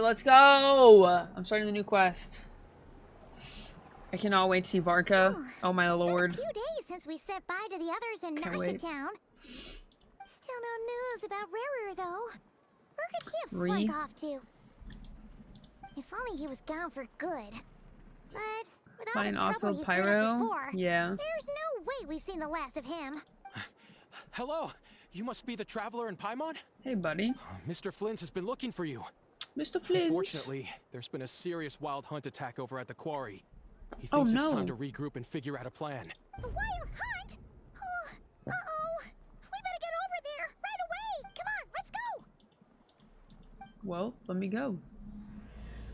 let's go! I'm starting the new quest. I cannot wait to see Varka. Oh my lord. It's been a few days since we said bye to the others in Nasha Town. Still no news about Rerir though. Where could he have slunk off to? If only he was gone for good. But with all the trouble he's stirred up before, there's no way we've seen the last of him. Hello, you must be the traveler in Paimon? Hey, buddy. Mr. Flint has been looking for you. Mr. Flint. Unfortunately, there's been a serious wild hunt attack over at the quarry. He thinks it's time to regroup and figure out a plan. The wild hunt? Oh, uh-oh. We better get over there right away. Come on, let's go. Well, let me go.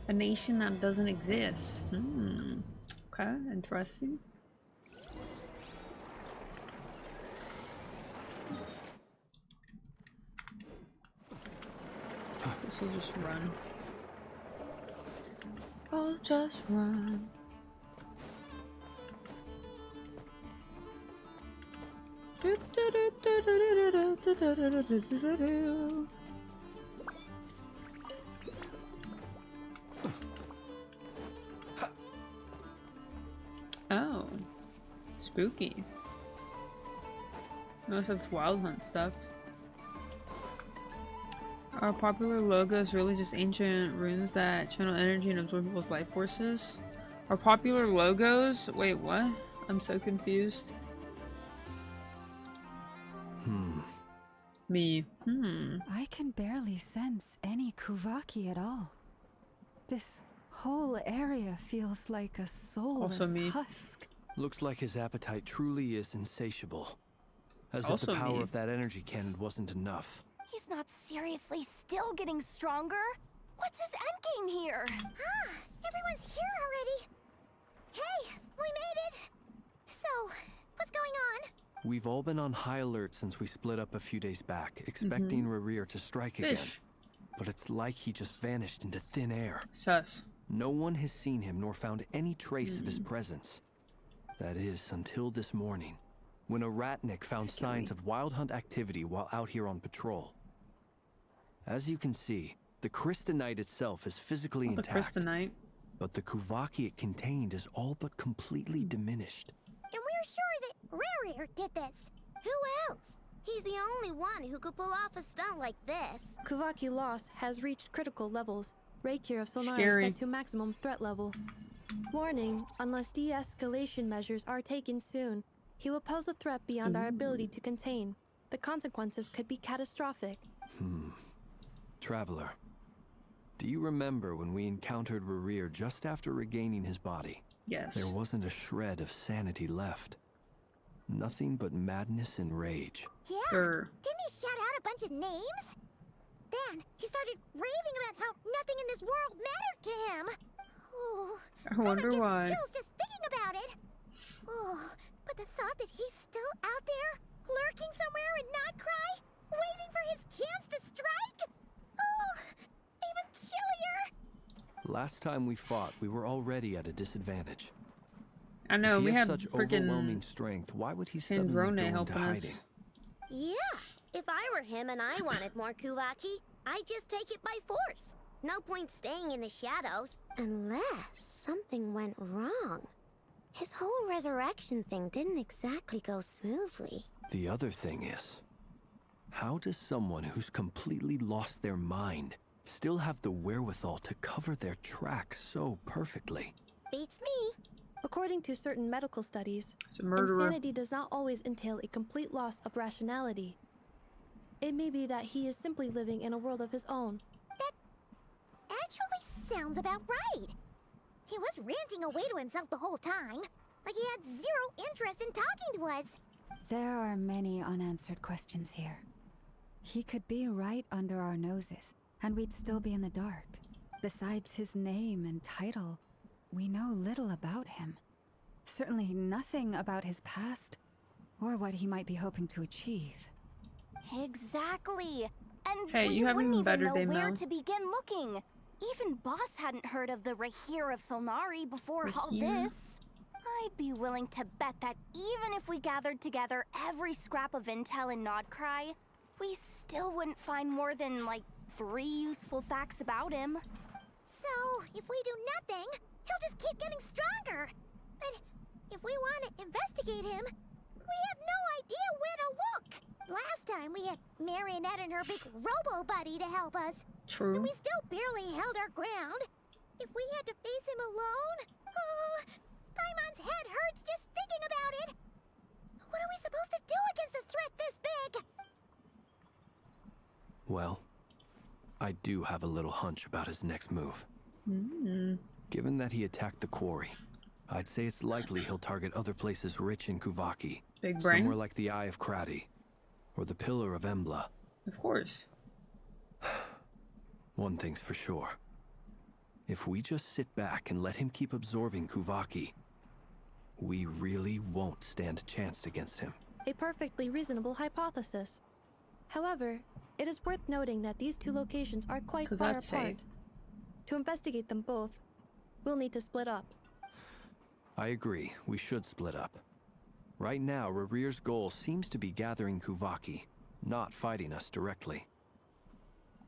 A nation that doesn't exist. Okay, interesting. Guess we'll just run. I'll just run. Oh, spooky. Notice that's Wild Hunt stuff. Are popular logos really just ancient runes that channel energy and absorb people's life forces? Are popular logos? Wait, what? I'm so confused. I can barely sense any Kuvaki at all. This whole area feels like a soulless husk. Looks like his appetite truly is insatiable. As if the power of that energy cannon wasn't enough. He's not seriously still getting stronger? What's his endgame here? Ah, everyone's here already. Hey, we made it. So, what's going on? We've all been on high alert since we split up a few days back, expecting Rerir to strike again. But it's like he just vanished into thin air. Sus. No one has seen him nor found any trace of his presence. That is, until this morning, when a ratnik found signs of wild hunt activity while out here on patrol. As you can see, the crystalline itself is physically intact, but the Kuvaki it contained is all but completely diminished. And we're sure that Rerir did this. Who else? He's the only one who could pull off a stunt like this. Kuvaki loss has reached critical levels. Rerir of Solnari set to maximum threat level. Warning, unless de-escalation measures are taken soon, he will pose a threat beyond our ability to contain. The consequences could be catastrophic. Traveler, do you remember when we encountered Rerir just after regaining his body? Yes. There wasn't a shred of sanity left. Nothing but madness and rage. Yeah, didn't he shout out a bunch of names? Then he started raving about how nothing in this world mattered to him. Oh, I wonder why. Chills just thinking about it. Oh, but the thought that he's still out there, lurking somewhere in Not Krai, waiting for his chance to strike. Oh, even chillier. Last time we fought, we were already at a disadvantage. I know, we had such overwhelming strength. Why would he suddenly go into hiding? Yeah, if I were him and I wanted more Kuvaki, I'd just take it by force. No point staying in the shadows, unless something went wrong. His whole resurrection thing didn't exactly go smoothly. The other thing is, how does someone who's completely lost their mind still have the wherewithal to cover their tracks so perfectly? Beats me. According to certain medical studies, murderer. Insanity does not always entail a complete loss of rationality. It may be that he is simply living in a world of his own. That actually sounds about right. He was ranting away to himself the whole time, like he had zero interest in talking to us. There are many unanswered questions here. He could be right under our noses, and we'd still be in the dark. Besides his name and title, we know little about him. Certainly nothing about his past, or what he might be hoping to achieve. Exactly. And hey, we you wouldn't even know where though. to begin looking. Even Boss hadn't heard of the Rerir of Solnari before all this. I'd be willing to bet that even if we gathered together every scrap of intel in Nodcry, we still wouldn't find more than, like, 3 useful facts about him. So, if we do nothing, he'll just keep getting stronger. And if we want to investigate him, we have no idea where to look. Last time we had Marionette and her big robo-buddy to help us. True. And we still barely held our ground. If we had to face him alone, Paimon's head hurts just thinking about it. What are we supposed to do against a threat this big? Well, I do have a little hunch about his next move. Given that he attacked the quarry, I'd say it's likely he'll target other places rich in Kuvaki. Big brain. Somewhere like the Eye of Krai, or the Pillar of Embla. Of course. One thing's for sure. If we just sit back and let him keep absorbing Kuvaki, we really won't stand a chance against him. A perfectly reasonable hypothesis. However, it is worth noting that these two locations are quite far apart. Safe. To investigate them both, we'll need to split up. I agree, we should split up. Right now, Rerir's goal seems to be gathering Kuvaki, not fighting us directly.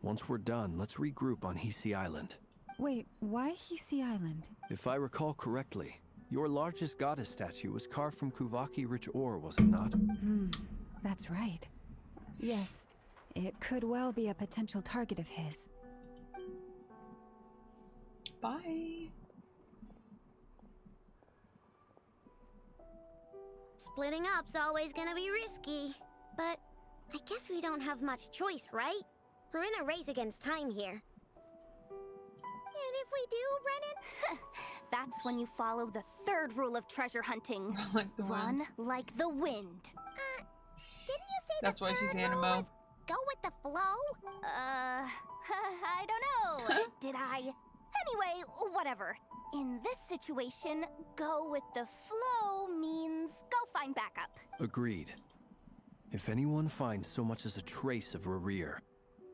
Once we're done, let's regroup on Hisi Island. Wait, why Hisi Island? If I recall correctly, your largest goddess statue was carved from Kuvaki-rich ore, was it not? That's right. Yes, it could well be a potential target of his. Bye. Splitting up's always gonna be risky. But I guess we don't have much choice, right? We're in a race against time here. And if we do run in... That's when you follow the third rule of treasure hunting. Like the Run wind. like the wind. Didn't you say That's the why she's third rule Animo. was go with the flow? I don't know. Did I? Anyway, whatever. In this situation, go with the flow means go find backup. Agreed. If anyone finds so much as a trace of Rerir,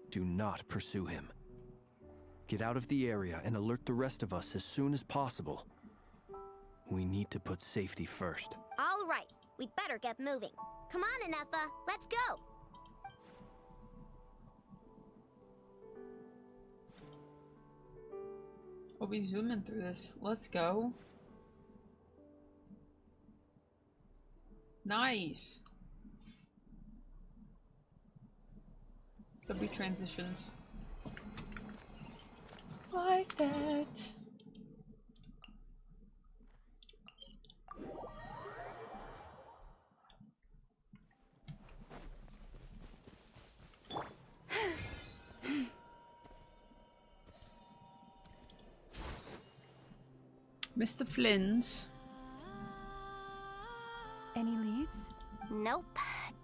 do not pursue him. Get out of the area and alert the rest of us as soon as possible. We need to put safety first. All right, we'd better get moving. Come on, Anefa, let's go. We'll be zooming through this. Let's go. Nice. There'll be transitions. Like that. Mr. Flynn's. Any leads? Nope.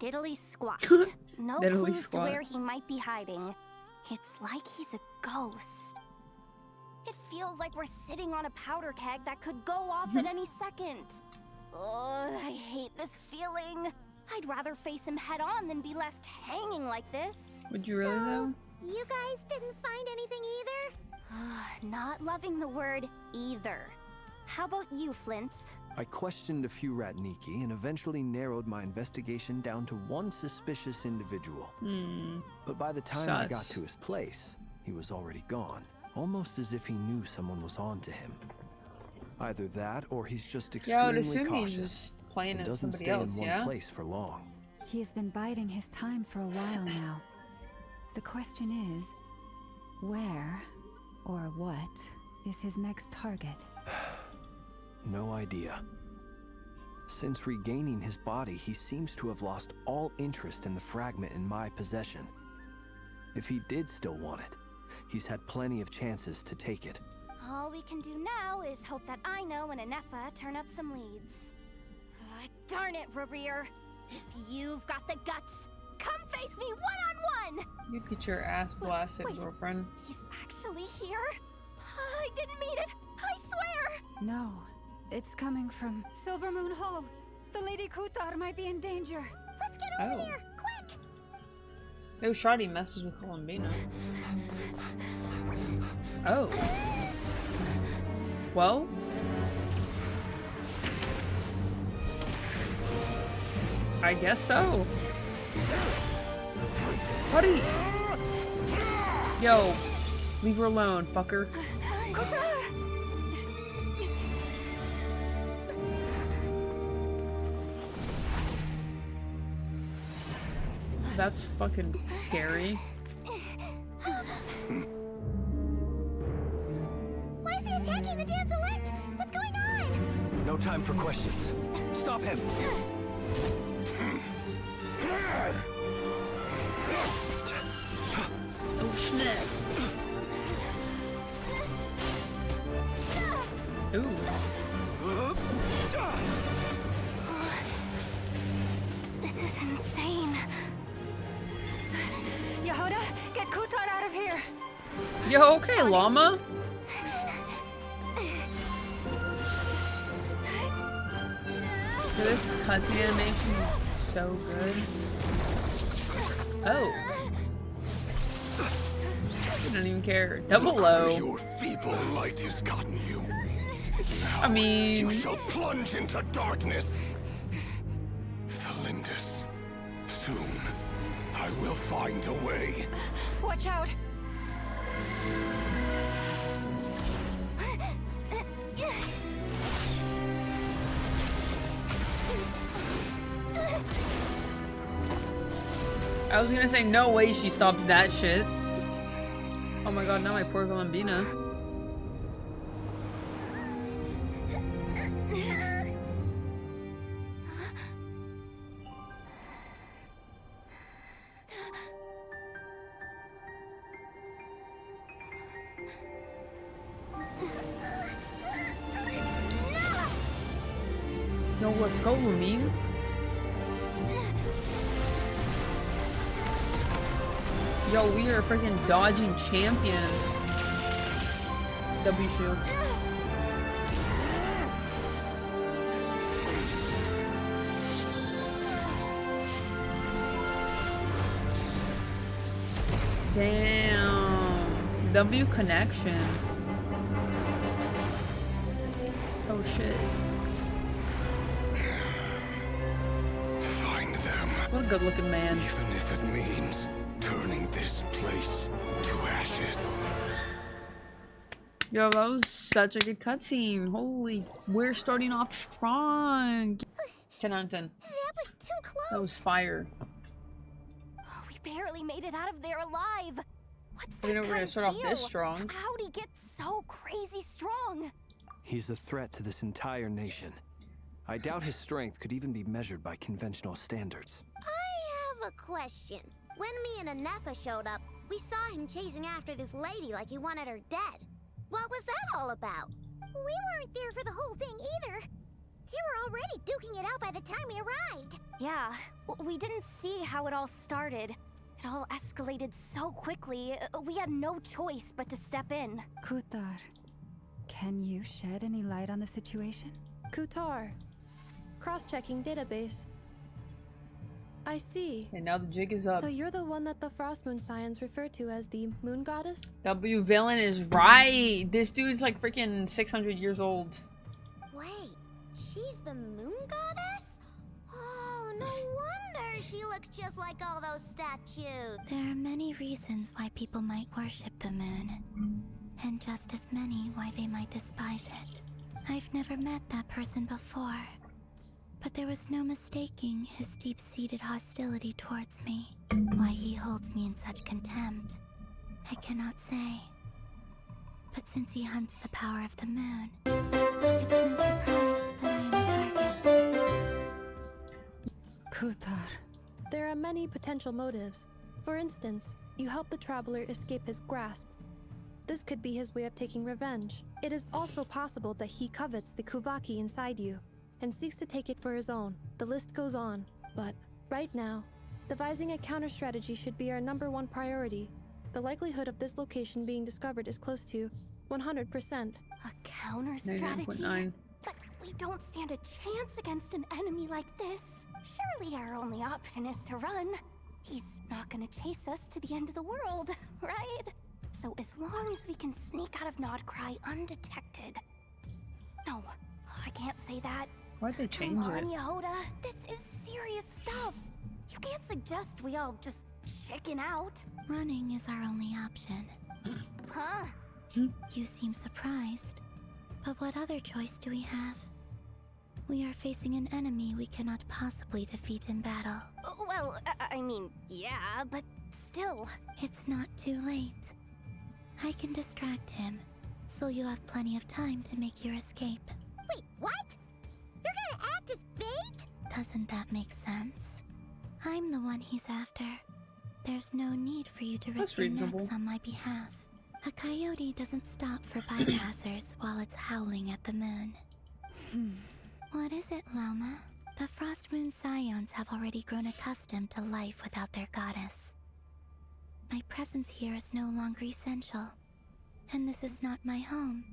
Diddly squat. No Diddly clues squat. to where he might be hiding. It's like he's a ghost. It feels like we're sitting on a powder keg that could go off at any second. Oh, I hate this feeling. I'd rather face him head on than be left hanging like this. Would you really though? You guys didn't find anything either? Not loving the word either. How about you, Flints? I questioned a few Ratniki and eventually narrowed my investigation down to one suspicious individual. But by the time I got to his place, he was already gone. Almost as if he knew someone was on to him. Either that, or he's just Yeah, I would extremely assume he's cautious just playing and as doesn't somebody stay else, in one yeah? place for long. He's been biding his time for a while now. The question is, where or what is his next target? No idea. Since regaining his body, he seems to have lost all interest in the fragment in my possession. If he did still want it, he's had plenty of chances to take it. All we can do now is hope that Aino and Anefa turn up some leads. Darn it, Rerir. If you've got the guts, come face me one-on-one! You get your ass blasted, Wait. girlfriend. He's actually here? I didn't mean it, I swear! No, it's coming from Silver Moon Hall. The Lady Kutar might be in danger. Let's get over Oh. there, quick! Oh, Shoddy messes with Columbina. Oh. Well. I guess so. Buddy! Yo, leave her alone, fucker. That's fucking scary. Why is he attacking the damsel elect? What's going on? No time for questions. Stop him! Oh snap! Ooh. This is insane. Yehuda, get Kutar out of here! Yo, okay, llama. This cutscene animation is so good. Oh. I don't even care. Double low. Your feeble light has gotten you. I mean, You shall plunge into darkness. Felindus, soon I will find a way. Watch out! I was gonna say no way she stops that shit. Oh my god, now my poor Columbina. Yo, let's go, Lumine. Yo, we are freaking dodging champions. W shields. Damn. W connection. Oh shit. Find them. What a good looking man. Even if it means turning this place to ashes. Yo, that was such a good cutscene. Holy, we're starting off strong. 10 out of 10. That was too close. That was fire. We barely made it out of there alive. What's I didn't know we were gonna start off this deal? strong. How'd he get so crazy strong? He's a threat to this entire nation. I doubt his strength could even be measured by conventional standards. I have a question. When me and Anetha showed up, we saw him chasing after this lady like he wanted her dead. What was that all about? We weren't there for the whole thing either. They were already duking it out by the time we arrived. Yeah, we didn't see how it all started. It all escalated so quickly, we had no choice but to step in. Kutar, can you shed any light on the situation? Kutar. Cross-checking database. I see. And now the jig is up. So you're the one that the Frost Moon Scions refer to as the Moon Goddess? W villain is right. This dude's like freaking 600 years old. Wait, she's the moon goddess? Oh, no wonder she looks just like all those statues. There are many reasons why people might worship the moon, and just as many why they might despise it. I've never met that person before, but there was no mistaking his deep-seated hostility towards me. Why he holds me in such contempt, I cannot say. But since he hunts the power of the moon, it's no surprise that I am a target. Kutar. There are many potential motives. For instance, you help the traveler escape his grasp. This could be his way of taking revenge. It is also possible that he covets the Kuvaki inside you and seeks to take it for his own. The list goes on. But right now, devising a counter-strategy should be our #1 priority. The likelihood of this location being discovered is close to 100%. A counter-strategy? 99.9. But we don't stand a chance against an enemy like this. Surely our only option is to run. He's not gonna chase us to the end of the world, right? So as long as we can sneak out of Krai undetected. No, I can't say that. Why'd they change Come on, it? Yehuda. This is serious stuff. You can't suggest we all just chicken out. Running is our only option. Huh? You seem surprised. But what other choice do we have? We are facing an enemy we cannot possibly defeat in battle. Well, I mean, yeah, but still. It's not too late. I can distract him, so you have plenty of time to make your escape. Wait, what? You're gonna act as bait? Doesn't that make sense? I'm the one he's after. There's no need for you to risk your necks on my behalf. A coyote doesn't stop for bypassers while it's howling at the moon. What is it, Loma? The Frost Moon Scions have already grown accustomed to life without their goddess. My presence here is no longer essential, and this is not my home,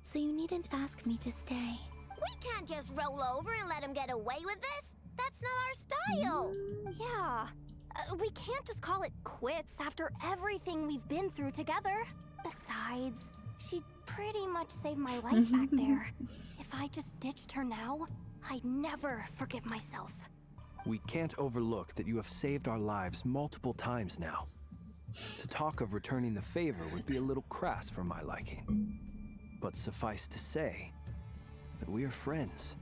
so you needn't ask me to stay. We can't just roll over and let him get away with this. That's not our style. Yeah, we can't just call it quits after everything we've been through together. Besides, she pretty much saved my life back there. If I just ditched her now, I'd never forgive myself. We can't overlook that you have saved our lives multiple times now. To talk of returning the favor would be a little crass for my liking. But suffice to say that we are friends,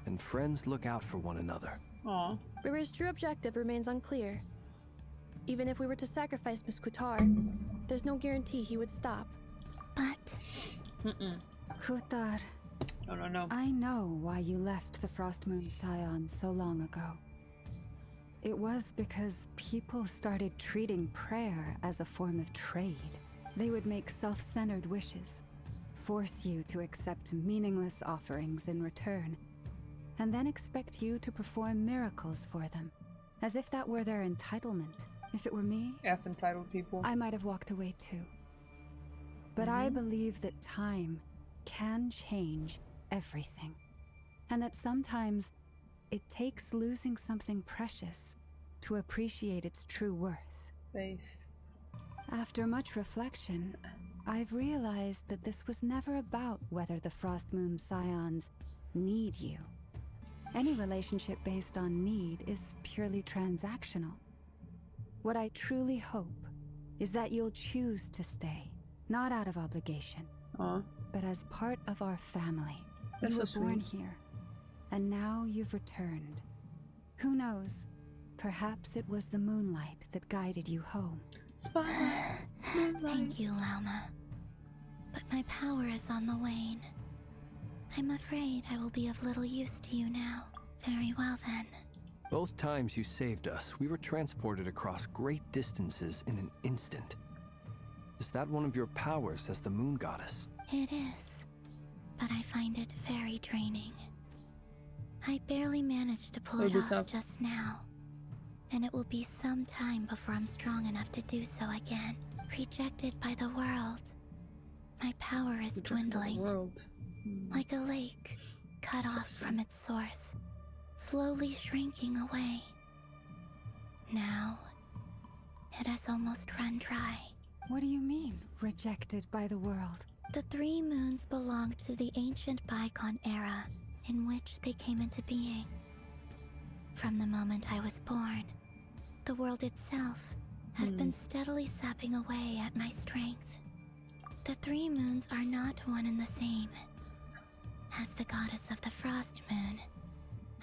and friends look out for one another. Aww. Rerir's true objective remains unclear. Even if we were to sacrifice Miss Kutar, there's no guarantee he would stop. But... Kutar. No. I know why you left the Frost Moon Scions so long ago. It was because people started treating prayer as a form of trade. They would make self-centered wishes, force you to accept meaningless offerings in return, and then expect you to perform miracles for them, as if that were their entitlement. If it were me, entitled people, I might have walked away too. But I believe that time can change everything, and that sometimes it takes losing something precious to appreciate its true worth. Face. After much reflection, I've realized that this was never about whether the Frost Moon Scions need you. Any relationship based on need is purely transactional. What I truly hope is that you'll choose to stay, not out of obligation, but as part of our family. That's you were so born sweet. here, and now you've returned. Who knows? Perhaps it was the moonlight that guided you home. Spotlight. Thank you, Lauma. But my power is on the wane. I'm afraid I will be of little use to you now. Very well then. Both times you saved us, we were transported across great distances in an instant. Is that one of your powers as the moon goddess? It is, but I find it very draining. I barely managed to pull it off just now, and it will be some time before I'm strong enough to do so again. Rejected by the world. My power is dwindling, like a lake cut off from its source, slowly shrinking away. Now, it has almost run dry. What do you mean, rejected by the world? The 3 moons belonged to the ancient bygone era in which they came into being. From the moment I was born, the world itself has been steadily sapping away at my strength. The 3 moons are not one and the same. As the goddess of the Frost Moon,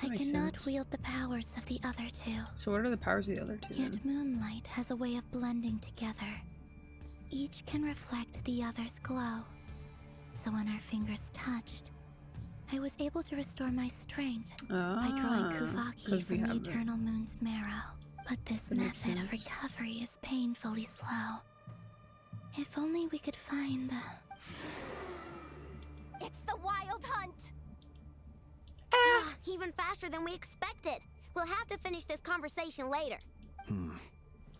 I cannot wield the powers of the other 2. So what are the powers of the other 2? Yet moonlight has a way of blending together. Each can reflect the other's glow. So when our fingers touched, I was able to restore my strength by drawing Kuvaki from the Eternal Moon's marrow. But this method of recovery is painfully slow. If only we could find the... It's the Wild Hunt! Even faster than we expected. We'll have to finish this conversation later.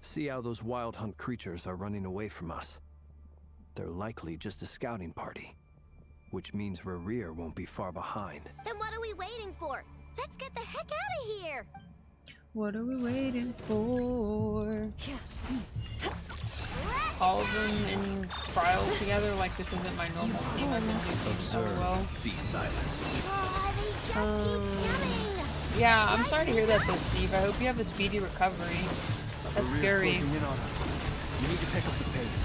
See how those Wild Hunt creatures are running away from us. They're likely just a scouting party, which means Rerir won't be far behind. Then what are we waiting for? Let's get the heck out of here! What are we waiting for? All of them in trials together, like this isn't my normal team. I've been doing so well. Be silent. Yeah, I'm sorry to hear that though, Steve. I hope you have a speedy recovery. That's scary. You need to pick up the pace.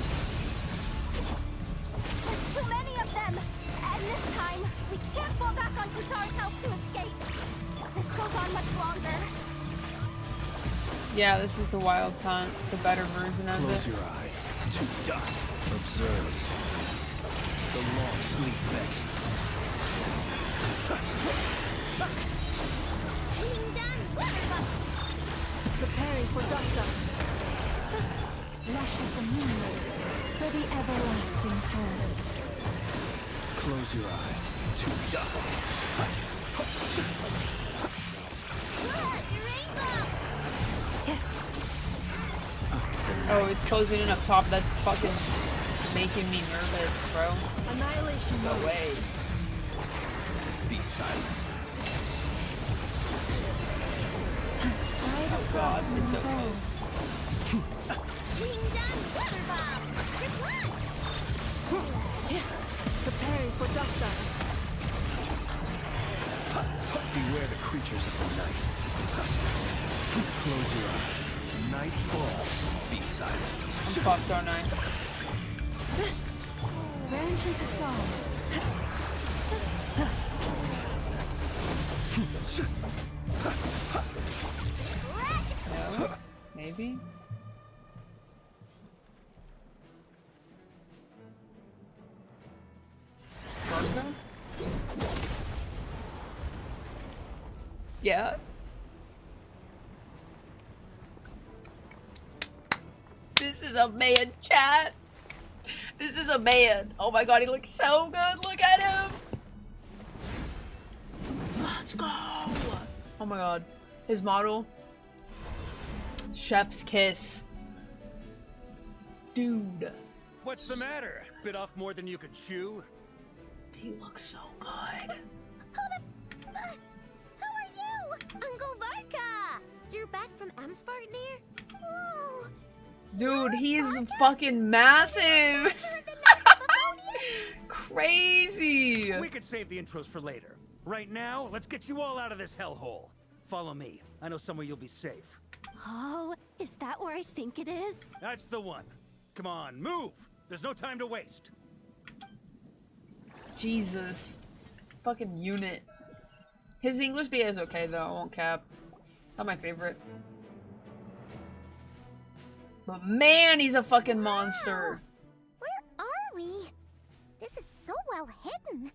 this time, we can't fall back on Kutar's help to escape. This goes on much longer. Yeah, this is the wild hunt, the better version of it. Close your eyes to dust. Observe. The long sleep beckons. Preparing for dust up. Lushes the moonlight for the everlasting forest. Close your eyes to dust. Oh, it's closing in up top. That's fucking making me nervous, bro. Annihilation. No way. Be silent. Oh god, it's so close. Preparing for dust up. Beware the creatures of the night. Close your eyes. Night falls. Be silent. I'm fucked, aren't I? Branches of song. No? Maybe? Marco? Yeah. This is a man, chat. This is a man. Oh my god, he looks so good. Look at him. Let's go. Oh my god. His model. Chef's kiss. Dude. What's the matter? Bit off more than you could chew? He looks so good. Who are you? Uncle Varka! You're back from Amsvartnir? Whoa! Dude, he's fucking massive. Crazy. We could save the intros for later. Right now, let's get you all out of this hellhole. Follow me. I know somewhere you'll be safe. Oh, is that where I think it is? That's the one. Come on, move! There's no time to waste. Jesus. Fucking unit. His English VA is okay though, I won't cap. Not my favorite. But man, he's a fucking monster. Where are we? This is so well hidden.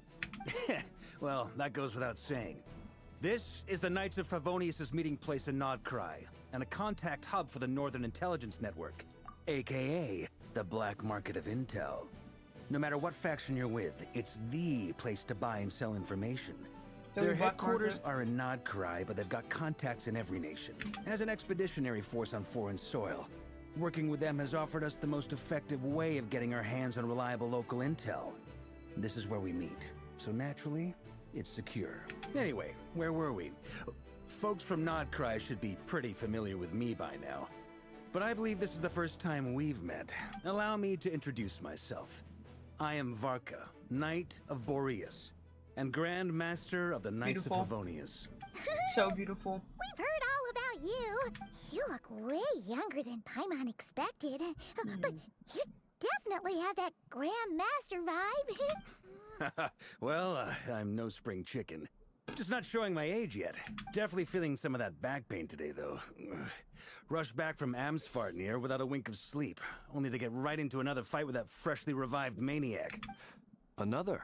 Well, that goes without saying. This is the Knights of Favonius' meeting place in Krai, and a contact hub for the Northern Intelligence Network, aka the Black Market of Intel. No matter what faction you're with, it's the place to buy and sell information. Their headquarters are in Krai, but they've got contacts in every nation. As an expeditionary force on foreign soil, working with them has offered us the most effective way of getting our hands on reliable local intel. This is where we meet, so naturally, it's secure. Anyway, where were we? Folks from Krai should be pretty familiar with me by now. But I believe this is the first time we've met. Allow me to introduce myself. I am Varka, Knight of Boreas, and Grand Master of the Knights of Favonius. So beautiful. We've heard all about you. You look way younger than Paimon expected. But you definitely have that Grand Master vibe. Well, I'm no spring chicken. Just not showing my age yet. Definitely feeling some of that back pain today, though. Rushed back from Amsvartnir without a wink of sleep, only to get right into another fight with that freshly revived maniac. Another?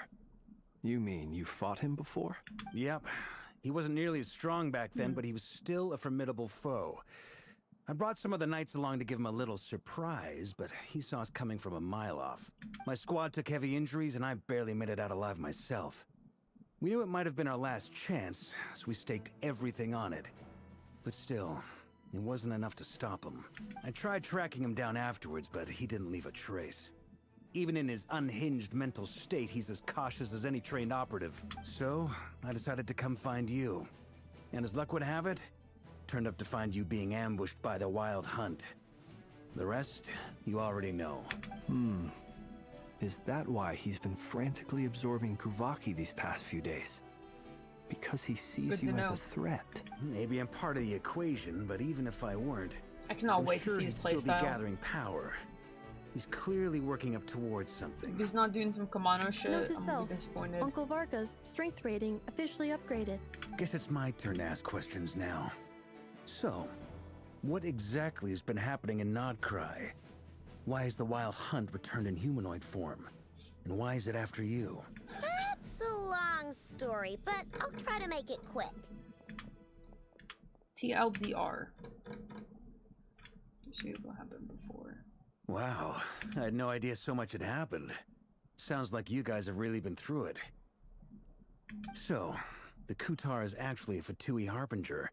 You mean you fought him before? Yep. He wasn't nearly as strong back then, but he was still a formidable foe. I brought some of the knights along to give him a little surprise, but he saw us coming from a mile off. My squad took heavy injuries, and I barely made it out alive myself. We knew it might have been our last chance, so we staked everything on it. But still, it wasn't enough to stop him. I tried tracking him down afterwards, but he didn't leave a trace. Even in his unhinged mental state, he's as cautious as any trained operative. So, I decided to come find you. And as luck would have it, turned up to find you being ambushed by the Wild Hunt. The rest, you already know. Is that why he's been frantically absorbing Kuvaki these past few days? Because he sees you as a threat? Maybe I'm part of the equation, but even if I weren't, I cannot wait to see his he'd still be playstyle. gathering power. He's clearly working up towards something. If he's not doing some Kamano shit, Note to I'm self, gonna be disappointed. Uncle Varka's strength rating officially upgraded. Guess it's my turn to ask questions now. So, what exactly has been happening in Krai? Why has the Wild Hunt returned in humanoid form? And why is it after you? That's a long story, but I'll try to make it quick. TLDR. See what happened before. Wow, I had no idea so much had happened. Sounds like you guys have really been through it. So, the Kutar is actually a Fatui Harbinger.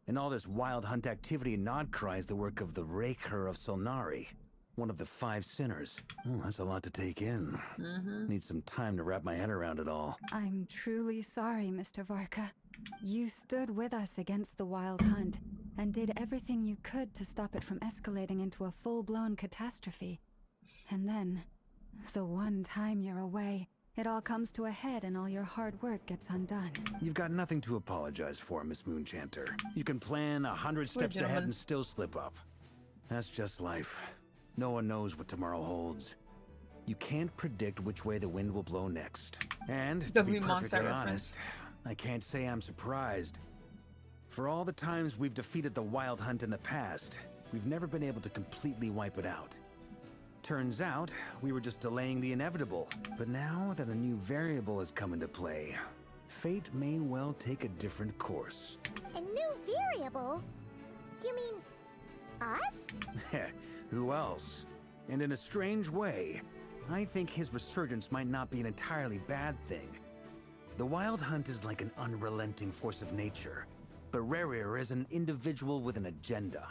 And all this Wild Hunt activity in Krai is the work of the Rerir of Solnari, one of the 5 sinners. Oh, that's a lot to take in. Need some time to wrap my head around it all. I'm truly sorry, Mr. Varka. You stood with us against the Wild Hunt, and did everything you could to stop it from escalating into a full-blown catastrophe. And then, the one time you're away, it all comes to a head and all your hard work gets undone. You've got nothing to apologize for, Miss Moonchanter. You can plan 100 steps ahead and still slip up. That's just life. No one knows what tomorrow holds. You can't predict which way the wind will blow next. And, to be perfectly honest, I can't say I'm surprised. For all the times we've defeated the Wild Hunt in the past, we've never been able to completely wipe it out. Turns out, we were just delaying the inevitable. But now that a new variable has come into play, fate may well take a different course. A new variable? You mean us? Who else? And in a strange way, I think his resurgence might not be an entirely bad thing. The Wild Hunt is like an unrelenting force of nature, but Rerir is an individual with an agenda.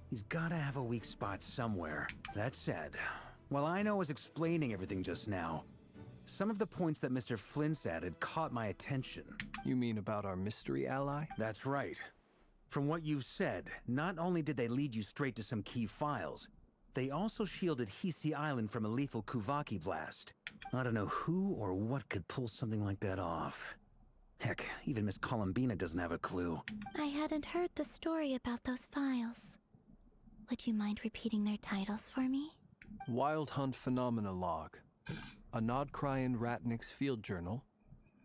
He's gotta have a weak spot somewhere. That said, while I know I was explaining everything just now, some of the points that Mr. Flint's added caught my attention. You mean about our mystery ally? That's right. From what you've said, not only did they lead you straight to some key files, they also shielded Hisi Island from a lethal Kuvaki blast. I don't know who or what could pull something like that off. Heck, even Miss Columbina doesn't have a clue. I hadn't heard the story about those files. Would you mind repeating their titles for me? Wild Hunt Phenomena Log, a Nodkrayan Ratnik's Field Journal,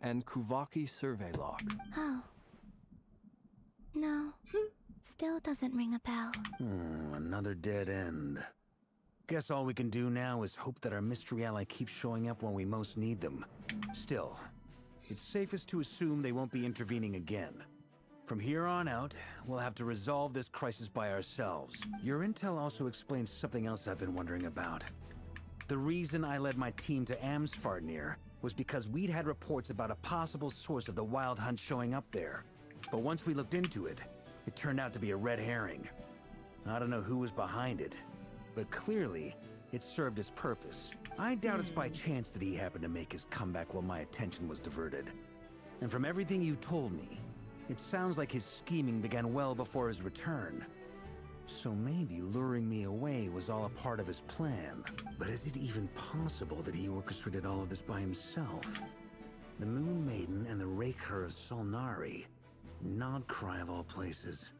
and Kuvaki Survey Log. Oh. No. Still doesn't ring a bell. Another dead end. Guess all we can do now is hope that our mystery ally keeps showing up when we most need them. Still, it's safest to assume they won't be intervening again. From here on out, we'll have to resolve this crisis by ourselves. Your intel also explains something else I've been wondering about. The reason I led my team to Amsfarnir was because we'd had reports about a possible source of the Wild Hunt showing up there. But once we looked into it, it turned out to be a red herring. I don't know who was behind it, but clearly, it served its purpose. I doubt it's by chance that he happened to make his comeback while my attention was diverted. And from everything you told me, it sounds like his scheming began well before his return. So maybe luring me away was all a part of his plan. But is it even possible that he orchestrated all of this by himself? The Moon Maiden and the Rerir of Solnari. Krai of all places.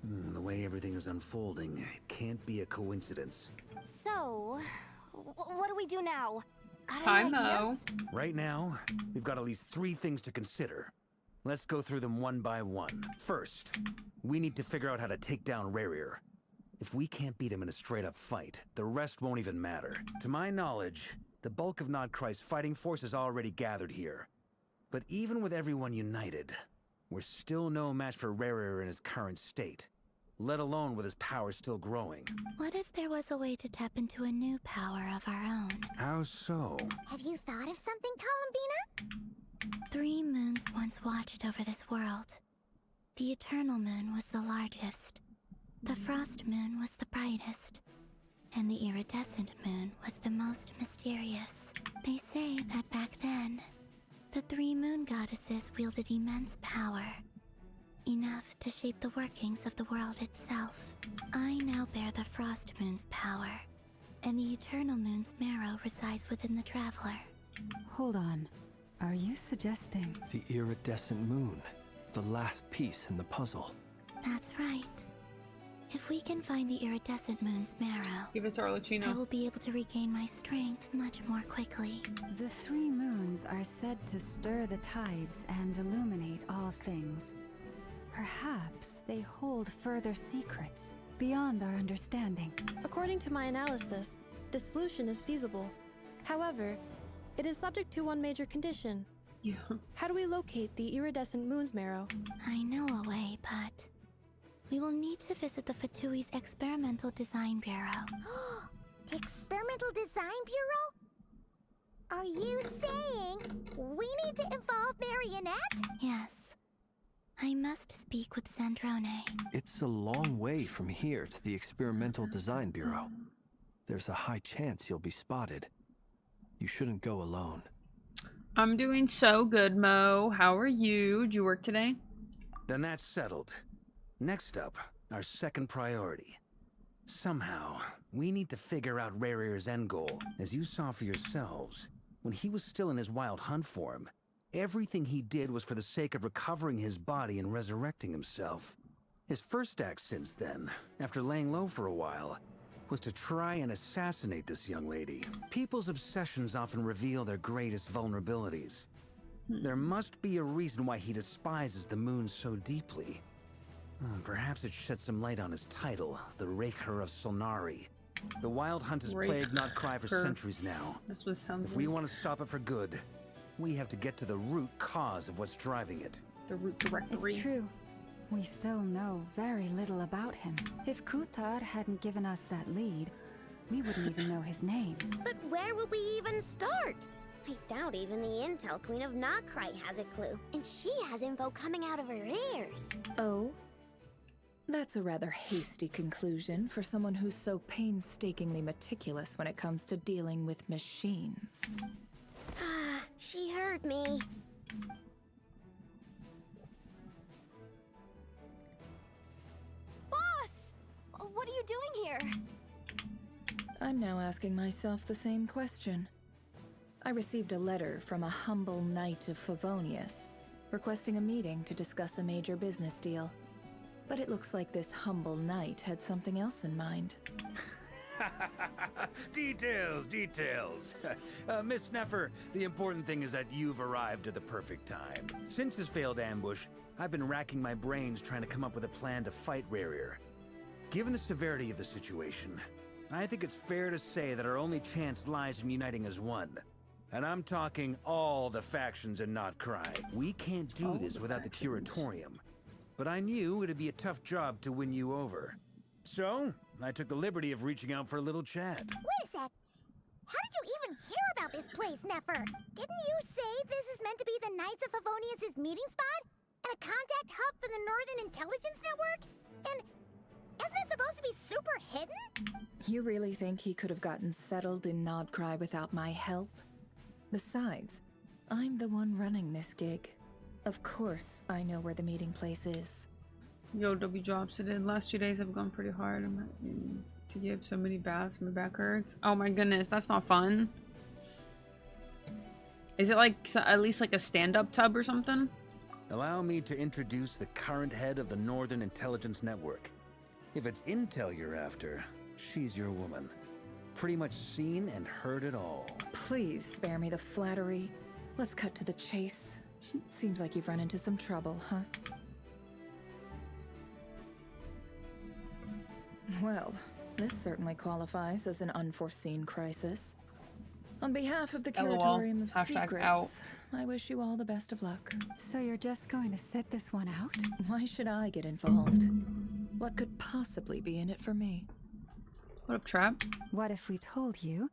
The way everything is unfolding, it can't be a coincidence. So, what do we do now? Got any ideas? Right now, we've got at least 3 things to consider. Let's go through them one by one. First, we need to figure out how to take down Rerir. If we can't beat him in a straight-up fight, the rest won't even matter. To my knowledge, the bulk of Krai's fighting force is already gathered here. But even with everyone united, we're still no match for Rerir in his current state, let alone with his power still growing. What if there was a way to tap into a new power of our own? How so? Have you thought of something, Columbina? 3 moons once watched over this world. The Eternal Moon was the largest. The Frost Moon was the brightest. And the Iridescent Moon was the most mysterious. They say that back then, the 3 moon goddesses wielded immense power. Enough to shape the workings of the world itself. I now bear the Frost Moon's power, and the Eternal Moon's marrow resides within the Traveler. Hold on. Are you suggesting... The iridescent moon, the last piece in the puzzle. That's right. If we can find the iridescent moon's marrow, Give it to I Arlecchino. will be able to regain my strength much more quickly. The 3 moons are said to stir the tides and illuminate all things. Perhaps they hold further secrets beyond our understanding. According to my analysis, the solution is feasible. However, it is subject to one major condition. Yeah. How do we locate the iridescent moon's marrow? I know a way, but we will need to visit the Fatui's Experimental Design Bureau. The Experimental Design Bureau? Are you saying we need to involve Marionette? Yes. I must speak with Sandrone. It's a long way from here to the Experimental Design Bureau. There's a high chance you'll be spotted. You shouldn't go alone. I'm doing so good, Mo. How are you? Did you work today? Then that's settled. Next up, our second priority. Somehow, we need to figure out Rerir's end goal. As you saw for yourselves, when he was still in his wild hunt form, everything he did was for the sake of recovering his body and resurrecting himself. His first act since then, after laying low for a while, was to try and assassinate this young lady. People's obsessions often reveal their greatest vulnerabilities. There must be a reason why he despises the moon so deeply. Perhaps it sheds some light on his title, the Rerir of Solnari. The Wild Hunt has plagued Not Krai for centuries now. This was sounds. If we want to stop it for good, we have to get to the root cause of what's driving it. The root directory. It's true. We still know very little about him. If Kuthar hadn't given us that lead, we wouldn't even know his name. But where would we even start? I doubt even the Intel Queen of Nokrai has a clue. And she has info coming out of her ears. Oh? That's a rather hasty conclusion for someone who's so painstakingly meticulous when it comes to dealing with machines. Ah, she heard me. Boss! What are you doing here? I'm now asking myself the same question. I received a letter from a humble knight of Favonius, requesting a meeting to discuss a major business deal. But it looks like this humble knight had something else in mind. Details. Miss Sneffer, the important thing is that you've arrived at the perfect time. Since his failed ambush, I've been racking my brains trying to come up with a plan to fight Rerir. Given the severity of the situation, I think it's fair to say that our only chance lies in uniting as one. And I'm talking all the factions in Not Krai. We can't do this without the Curatorium. But I knew it'd be a tough job to win you over. So, I took the liberty of reaching out for a little chat. Wait a sec. How did you even hear about this place, Nefer? Didn't you say this is meant to be the Knights of Favonius' meeting spot? And a contact hub for the Northern Intelligence Network? And isn't it supposed to be super hidden? You really think he could have gotten settled in Nodcry without my help? Besides, I'm the one running this gig. Of course, I know where the meeting place is. Yo, W drops it in. Last 2 days have gone pretty hard. I'm not to give so many baths. My back hurts. Oh my goodness, that's not fun. Is it like at least like a stand-up tub or something? Allow me to introduce the current head of the Northern Intelligence Network. If it's intel you're after, she's your woman. Pretty much seen and heard it all. Please spare me the flattery. Let's cut to the chase. Seems like you've run into some trouble, huh? Well, this certainly qualifies as an unforeseen crisis. On behalf of the Curatorium of Secrets, I wish you all the best of luck. So you're just going to sit this one out? Why should I get involved? What could possibly be in it for me? What up, Trap? What if we told you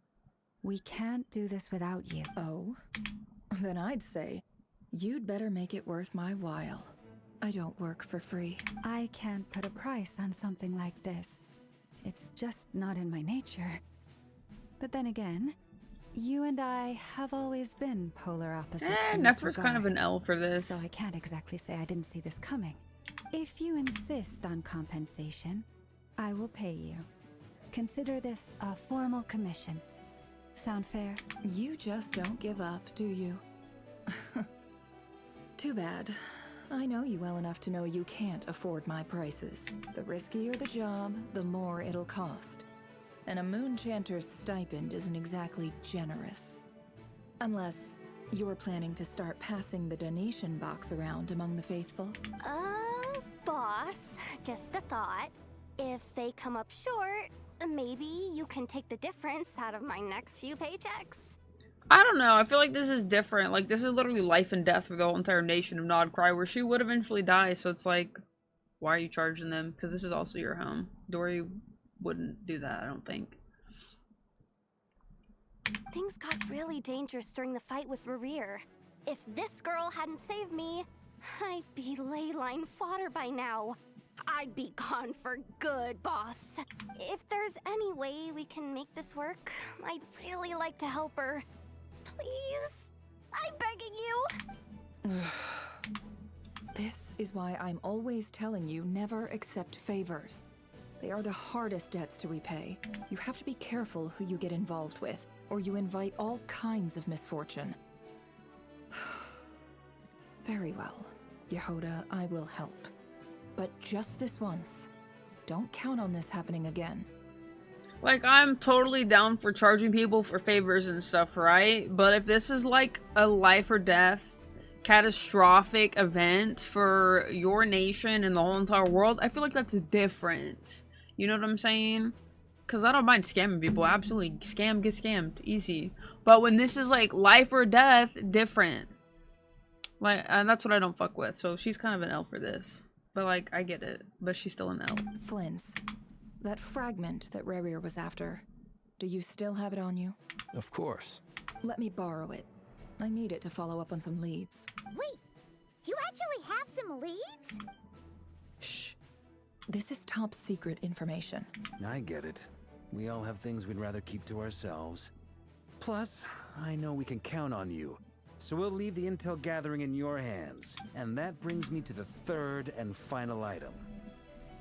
we can't do this without you? Oh? Then I'd say you'd better make it worth my while. I don't work for free. I can't put a price on something like this. It's just not in my nature. But then again, you and I have always been polar opposites. Nefer's kind of an L for this. So I can't exactly say I didn't see this coming. If you insist on compensation, I will pay you. Consider this a formal commission. Sound fair? You just don't give up, do you? Too bad. I know you well enough to know you can't afford my prices. The riskier the job, the more it'll cost. And a moon chanter's stipend isn't exactly generous. Unless you're planning to start passing the donation box around among the faithful. Boss, just a thought. If they come up short, maybe you can take the difference out of my next few paychecks. I don't know. I feel like this is different. Like, this is literally life and death for the whole entire nation of Nodcry, where she would eventually die. So it's like, why are you charging them? Because this is also your home. Dory wouldn't do that, I don't think. Things got really dangerous during the fight with Rerir. If this girl hadn't saved me, I'd be ley line fodder by now. I'd be gone for good, boss. If there's any way we can make this work, I'd really like to help her. Please? I'm begging you. This is why I'm always telling you never accept favors. They are the hardest debts to repay. You have to be careful who you get involved with, or you invite all kinds of misfortune. Very well, Yehoda, I will help. But just this once. Don't count on this happening again. Like, I'm totally down for charging people for favors and stuff, right? But if this is like a life or death catastrophic event for your nation and the whole entire world, I feel like that's different. You know what I'm saying? Because I don't mind scamming people. Absolutely. Scam, get scammed. Easy. But when this is like life or death, different. Like, that's what I don't fuck with. So she's kind of an L for this. But like, I get it. But she's still an L. Flins. That fragment that Rerir was after. Do you still have it on you? Of course. Let me borrow it. I need it to follow up on some leads. Wait, you actually have some leads? Shh. This is top secret information. I get it. We all have things we'd rather keep to ourselves. Plus, I know we can count on you. So we'll leave the intel gathering in your hands. And that brings me to the third and final item.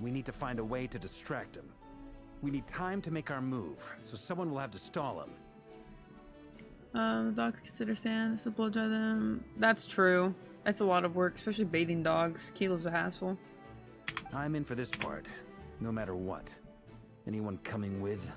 We need to find a way to distract him. We need time to make our move, so someone will have to stall him. The dogs consider stands to blow dry them. That's true. That's a lot of work, especially bathing dogs. Kilo's a hassle. I'm in for this part, no matter what. Anyone coming with?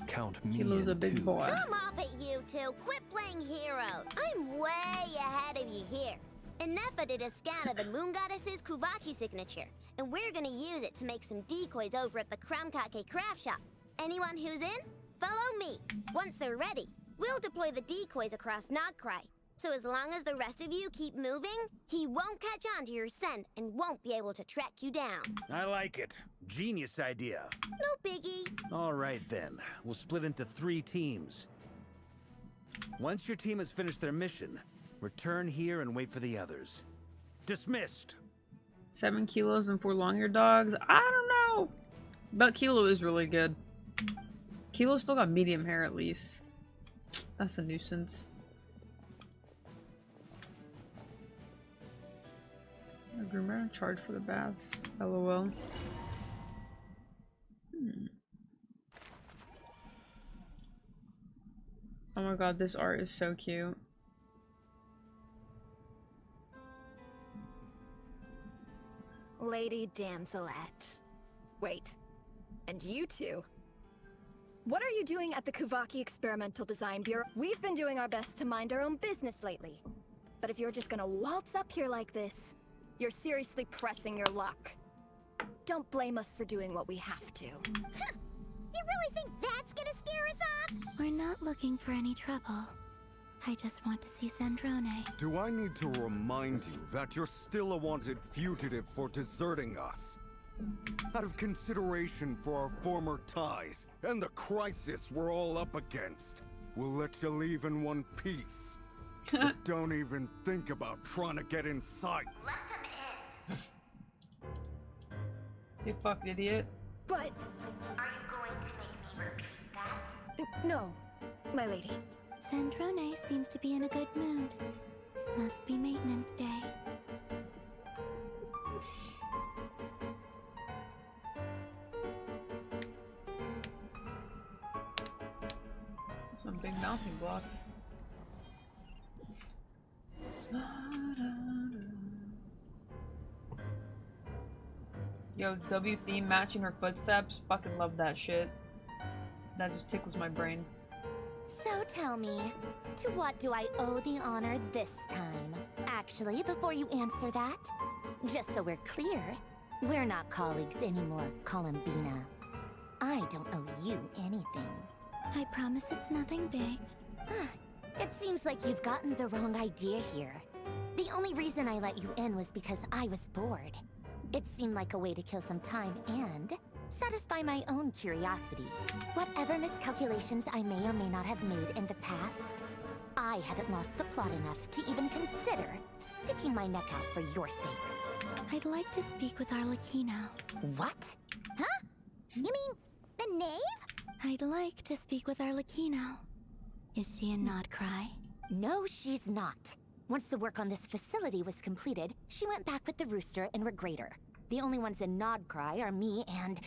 Count me Kilo's a big boy. Come off it, you two. Quit playing hero. I'm way ahead of you here. Nefa did a scan of the Moon Goddess's Kuvaki signature, and we're gonna use it to make some decoys over at the Kramkake craft shop. Anyone who's in, follow me. Once they're ready, we'll deploy the decoys across Nodcry. So as long as the rest of you keep moving, he won't catch on to your scent and won't be able to track you down. I like it. Genius idea. No biggie. All right then. We'll split into 3 teams. Once your team has finished their mission, return here and wait for the others. Dismissed. 7 kilos and 4 long-haired dogs. I don't know. But Kilo is really good. Kilo still got medium hair at least. That's a nuisance. A groomer charge for the baths. LOL. Oh my god, this art is so cute. Lady Damselette. Wait. And you two? What are you doing at the Kuvaki Experimental Design Bureau? We've been doing our best to mind our own business lately. But if you're just gonna waltz up here like this, you're seriously pressing your luck. Don't blame us for doing what we have to. Huh. You really think that's gonna scare us off? We're not looking for any trouble. I just want to see Zandrone. Do I need to remind you that you're still a wanted fugitive for deserting us? Out of consideration for our former ties and the crisis we're all up against, we'll let you leave in one piece. But don't even think about trying to get inside. Let them in. You fucking idiot. But... Are you going to make me repeat that? No, my lady. Zandrone seems to be in a good mood. Must be maintenance day. Some big mounting blocks. Yo, W theme matching her footsteps. Fucking love that shit. That just tickles my brain. So tell me, to what do I owe the honor this time? Actually, before you answer that, just so we're clear, we're not colleagues anymore, Columbina. I don't owe you anything. I promise it's nothing big. It seems like you've gotten the wrong idea here. The only reason I let you in was because I was bored. It seemed like a way to kill some time and satisfy my own curiosity. Whatever miscalculations I may or may not have made in the past, I haven't lost the plot enough to even consider sticking my neck out for your sakes. I'd like to speak with Arlecchino. What? Huh? You mean the knave? I'd like to speak with Arlecchino. Is she in Krai? No, she's not. Once the work on this facility was completed, she went back with the Rooster and Regrator. The only ones in Krai are me and...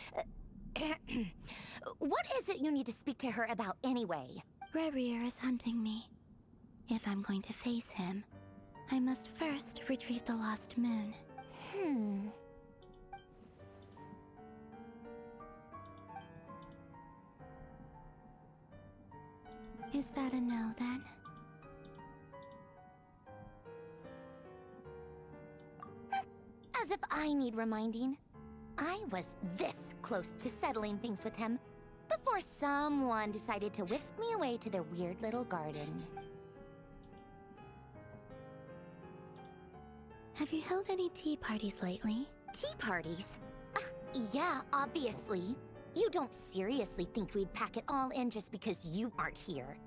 What is it you need to speak to her about anyway? Rerir is hunting me. If I'm going to face him, I must first retrieve the lost moon. Is that a no, then? As if I need reminding. I was this close to settling things with him before someone decided to whisk me away to their weird little garden. Have you held any tea parties lately? Tea parties? Yeah, obviously. You don't seriously think we'd pack it all in just because you aren't here.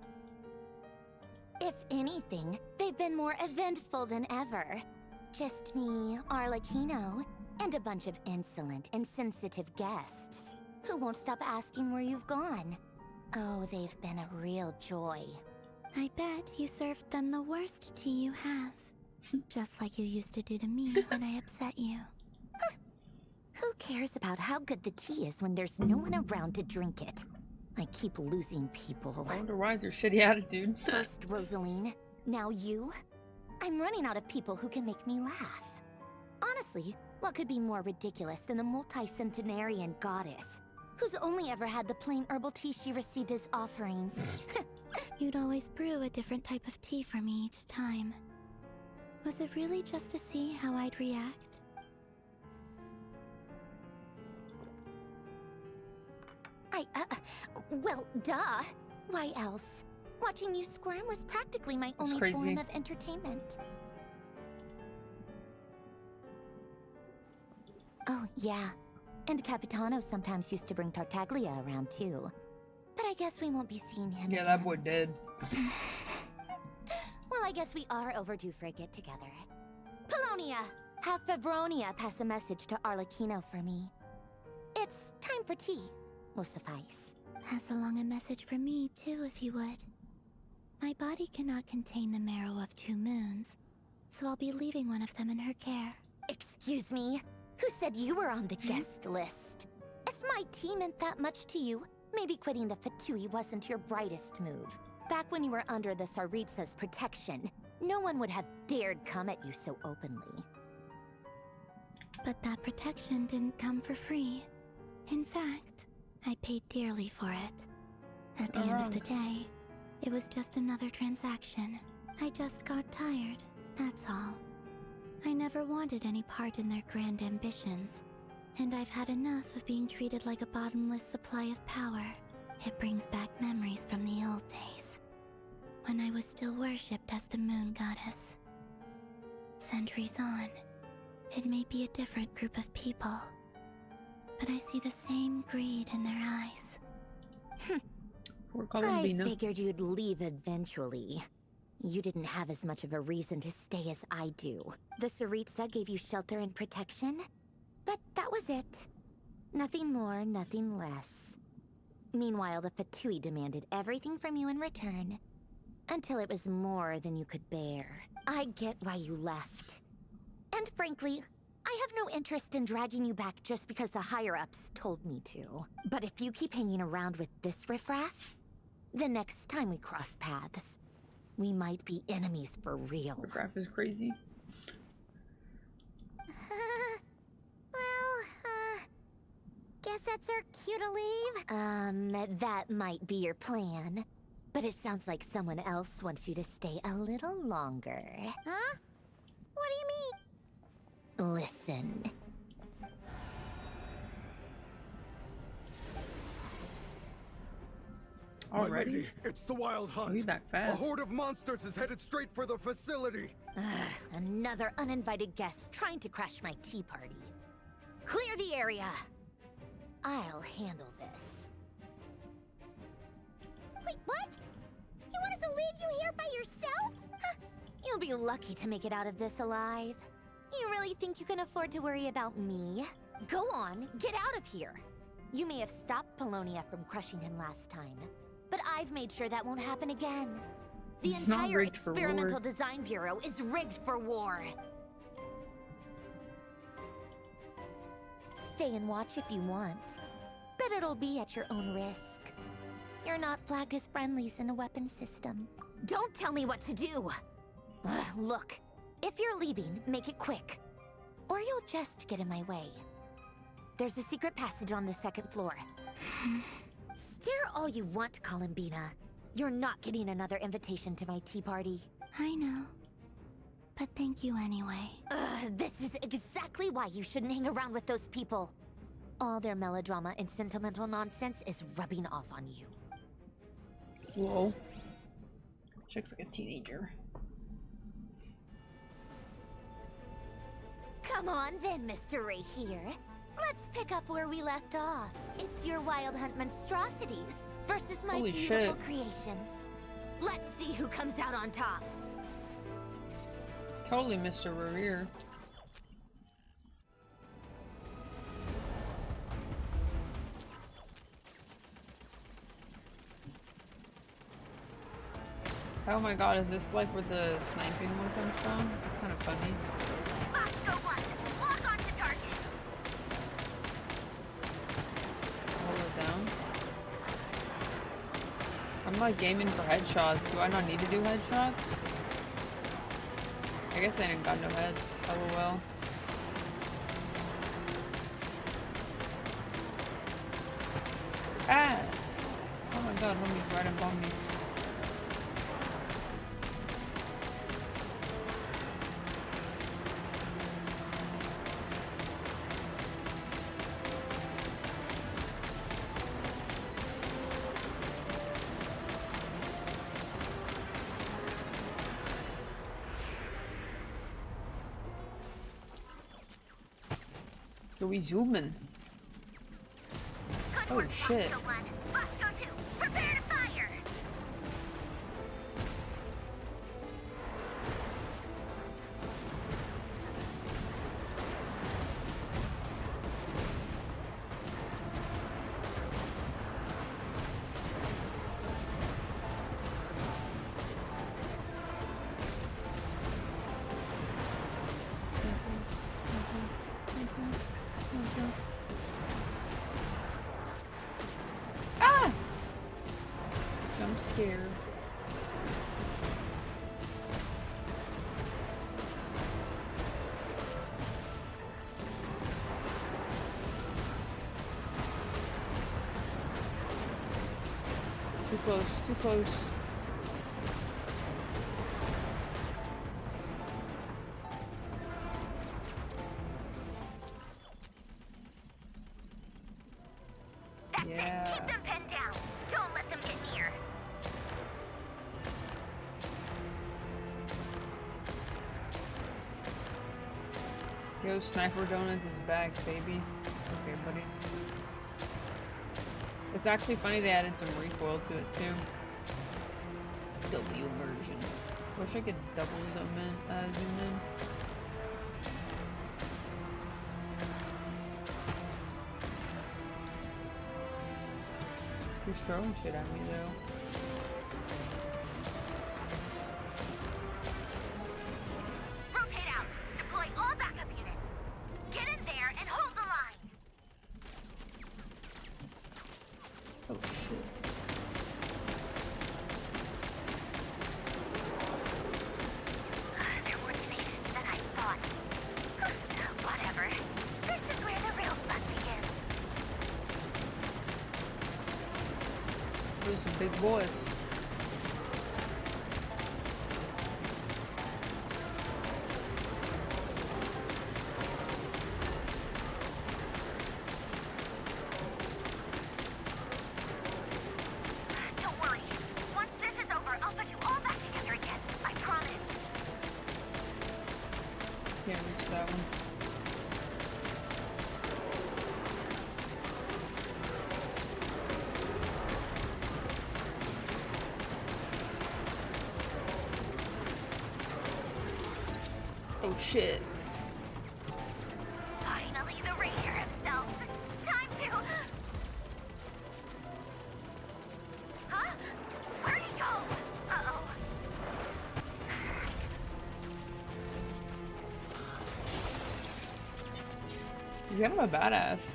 If anything, they've been more eventful than ever. Just me, Arlecchino, and a bunch of insolent and sensitive guests who won't stop asking where you've gone. Oh, they've been a real joy. I bet you served them the worst tea you have. Just like you used to do to me when I upset you. Who cares about how good the tea is when there's no one around to drink it? I keep losing people. I wonder why their shitty attitude. First Rosaline, now you? I'm running out of people who can make me laugh. Honestly, what could be more ridiculous than a multi-centenarian goddess who's only ever had the plain herbal tea she received as offerings? You'd always brew a different type of tea for me each time. Was it really just to see how I'd react? Well, duh. Why else? Watching you squirm was practically my only form of entertainment. Oh, yeah. And Capitano sometimes used to bring Tartaglia around, too. But I guess we won't be seeing him again. That boy did. Well, I guess we are overdue for a get-together. Polonia! Have Febronia pass a message to Arlecchino for me. It's time for tea. Will suffice. Pass along a message for me, too, if you would. My body cannot contain the marrow of 2 moons, so I'll be leaving one of them in her care. Excuse me? Who said you were on the guest list? If my tea meant that much to you, maybe quitting the Fatui wasn't your brightest move. Back when you were under the Tsaritsa's protection, no one would have dared come at you so openly. But that protection didn't come for free. In fact, I paid dearly for it. At the end of the day, it was just another transaction. I just got tired, that's all. I never wanted any part in their grand ambitions, and I've had enough of being treated like a bottomless supply of power. It brings back memories from the old days, when I was still worshipped as the moon goddess. Centuries on, it may be a different group of people, but I see the same greed in their eyes. I figured you'd leave eventually. You didn't have as much of a reason to stay as I do. The Tsaritsa gave you shelter and protection, but that was it. Nothing more, nothing less. Meanwhile, the Fatui demanded everything from you in return, until it was more than you could bear. I get why you left. And frankly, I have no interest in dragging you back just because the higher-ups told me to. But if you keep hanging around with this riffraff, the next time we cross paths, we might be enemies for real. Riffraff is crazy. That might be your plan. But it sounds like someone else wants you to stay a little longer. Huh? What do you mean? Listen. My lady, it's the Wild Hunt. Be back fast. A horde of monsters is headed straight for the facility. Another uninvited guest trying to crash my tea party. Clear the area. I'll handle this. Wait, what? You want us to leave you here by yourself? Huh. You'll be lucky to make it out of this alive. You really think you can afford to worry about me? Go on, get out of here. You may have stopped Polonia from crushing him last time, but I've made sure that won't happen again. The entire Experimental Design Bureau is rigged for war. Stay and watch if you want, but it'll be at your own risk. You're not flagged as friendlies in a weapon system. Don't tell me what to do! Look, if you're leaving, make it quick. Or you'll just get in my way. There's a secret passage on the second floor. Stare all you want, Columbina. You're not getting another invitation to my tea party. I know. But thank you anyway. This is exactly why you shouldn't hang around with those people. All their melodrama and sentimental nonsense is rubbing off on you. Whoa. She looks like a teenager. Come on then, Mr. Rerir. Let's pick up where we left off. It's your Wild Hunt monstrosities versus my beautiful creations. Let's see who comes out on top. Totally Mr. Rerir. Oh my god, is this like where the sniping one comes from? It's kind of funny. Hold it down. I'm like gaming for headshots. Do I not need to do headshots? I guess I ain't got no heads. LOL. Ah! Oh my god, homie's right above me. Yo, we zooming. Oh shit. Prepare to fire! Ah! I'm scared. Too close, too close. Yeah. Keep them pinned down. Don't let them get near. Yo, Sniper Donuts is back, baby. Okay, buddy. It's actually funny they added some recoil to it too. W version. Wish I could double zoom in. Who's throwing shit at me though? Rotate out. Deploy all backup units. Get in there and hold the line. Oh shit. They're more tenacious than I thought. Whatever. This is where the real fun begins. Those some big boys. Oh shit. Finally, the Rerir himself. Time to. Huh? Where'd he go? Uh-oh. He's kind of a badass.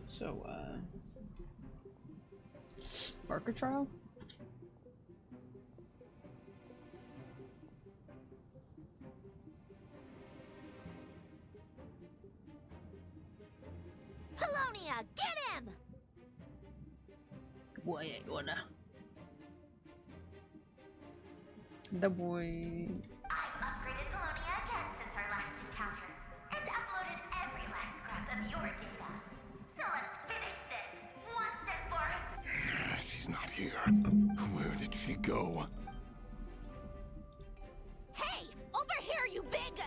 So, market trial? Polonia, get him! Boy ain't gonna. The boy. I've upgraded Polonia again since our last encounter, and uploaded every last scrap of your data. So let's finish this once and for all. She's not here. Where did she go? Hey! Over here, you big...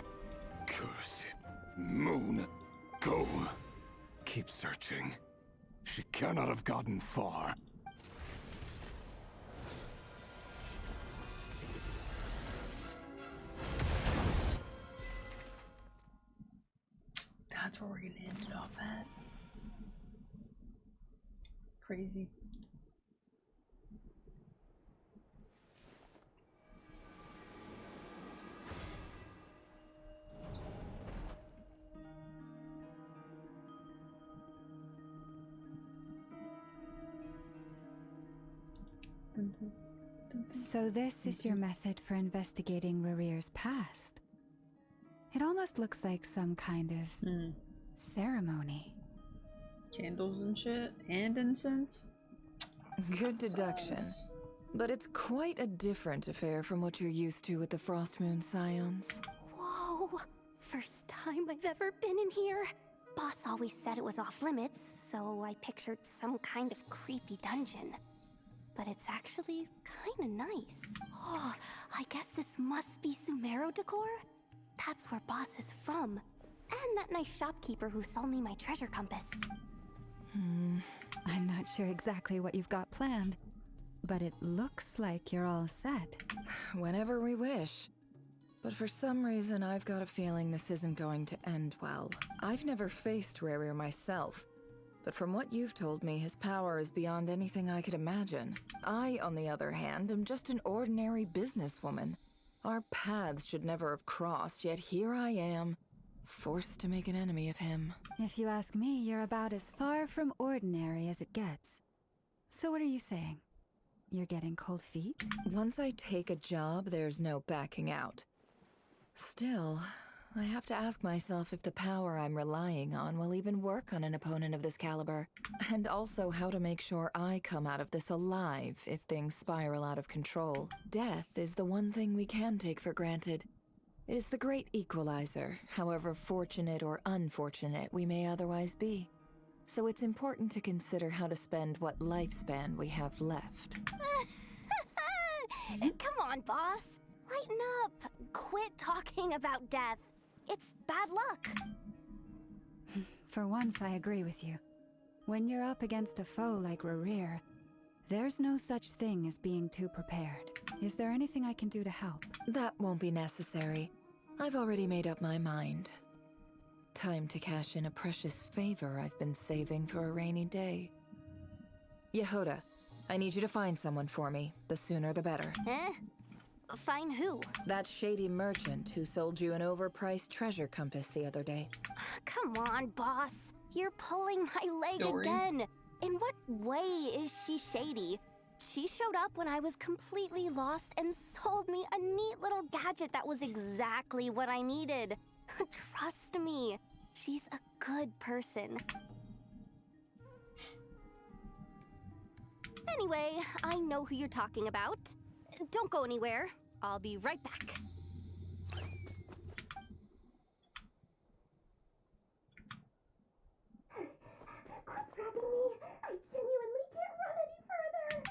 Curse it. Moon. Go. Keep searching. She cannot have gotten far. That's where we're gonna end it off at. Crazy. So this is your method for investigating Rerir's past. It almost looks like some kind of ceremony. Candles and shit? And incense? Good deduction. But it's quite a different affair from what you're used to with the Frost Moon Scions. Whoa! First time I've ever been in here. Boss always said it was off limits, so I pictured some kind of creepy dungeon. But it's actually kinda nice. Oh, I guess this must be Sumero decor? That's where Boss is from. And that nice shopkeeper who sold me my treasure compass. I'm not sure exactly what you've got planned, but it looks like you're all set. Whenever we wish. But for some reason, I've got a feeling this isn't going to end well. I've never faced Rerir myself, but from what you've told me, his power is beyond anything I could imagine. I, on the other hand, am just an ordinary businesswoman. Our paths should never have crossed, yet here I am, forced to make an enemy of him. If you ask me, you're about as far from ordinary as it gets. So what are you saying? You're getting cold feet? Once I take a job, there's no backing out. Still, I have to ask myself if the power I'm relying on will even work on an opponent of this caliber. And also how to make sure I come out of this alive if things spiral out of control. Death is the one thing we can take for granted. It is the great equalizer, however fortunate or unfortunate we may otherwise be. So it's important to consider how to spend what lifespan we have left. Come on, boss. Lighten up. Quit talking about death. It's bad luck. For once, I agree with you. When you're up against a foe like Rerir, there's no such thing as being too prepared. Is there anything I can do to help? That won't be necessary. I've already made up my mind. Time to cash in a precious favor I've been saving for a rainy day. Yehoda, I need you to find someone for me. The sooner the better. Eh? Find who? That shady merchant who sold you an overpriced treasure compass the other day. Come on, boss. You're pulling my leg Dory. again. In what way is she shady? She showed up when I was completely lost and sold me a neat little gadget that was exactly what I needed. Trust me, she's a good person. Anyway, I know who you're talking about. Don't go anywhere. I'll be right back. Quit dragging me. I genuinely can't run any further.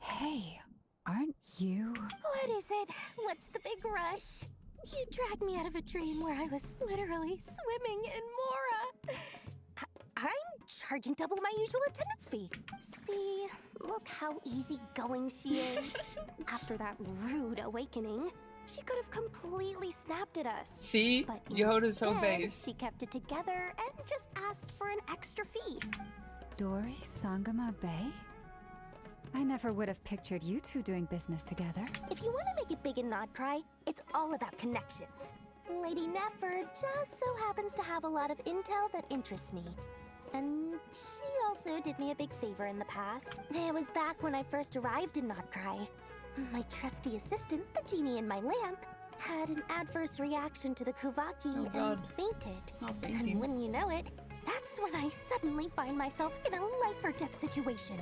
Hey, aren't you? What is it? What's the big rush? You dragged me out of a dream where I was literally swimming in Mora. I'm charging double my usual attendance fee. See, look how easygoing she is. After that rude awakening, she could have completely snapped at us. See? But Yoda's so instead, based. she kept it together and just asked for an extra fee. Dory Sangama Bay? I never would have pictured you two doing business together. If you want to make it big in Nodcry, it's all about connections. Lady Nefer just so happens to have a lot of intel that interests me. And she also did me a big favor in the past. It was back when I first arrived in Nodcry. My trusty assistant, the genie in my lamp, had an adverse reaction to the Kuvaki and fainted. And wouldn't you know it, that's when I suddenly find myself in a life-or-death situation.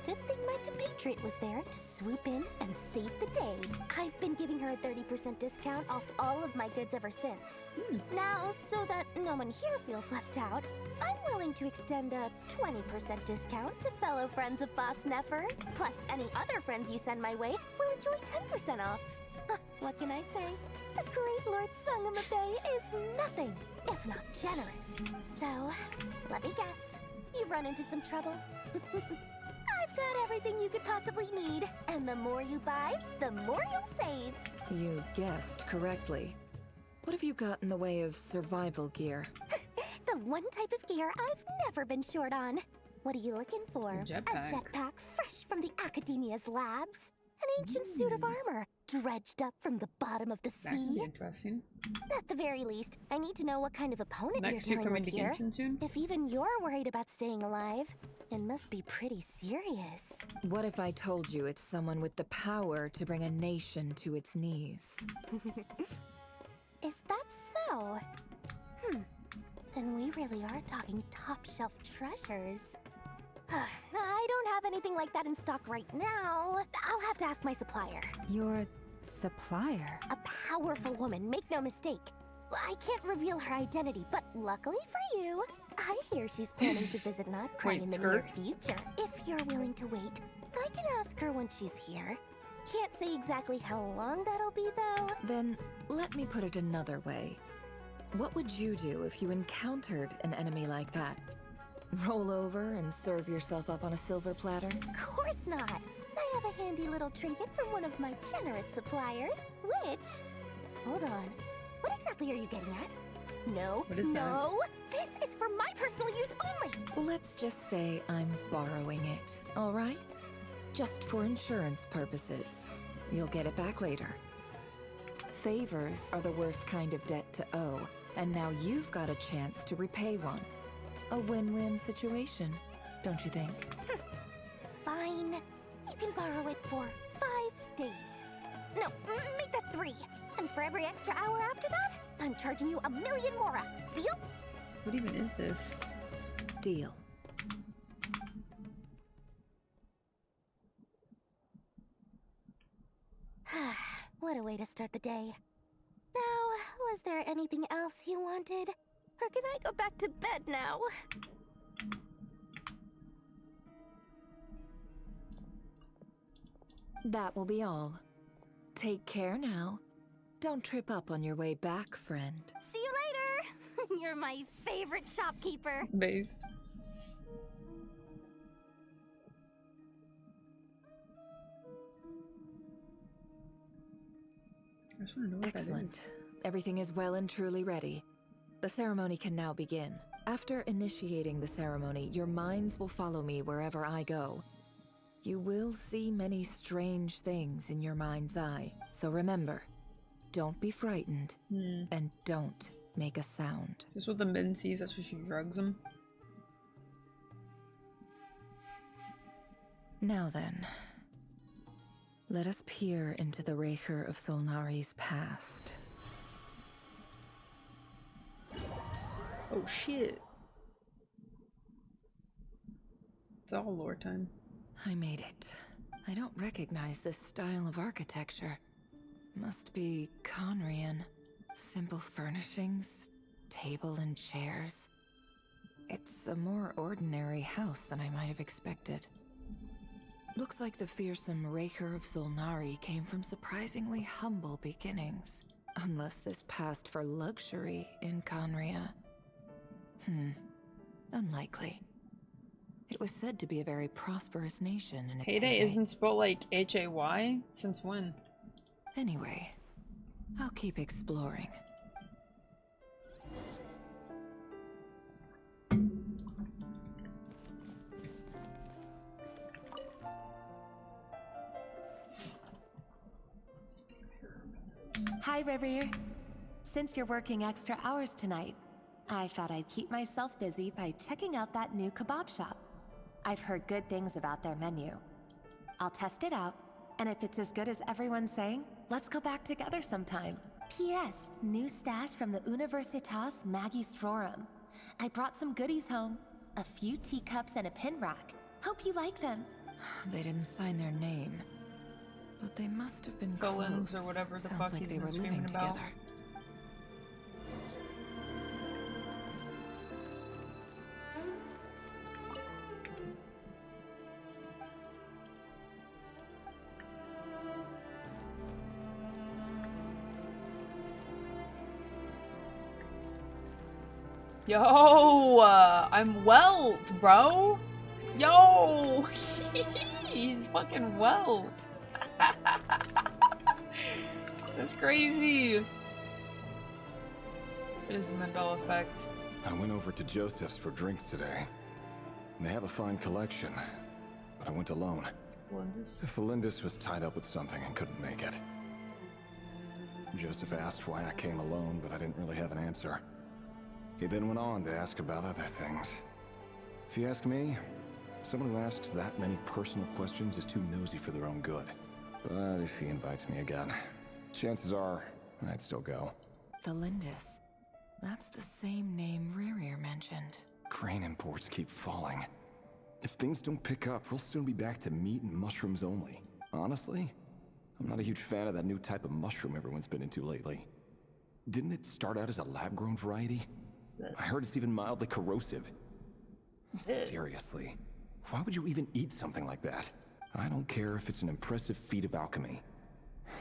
Good thing my compatriot was there to swoop in and save the day. I've been giving her a 30% discount off all of my goods ever since. Now, so that no one here feels left out, I'm willing to extend a 20% discount to fellow friends of Boss Nefer. Plus, any other friends you send my way will enjoy 10% off. What can I say? The great Lord Sangama Bay is nothing if not generous. So, let me guess. You've run into some trouble? I've got everything you could possibly need. And the more you buy, the more you'll save. You guessed correctly. What have you got in the way of survival gear? The one type of gear I've never been short on. What are you looking for? A jetpack fresh from the Academia's labs. An ancient suit of armor, dredged up from the bottom of the sea. That can be interesting. At the very least, I need to know what kind of opponent Next, you're dealing with here. Genshin soon? If even you're worried about staying alive, it must be pretty serious. What if I told you it's someone with the power to bring a nation to its knees? Is that so? Then we really are talking top-shelf treasures. I don't have anything like that in stock right now. I'll have to ask my supplier. Your supplier? A powerful woman, make no mistake. I can't reveal her identity, but luckily for you, I hear she's planning to visit Nodcry in the near future. If you're willing to wait, I can ask her when she's here. Can't say exactly how long that'll be, though. Then, let me put it another way. What would you do if you encountered an enemy like that? Roll over and serve yourself up on a silver platter? Of course not! I have a handy little trinket from one of my generous suppliers, which... Hold on. What exactly are you getting at? No, what is no! This is for my personal use only! Let's just say I'm borrowing it, all right? Just for insurance purposes. You'll get it back later. Favors are the worst kind of debt to owe, and now you've got a chance to repay one. A win-win situation, don't you think? Fine. You can borrow it for 5 days. No, make that 3. And for every extra hour after that, I'm charging you 1,000,000 Mora. Deal? What even is this? Deal. What a way to start the day. Now, was there anything else you wanted? Or can I go back to bed now? That will be all. Take care now. Don't trip up on your way back, friend. See you later! You're my favorite shopkeeper. Based. I just want to know what Excellent. that is. Everything is well and truly ready. The ceremony can now begin. After initiating the ceremony, your minds will follow me wherever I go. You will see many strange things in your mind's eye. So remember, don't be frightened, and don't make a sound. Is this what the Min sees? That's what she drugs him? Now then, let us peer into the Rerir of Solnari's past. Oh shit. It's all lore time. I made it. I don't recognize this style of architecture. Must be Conrian. Simple furnishings, table and chairs. It's a more ordinary house than I might have expected. Looks like the fearsome Rerir of Solnari came from surprisingly humble beginnings. Unless this passed for luxury in Conria. Unlikely. It was said to be a very prosperous nation in its heyday. Isn't spelled like H-A-Y? Since when? Anyway, I'll keep exploring. Hi, Rerir. Since you're working extra hours tonight, I thought I'd keep myself busy by checking out that new kebab shop. I've heard good things about their menu. I'll test it out, and if it's as good as everyone's saying, let's go back together sometime. P.S. New stash from the Universitas Magistrorum. I brought some goodies home. A few teacups and a pin rack. Hope you like them. They didn't sign their name, but they must have been Golems close. or whatever the Sounds fuck like he's they been were screaming living about. together. Yo, I'm Welt, bro. Yo, he's fucking Welt. That's crazy. It is the Mandela effect. I went over to Joseph's for drinks today. They have a fine collection, but I went alone. Felindis was tied up with something and couldn't make it. Joseph asked why I came alone, but I didn't really have an answer. He then went on to ask about other things. If you ask me, someone who asks that many personal questions is too nosy for their own good. But if he invites me again, chances are I'd still go. Felindis. That's the same name Rerir mentioned. Crane imports keep falling. If things don't pick up, we'll soon be back to meat and mushrooms only. Honestly, I'm not a huge fan of that new type of mushroom everyone's been into lately. Didn't it start out as a lab-grown variety? I heard it's even mildly corrosive. Seriously, why would you even eat something like that? I don't care if it's an impressive feat of alchemy.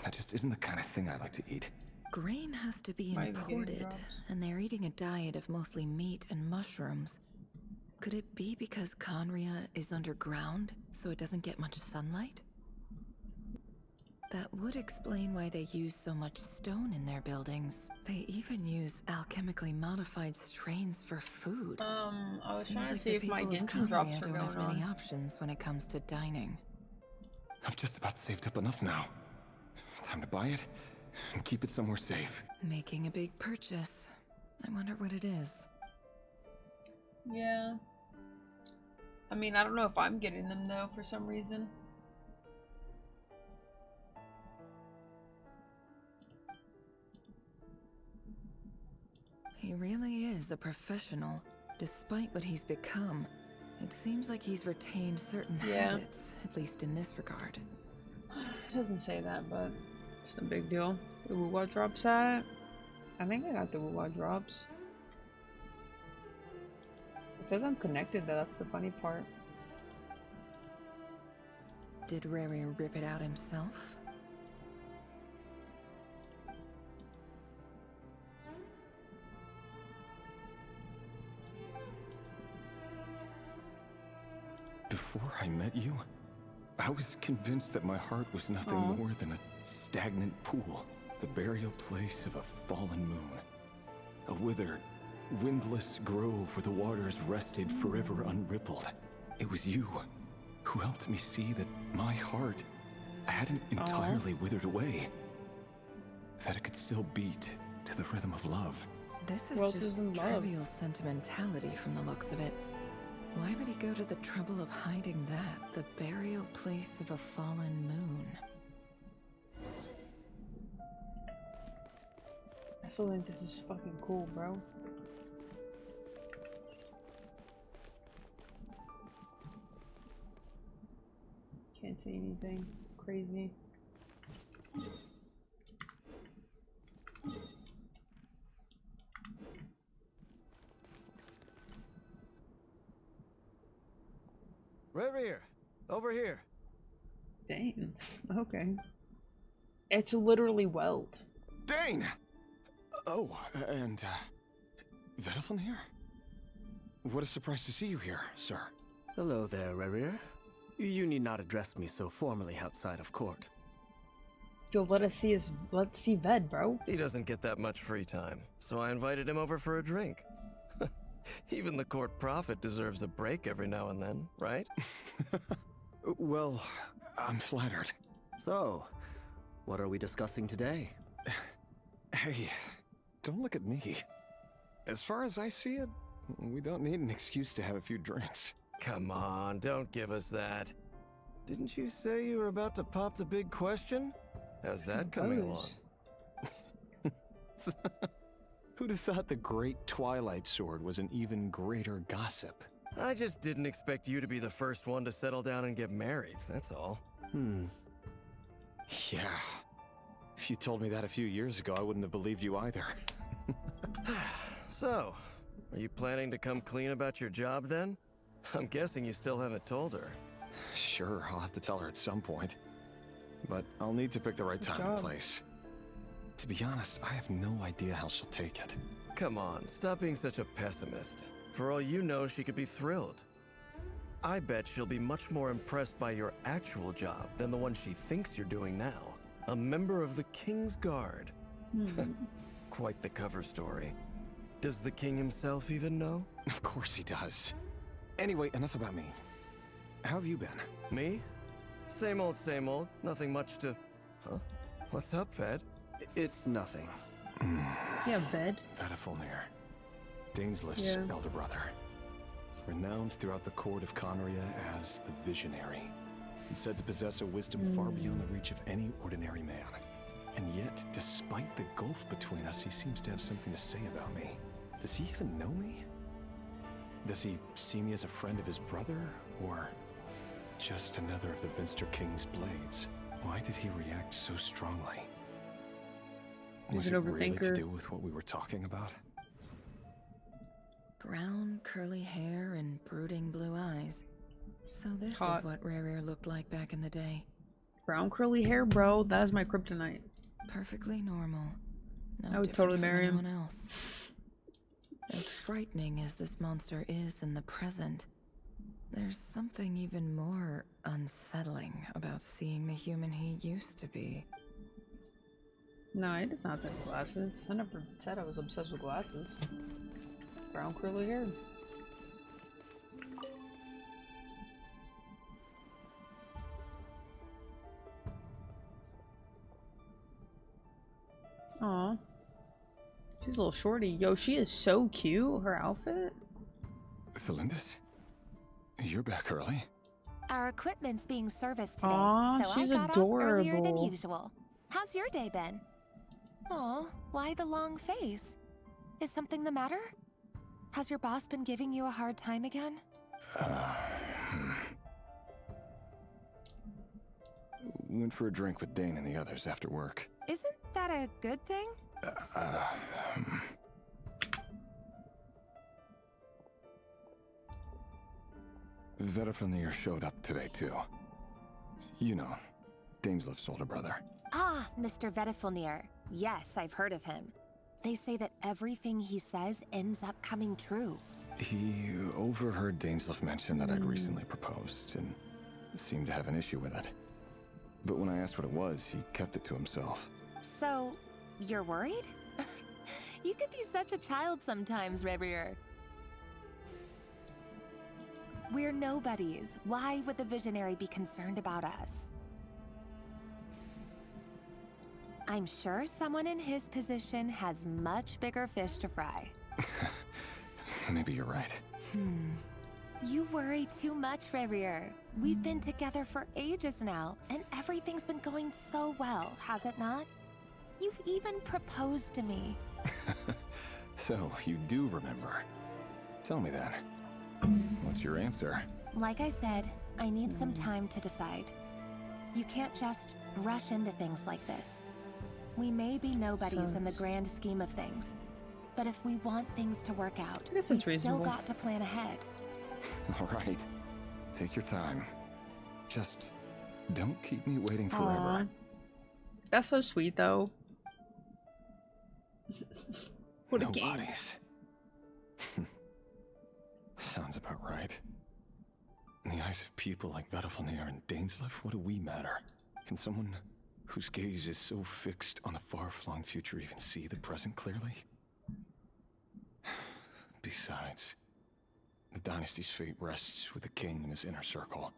That just isn't the kind of thing I like to eat. Grain has to be imported, and they're eating a diet of mostly meat and mushrooms. Could it be because Conria is underground, so it doesn't get much sunlight? That would explain why they use so much stone in their buildings. They even use alchemically modified strains for food. I was Seems trying to like see the if my people of Genshin drops Conria are don't going have many on. options when it comes to dining. I've just about saved up enough now. Time to buy it and keep it somewhere safe. Making a big purchase. I wonder what it is. Yeah. I mean, I don't know if I'm getting them though for some reason. He really is a professional, despite what he's become. It seems like he's retained certain habits, at least in this regard. It doesn't say that, but it's no big deal. The Wuwa drops at? I think I got the Wuwa drops. It says I'm connected though, that's the funny part. Did Rerir rip it out himself? Before I met you, I was convinced that my heart was nothing more than a stagnant pool, the burial place of a fallen moon. A withered, windless grove where the waters rested forever unrippled. It was you who helped me see that my heart hadn't entirely withered away. That it could still beat to the rhythm of love. This is just trivial sentimentality from the looks of it. Why would he go to the trouble of hiding that? The burial place of a fallen moon. I still think this is fucking cool, bro. Can't say anything crazy. Rerir, over here. Dang. Okay. It's literally weld. Dane! Oh, and, Vediflin here? What a surprise to see you here, sir. Hello there, Rerir. You need not address me so formally outside of court. Yo, let's see Ved, bro. He doesn't get that much free time, so I invited him over for a drink. Even the court prophet deserves a break every now and then, right? Well, I'm flattered. So, what are we discussing today? Hey, don't look at me. As far as I see it, we don't need an excuse to have a few drinks. Come on, don't give us that. Didn't you say you were about to pop the big question? How's that coming along? Who'd have thought the great Twilight Sword was an even greater gossip? I just didn't expect you to be the first one to settle down and get married, that's all. Yeah. If you told me that a few years ago, I wouldn't have believed you either. So, are you planning to come clean about your job then? I'm guessing you still haven't told her. Sure, I'll have to tell her at some point. But I'll need to pick the right time and place. To be honest, I have no idea how she'll take it. Come on, stop being such a pessimist. For all you know, she could be thrilled. I bet she'll be much more impressed by your actual job than the one she thinks you're doing now. A member of the King's Guard. Quite the cover story. Does the king himself even know? Of course he does. Anyway, enough about me. How have you been? Me? Same old, same old. Nothing much to... Huh? What's up, Ved? It's nothing. Yeah, Ved. Vediflin, Dainsleif's elder brother. Renowned throughout the court of Conria as the Visionary. And said to possess a wisdom far beyond the reach of any ordinary man. And yet, despite the gulf between us, he seems to have something to say about me. Does he even know me? Does he see me as a friend of his brother, or just another of the Vinster King's blades? Why did he react so strongly? Was it really to do with what we were talking about? Brown, curly hair and brooding blue eyes. So this is what Rerir looked like back in the day. Brown curly hair, bro. That is my kryptonite. Perfectly normal. I would totally marry him. Else. As frightening as this monster is in the present, there's something even more unsettling about seeing the human he used to be. No, he does not have glasses. I never said I was obsessed with glasses. Brown curly hair. Aw. She's a little shorty. Yo, she is so cute. Her outfit. Felindis? You're back early. Our equipment's being serviced today, Aw, so she's I got adorable. off earlier than usual. How's your day been? Aw, why the long face? Is something the matter? Has your boss been giving you a hard time again? Went for a drink with Dane and the others after work. Isn't that a good thing? Vediflin showed up today too. You know, Dainsleif's older brother. Ah, Mr. Vediflin. Yes, I've heard of him. They say that everything he says ends up coming true. He overheard Dainsleif mention that I'd recently proposed and seemed to have an issue with it. But when I asked what it was, he kept it to himself. So, you're worried? You could be such a child sometimes, Rerir. We're nobodies. Why would the Visionary be concerned about us? I'm sure someone in his position has much bigger fish to fry. Maybe you're right. You worry too much, Rerir. We've been together for ages now, and everything's been going so well, has it not? You've even proposed to me. So, you do remember. Tell me then. What's your answer? Like I said, I need some time to decide. You can't just rush into things like this. We may be nobodies in the grand scheme of things, but if we want things to work out, we've still got to plan ahead. All right. Take your time. Just don't keep me waiting forever. That's so sweet, though. What a game. Nobodies. Sounds about right. In the eyes of people like Vedalfnir and Dainsleif, what do we matter? Can someone whose gaze is so fixed on a far-flung future even see the present clearly? Besides, the dynasty's fate rests with the king and his inner circle.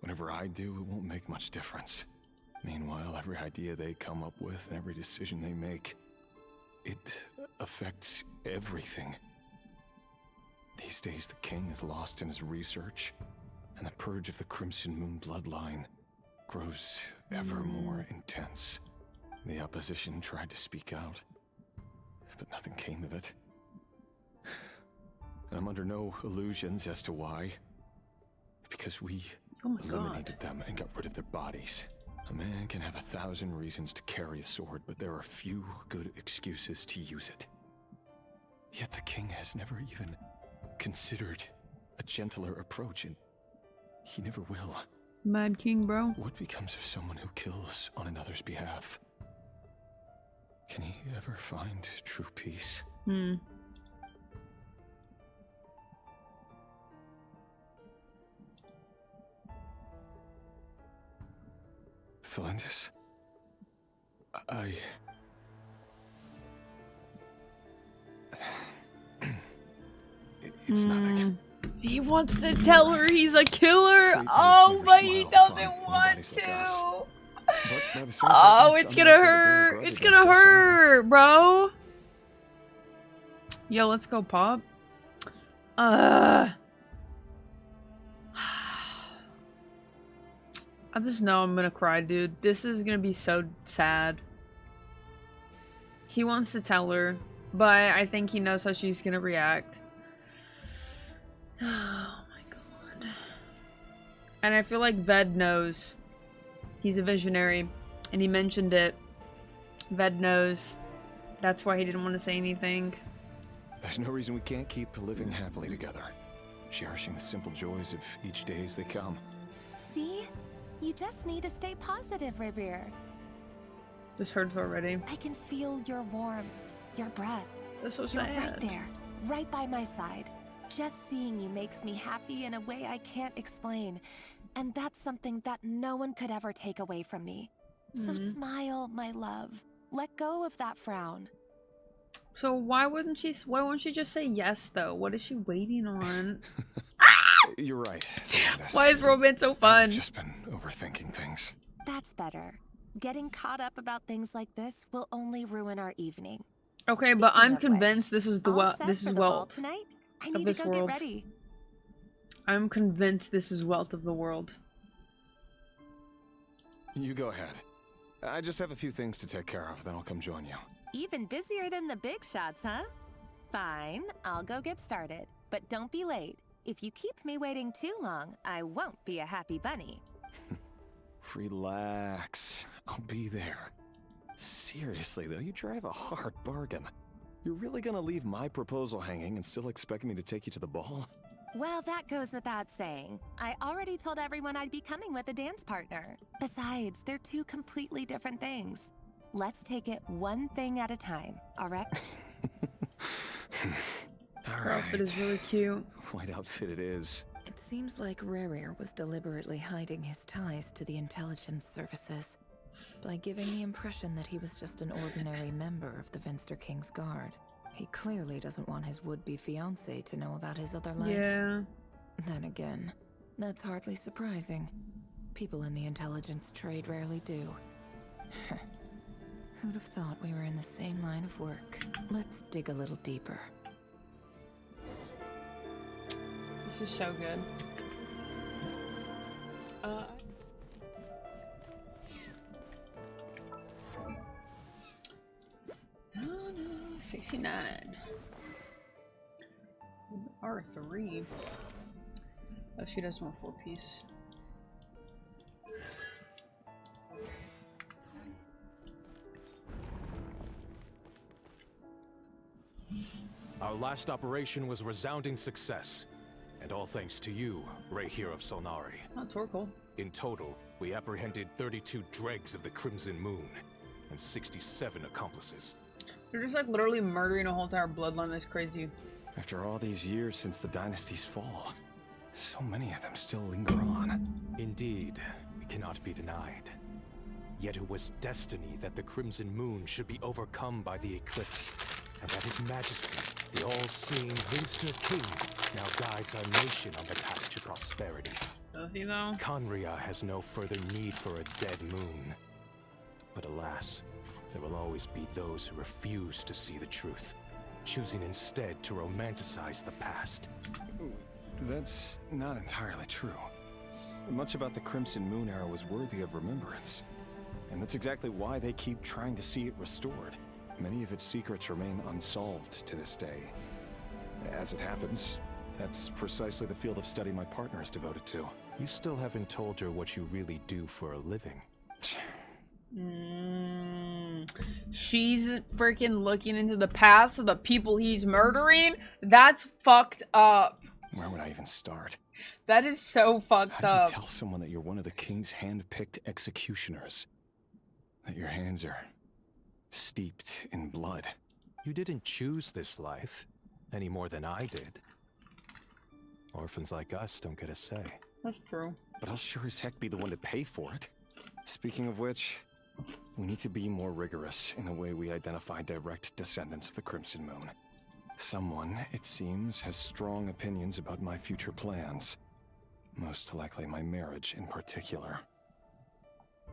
Whatever I do, it won't make much difference. Meanwhile, every idea they come up with and every decision they make, it affects everything. These days, the king is lost in his research, and the purge of the Crimson Moon bloodline grows ever more intense. The opposition tried to speak out, but nothing came of it. And I'm under no illusions as to why. Because we eliminated them and got rid of their bodies. A man can have 1,000 reasons to carry a sword, but there are few good excuses to use it. Yet the king has never even considered a gentler approach, and he never will. Mad King, bro. What becomes of someone who kills on another's behalf? Can he ever find true peace? Thelindis? It's nothing. He wants to tell her he's a killer. Oh, but he doesn't want to. Oh, it's gonna hurt. It's gonna hurt, bro. Yo, let's go, Pop. I just know I'm gonna cry, dude. This is gonna be so sad. He wants to tell her, but I think he knows how she's gonna react. Oh my god. And I feel like Ved knows. He's a visionary, and he mentioned it. Ved knows. That's why he didn't want to say anything. There's no reason we can't keep living happily together, cherishing the simple joys of each day as they come. See? You just need to stay positive, Rerir. This hurts already. I can feel your warmth, your breath. That's so You're sad. right there, right by my side. Just seeing you makes me happy in a way I can't explain. And that's something that no one could ever take away from me. So smile, my love. Let go of that frown. So why won't she just say yes, though? What is she waiting on? You're right. Why is romance so fun? I've just been overthinking things. That's better. Getting caught up about things like this will only ruin our evening. Okay, but I'm convinced this is the wealth tonight? I of need this to go world. get ready. I'm convinced this is wealth of the world. You go ahead. I just have a few things to take care of, then I'll come join you. Even busier than the big shots, huh? Fine, I'll go get started. But don't be late. If you keep me waiting too long, I won't be a happy bunny. Relax. I'll be there. Seriously, though, you drive a hard bargain. You're really gonna leave my proposal hanging and still expect me to take you to the ball? Well, that goes without saying. I already told everyone I'd be coming with a dance partner. Besides, they're two completely different things. Let's take it one thing at a time, all right? Her outfit is really cute. White outfit it is. It seems like Rerir was deliberately hiding his ties to the intelligence services by giving the impression that he was just an ordinary member of the Venster King's Guard. He clearly doesn't want his would-be fiancée to know about his other life. Yeah. Then again, that's hardly surprising. People in the intelligence trade rarely do. Who'd have thought we were in the same line of work? Let's dig a little deeper. This is so good. 69. R3. Oh, she does want 4-piece. Our last operation was a resounding success, and all thanks to you, Rerir of Solnari. Not Torkoal. In total, we apprehended 32 dregs of the Crimson Moon, and 67 accomplices. You're just like literally murdering a whole entire bloodline. That's crazy. After all these years since the dynasty's fall, so many of them still linger on. Indeed, it cannot be denied. Yet it was destiny that the Crimson Moon should be overcome by the eclipse, and that His Majesty, the all-seeing Vinster King, now guides our nation on the path to prosperity. Does he though? Khaenri'ah has no further need for a dead moon. But alas, there will always be those who refuse to see the truth, choosing instead to romanticize the past. That's not entirely true. Much about the Crimson Moon era was worthy of remembrance. And that's exactly why they keep trying to see it restored. Many of its secrets remain unsolved to this day. As it happens, that's precisely the field of study my partner is devoted to. You still haven't told her what you really do for a living. She's freaking looking into the past of the people he's murdering? That's fucked up. Where would I even start? That is so fucked up. How do you up. tell someone that you're one of the king's hand-picked executioners? That your hands are steeped in blood? You didn't choose this life, any more than I did. Orphans like us don't get a say. That's true. But I'll sure as heck be the one to pay for it. Speaking of which, we need to be more rigorous in the way we identify direct descendants of the Crimson Moon. Someone, it seems, has strong opinions about my future plans. Most likely my marriage in particular.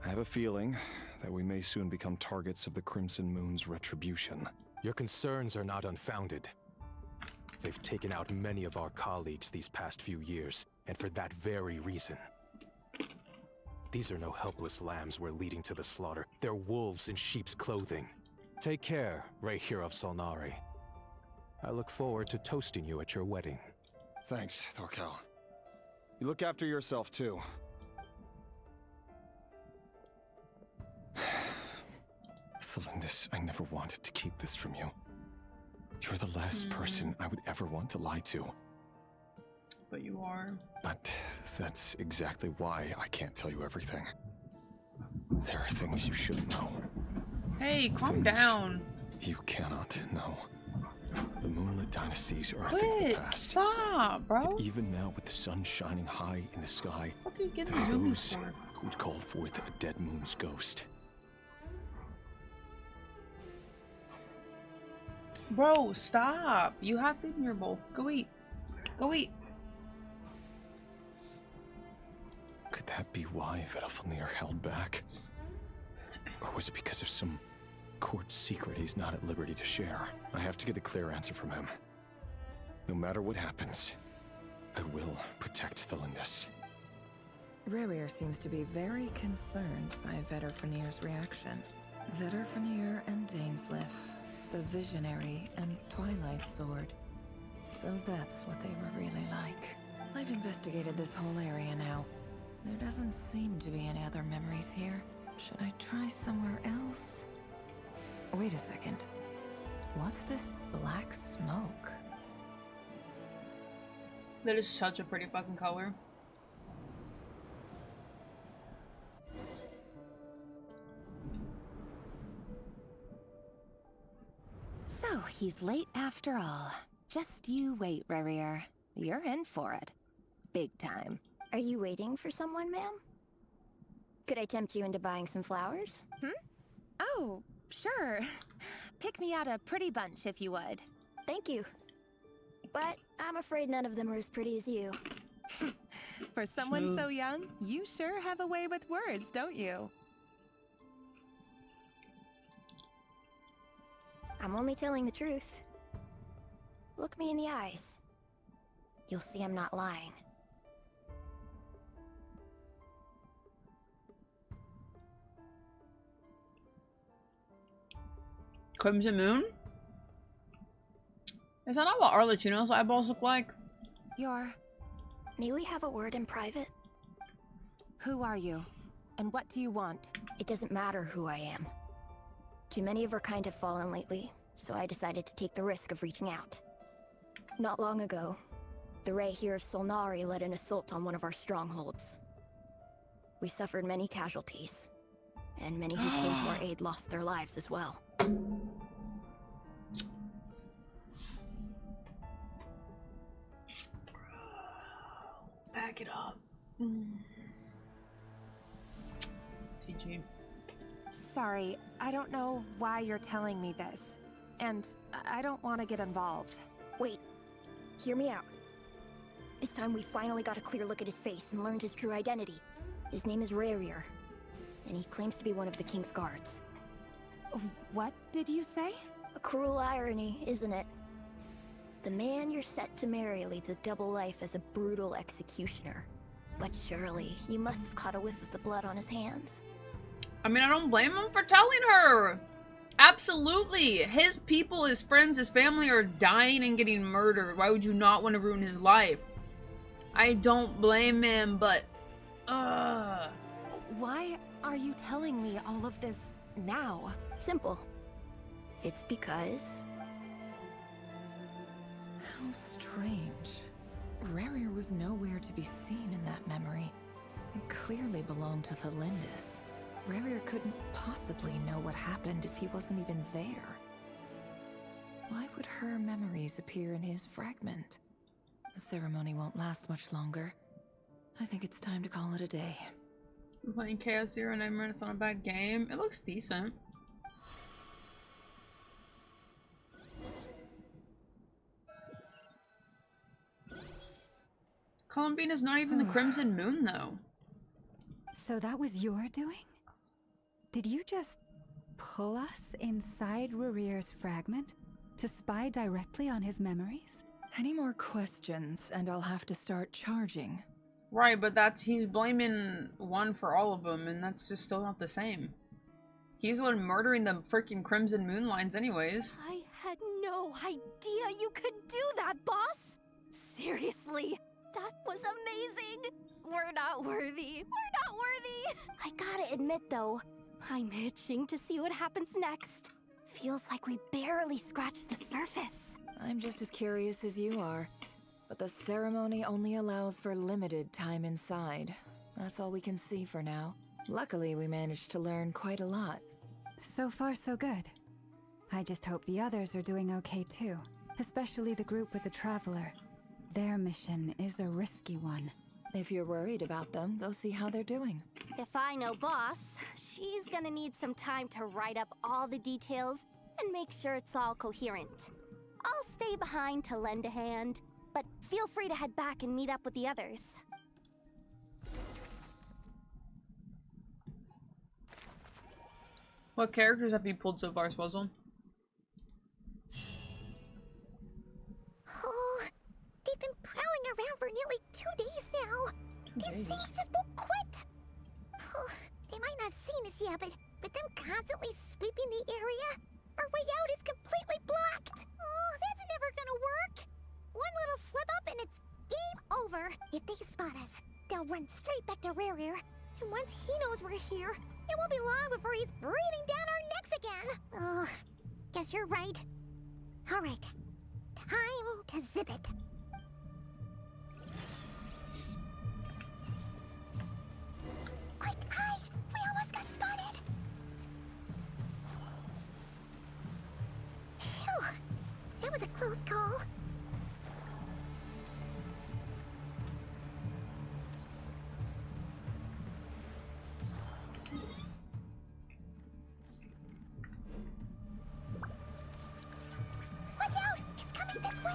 I have a feeling that we may soon become targets of the Crimson Moon's retribution. Your concerns are not unfounded. They've taken out many of our colleagues these past few years, and for that very reason. These are no helpless lambs we're leading to the slaughter. They're wolves in sheep's clothing. Take care, Rerir of Solnari. I look forward to toasting you at your wedding. Thanks, Thorkel. You look after yourself, too. Thelindis, I never wanted to keep this from you. You're the last person I would ever want to lie to. But you are. But that's exactly why I can't tell you everything. There are things you shouldn't know. Hey, calm down. You cannot know. The Moonlit Dynasty's are a thing of the past. Stop, bro. But even now, with the sun shining high in the sky, there are those who would call forth a dead moon's ghost. Bro, stop. You have food in your bowl. Go eat. Go eat. Could that be why Vedalfnir held back? Or was it because of some court secret he's not at liberty to share? I have to get a clear answer from him. No matter what happens, I will protect Thelindis. Rerir seems to be very concerned by Vedalfnir's reaction. Vedalfnir and Dainsleif, the Visionary and Twilight Sword. So that's what they were really like. I've investigated this whole area now. There doesn't seem to be any other memories here. Should I try somewhere else? Wait a second. What's this black smoke? That is such a pretty fucking color. So, he's late after all. Just you wait, Rerir. You're in for it. Big time. Are you waiting for someone, ma'am? Could I tempt you into buying some flowers? Oh, sure. Pick me out a pretty bunch if you would. Thank you. But I'm afraid none of them are as pretty as you. For someone so young, you sure have a way with words, don't you? I'm only telling the truth. Look me in the eyes. You'll see I'm not lying. Crimson Moon? Is that not what Arlecchino's eyeballs look like? May we have a word in private? Who are you? And what do you want? It doesn't matter who I am. Too many of her kind have fallen lately, so I decided to take the risk of reaching out. Not long ago, the Rerir of Solnari led an assault on one of our strongholds. We suffered many casualties, and many who came to our aid lost their lives as well. Back it up. TG. Sorry, I don't know why you're telling me this. And I don't want to get involved. Wait, hear me out. This time we finally got a clear look at his face and learned his true identity. His name is Rerir, and he claims to be one of the King's guards. What did you say? A cruel irony, isn't it? The man you're set to marry leads a double life as a brutal executioner. But surely, you must have caught a whiff of the blood on his hands. I mean, I don't blame him for telling her. Absolutely. His people, his friends, his family are dying and getting murdered. Why would you not want to ruin his life? I don't blame him, but... Why are you telling me all of this now? Simple. It's because... How strange. Rerir was nowhere to be seen in that memory. It clearly belonged to Thelindis. Rerir couldn't possibly know what happened if he wasn't even there. Why would her memories appear in his fragment? The ceremony won't last much longer. I think it's time to call it a day. I'm playing Chaos Zero Nightmare. It's not a bad game. It looks decent. Columbine is not even the Crimson Moon, though. So that was your doing? Did you just pull us inside Rerir's fragment to spy directly on his memories? Any more questions, and I'll have to start charging. Right, but he's blaming one for all of them, and that's just still not the same. He's the one murdering the freaking Crimson Moon lines anyways. I had no idea you could do that, boss! Seriously, that was amazing! We're not worthy. We're not worthy! I gotta admit, though, I'm itching to see what happens next. Feels like we barely scratched the surface. I'm just as curious as you are. But the ceremony only allows for limited time inside. That's all we can see for now. Luckily, we managed to learn quite a lot. So far, so good. I just hope the others are doing okay too. Especially the group with the Traveler. Their mission is a risky one. If you're worried about them, go see how they're doing. If I know boss, she's gonna need some time to write up all the details and make sure it's all coherent. I'll stay behind to lend a hand, but feel free to head back and meet up with the others. What characters have you pulled so far, Swazzle? Oh, they've been prowling around for nearly 2 days now. These things just won't quit. Oh, they might not have seen us yet, but them constantly sweeping the area, our way out is completely blocked. Oh, that's never gonna work. One little slip up and it's game over. If they spot us, they'll run straight back to Rerir. And once he knows we're here, it won't be long before he's breathing down our necks again. Oh, guess you're right. All right, time to zip it. Quick, hide! We almost got spotted. Phew, that was a close call. Watch out! He's coming this way!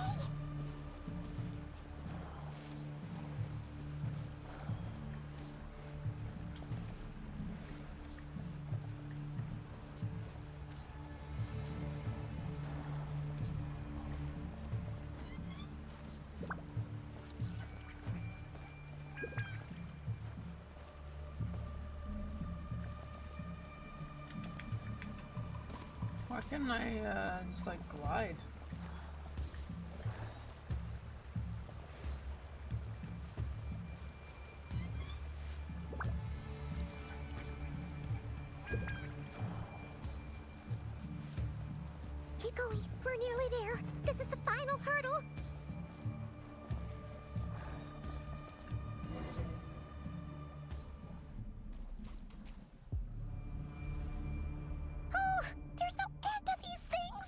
Why can't I just like glide? Keep going. We're nearly there. This is the final hurdle. Oh, there's no end to these things.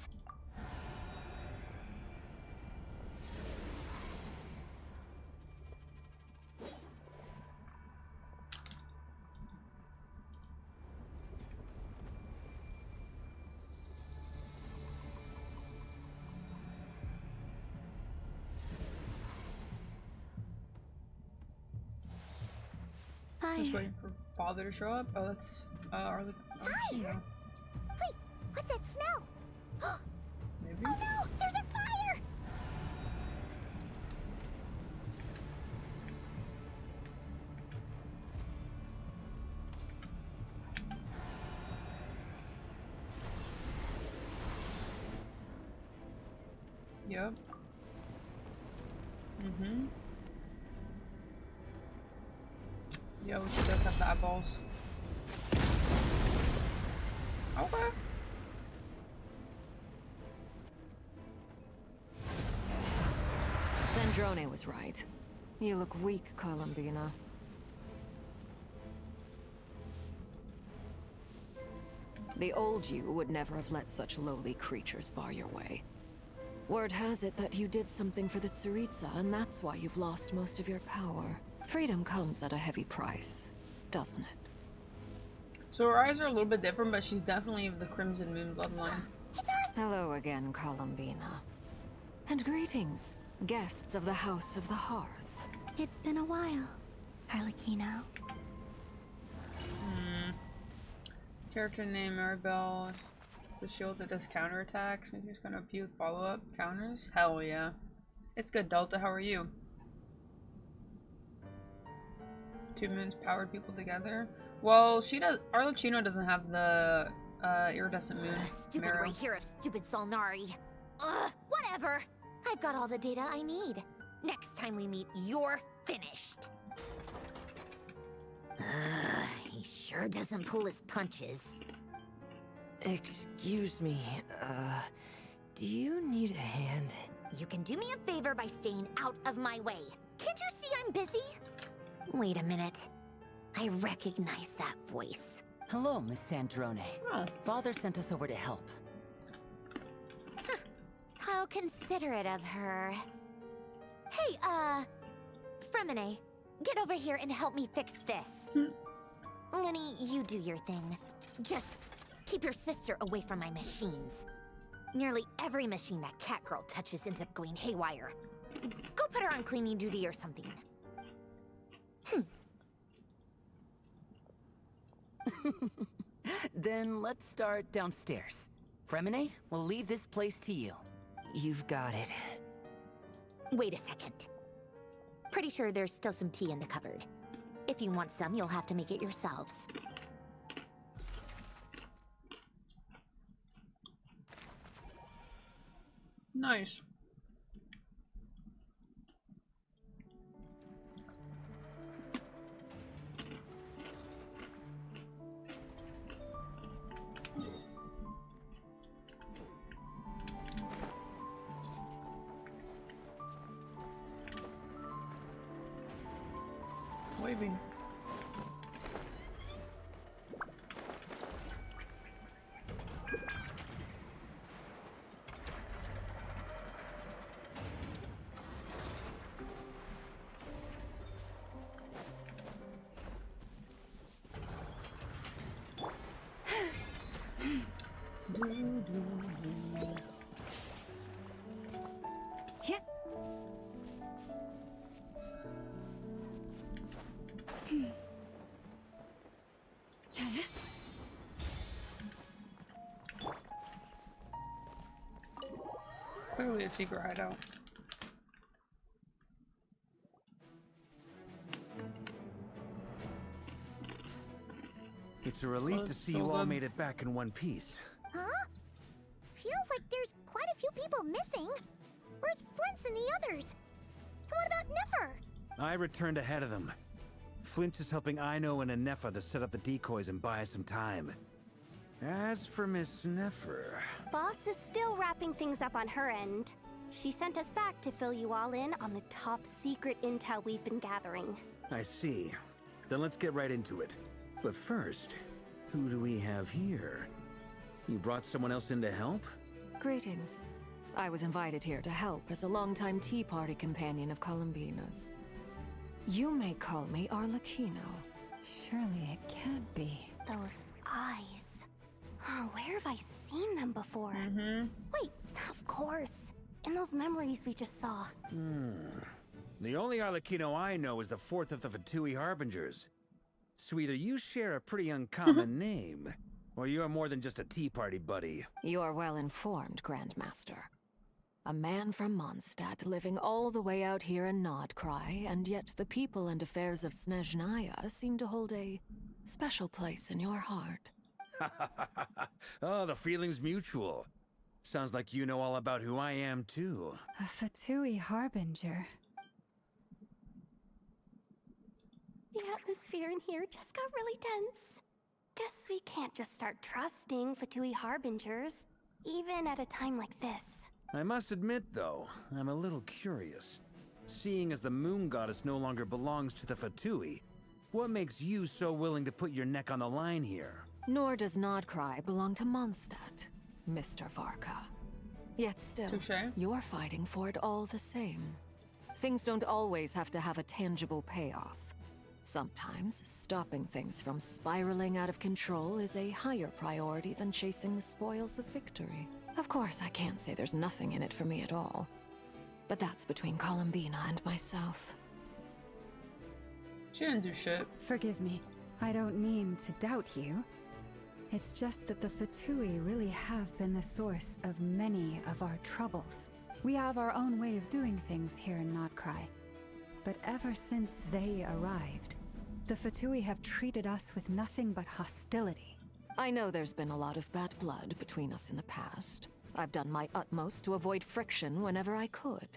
Just waiting for father to show up. Oh, that's Archon. Fire! Wait, what's that smell? Maybe. Oh no, there's a fire! Yep. Mm-hmm. Yo, she does have the eyeballs. Okay. Sandrone was right. You look weak, Columbina. The old you would never have let such lowly creatures bar your way. Word has it that you did something for the Tsaritsa, and that's why you've lost most of your power. Freedom comes at a heavy price, doesn't it? So her eyes are a little bit different, but she's definitely of the Crimson Moon bloodline. Hello again, Columbina. And greetings, guests of the House of the Hearth. It's been a while, Harlequino. Character name Maribel. The shield that does counterattacks. Maybe it's gonna appeal with follow-up counters. Hell yeah. It's good, Delta. How are you? Two moons powered people together. Well, she does. Arlecchino doesn't have the iridescent moon. Stupid Rerir of stupid Solnari. Ugh, whatever. I've got all the data I need. Next time we meet, you're finished. He sure doesn't pull his punches. Excuse me, do you need a hand? You can do me a favor by staying out of my way. Can't you see I'm busy? Wait a minute. I recognize that voice. Hello, Miss Sandrone. Oh. Father sent us over to help. Huh. How considerate of her. Hey, Fremine, get over here and help me fix this. Lenny, you do your thing. Just keep your sister away from my machines. Nearly every machine that cat girl touches ends up going haywire. Go put her on cleaning duty or something. Then let's start downstairs. Fremine, we'll leave this place to you. You've got it. Wait a second. Pretty sure there's still some tea in the cupboard. If you want some, you'll have to make it yourselves. Nice. Waving. Clearly a secret hideout. It's a relief to see you all made it back in one piece. Huh? missing. Where's Flint's and the others? And what about Nefer? I returned ahead of them. Flint is helping Ino and Anefa to set up the decoys and buy some time. As for Miss Nefer... Boss is still wrapping things up on her end. She sent us back to fill you all in on the top secret intel we've been gathering. I see. Then let's get right into it. But first, who do we have here? You brought someone else in to help? Greetings. I was invited here to help as a longtime Tea Party companion of Columbina's. You may call me Arlecchino. Surely it can't be. Those eyes. Oh, where have I seen them before? Wait, of course. In those memories we just saw. The only Arlecchino I know is the fourth of the Fatui Harbingers. So either you share a pretty uncommon name, or you are more than just a Tea Party buddy. You are well informed, Grandmaster. A man from Mondstadt living all the way out here in Krai, and yet the people and affairs of Snezhnaya seem to hold a special place in your heart. Oh, the feeling's mutual. Sounds like you know all about who I am, too. A Fatui Harbinger. The atmosphere in here just got really tense. Guess we can't just start trusting Fatui Harbingers, even at a time like this. I must admit, though, I'm a little curious. Seeing as the moon goddess no longer belongs to the Fatui, what makes you so willing to put your neck on the line here? Nor does Krai belong to Mondstadt, Mr. Varka. Yet still, you're fighting for it all the same. Things don't always have to have a tangible payoff. Sometimes, stopping things from spiraling out of control is a higher priority than chasing the spoils of victory. Of course, I can't say there's nothing in it for me at all. But that's between Columbina and myself. She didn't do shit. Forgive me. I don't mean to doubt you. It's just that the Fatui really have been the source of many of our troubles. We have our own way of doing things here in Krai. But ever since they arrived, the Fatui have treated us with nothing but hostility. I know there's been a lot of bad blood between us in the past. I've done my utmost to avoid friction whenever I could.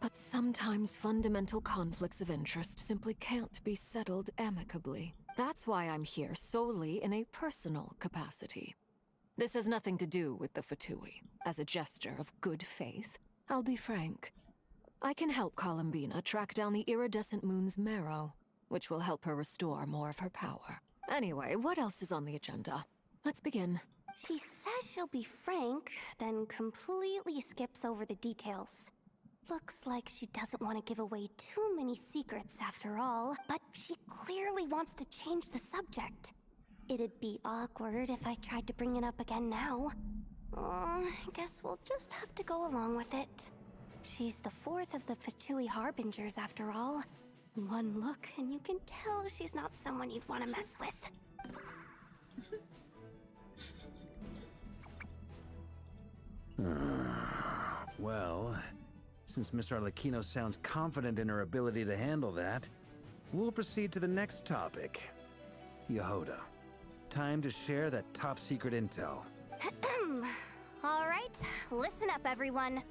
But sometimes fundamental conflicts of interest simply can't be settled amicably. That's why I'm here solely in a personal capacity. This has nothing to do with the Fatui. As a gesture of good faith, I'll be frank. I can help Columbina track down the iridescent moon's marrow, which will help her restore more of her power. Anyway, what else is on the agenda? Let's begin. She says she'll be frank, then completely skips over the details. Looks like she doesn't want to give away too many secrets after all, but she clearly wants to change the subject. It'd be awkward if I tried to bring it up again now. I guess we'll just have to go along with it. She's the fourth of the Fatui Harbingers after all. One look and you can tell she's not someone you'd want to mess with. Well, since Miss Arlecchino sounds confident in her ability to handle that, we'll proceed to the next topic. Yehoda, time to share that top secret intel. Alright, listen up everyone.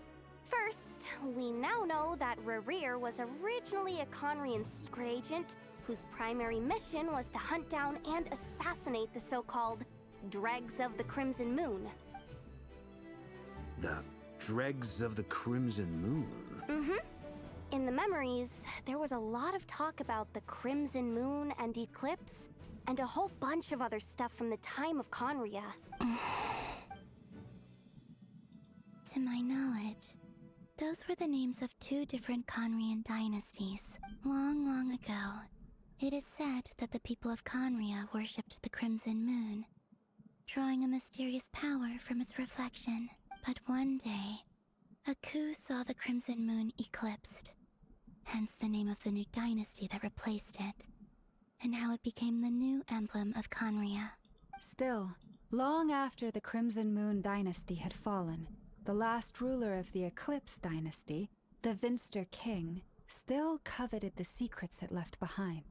First, we now know that Rerir was originally a Conrian secret agent whose primary mission was to hunt down and assassinate the so-called Dregs of the Crimson Moon. The Dregs of the Crimson Moon? In the memories, there was a lot of talk about the Crimson Moon and Eclipse, and a whole bunch of other stuff from the time of Conria. To my knowledge, those were the names of two different Conrian dynasties. Long, long ago, it is said that the people of Conria worshipped the Crimson Moon, drawing a mysterious power from its reflection. But one day, a coup saw the Crimson Moon eclipsed, hence the name of the new dynasty that replaced it, and how it became the new emblem of Conria. Still, long after the Crimson Moon dynasty had fallen, the last ruler of the Eclipse dynasty, the Vinster King, still coveted the secrets it left behind.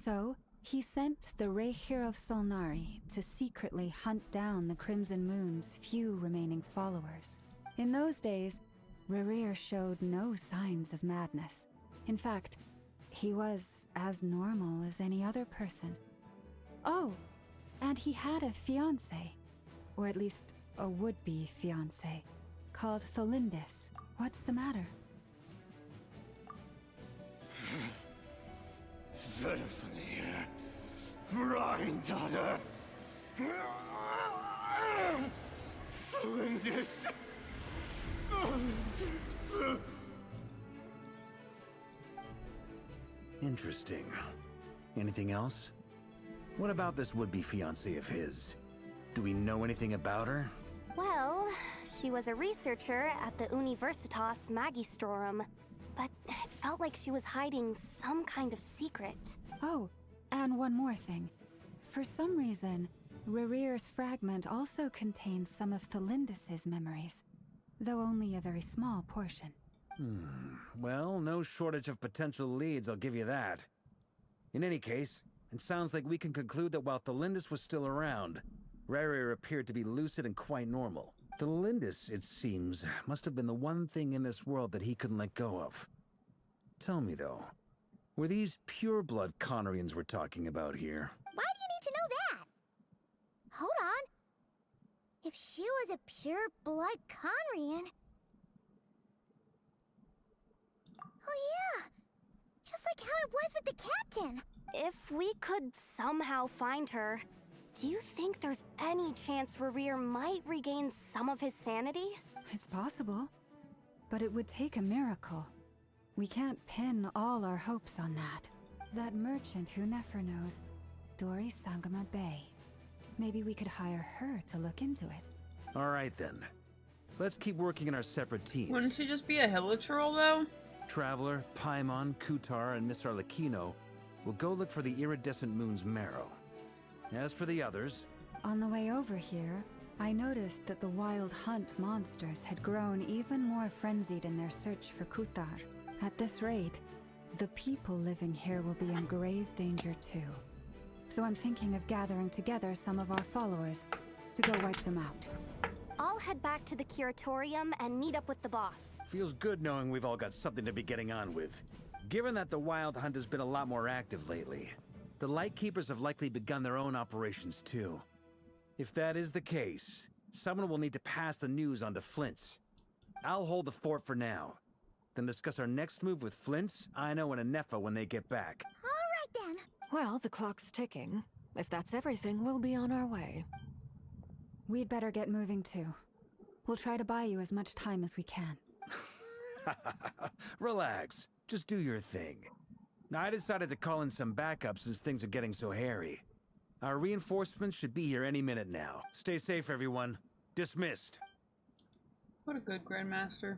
So, he sent the Rerir of Solnari to secretly hunt down the Crimson Moon's few remaining followers. In those days, Rerir showed no signs of madness. In fact, he was as normal as any other person. Oh, and he had a fiancé, or at least a would-be fiancé, called Tholindis. What's the matter? Verfnir, Freindaughter, Flinders. Interesting. Anything else? What about this would-be fiancé of his? Do we know anything about her? Well, she was a researcher at the Universitas Magistrorum, but it felt like she was hiding some kind of secret. Oh, and one more thing. For some reason, Rerir's fragment also contains some of Tholindis' memories, though only a very small portion. Well, no shortage of potential leads, I'll give you that. In any case, it sounds like we can conclude that while Tholindis was still around, Rerir appeared to be lucid and quite normal. Tholindis, it seems, must have been the one thing in this world that he couldn't let go of. Tell me, though, were these pure-blood Conorians we're talking about here? Why do you need to know that? Hold on. If she was a pure-blood Conorian... Oh yeah! Just like how it was with the captain! If we could somehow find her, do you think there's any chance Rerir might regain some of his sanity? It's possible, but it would take a miracle. We can't pin all our hopes on that. That merchant who Nefer knows, Dori Sangama Bay. Maybe we could hire her to look into it. All right, then. Let's keep working in our separate teams. Wouldn't she just be a hilichurl, though? Traveler, Paimon, Kutar, and Miss Arlecchino will go look for the iridescent moon's marrow. As for the others... On the way over here, I noticed that the wild hunt monsters had grown even more frenzied in their search for Kutar. At this rate, the people living here will be in grave danger too. So I'm thinking of gathering together some of our followers to go wipe them out. I'll head back to the curatorium and meet up with the boss. Feels good knowing we've all got something to be getting on with. Given that the Wild Hunt has been a lot more active lately, the Lightkeepers have likely begun their own operations too. If that is the case, someone will need to pass the news on to Flint's. I'll hold the fort for now, then discuss our next move with Flint's, Aino, and Anefa when they get back. All right then. Well, the clock's ticking. If that's everything, we'll be on our way. We'd better get moving too. We'll try to buy you as much time as we can. Relax. Just do your thing. I decided to call in some backup since things are getting so hairy. Our reinforcements should be here any minute now. Stay safe, everyone. Dismissed. What a good Grandmaster.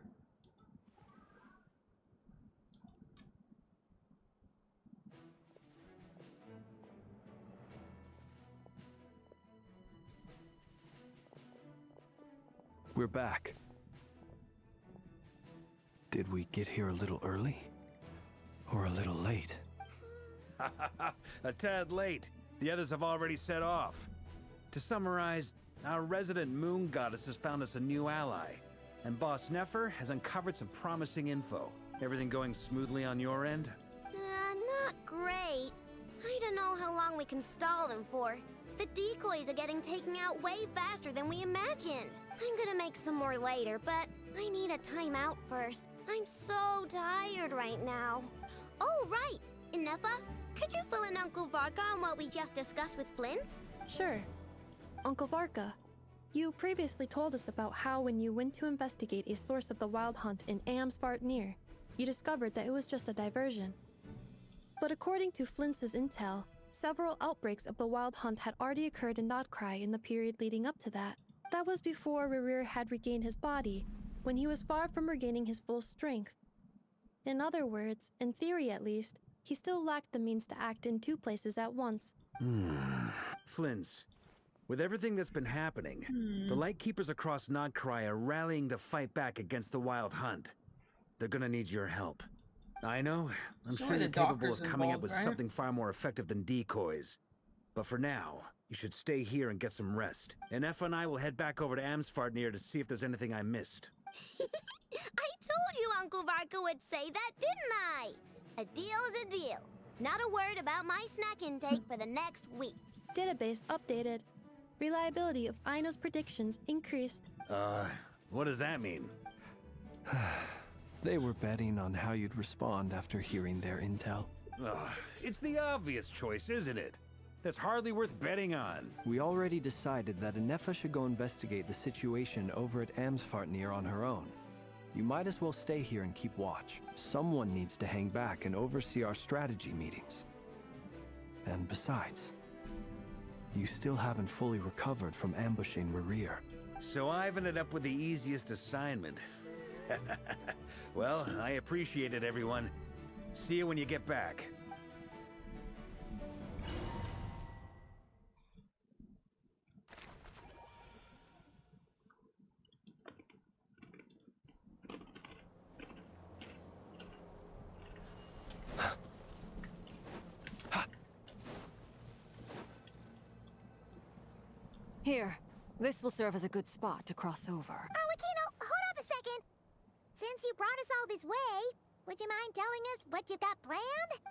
We're back. Did we get here a little early? Or a little late? A tad late. The others have already set off. To summarize, our resident moon goddess has found us a new ally, and Boss Nefer has uncovered some promising info. Everything going smoothly on your end? Not great. I don't know how long we can stall them for. The decoys are getting taken out way faster than we imagined. I'm gonna make some more later, but I need a timeout first. I'm so tired right now. Oh, right! Inefa, could you fill in Uncle Varka on what we just discussed with Flint's? Sure. Uncle Varka, you previously told us about how when you went to investigate a source of the Wild Hunt in Amsvartnir, you discovered that it was just a diversion. But according to Flint's intel, several outbreaks of the Wild Hunt had already occurred in Krai in the period leading up to that. That was before Rerir had regained his body, when he was far from regaining his full strength. In other words, in theory at least, he still lacked the means to act in two places at once. Flint's, with everything that's been happening, the Lightkeepers across Krai are rallying to fight back against the Wild Hunt. They're gonna need your help. I know, I'm sure you're capable of coming up with something far more effective than decoys. But for now, you should stay here and get some rest. And Efa and I will head back over to Amsvartnir to see if there's anything I missed. I told you Uncle Varka would say that, didn't I? A deal's a deal. Not a word about my snack intake for the next week. Database updated. Reliability of Aino's predictions increased. What does that mean? They were betting on how you'd respond after hearing their intel. It's the obvious choice, isn't it? That's hardly worth betting on. We already decided that Anefa should go investigate the situation over at Amsfartnir on her own. You might as well stay here and keep watch. Someone needs to hang back and oversee our strategy meetings. And besides, you still haven't fully recovered from ambushing Rerir. So I've ended up with the easiest assignment. Well, I appreciate it, everyone. See you when you get back. Here, this will serve as a good spot to cross over. Arlecchino, hold up a second. Since you brought us all this way, would you mind telling us what you got planned?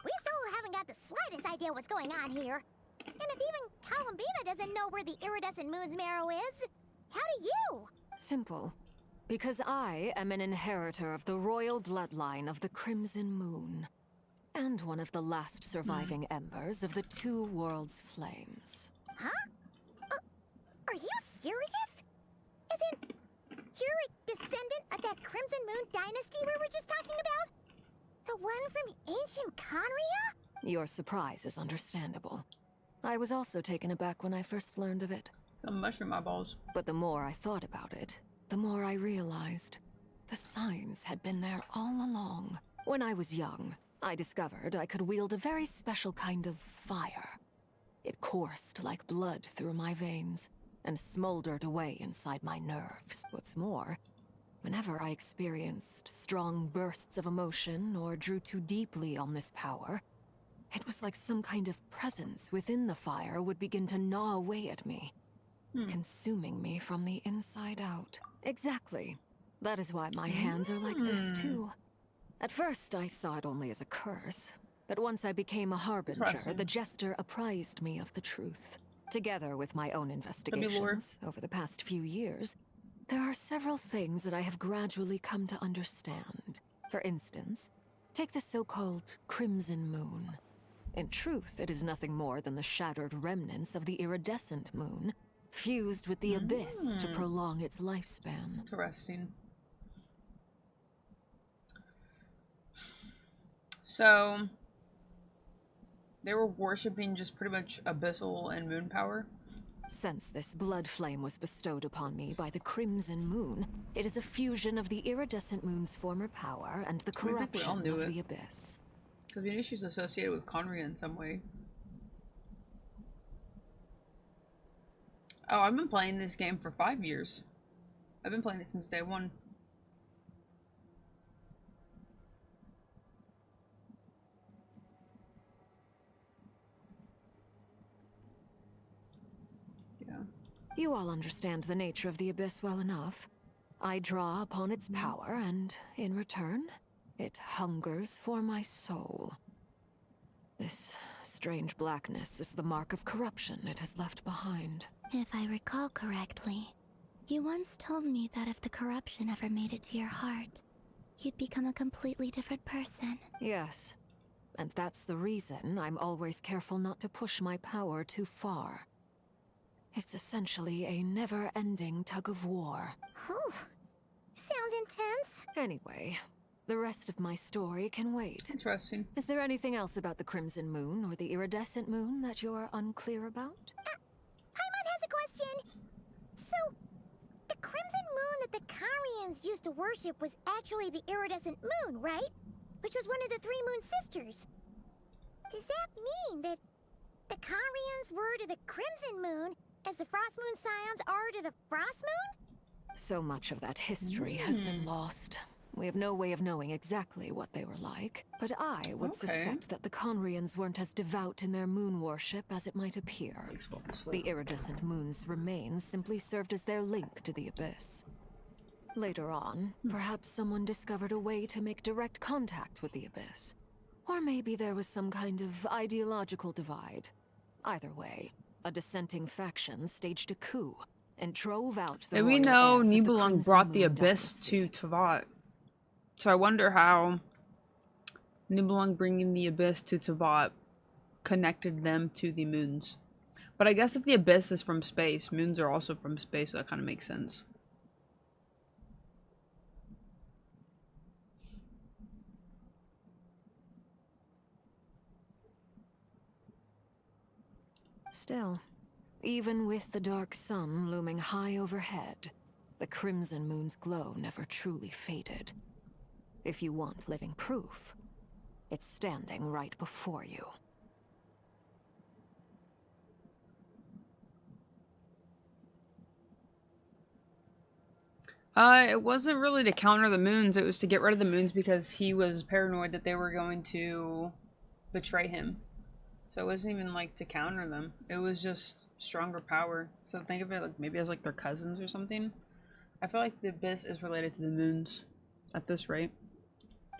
We still haven't got the slightest idea what's going on here. And if even Columbina doesn't know where the iridescent moon's marrow is, how do you? Simple. Because I am an inheritor of the royal bloodline of the Crimson Moon. And one of the last surviving embers of the Two Worlds' flames. Huh? Are you serious? Isn't you're a descendant of that Crimson Moon dynasty we were just talking about? The one from ancient Conria? Your surprise is understandable. I was also taken aback when I first learned of it. Some mushroom eyeballs. But the more I thought about it, the more I realized the signs had been there all along. When I was young, I discovered I could wield a very special kind of fire. It coursed like blood through my veins and smoldered away inside my nerves. What's more, whenever I experienced strong bursts of emotion or drew too deeply on this power, it was like some kind of presence within the fire would begin to gnaw away at me, consuming me from the inside out. Exactly. That is why my hands are like this too. At first, I saw it only as a curse, but once I became a harbinger, the jester apprised me of the truth. Together with my own investigations over the past few years, there are several things that I have gradually come to understand. For instance, take the so-called Crimson Moon. In truth, it is nothing more than the shattered remnants of the iridescent moon, fused with the abyss to prolong its lifespan. Interesting. So, they were worshipping just pretty much abyssal and moon power? Since this blood flame was bestowed upon me by the Crimson Moon, it is a fusion of the iridescent moon's former power and the corruption of the abyss. Because the issues associated with Conria in some way. Oh, I've been playing this game for 5 years. I've been playing it since day one. You all understand the nature of the abyss well enough. I draw upon its power, and in return, it hungers for my soul. This strange blackness is the mark of corruption it has left behind. If I recall correctly, you once told me that if the corruption ever made it to your heart, you'd become a completely different person. Yes, and that's the reason I'm always careful not to push my power too far. It's essentially a never-ending tug-of-war. Oh, sounds intense. Anyway, the rest of my story can wait. Interesting. Is there anything else about the Crimson Moon or the iridescent moon that you're unclear about? Paimon has a question. So, the Crimson Moon that the Carians used to worship was actually the iridescent moon, right? Which was one of the three moon sisters. Does that mean that the Carians were to the Crimson Moon as the Frost Moon Scions are to the Frost Moon? So much of that history has been lost. We have no way of knowing exactly what they were like, but I would suspect that the Conrians weren't as devout in their moon worship as it might appear. The iridescent moon's remains simply served as their link to the abyss. Later on, perhaps someone discovered a way to make direct contact with the Abyss. Or maybe there was some kind of ideological divide. Either way, a dissenting faction staged a coup and drove out the And we royal know heirs of the Nibelung Crimson brought the Moon Abyss dynasty. to Teyvat. So I wonder how Nibelung bringing the Abyss to Teyvat connected them to the moons. But I guess if the Abyss is from space, moons are also from space, so that kind of makes sense. Still, even with the dark sun looming high overhead, the Crimson Moon's glow never truly faded. If you want living proof, it's standing right before you. It wasn't really to counter the moons, it was to get rid of the moons because he was paranoid that they were going to betray him. So it wasn't even like to counter them. It was just stronger power. So think of it like maybe as like their cousins or something. I feel like the Abyss is related to the moons at this rate.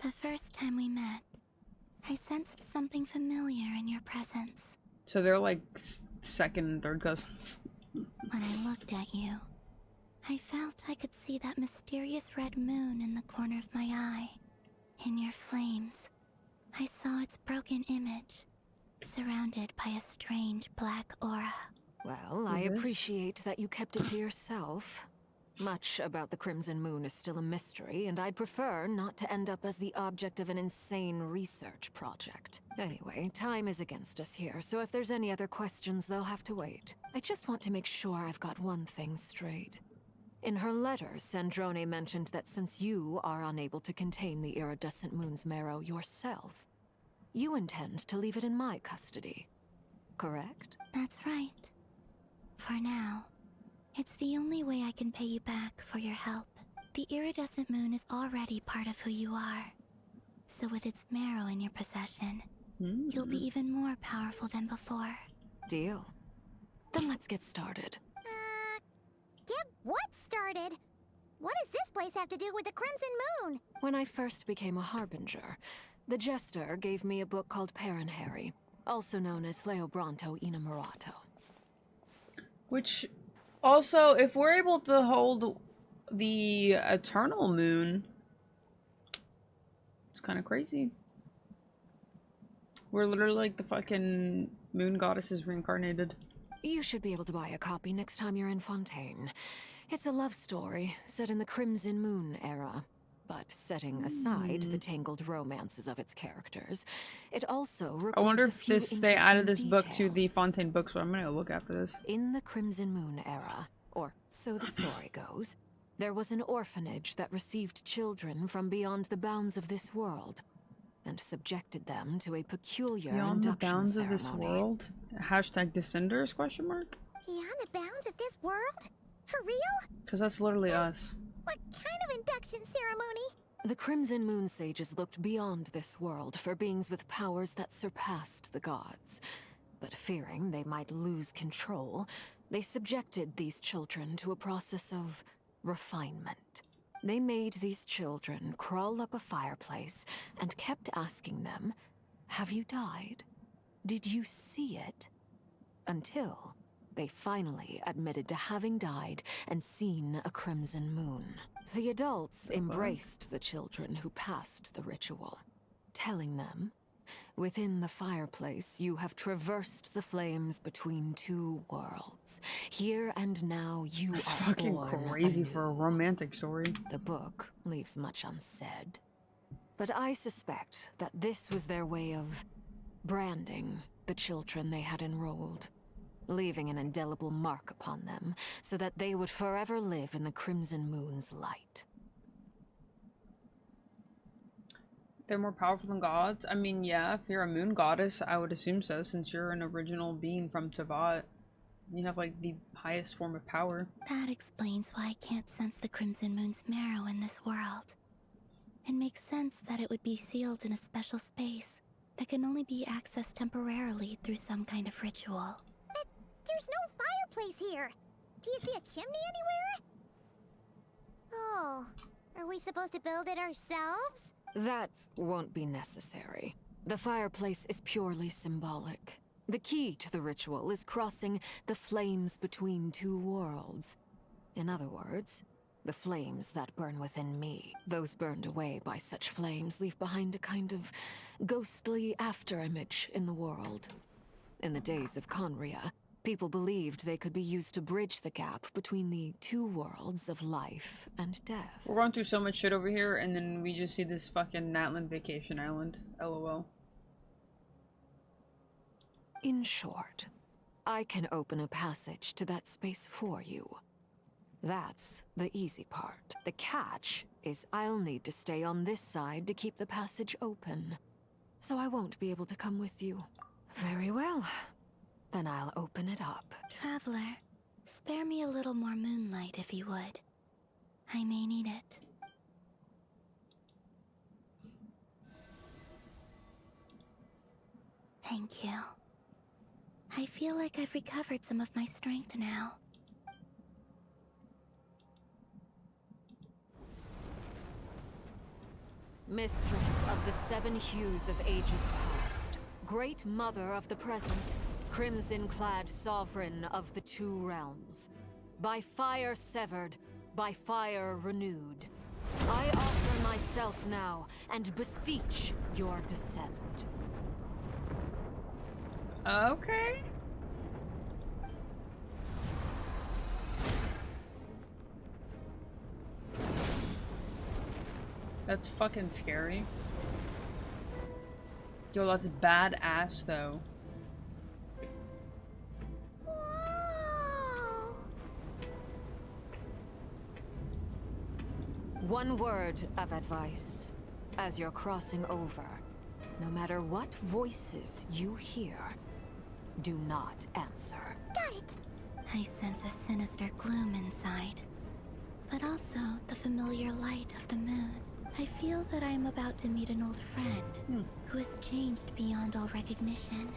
The first time we met, I sensed something familiar in your presence. So they're like second and third cousins. When I looked at you, I felt I could see that mysterious red moon in the corner of my eye. In your flames, I saw its broken image, surrounded by a strange black aura. Well, I appreciate that you kept it to yourself. Much about the Crimson Moon is still a mystery, and I'd prefer not to end up as the object of an insane research project. Anyway, time is against us here, so if there's any other questions, they'll have to wait. I just want to make sure I've got one thing straight. In her letter, Sandrone mentioned that since you are unable to contain the iridescent moon's marrow yourself, you intend to leave it in my custody, correct? That's right. For now, it's the only way I can pay you back for your help. The iridescent moon is already part of who you are. So with its marrow in your possession, you'll be even more powerful than before. Deal. Then let's get started. Get what started? What does this place have to do with the Crimson Moon? When I first became a Harbinger, the Jester gave me a book called Paranhari, also known as Leobranto Innamorato. Which, also, if we're able to hold the Eternal Moon, it's kind of crazy. We're literally like the fucking moon goddesses reincarnated. You should be able to buy a copy next time you're in Fontaine. It's a love story set in the Crimson Moon era. But setting aside the tangled romances of its characters, it also records I wonder if they added this book to the Fontaine book, so I'm gonna look after this. In the Crimson Moon era, or so the story goes, there was an orphanage that received children from beyond the bounds of this world, and subjected them to a peculiar Beyond the induction bounds ceremony. of this world? Hashtag Descenders, question mark? Beyond the bounds of this world? For real? Because that's literally us. What kind of induction ceremony? The Crimson Moon Sages looked beyond this world for beings with powers that surpassed the gods. But fearing they might lose control, they subjected these children to a process of refinement. They made these children crawl up a fireplace and kept asking them, "Have you died? Did you see it?" Until they finally admitted to having died and seen a crimson moon. The adults embraced the children who passed the ritual, telling them, "Within the fireplace, you have traversed the flames between two worlds. Here and now, you That's are fucking born crazy anew." for a romantic story. The book leaves much unsaid, but I suspect that this was their way of branding the children they had enrolled, leaving an indelible mark upon them so that they would forever live in the Crimson Moon's light. They're more powerful than gods? I mean, yeah, if you're a moon goddess, I would assume so, since you're an original being from Teyvat. You have, like, the highest form of power. That explains why I can't sense the Crimson Moon's marrow in this world. It makes sense that it would be sealed in a special space that can only be accessed temporarily through some kind of ritual. But there's no fireplace here. Do you see a chimney anywhere? Oh, are we supposed to build it ourselves? That won't be necessary. The fireplace is purely symbolic. The key to the ritual is crossing the flames between two worlds. In other words, the flames that burn within me. Those burned away by such flames leave behind a kind of ghostly afterimage in the world. In the days of Conria, people believed they could be used to bridge the gap between the two worlds of life and death. We're going through so much shit over here, and then we just see this fucking Natlan vacation island. LOL. In short, I can open a passage to that space for you. That's the easy part. The catch is I'll need to stay on this side to keep the passage open. So I won't be able to come with you. Very well. Then I'll open it up. Traveler, spare me a little more moonlight if you would. I may need it. Thank you. I feel like I've recovered some of my strength now. Mistress of the seven hues of ages past, great mother of the present, crimson-clad sovereign of the two realms, by fire severed, by fire renewed, I offer myself now and beseech your descent. Okay. That's fucking scary. Yo, that's badass though. Whoa. One word of advice. As you're crossing over, no matter what voices you hear, do not answer. Got it. I sense a sinister gloom inside, but also the familiar light of the moon. I feel that I am about to meet an old friend who has changed beyond all recognition.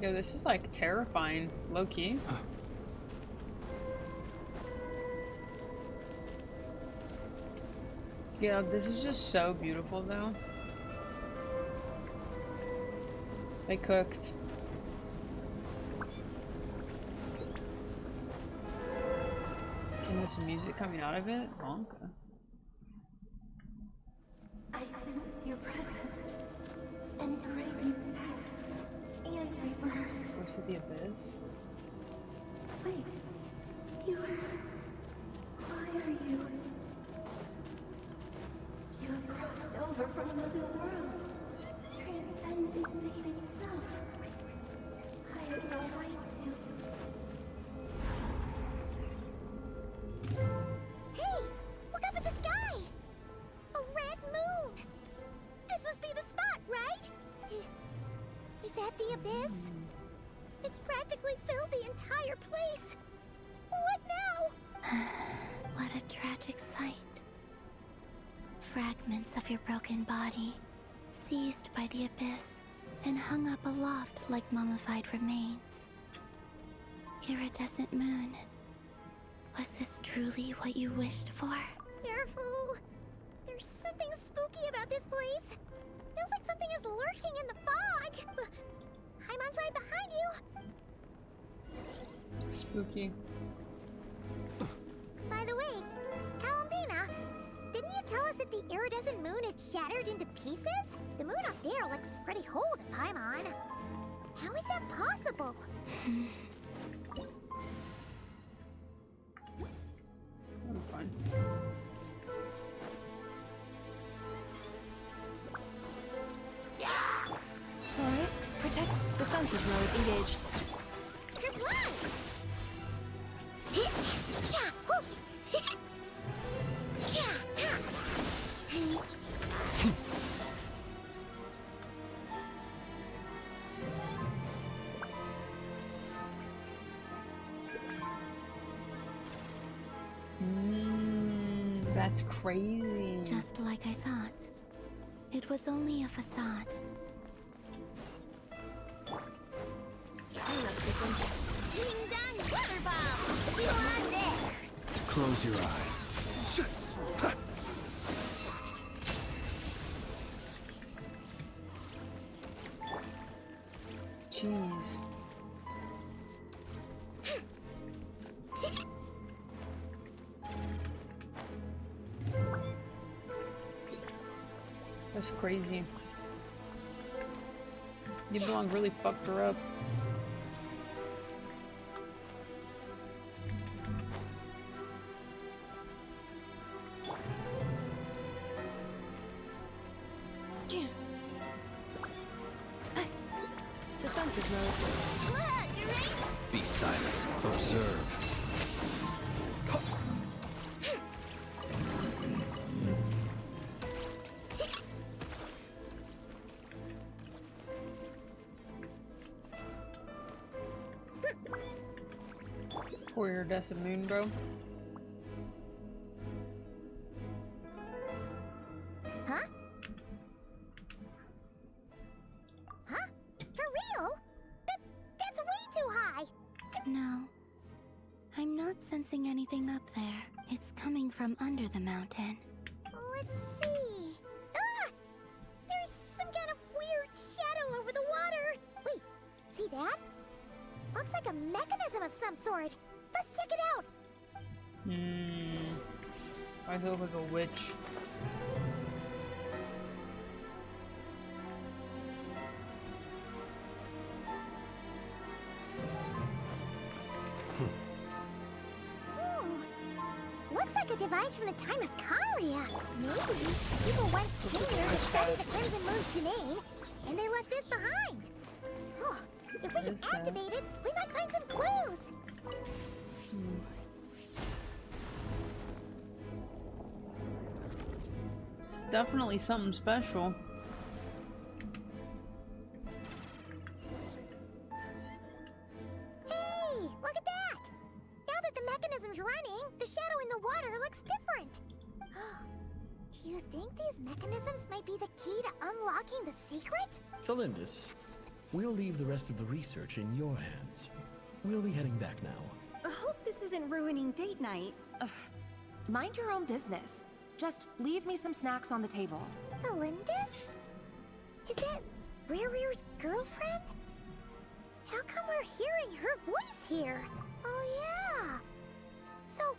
Yo, this is like terrifying, low-key. Yeah, this is just so beautiful though. They cooked. And there's some music coming out of it. Honka. I sense your presence and crave death and rebirth. Voice of the Abyss. Wait, why are you? You have crossed over from another world, transcended fate itself. I have no right to. Hey, look up at the sky! A red moon! This must be the spot, right? Is that the abyss? It's practically filled the entire place. What now? What a tragic sight. Fragments of your broken body, seized by the abyss, and hung up aloft like mummified remains. Iridescent moon, was this truly what you wished for? Careful! There's something spooky about this place. Feels like something is lurking in the fog. Paimon's right behind you. Spooky. By the way, Columbina, didn't you tell us that the iridescent moon had shattered into pieces? The moon up there looks pretty whole to Paimon. How is that possible? That'll be fun. Forest, protect. Defensive mode engaged. You're blind! That's crazy. Just like I thought. It was only a facade. Ding dong! Close your eyes. Jeez. That's crazy. Yibelong really fucked her up. Defensive mode. Be silent. Observe. Poor iridescent moon, bro. Huh? Huh? For real? That's way too high! No. I'm not sensing anything up there. It's coming from under the mountain. Let's see. Ah! There's some kind of weird shadow over the water. Wait, see that? Looks like a mechanism of some sort. Let's check it out. Why does it look like a witch? Looks like a device from the time of Krai. Maybe people once came here to study the Crimson Moon's domain, and they left this behind. Oh, if we can activate it, we might find some clues. It's definitely something special. Hey, look at that! Now that the mechanism's running, the shadow in the water looks different. Do you think these mechanisms might be the key to unlocking the secret? Thalindis, we'll leave the rest of the research in your hands. We'll be heading back now. I hope this isn't ruining date night. Ugh. Mind your own business. Just leave me some snacks on the table. Thalindis? Is that Rerir's girlfriend? How come we're hearing her voice here? Oh yeah. So,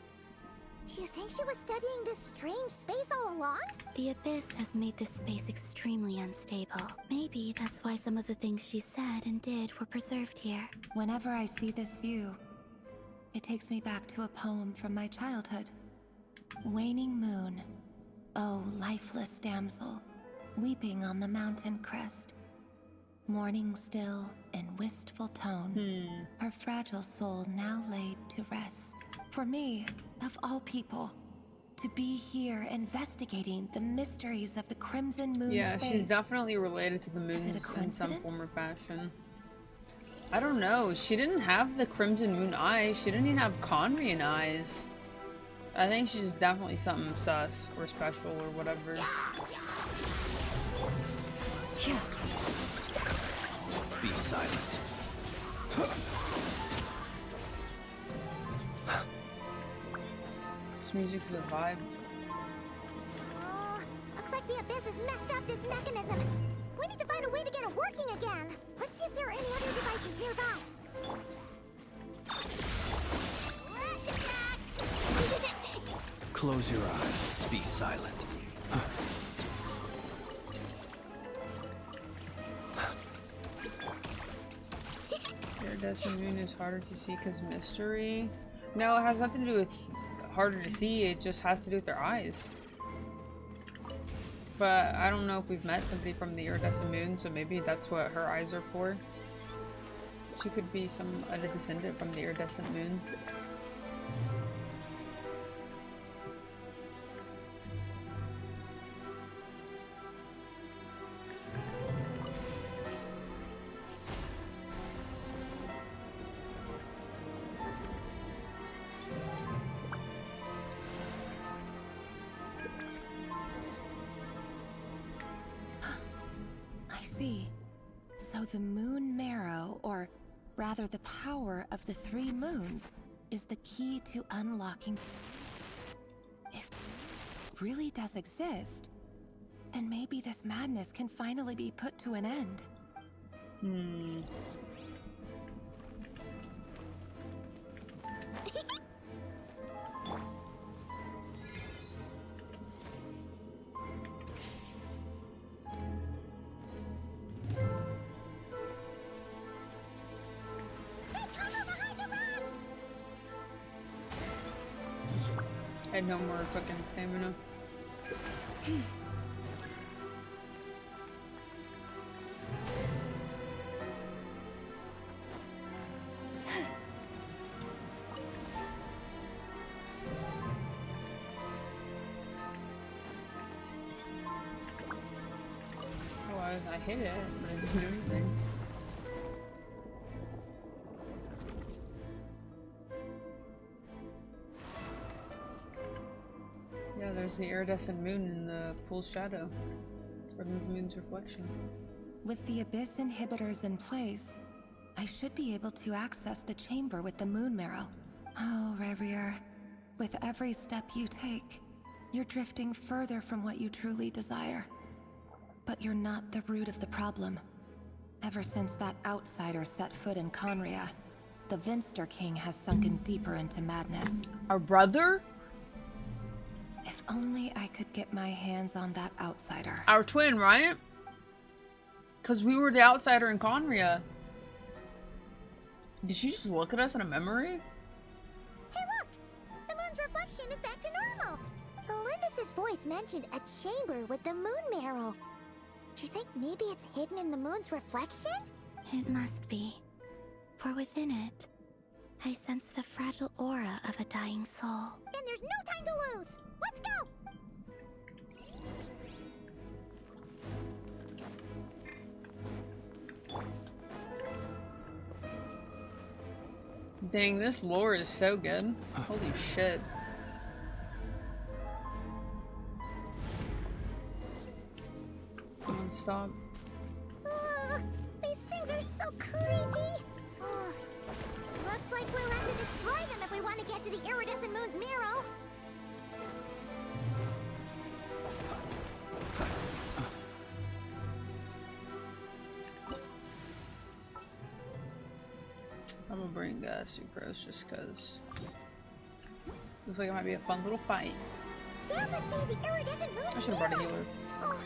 do you think she was studying this strange space all along? The Abyss has made this space extremely unstable. Maybe that's why some of the things she said and did were preserved here. Whenever I see this view, it takes me back to a poem from my childhood. Waning moon, oh lifeless damsel, weeping on the mountain crest. Mourning still in wistful tone, her fragile soul now laid to rest. For me, of all people, to be here investigating the mysteries of the Crimson Moon Yeah, space. she's definitely related to the moons in some form or fashion. I don't know. She didn't have the Crimson Moon eyes. She didn't even have Conrian eyes. I think she's definitely something sus or special or whatever. Be silent. This music's a vibe. Looks like the Abyss has messed up this mechanism. We need to find a way to get it working again. Let's see if there are any other devices nearby. Close your eyes. Be silent. Iridescent moon is harder to see because mystery. No, it has nothing to do with harder to see. It just has to do with their eyes. But I don't know if we've met somebody from the iridescent moon, so maybe that's what her eyes are for. She could be a descendant from the iridescent moon. So the moon marrow, or rather the power of the 3 moons, is the key to unlocking really does exist, then maybe this madness can finally be put to an end. I had no more fucking stamina. Oh, I hit it, but I didn't do anything. Yeah, there's the iridescent moon in the pool's shadow, or the moon's reflection. With the Abyss inhibitors in place, I should be able to access the chamber with the moon marrow. Oh, Rerir, with every step you take, you're drifting further from what you truly desire. But you're not the root of the problem. Ever since that outsider set foot in Conria, the Vinster King has sunken deeper into madness. Our brother? If only I could get my hands on that outsider. Our twin, right? Because we were the outsider in Conria. Did she just look at us in a memory? Hey look! The moon's reflection is back to normal! Elendis' voice mentioned a chamber with the moon marrow. Do you think maybe it's hidden in the moon's reflection? It must be. For within it, I sense the fragile aura of a dying soul. Then there's no time to lose! Let's go! Dang, this lore is so good. Holy shit. Non-stop. These things are so creepy! Looks like we'll have to destroy them if we want to get to the iridescent moon's marrow. I'm gonna bring Sucrose just cause looks like it might be a fun little fight. That must be the iridescent moon's I should have brought a healer. Oh,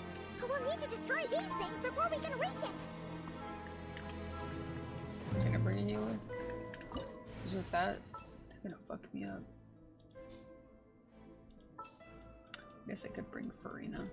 we'll need to destroy these things before we can reach it. Can I bring a healer? Is with that gonna fuck me up? I guess I could bring Farina.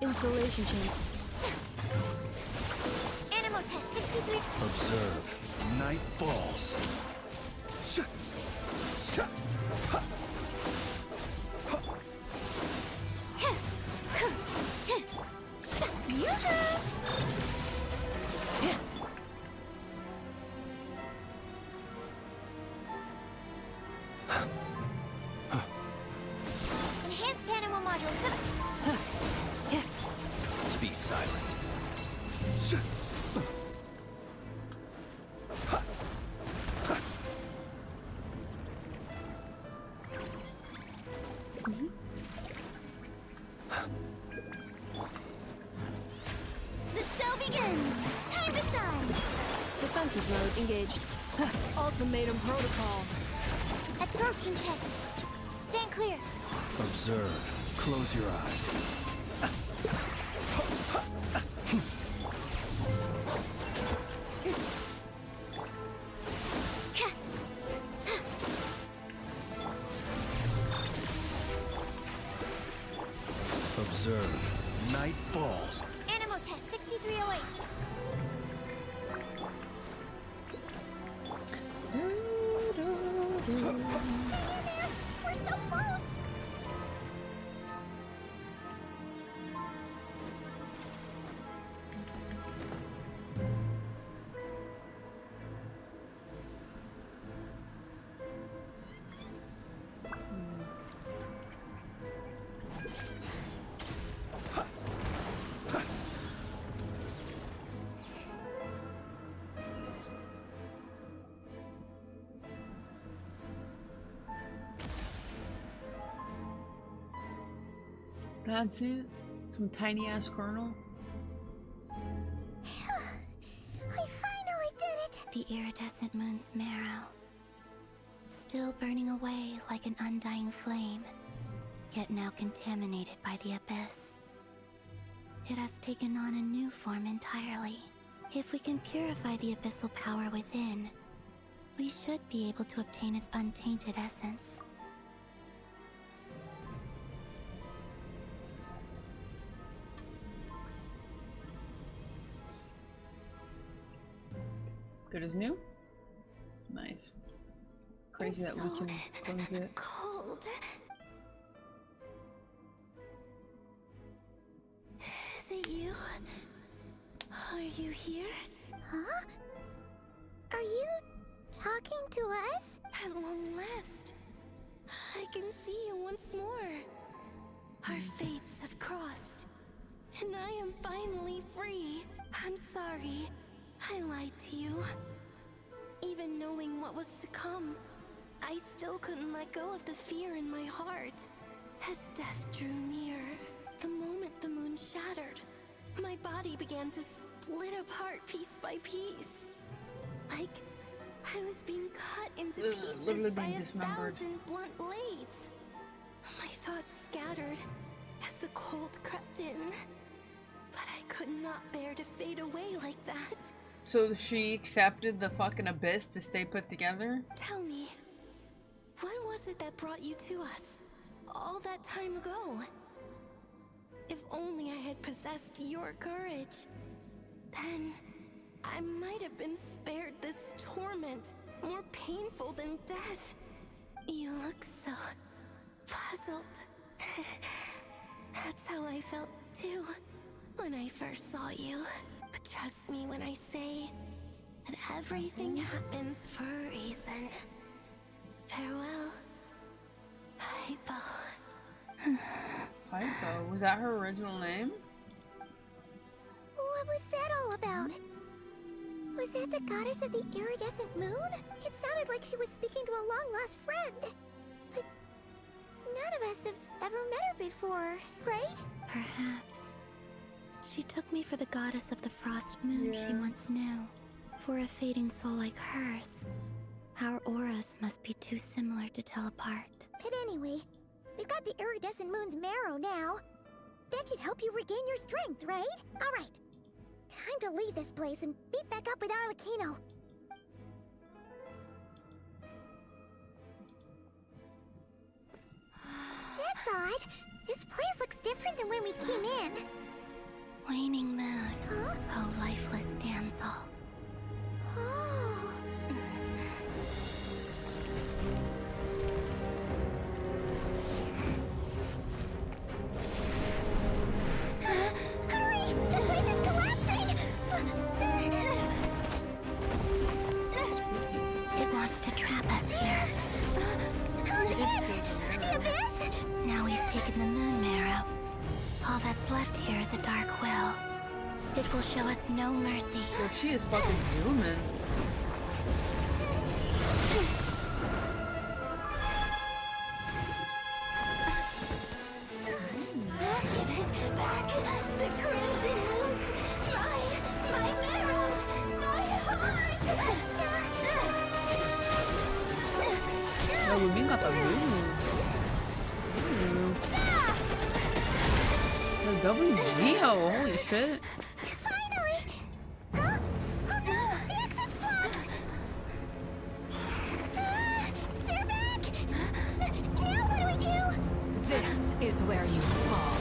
Installation change. Animal test 63. Observe. Night falls. Enhanced animal module 7. Be silent. The show begins! Time to shine! Defensive mode engaged. Ultimatum protocol. Absorption test. Stand clear. Observe. Close your eyes. Observe. Night falls. Animal test 6308. We're so close! That's it? Some tiny ass kernel? I finally did it! The iridescent moon's marrow. Still burning away like an undying flame, yet now contaminated by the abyss. It has taken on a new form entirely. If we can purify the abyssal power within, we should be able to obtain its untainted essence. Good as new? Nice. Crazy that we can close it. Cold. Is it you? Are you here? Huh? Are you talking to us? At long last, I can see you once more. Our fates have crossed, and I am finally free. I'm sorry, I lied to you. Even knowing what was to come, I still couldn't let go of the fear in my heart. As death drew near, the moment the moon shattered, my body began to split apart piece by piece. Like I was being cut into pieces by 1,000 blunt blades. My thoughts scattered as the cold crept in. But I could not bear to fade away like that. So she accepted the fucking abyss to stay put together? Tell me, what was it that brought you to us all that time ago? If only I had possessed your courage, then I might have been spared this torment, more painful than death. You look so puzzled. That's how I felt too when I first saw you. But trust me when I say that everything happens for a reason. Farewell, Hypo. Hypo? Was that her original name? What was that all about? Was that the goddess of the iridescent moon? It sounded like she was speaking to a long-lost friend. But none of us have ever met her before, right? Perhaps. She took me for the goddess of the frost moon she once knew. For a fading soul like hers, our auras must be too similar to tell apart. But anyway, we've got the iridescent moon's marrow now. That should help you regain your strength, right? Alright. Time to leave this place and meet back up with Arlecchino. That's odd. This place looks different than when we came in. Waning moon. Huh? Oh, lifeless damsel. Oh. Hurry! The place is collapsing! It wants to trap us here. Who's it? The abyss? Now we've taken the moon marrow. All that's left here is a dark will. It will show us no mercy. Well, she is fucking zooming. Give it back! The crimson moons! My marrow! My heart! Oh, Lumin got the moves. The WGO, holy shit. Finally! Huh? Oh no! The exit's blocked! They're back! Now what do we do? This is where you fall.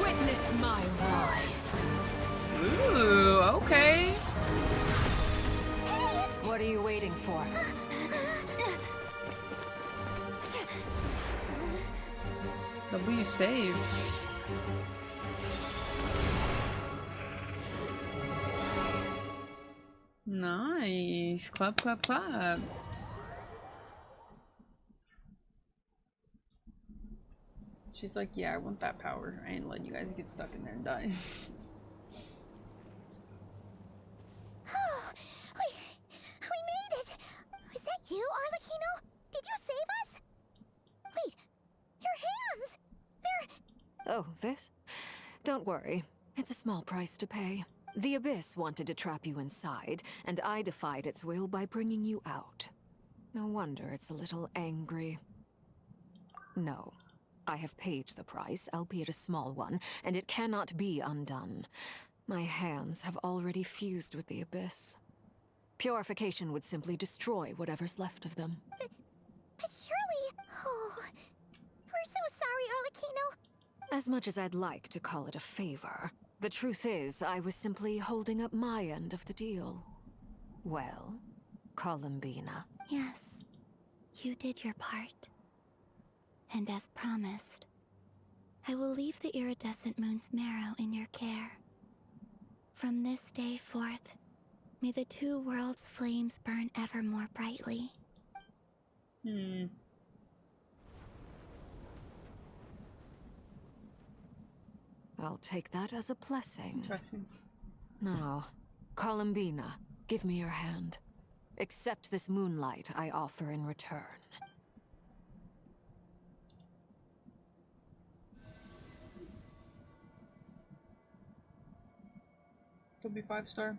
Witness my rise. Ooh, okay. What are you waiting for? W saved. Nice. Clap, clap, clap. She's like, yeah, I want that power. I ain't letting you guys get stuck in there and die. Oh, we made it! Was that you, Arlecchino? Did you save us? Wait, your hands! Oh, this? Don't worry. It's a small price to pay. The Abyss wanted to trap you inside, and I defied its will by bringing you out. No wonder it's a little angry. No. I have paid the price, albeit a small one, and it cannot be undone. My hands have already fused with the Abyss. Purification would simply destroy whatever's left of them. But surely... Oh... We're so sorry, Arlecchino. As much as I'd like to call it a favor, the truth is I was simply holding up my end of the deal. Well, Columbina. Yes, you did your part. And as promised, I will leave the iridescent moon's marrow in your care. From this day forth, may the two worlds' flames burn ever more brightly. I'll take that as a blessing. Now, Columbina, give me your hand. Accept this moonlight I offer in return. Could be 5-star.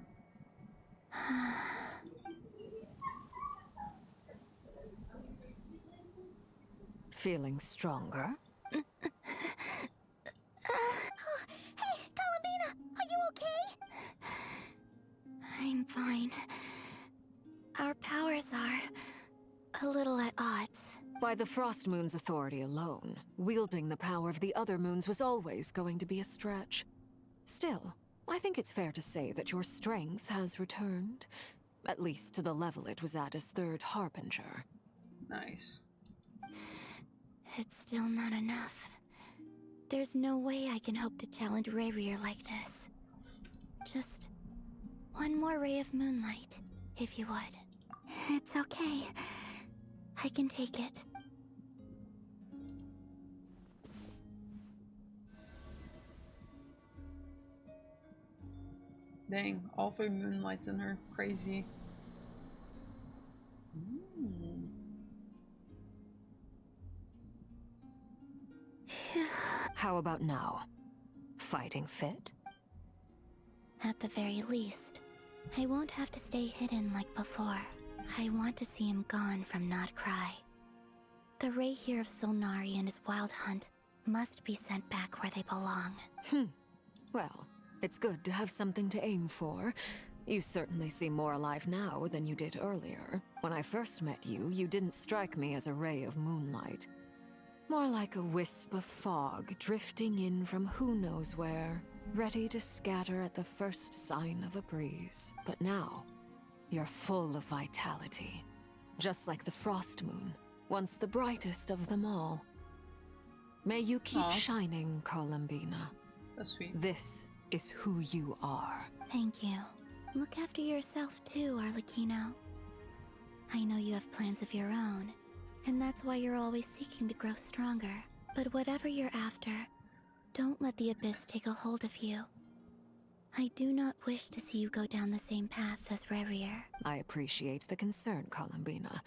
Feeling stronger? Hey, Columbina! Are you okay? I'm fine. Our powers are a little at odds. By the Frost Moon's authority alone, wielding the power of the other moons was always going to be a stretch. Still, I think it's fair to say that your strength has returned. At least to the level it was at as Third Harbinger. Nice. It's still not enough. There's no way I can hope to challenge Rerir like this. Just one more ray of moonlight, if you would. It's okay. I can take it. Dang, all 3 moonlights in her. Crazy. How about now? Fighting fit? At the very least, I won't have to stay hidden like before. I want to see him gone from Not Krai. The Rerir of Solnari and his wild hunt must be sent back where they belong. Well, it's good to have something to aim for. You certainly seem more alive now than you did earlier. When I first met you, you didn't strike me as a ray of moonlight. More like a wisp of fog drifting in from who knows where, ready to scatter at the first sign of a breeze. But now, you're full of vitality. Just like the Frost Moon, once the brightest of them all. May you keep shining, Columbina. That's sweet. This is who you are. Thank you. Look after yourself too, Arlecchino. I know you have plans of your own, and that's why you're always seeking to grow stronger. But whatever you're after, don't let the Abyss take a hold of you. I do not wish to see you go down the same path as Rerir. I appreciate the concern, Columbina.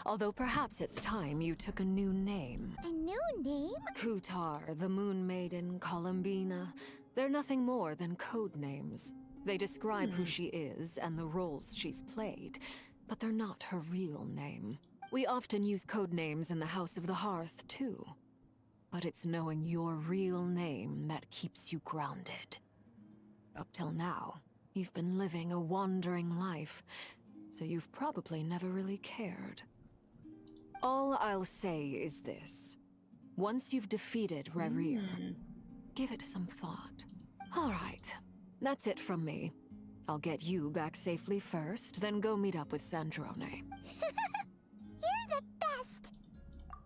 Although perhaps it's time you took a new name. A new name? Kutar, the Moon Maiden, Columbina. They're nothing more than code names. They describe who she is and the roles she's played, but they're not her real name. We often use code names in the House of the Hearth, too. But it's knowing your real name that keeps you grounded. Up till now, you've been living a wandering life, so you've probably never really cared. All I'll say is this. Once you've defeated Rerir, give it some thought. All right, that's it from me. I'll get you back safely first, then go meet up with Sandrone. You're the best!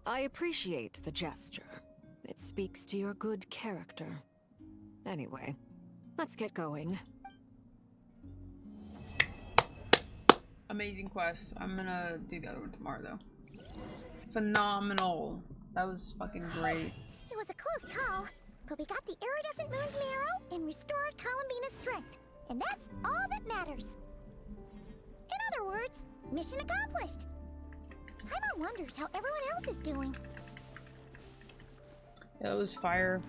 I appreciate the gesture. It speaks to your good character. Anyway, let's get going. Amazing quest. I'm gonna do the other one tomorrow, though. Phenomenal. That was fucking great. It was a close call, but we got the iridescent moon's marrow and restored Columbina's strength. And that's all that matters. In other words, mission accomplished. Paimon wonders how everyone else is doing. Yeah, it was fire.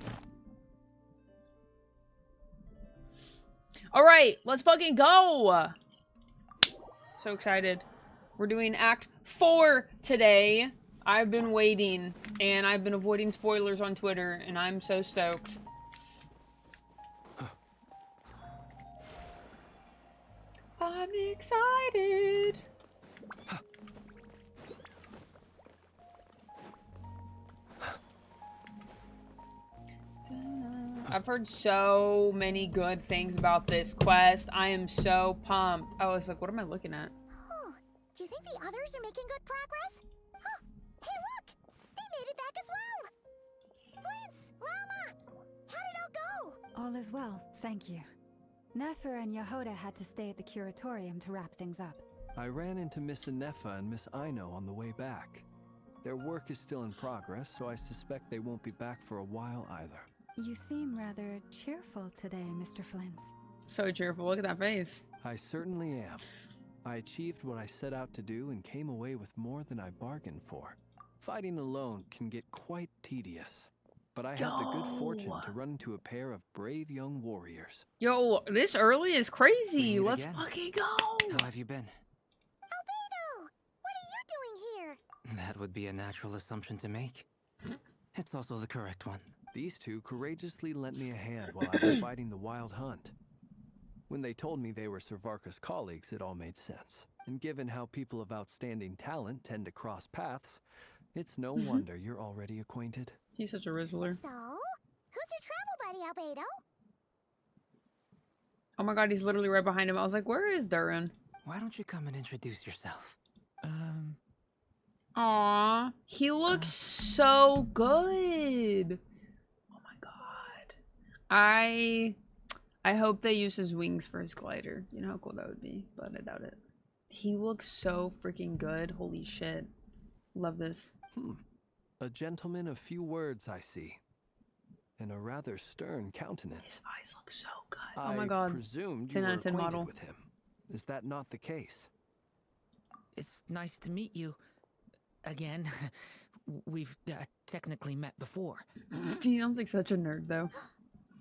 Alright, let's fucking go! So excited. We're doing Act 4 today. I've been waiting, and I've been avoiding spoilers on Twitter, and I'm so stoked. I'm excited! I've heard so many good things about this quest. I am so pumped. I was like, what am I looking at? Oh, do you think the others are making good progress? Huh. Hey, look! They made it back as well! Flintz! Llama! How did it all go? All is well, thank you. Nefer and Yehoda had to stay at the curatorium to wrap things up. I ran into Miss Anefa and Miss Aino on the way back. Their work is still in progress, so I suspect they won't be back for a while either. You seem rather cheerful today, Mr. Flintz. So cheerful, look at that face. I certainly am. I achieved what I set out to do and came away with more than I bargained for. Fighting alone can get quite tedious, but I had the good fortune to run into a pair of brave young warriors. Yo, this early is crazy. Let's fucking go. How have you been? Albedo! What are you doing here? That would be a natural assumption to make. It's also the correct one. These two courageously lent me a hand while I was fighting the Wild Hunt. When they told me they were Servarka's colleagues, it all made sense. And given how people of outstanding talent tend to cross paths, it's no wonder you're already acquainted. He's such a Rizzler. So, who's your travel buddy, Albedo? Oh my god, he's literally right behind him. I was like, where is Durin? Why don't you come and introduce yourself? Aww, he looks so good. Oh my god. I hope they use his wings for his glider. You know how cool that would be, but I doubt it. He looks so freaking good. Holy shit. Love this. A gentleman of few words, I see. And a rather stern countenance. His eyes look so good. Oh my god. I presumed 10 you were out of 10 acquainted model. with him. Is that not the case? It's nice to meet you. Again. We've technically met before. He sounds like such a nerd, though.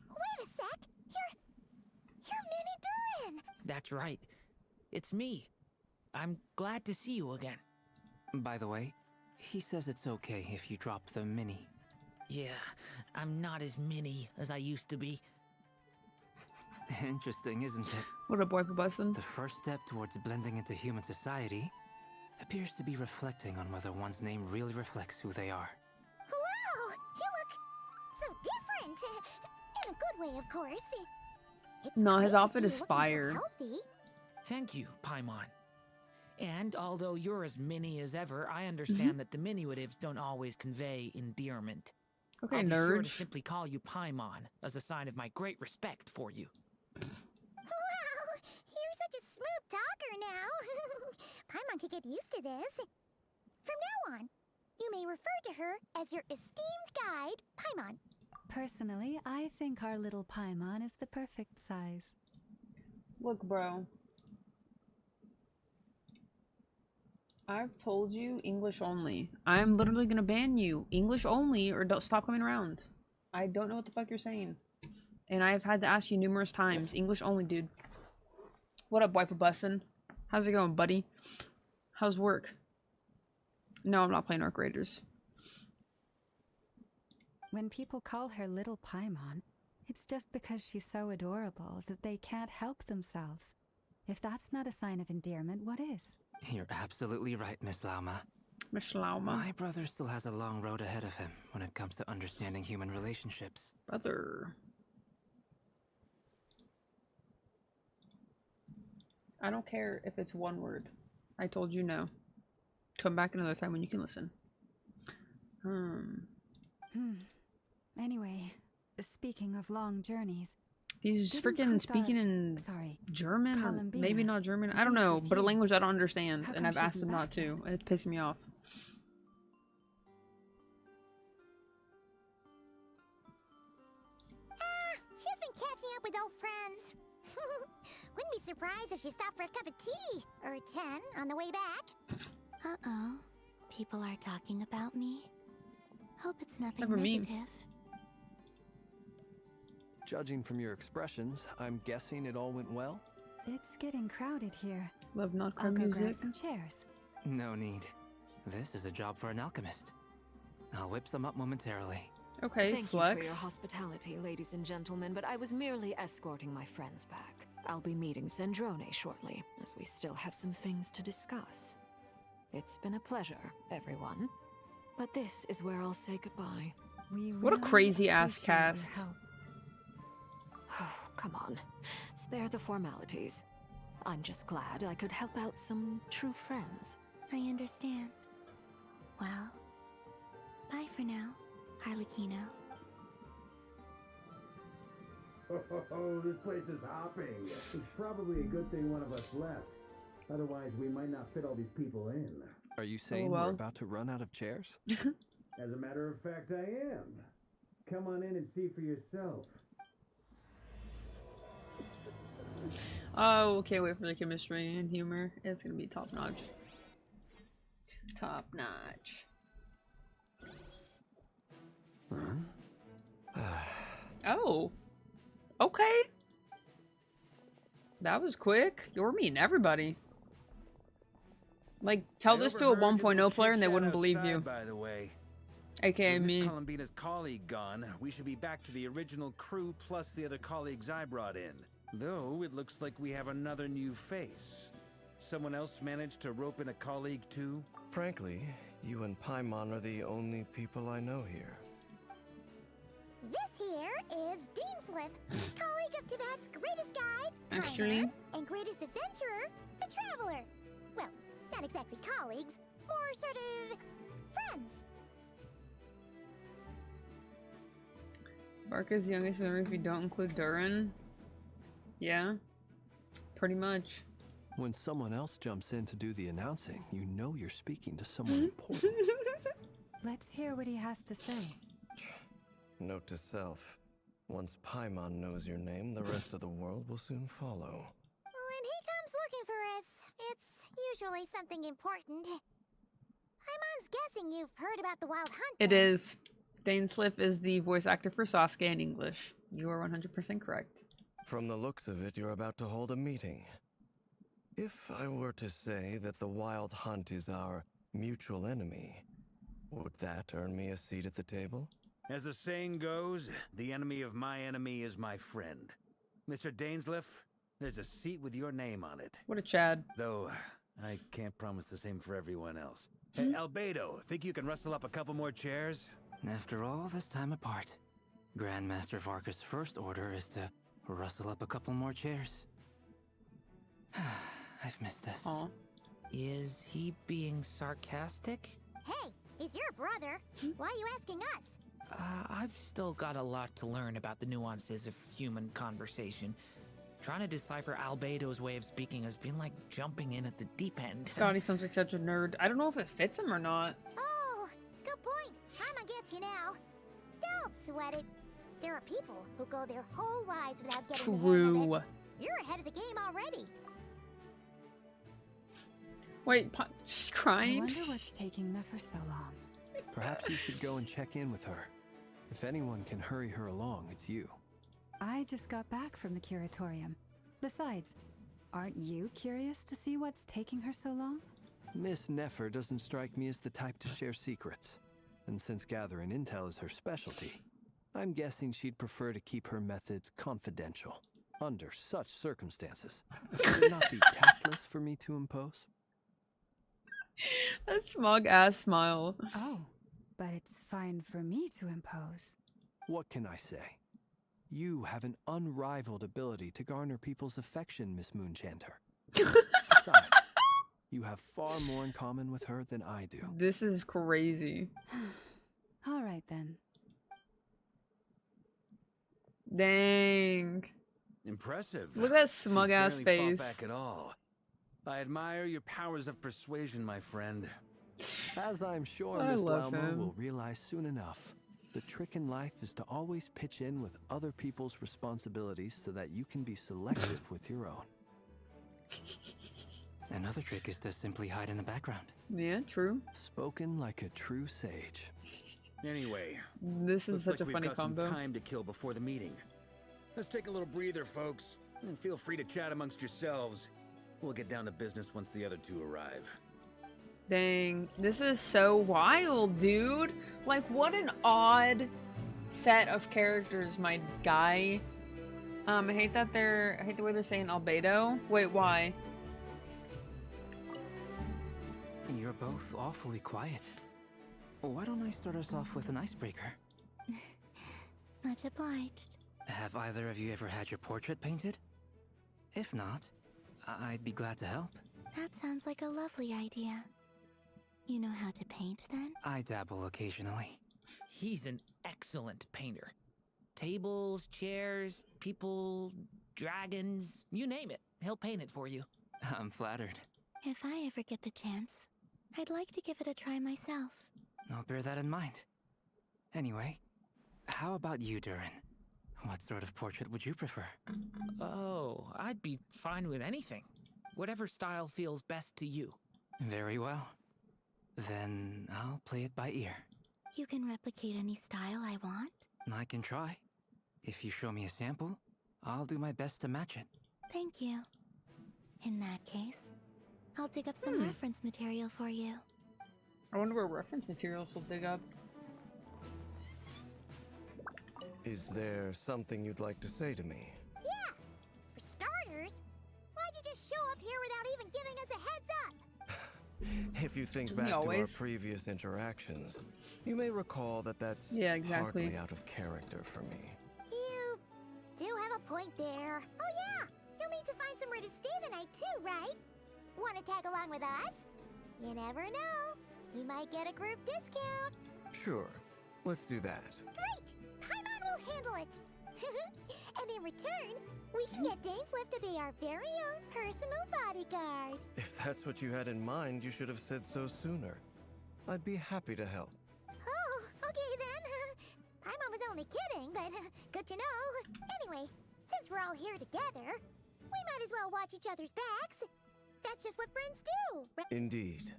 Wait a sec! You're Mini Durin! That's right. It's me. I'm glad to see you again. By the way, he says it's okay if you drop the mini. Yeah, I'm not as mini as I used to be. Interesting, isn't it? What a boy for bussin'. The first step towards blending into human society appears to be reflecting on whether one's name really reflects who they are. Wow! You look so different! In a good way, of course. It's No, his great to outfit see is you looking so fire. healthy. Thank you, Paimon. And although you're as mini as ever, I understand that diminutives don't always convey endearment. Okay, I'll be sure to nerds. simply call you Paimon as a sign of my great respect for you. Wow! You're such a smooth talker now. Paimon could get used to this. From now on, you may refer to her as your esteemed guide, Paimon. Personally, I think our little Paimon is the perfect size. Look, bro. I've told you English only. I'm literally gonna ban you. English only or don't stop coming around. I don't know what the fuck you're saying. And I've had to ask you numerous times. English only, dude. What up, wife of bussin'? How's it going, buddy? How's work? No, I'm not playing Arc Raiders. When people call her little Paimon, it's just because she's so adorable that they can't help themselves. If that's not a sign of endearment, what is? You're absolutely right, Miss Lauma. Miss Lauma. My brother still has a long road ahead of him when it comes to understanding human relationships. Brother. I don't care if it's one word. I told you no. Come back another time when you can listen. Anyway, speaking of long journeys, He's didn't freaking Kuta- speaking in German, or Columbina maybe not German. I don't know, with but a you? language I don't understand, How and come I've she's asked him not back to, and it's pissing me off. She's been catching up with old friends. Wouldn't be surprised if she stopped for a cup of tea or a 10 on the way back. Uh-oh. People are talking about me. Hope it's nothing Never me. negative. Judging from your expressions, I'm guessing it all went well? It's getting crowded here. Love not I'll go music. grab some chairs. No need. This is a job for an alchemist. I'll whip some up momentarily. Okay, Thank flex. you for your hospitality, ladies and gentlemen, but I was merely escorting my friends back. I'll be meeting Sandrone shortly, as we still have some things to discuss. It's been a pleasure, everyone. But this is where I'll say goodbye. What a crazy ass cast. Oh, come on. Spare the formalities. I'm just glad I could help out some true friends. I understand. Well, bye for now, Harlequino. Oh, this place is hopping. It's probably a good thing one of us left. Otherwise, we might not fit all these people in. Are you saying we're about to run out of chairs? As a matter of fact, I am. Come on in and see for yourself. Oh, can't wait for the chemistry and humor. It's gonna be top notch. Top notch. Oh. Okay. That was quick. You're meeting everybody. Like, tell this to a 1.0 player and they wouldn't believe you. By the way, AKA with me. Miss Columbina's colleague gone, we should be back to the original crew plus the other colleagues I brought in. Though it looks like we have another new face. Someone else managed to rope in a colleague too? Frankly, you and Paimon are the only people I know here. This here is Deansliff, colleague of Tibet's greatest guide, Actually, and greatest adventurer, the Traveler. Well, not exactly colleagues, more sort of friends. Barca's youngest member if you don't include Durin. Yeah, pretty much. When someone else jumps in to do the announcing, you know you're speaking to someone important. Let's hear what he has to say. Note to self. Once Paimon knows your name, the rest of the world will soon follow. When he comes looking for us, it's usually something important. Paimon's guessing you've heard about the Wild Hunt. It is. Dainsliff is the voice actor for Sasuke in English. You are 100% correct. From the looks of it, you're about to hold a meeting. If I were to say that the Wild Hunt is our mutual enemy, would that earn me a seat at the table? As the saying goes, the enemy of my enemy is my friend. Mr. Dainsliff, there's a seat with your name on it. What a Chad. Though, I can't promise the same for everyone else. Hey, Albedo, think you can rustle up a couple more chairs? After all this time apart, Grandmaster Varka's first order is to rustle up a couple more chairs. I've missed this. Aww. Is he being sarcastic? Hey, he's your brother. Why are you asking us? I've still got a lot to learn about the nuances of human conversation. Trying to decipher Albedo's way of speaking has been like jumping in at the deep end. God, he sounds like such a nerd. I don't know if it fits him or not. Oh, good point. Paimon gets you now. Don't sweat it. There are people who go their whole lives without getting the hang of it. You're ahead of the game already. Wait, she's crying? I wonder what's taking Nefer so long. Perhaps you should go and check in with her. If anyone can hurry her along, it's you. I just got back from the curatorium. Besides, aren't you curious to see what's taking her so long? Miss Nefer doesn't strike me as the type to share secrets. And since gathering intel is her specialty, I'm guessing she'd prefer to keep her methods confidential. Under such circumstances, would it not be tactless for me to impose? That smug ass smile. Oh, but it's fine for me to impose. What can I say? You have an unrivaled ability to garner people's affection, Miss Moonchanter. Besides, you have far more in common with her than I do. This is crazy. All right, then. Dang. Impressive. Look at that smug ass She barely face. fought back at all. I admire your powers of persuasion, my friend. As I'm sure I Miss love Lauma him. will realize soon enough, the trick in life is to always pitch in with other people's responsibilities so that you can be selective with your own. Another trick is to simply hide in the background. Yeah, true. Spoken like a true sage. Anyway, This is looks such like a funny we've got combo. some time to kill before the meeting. Let's take a little breather, folks. And feel free to chat amongst yourselves. We'll get down to business once the other two arrive. Dang, this is so wild, dude. Like, what an odd set of characters, my guy. I hate the way they're saying albedo. Wait, why? You're both awfully quiet. Why don't I start us off with an icebreaker? Much obliged. Have either of you ever had your portrait painted? If not, I'd be glad to help. That sounds like a lovely idea. You know how to paint, then? I dabble occasionally. He's an excellent painter. Tables, chairs, people, dragons, you name it. He'll paint it for you. I'm flattered. If I ever get the chance, I'd like to give it a try myself. I'll bear that in mind. Anyway, how about you, Durin? What sort of portrait would you prefer? Oh, I'd be fine with anything. Whatever style feels best to you. Very well. Then I'll play it by ear. You can replicate any style I want? I can try. If you show me a sample, I'll do my best to match it. Thank you. In that case, I'll dig up some reference material for you. I wonder where reference materials will dig up. Is there something you'd like to say to me? Yeah! For starters, why'd you just show up here without even giving us a heads up? If you think back to our previous interactions, you may recall that that's hardly out of character for me. You do have a point there. Oh yeah! You'll need to find somewhere to stay the night too, right? Want to tag along with us? You never know. We might get a group discount. Sure. Let's do that. Great! Paimon will handle it. And in return, we can get Dainslift to be our very own personal bodyguard. If that's what you had in mind, you should have said so sooner. I'd be happy to help. Oh, okay then. Paimon was only kidding, but good to know. Anyway, since we're all here together, we might as well watch each other's backs. That's just what friends do. Indeed.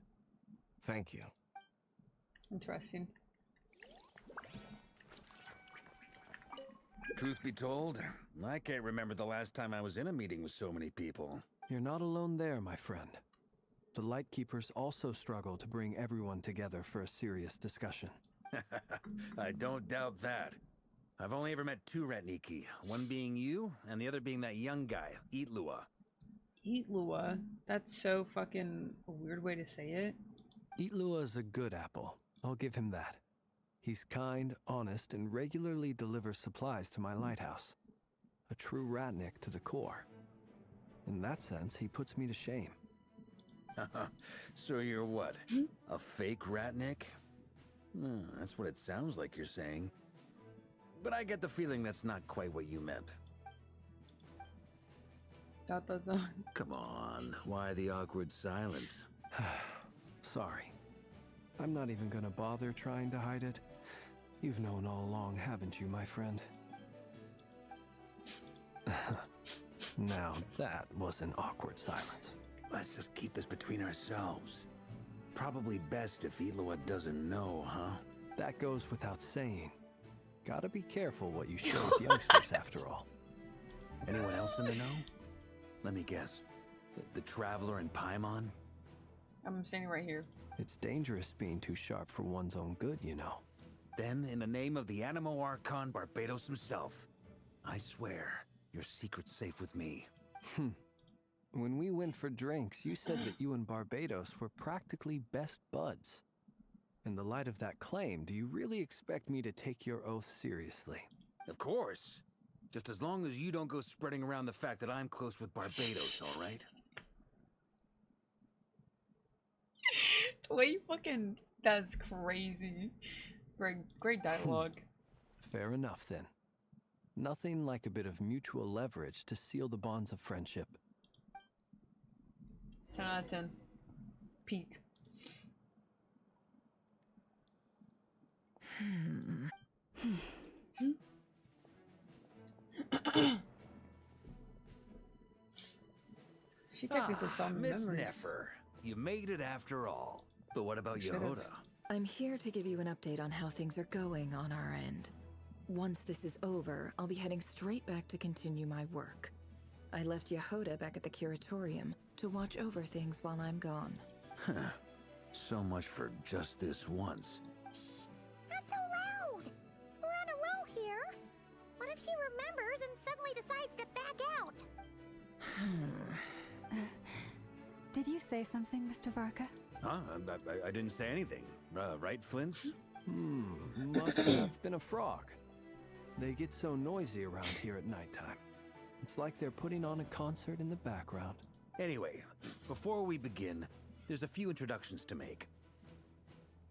Thank you. Interesting. Truth be told, I can't remember the last time I was in a meeting with so many people. You're not alone there, my friend. The Lightkeepers also struggle to bring everyone together for a serious discussion. I don't doubt that. I've only ever met two Ratniki, one being you, and the other being that young guy, Eatlua. Eatlua? That's so fucking a weird way to say it. Eatlua is a good apple. I'll give him that. He's kind, honest, and regularly delivers supplies to my lighthouse. A true Ratnik to the core. In that sense, he puts me to shame. So you're what? A fake Ratnik? That's what it sounds like you're saying. But I get the feeling that's not quite what you meant. Come on, why the awkward silence? Sorry. I'm not even gonna bother trying to hide it. You've known all along, haven't you, my friend? Now that was an awkward silence. Let's just keep this between ourselves. Probably best if Eatlua doesn't know, huh? That goes without saying. Gotta be careful what you share with youngsters, after all. Anyone else in the know? Let me guess. The Traveler and Paimon? I'm standing right here. It's dangerous being too sharp for one's own good, you know. Then, in the name of the Animo Archon Barbados himself, I swear, your secret's safe with me. When we went for drinks, you said that you and Barbados were practically best buds. In the light of that claim, do you really expect me to take your oath seriously? Of course. Just as long as you don't go spreading around the fact that I'm close with Barbados, all right? The way you fucking... That's crazy. Great dialogue. Fair enough, then. Nothing like a bit of mutual leverage to seal the bonds of friendship. 10 out of 10. Peak. She technically saw me Miss memories. Nefer, you made it after all. But what about Yehoda? I'm here to give you an update on how things are going on our end. Once this is over, I'll be heading straight back to continue my work. I left Yehoda back at the curatorium to watch over things while I'm gone. Huh. So much for just this once. Not so loud! We're on a roll here. What if she remembers and suddenly decides to back out? Did you say something, Mr. Varka? Huh? I didn't say anything. Right, Flint? Must have been a frog. They get so noisy around here at nighttime. It's like they're putting on a concert in the background. Anyway, before we begin, there's a few introductions to make.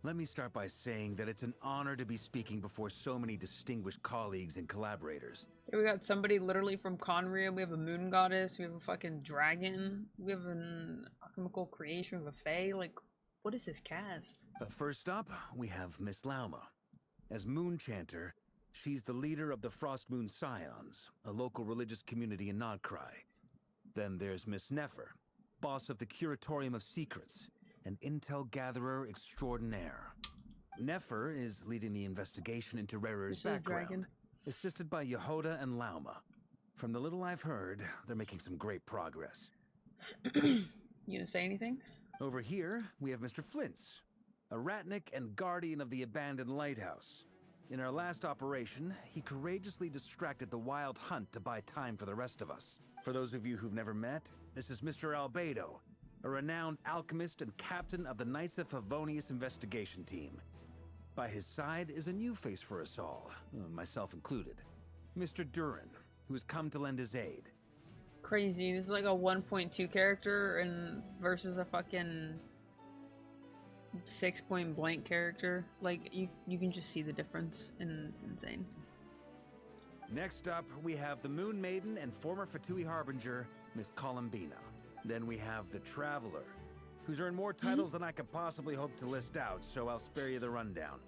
Let me start by saying that it's an honor to be speaking before so many distinguished colleagues and collaborators. Here we got somebody literally from Conria. We have a moon goddess. We have a fucking dragon. We have an alchemical creation. We have a fae. Like, what is this cast? First up, we have Miss Lauma. As Moon Chanter, she's the leader of the Frost Moon Scions, a local religious community in Krai. Then there's Miss Nefer, boss of the Curatorium of Secrets, an intel gatherer extraordinaire. Nefer is leading the investigation into Rerir's background, assisted by Yehoda and Lauma. From the little I've heard, they're making some great progress. You gonna say anything? Over here, we have Mr. Flintz, a ratnik and guardian of the abandoned lighthouse. In our last operation, he courageously distracted the wild hunt to buy time for the rest of us. For those of you who've never met, this is Mr. Albedo, a renowned alchemist and captain of the Knights of Favonius investigation team. By his side is a new face for us all, myself included, Mr. Durin, who has come to lend his aid. Crazy. This is like a 1.2 character and versus a fucking 6 point blank character. Like, you can just see the difference, and it's insane. Next up, we have the Moon Maiden and former Fatui Harbinger, Miss Columbina. Then we have the Traveler, who's earned more titles than I could possibly hope to list out, so I'll spare you the rundown.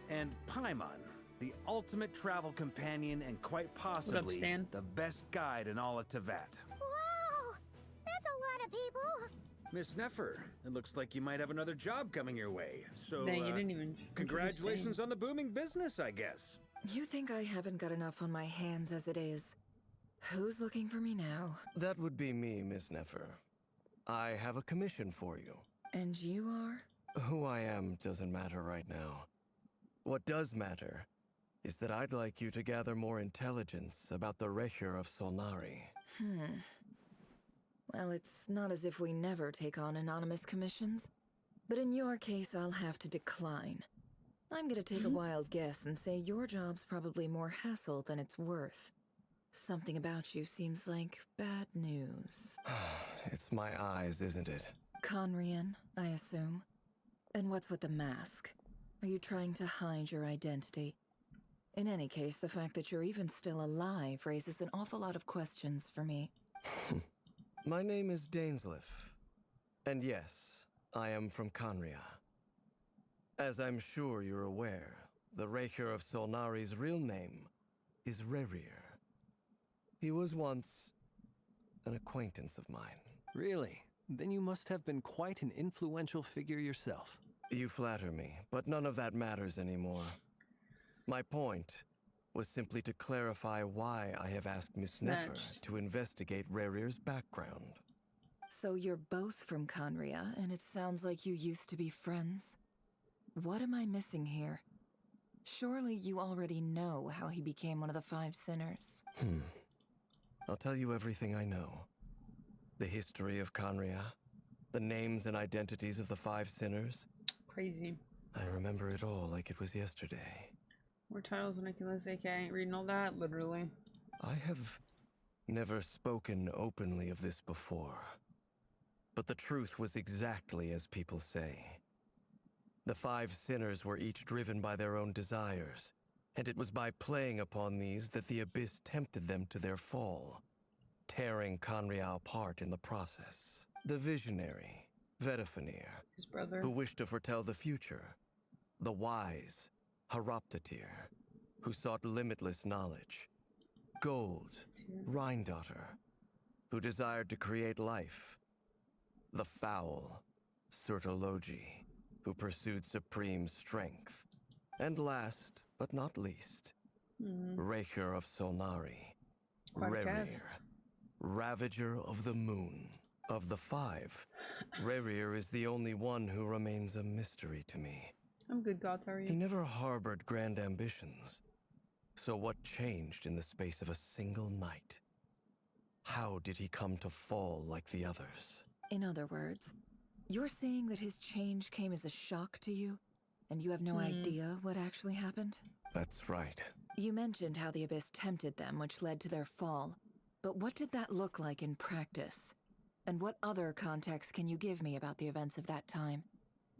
And Paimon, the ultimate travel companion and quite possibly the best guide in all of Tevat. Wow! That's a lot of people! Miss Nefer, it looks like you might have another job coming your way, so Dang, you didn't even congratulations on the booming business, I guess. You think I haven't got enough on my hands as it is? Who's looking for me now? That would be me, Miss Nefer. I have a commission for you. And you are? Who I am doesn't matter right now. What does matter is that I'd like you to gather more intelligence about the Rerir of Solnari. Well, it's not as if we never take on anonymous commissions. But in your case, I'll have to decline. I'm gonna take a wild guess and say your job's probably more hassle than it's worth. Something about you seems like bad news. It's my eyes, isn't it? Conrian, I assume. And what's with the mask? Are you trying to hide your identity? In any case, the fact that you're even still alive raises an awful lot of questions for me. My name is Dainsleif. And yes, I am from Conria. As I'm sure you're aware, the Rerir of Solnari's real name is Rerir. He was once an acquaintance of mine. Really? Then you must have been quite an influential figure yourself. You flatter me, but none of that matters anymore. My point was simply to clarify why I have asked Miss Nefer to investigate Rerir's background. So you're both from Conria, and it sounds like you used to be friends? What am I missing here? Surely you already know how he became one of the Five Sinners. I'll tell you everything I know. The history of Conria, the names and identities of the Five Sinners. Crazy. I remember it all like it was yesterday. More titles than I can list, AK. I ain't reading all that, literally. I have never spoken openly of this before. But the truth was exactly as people say. The Five Sinners were each driven by their own desires, and it was by playing upon these that the Abyss tempted them to their fall, tearing Conria apart in the process. The visionary, Vedafinir, his brother, who wished to foretell the future. The wise, Haroptatir, who sought limitless knowledge. Gold, Rhindaughter, who desired to create life. The foul, Surtologi, who pursued supreme strength. And last, but not least, Rerir of Solnari. Quite a Rerir. cast. Ravager of the Moon. Of the 5, Rerir is the only one who remains a mystery to me. I'm good, gods. How are He you? never harbored grand ambitions. So what changed in the space of a single night? How did he come to fall like the others? In other words, you're saying that his change came as a shock to you, and you have no idea what actually happened? That's right. You mentioned how the Abyss tempted them, which led to their fall. But what did that look like in practice? And what other context can you give me about the events of that time?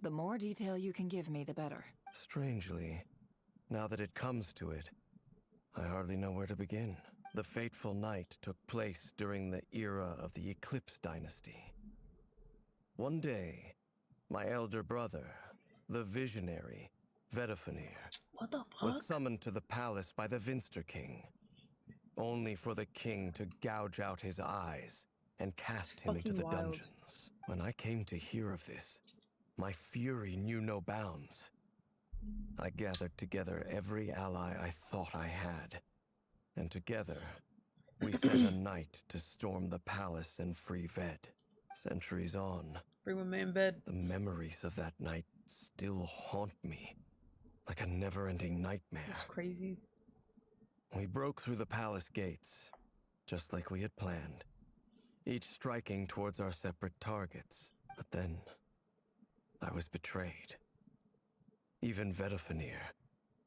The more detail you can give me, the better. Strangely, now that it comes to it, I hardly know where to begin. The fateful night took place during the era of the Eclipse Dynasty. One day, my elder brother, the visionary, Vedafenir, what the fuck? was summoned to the palace by the Vinster King, only for the king to gouge out his eyes and cast him into the dungeons. When I came to hear of this, my fury knew no bounds. I gathered together every ally I thought I had, and together we set a night to storm the palace and free Ved. Centuries on, free women in bed. The memories of that night still haunt me, like a never-ending nightmare. That's crazy. We broke through the palace gates, just like we had planned, each striking towards our separate targets. But then, I was betrayed. Even Vedafenir,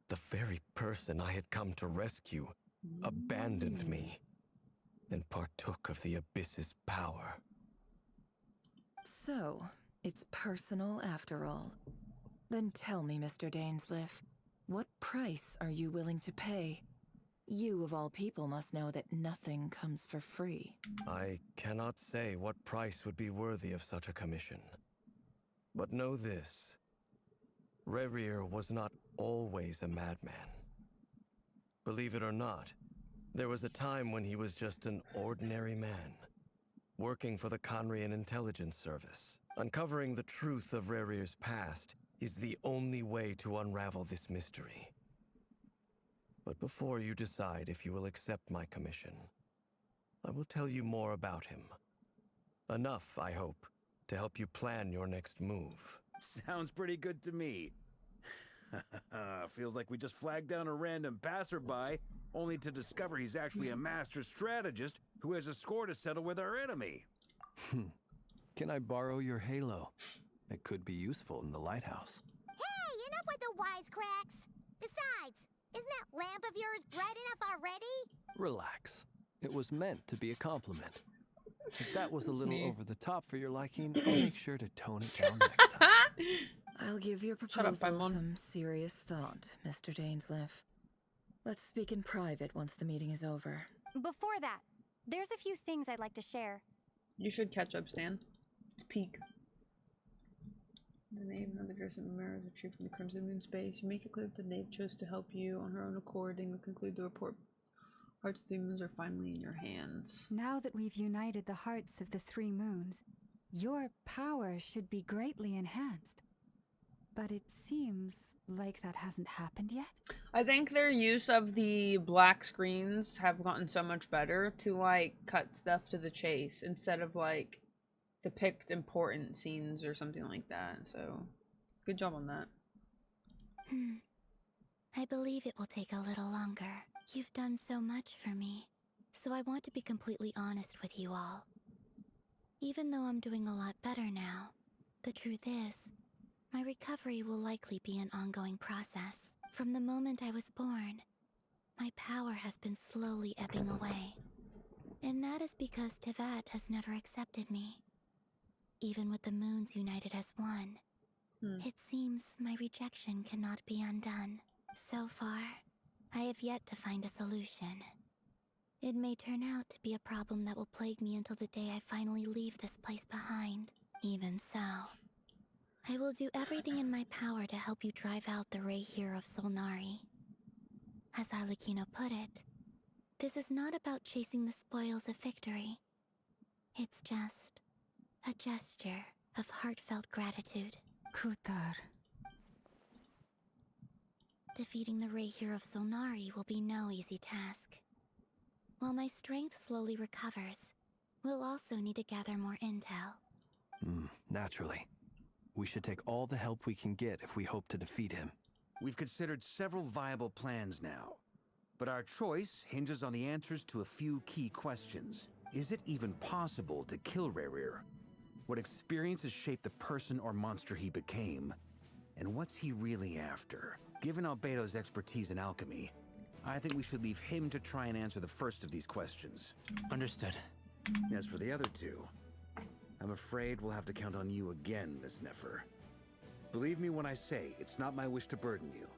the very person I had come to rescue, abandoned me and partook of the Abyss's power. So, it's personal after all. Then tell me, Mr. Dainsleif, what price are you willing to pay? You, of all people, must know that nothing comes for free. I cannot say what price would be worthy of such a commission. But know this. Rerir was not always a madman. Believe it or not, there was a time when he was just an ordinary man, working for the Conrian Intelligence Service. Uncovering the truth of Rerir's past is the only way to unravel this mystery. But before you decide if you will accept my commission, I will tell you more about him. Enough, I hope, to help you plan your next move. Sounds pretty good to me. Feels like we just flagged down a random passerby, only to discover he's actually a master strategist who has a score to settle with our enemy. Can I borrow your halo? It could be useful in the lighthouse. Hey, enough with the wisecracks! Besides, isn't that lamp of yours bright enough already? Relax. It was meant to be a compliment. If that was a little over the top for your liking, I'll make sure to tone it down next time. I'll give your proposal some serious thought, Mr. Dainsleif. Let's speak in private once the meeting is over. Before that, there's a few things I'd like to share. You should catch up, Stan. It's peak. The knave and other Crescent Mirrors retrieved from the Crimson Moon space. You make it clear that the knave chose to help you on her own accord, and you conclude the report. Hearts of the moons are finally in your hands. Now that we've united the hearts of the 3 moons, your power should be greatly enhanced. But it seems like that hasn't happened yet. I think their use of the black screens have gotten so much better to, like, cut stuff to the chase instead of, like, depict important scenes or something like that. So, good job on that. I believe it will take a little longer. You've done so much for me, so I want to be completely honest with you all. Even though I'm doing a lot better now, the truth is, my recovery will likely be an ongoing process. From the moment I was born, my power has been slowly ebbing away. And that is because Tevat has never accepted me. Even with the moons united as one, it seems my rejection cannot be undone. So far, I have yet to find a solution. It may turn out to be a problem that will plague me until the day I finally leave this place behind. Even so, I will do everything in my power to help you drive out the Rerir of Solnari. As Arlecchino put it, this is not about chasing the spoils of victory. It's just a gesture of heartfelt gratitude. Kutar. Defeating the Rerir of Solnari will be no easy task. While my strength slowly recovers, we'll also need to gather more intel. Naturally. We should take all the help we can get if we hope to defeat him. We've considered several viable plans now, but our choice hinges on the answers to a few key questions. Is it even possible to kill Rerir? What experiences shaped the person or monster he became? And what's he really after? Given Albedo's expertise in alchemy, I think we should leave him to try and answer the first of these questions. Understood. As for the other two, I'm afraid we'll have to count on you again, Miss Nefer. Believe me when I say it's not my wish to burden you.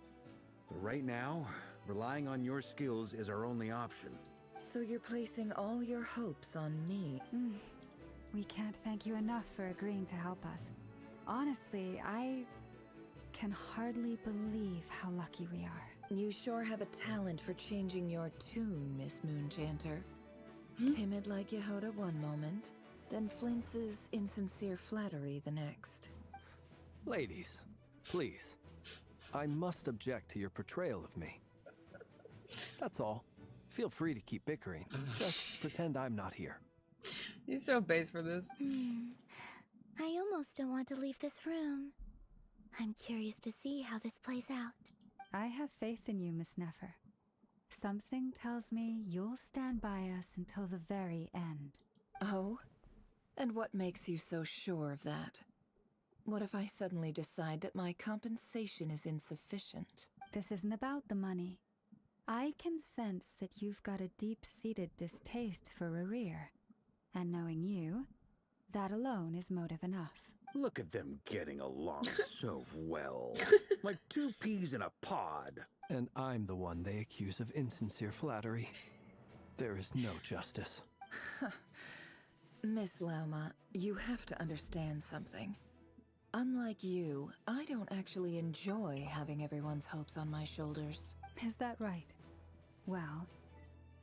But right now, relying on your skills is our only option. So you're placing all your hopes on me? We can't thank you enough for agreeing to help us. Honestly, I can hardly believe how lucky we are. You sure have a talent for changing your tune, Miss Moonchanter. Timid like Yehoda one moment, then flinches insincere flattery the next. Ladies, please. I must object to your portrayal of me. That's all. Feel free to keep bickering. Just pretend I'm not here. He's so base for this. I almost don't want to leave this room. I'm curious to see how this plays out. I have faith in you, Miss Nefer. Something tells me you'll stand by us until the very end. Oh? And what makes you so sure of that? What if I suddenly decide that my compensation is insufficient? This isn't about the money. I can sense that you've got a deep-seated distaste for Rerir. And knowing you, that alone is motive enough. Look at them getting along so well. Like two peas in a pod. And I'm the one they accuse of insincere flattery. There is no justice. Miss Lauma, you have to understand something. Unlike you, I don't actually enjoy having everyone's hopes on my shoulders. Is that right? Well,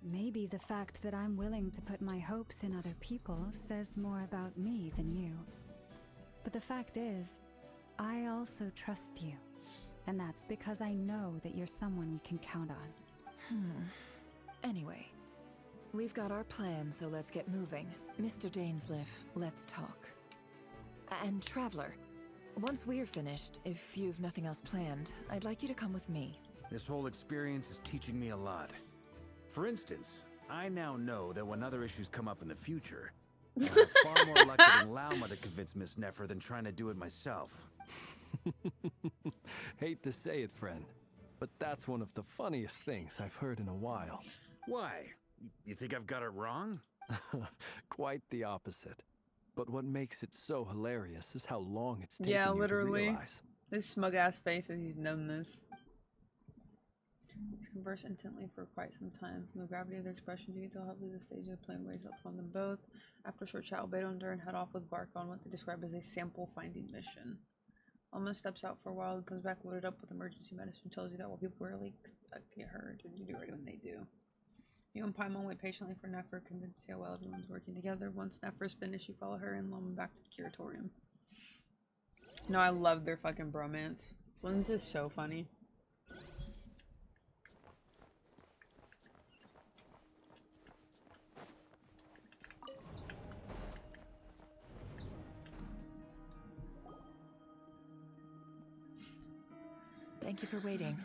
maybe the fact that I'm willing to put my hopes in other people says more about me than you. But the fact is, I also trust you. And that's because I know that you're someone we can count on. Anyway, we've got our plan, so let's get moving. Mr. Dainsleif, let's talk. And Traveler, once we're finished, if you've nothing else planned, I'd like you to come with me. This whole experience is teaching me a lot. For instance, I now know that when other issues come up in the future, I'll have far more luck getting Lauma to convince Miss Nefer than trying to do it myself. Hate to say it, friend, but that's one of the funniest things I've heard in a while. Why? You think I've got it wrong? Quite the opposite. But what makes it so hilarious is how long it's taken Yeah, you literally. to realize. His smug ass face as he's known this. He's conversed intently for quite some time. From the gravity of their expressions, you can tell how the stage of the plane weighs up on them both. After a short chat, Albedo and Durin head off with Bark on what they describe as a sample finding mission. Alma steps out for a while and comes back loaded up with emergency medicine. Tells you that while people rarely expect to get hurt, you be ready when they do. You and Paimon wait patiently for Nefer, convinced to see how well everyone's working together. Once Nefer's finished, you follow her and Lama back to the curatorium. No, I love their fucking bromance. Flynn's is so funny. Thank you for waiting.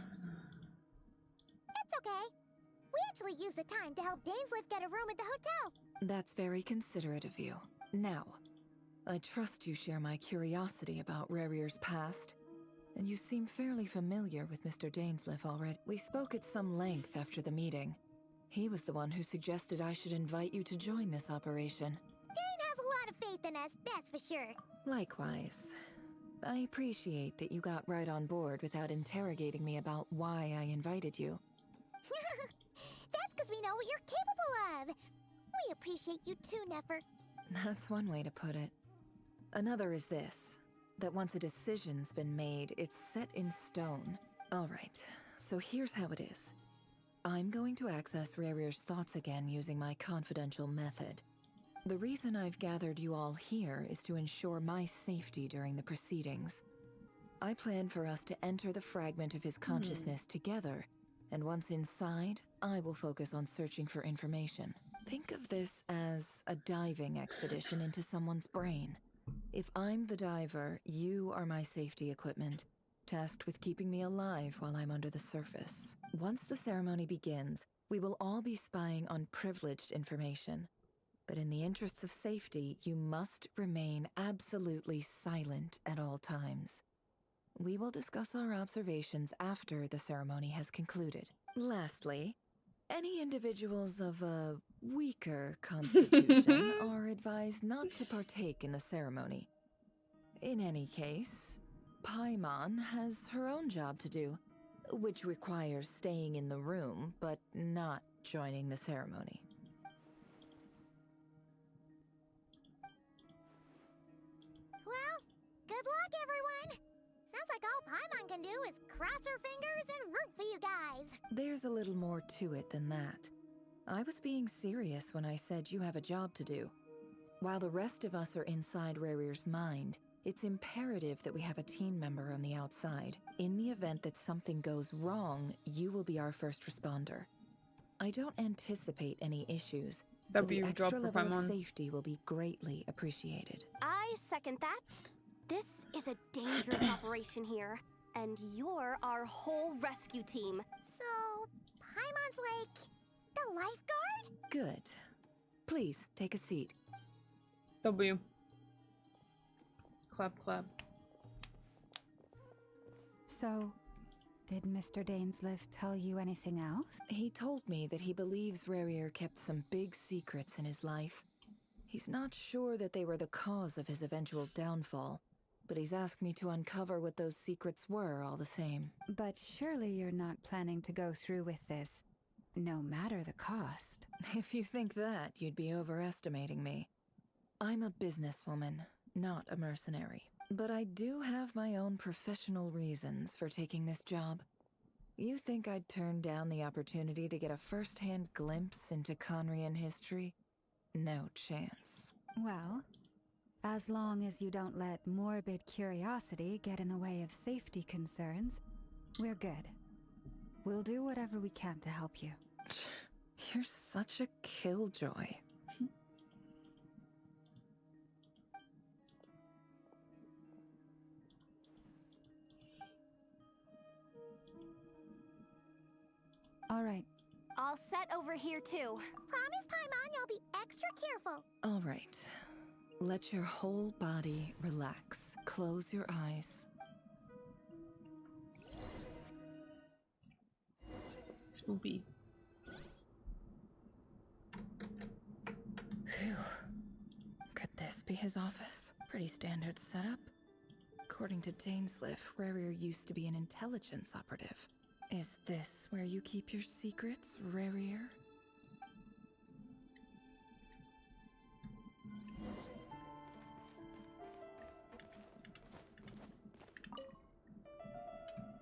It's okay. We actually used the time to help Dainsleif get a room at the hotel. That's very considerate of you. Now, I trust you share my curiosity about Rerir's past, and you seem fairly familiar with Mr. Dainsleif already. We spoke at some length after the meeting. He was the one who suggested I should invite you to join this operation. Dane has a lot of faith in us, that's for sure. Likewise. I appreciate that you got right on board without interrogating me about why I invited you. That's because we know what you're capable of. We appreciate you too, Nefer. That's one way to put it. Another is this, that once a decision's been made, it's set in stone. Alright, so here's how it is. I'm going to access Rerir's thoughts again using my confidential method. The reason I've gathered you all here is to ensure my safety during the proceedings. I plan for us to enter the fragment of his consciousness together, and once inside, I will focus on searching for information. Think of this as a diving expedition into someone's brain. If I'm the diver, you are my safety equipment, tasked with keeping me alive while I'm under the surface. Once the ceremony begins, we will all be spying on privileged information. But in the interests of safety, you must remain absolutely silent at all times. We will discuss our observations after the ceremony has concluded. Lastly, any individuals of a weaker constitution are advised not to partake in the ceremony. In any case, Paimon has her own job to do, which requires staying in the room but not joining the ceremony. Well, good luck, everyone! Sounds like all Paimon can do is cross her fingers and root for you guys. There's a little more to it than that. I was being serious when I said you have a job to do. While the rest of us are inside Rerir's mind, it's imperative that we have a team member on the outside. In the event that something goes wrong, you will be our first responder. I don't anticipate any issues, but the extra level of safety will be greatly appreciated. I second that. This is a dangerous operation here, and you're our whole rescue team. So, Paimon's like the lifeguard? Good. Please, take a seat. W. Clap, clap. So, did Mr. Dainsliff tell you anything else? He told me that he believes Rerir kept some big secrets in his life. He's not sure that they were the cause of his eventual downfall, but he's asked me to uncover what those secrets were all the same. But surely you're not planning to go through with this, no matter the cost. If you think that, you'd be overestimating me. I'm a businesswoman, not a mercenary. But I do have my own professional reasons for taking this job. You think I'd turn down the opportunity to get a first-hand glimpse into Conrian history? No chance. Well, as long as you don't let morbid curiosity get in the way of safety concerns, we're good. We'll do whatever we can to help you. You're such a killjoy. All right. All set over here, too. Promise, Paimon, you'll be extra careful. All right. Let your whole body relax. Close your eyes. Spoopy. Phew. Could this be his office? Pretty standard setup. According to Dainsliff, Rerir used to be an intelligence operative. Is this where you keep your secrets, Rerir?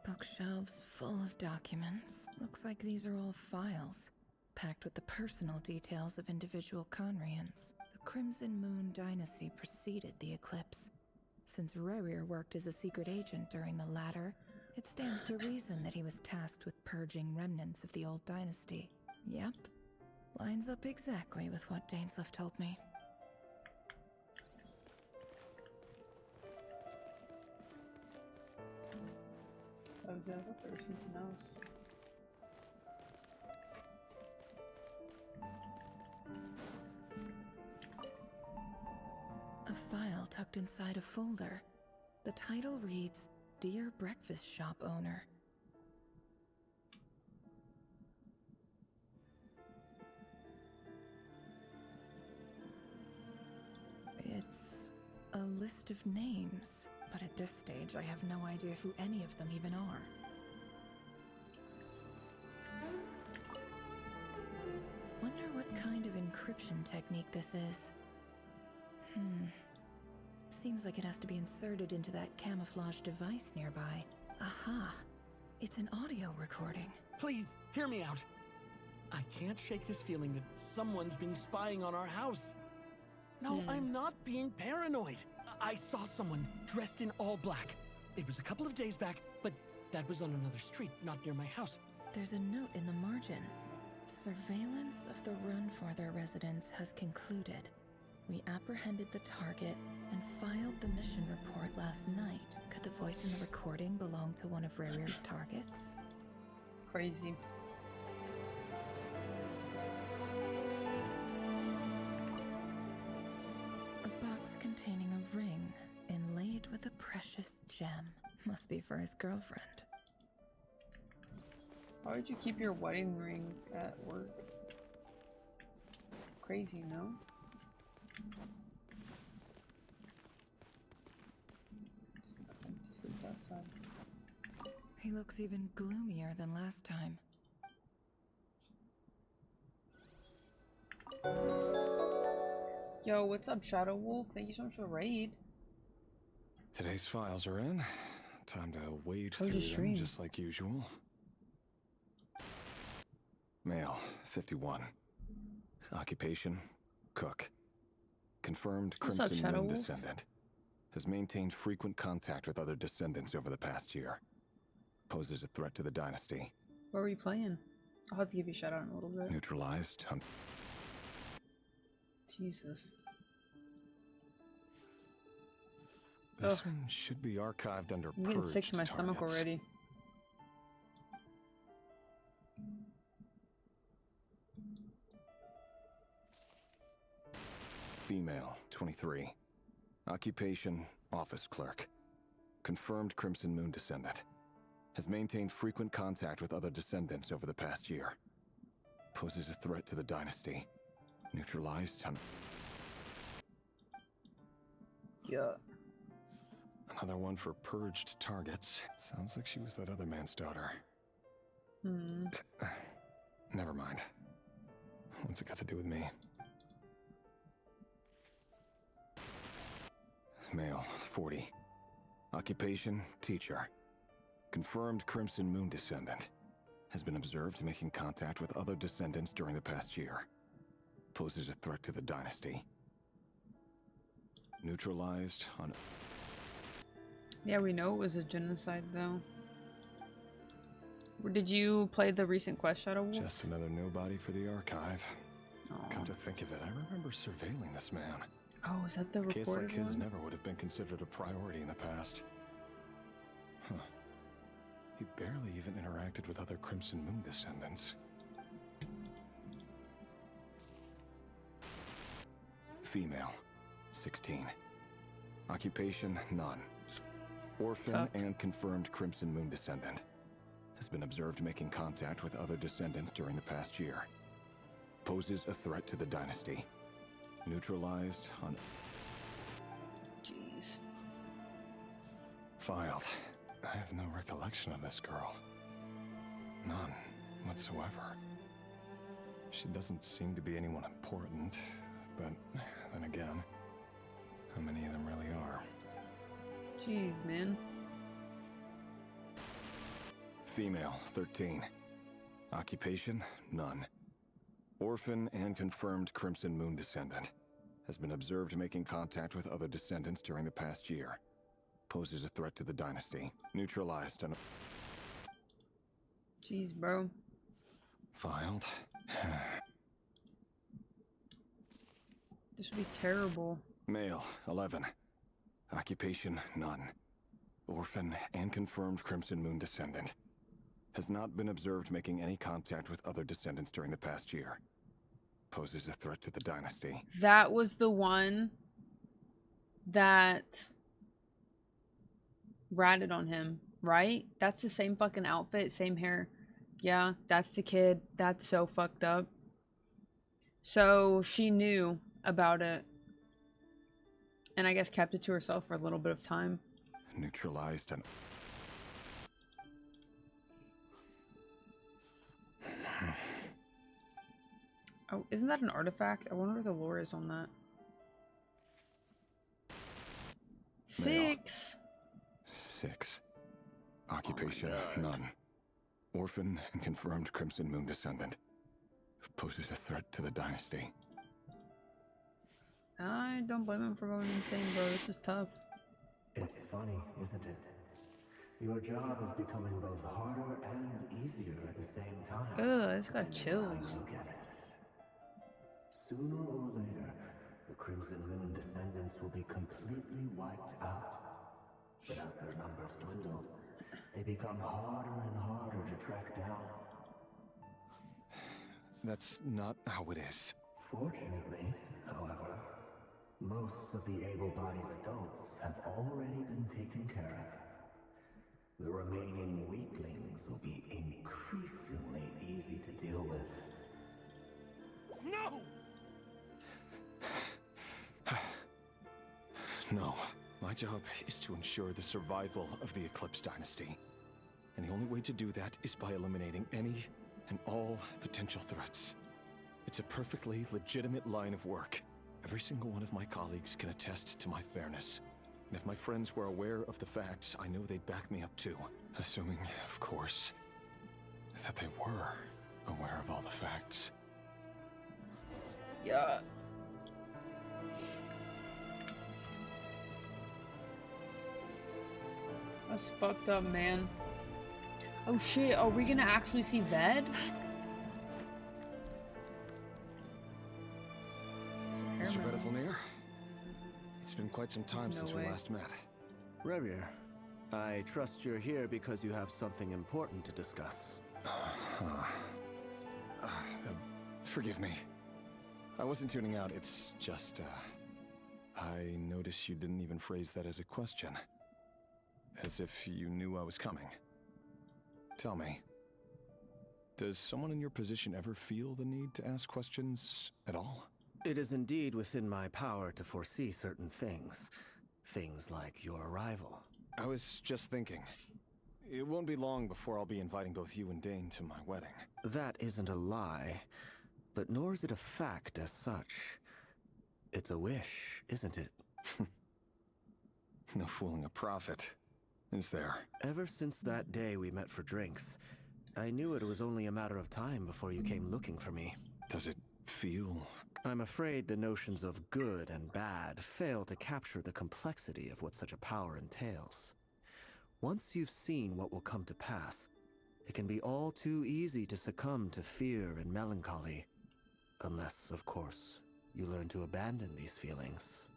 Bookshelves full of documents. Looks like these are all files, packed with the personal details of individual Conrians. The Crimson Moon Dynasty preceded the eclipse. Since Rerir worked as a secret agent during the latter, it stands to reason that he was tasked with purging remnants of the old dynasty. Yep. Lines up exactly with what Dainsliff told me. Oh, I thought there was something else. A file tucked inside a folder. The title reads, Dear Breakfast Shop Owner. It's a list of names, but at this stage I have no idea who any of them even are. Wonder what kind of encryption technique this is. Seems like it has to be inserted into that camouflage device nearby. Aha! It's an audio recording. Please, hear me out. I can't shake this feeling that someone's been spying on our house. No, I'm not being paranoid. I saw someone dressed in all black. It was a couple of days back, but that was on another street, not near my house. There's a note in the margin. Surveillance of the Runfarther residence has concluded. We apprehended the target and filed the mission report last night. Could the voice in the recording belong to one of Rerir's targets? Crazy. A box containing a ring inlaid with a precious gem. Must be for his girlfriend. Why would you keep your wedding ring at work? Crazy, no? Just leave that side. He looks even gloomier than last time. Yo, what's up, Shadow Wolf? Thank you so much for the raid. Today's files are in. Time to wade How's through your them stream? just like usual. Male, 51. Occupation, cook. Confirmed What's up, Crimson Shadow Moon Wolf? descendant. Has maintained frequent contact with other descendants over the past year. Poses a threat to the dynasty. What are we playing? I'll have to give you a shout out in a little bit. Neutralized. Jesus. This Ugh. one should be archived under I'm getting sick to my purged stomach targets. already. Female, 23. Occupation, office clerk. Confirmed Crimson Moon descendant. Has maintained frequent contact with other descendants over the past year. Poses a threat to the dynasty. Neutralized. Yeah. Another one for purged targets. Sounds like she was that other man's daughter. Hmm. Never mind. What's it got to do with me? Male, 40. Occupation, teacher. Confirmed Crimson Moon descendant. Has been observed making contact with other descendants during the past year. Poses a threat to the dynasty. Neutralized on... Yeah, we know it was a genocide, though. Did you play the recent quest, Shadow Wolf? Just another nobody for the archive. Aw. Come to think of it, I remember surveilling this man. Oh, is that the A case recorded like his one? never would have been considered a priority in the past. Huh. He barely even interacted with other Crimson Moon descendants. Female, 16. Occupation, none. Orphan Tough. and confirmed Crimson Moon descendant. Has been observed making contact with other descendants during the past year. Poses a threat to the dynasty. Neutralized on... Jeez. Filed. I have no recollection of this girl. None whatsoever. She doesn't seem to be anyone important, but then again, how many of them really are? Jeez, man. Female, 13. Occupation, none. Orphan and confirmed Crimson Moon descendant. Has been observed making contact with other descendants during the past year. Poses a threat to the dynasty. Neutralized and... Jeez, bro. Filed. This would be terrible. Male, 11. Occupation, none. Orphan and confirmed Crimson Moon descendant. Has not been observed making any contact with other descendants during the past year. Poses a threat to the dynasty. That was the one that ratted on him, right? That's the same fucking outfit, same hair. Yeah, that's the kid. That's so fucked up. So she knew about it. And I guess kept it to herself for a little bit of time. Neutralized and... Oh, isn't that an artifact? I wonder what the lore is on that. 6. 6. Occupation, none. Orphan and confirmed Crimson Moon descendant. Poses a threat to the dynasty. I don't blame him for going insane, bro. This is tough. It's funny, isn't it? Your job is becoming both harder and easier at the same time. Ugh, it's got depending on how chills. you look at it. Sooner or later, the Crimson Moon descendants will be completely wiped out. But as their numbers dwindle, they become harder and harder to track down. That's not how it is. Fortunately, however, most of the able-bodied adults have already been taken care of. The remaining weaklings will be increasingly easy to deal with. No! No. My job is to ensure the survival of the Eclipse Dynasty. And the only way to do that is by eliminating any and all potential threats. It's a perfectly legitimate line of work. Every single one of my colleagues can attest to my fairness. And if my friends were aware of the facts, I know they'd back me up too. Assuming, of course, that they were aware of all the facts. Yeah. That's fucked up, man. Oh shit, are we gonna actually see Ved? Mr. Vedifilnir? It's been quite some time since we last met. Rerir, I trust you're here because you have something important to discuss. Forgive me. I wasn't tuning out, it's just, I noticed you didn't even phrase that as a question. As if you knew I was coming. Tell me, does someone in your position ever feel the need to ask questions at all? It is indeed within my power to foresee certain things. Things like your arrival. I was just thinking. It won't be long before I'll be inviting both you and Dane to my wedding. That isn't a lie, but nor is it a fact as such. It's a wish, isn't it? No fooling a prophet, is there? Ever since that day we met for drinks, I knew it was only a matter of time before you came looking for me. Does it feel... I'm afraid the notions of good and bad fail to capture the complexity of what such a power entails. Once you've seen what will come to pass, it can be all too easy to succumb to fear and melancholy. Unless, of course, you learn to abandon these feelings.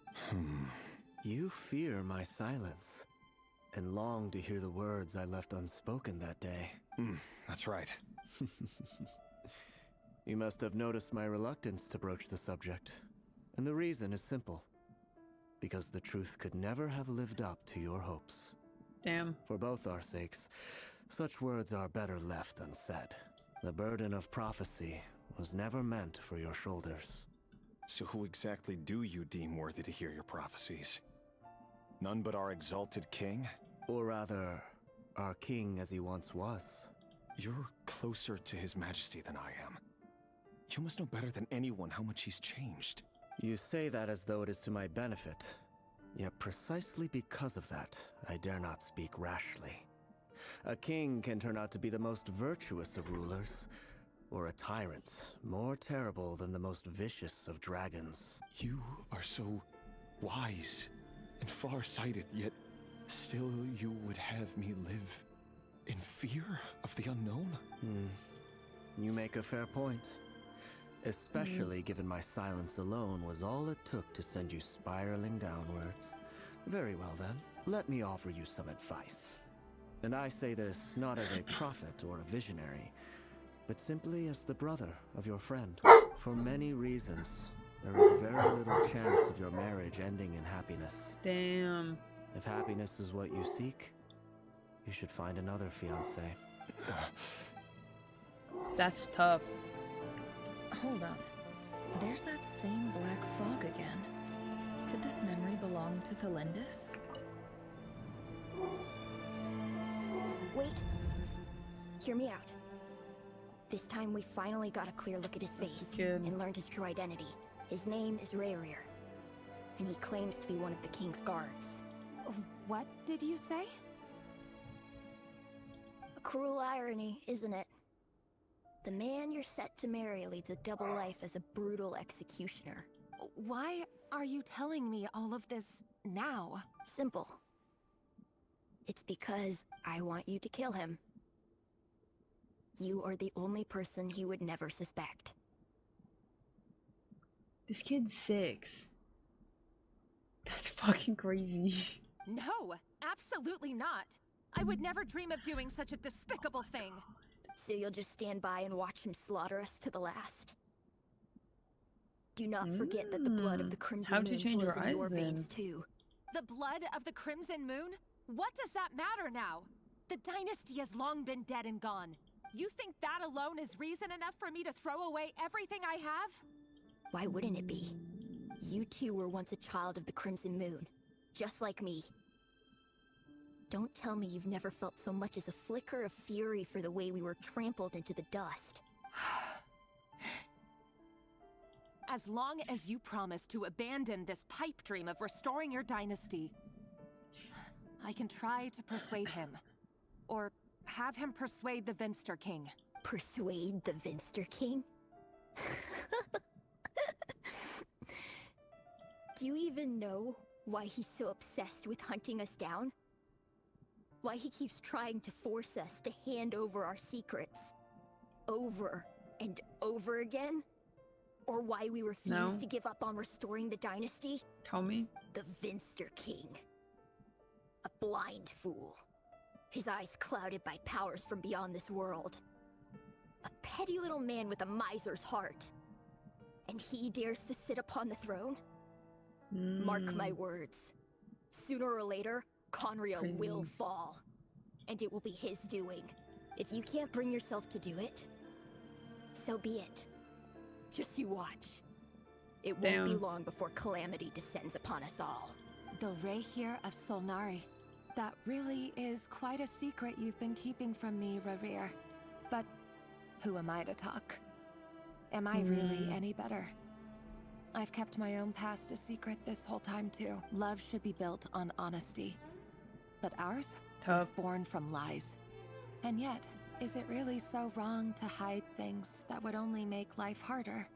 You fear my silence, and long to hear the words I left unspoken that day. That's right. You must have noticed my reluctance to broach the subject. And the reason is simple. Because the truth could never have lived up to your hopes. Damn. For both our sakes, such words are better left unsaid. The burden of prophecy was never meant for your shoulders. So who exactly do you deem worthy to hear your prophecies? None but our exalted king? Or rather, our king as he once was. You're closer to his majesty than I am. You must know better than anyone how much he's changed. You say that as though it is to my benefit. Yet precisely because of that, I dare not speak rashly. A king can turn out to be the most virtuous of rulers, or a tyrant more terrible than the most vicious of dragons. You are so wise and far-sighted, yet still you would have me live in fear of the unknown? You make a fair point. Especially given my silence alone was all it took to send you spiraling downwards. Very well then, let me offer you some advice. And I say this not as a prophet or a visionary, but simply as the brother of your friend. For many reasons, there is very little chance of your marriage ending in happiness. Damn. If happiness is what you seek, you should find another fiancé. That's tough. Hold on. There's that same black fog again. Could this memory belong to Thelindis? Wait. Hear me out. This time we finally got a clear look at his face and learned his true identity. His name is Rerir, and he claims to be one of the king's guards. What did you say? A cruel irony, isn't it? The man you're set to marry leads a double life as a brutal executioner. Why are you telling me all of this now? Simple. It's because I want you to kill him. You are the only person he would never suspect. This kid's 6. That's fucking crazy. No, absolutely not. I would never dream of doing such a despicable thing. So you'll just stand by and watch him slaughter us to the last? Do not forget that the blood of the Crimson How'd you Moon change flows your in eyes your then? veins too. The blood of the Crimson Moon? What does that matter now? The dynasty has long been dead and gone. You think that alone is reason enough for me to throw away everything I have? Why wouldn't it be? You two were once a child of the Crimson Moon, just like me. Don't tell me you've never felt so much as a flicker of fury for the way we were trampled into the dust. As long as you promise to abandon this pipe dream of restoring your dynasty, I can try to persuade him. Or have him persuade the Vinster King. Persuade the Vinster King? Do you even know why he's so obsessed with hunting us down? Why he keeps trying to force us to hand over our secrets over and over again? Or why we refuse to give up on restoring the dynasty? Tell me. The Vinster King. A blind fool. His eyes clouded by powers from beyond this world. A petty little man with a miser's heart. And he dares to sit upon the throne? Mark my words. Sooner or later, Conria will fall. And it will be his doing. If you can't bring yourself to do it, so be it. Just you watch. It won't be long before calamity descends upon us all. The Rerir of Solnari. That really is quite a secret you've been keeping from me, Rerir. But who am I to talk? Am I really any better? I've kept my own past a secret this whole time too. Love should be built on honesty. But ours was born from lies. And yet, is it really so wrong to hide things that would only make life harder?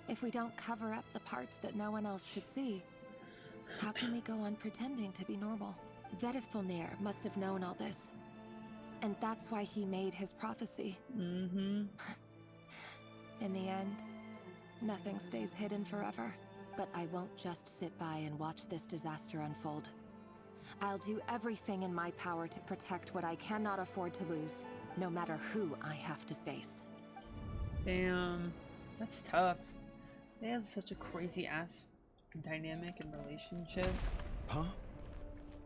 If we don't cover up the parts that no one else should see, how can we go on pretending to be normal? Vedifulnir must have known all this. And that's why he made his prophecy. In the end, nothing stays hidden forever. But I won't just sit by and watch this disaster unfold. I'll do everything in my power to protect what I cannot afford to lose, no matter who I have to face. Damn. That's tough. They have such a crazy ass dynamic and relationship. Huh?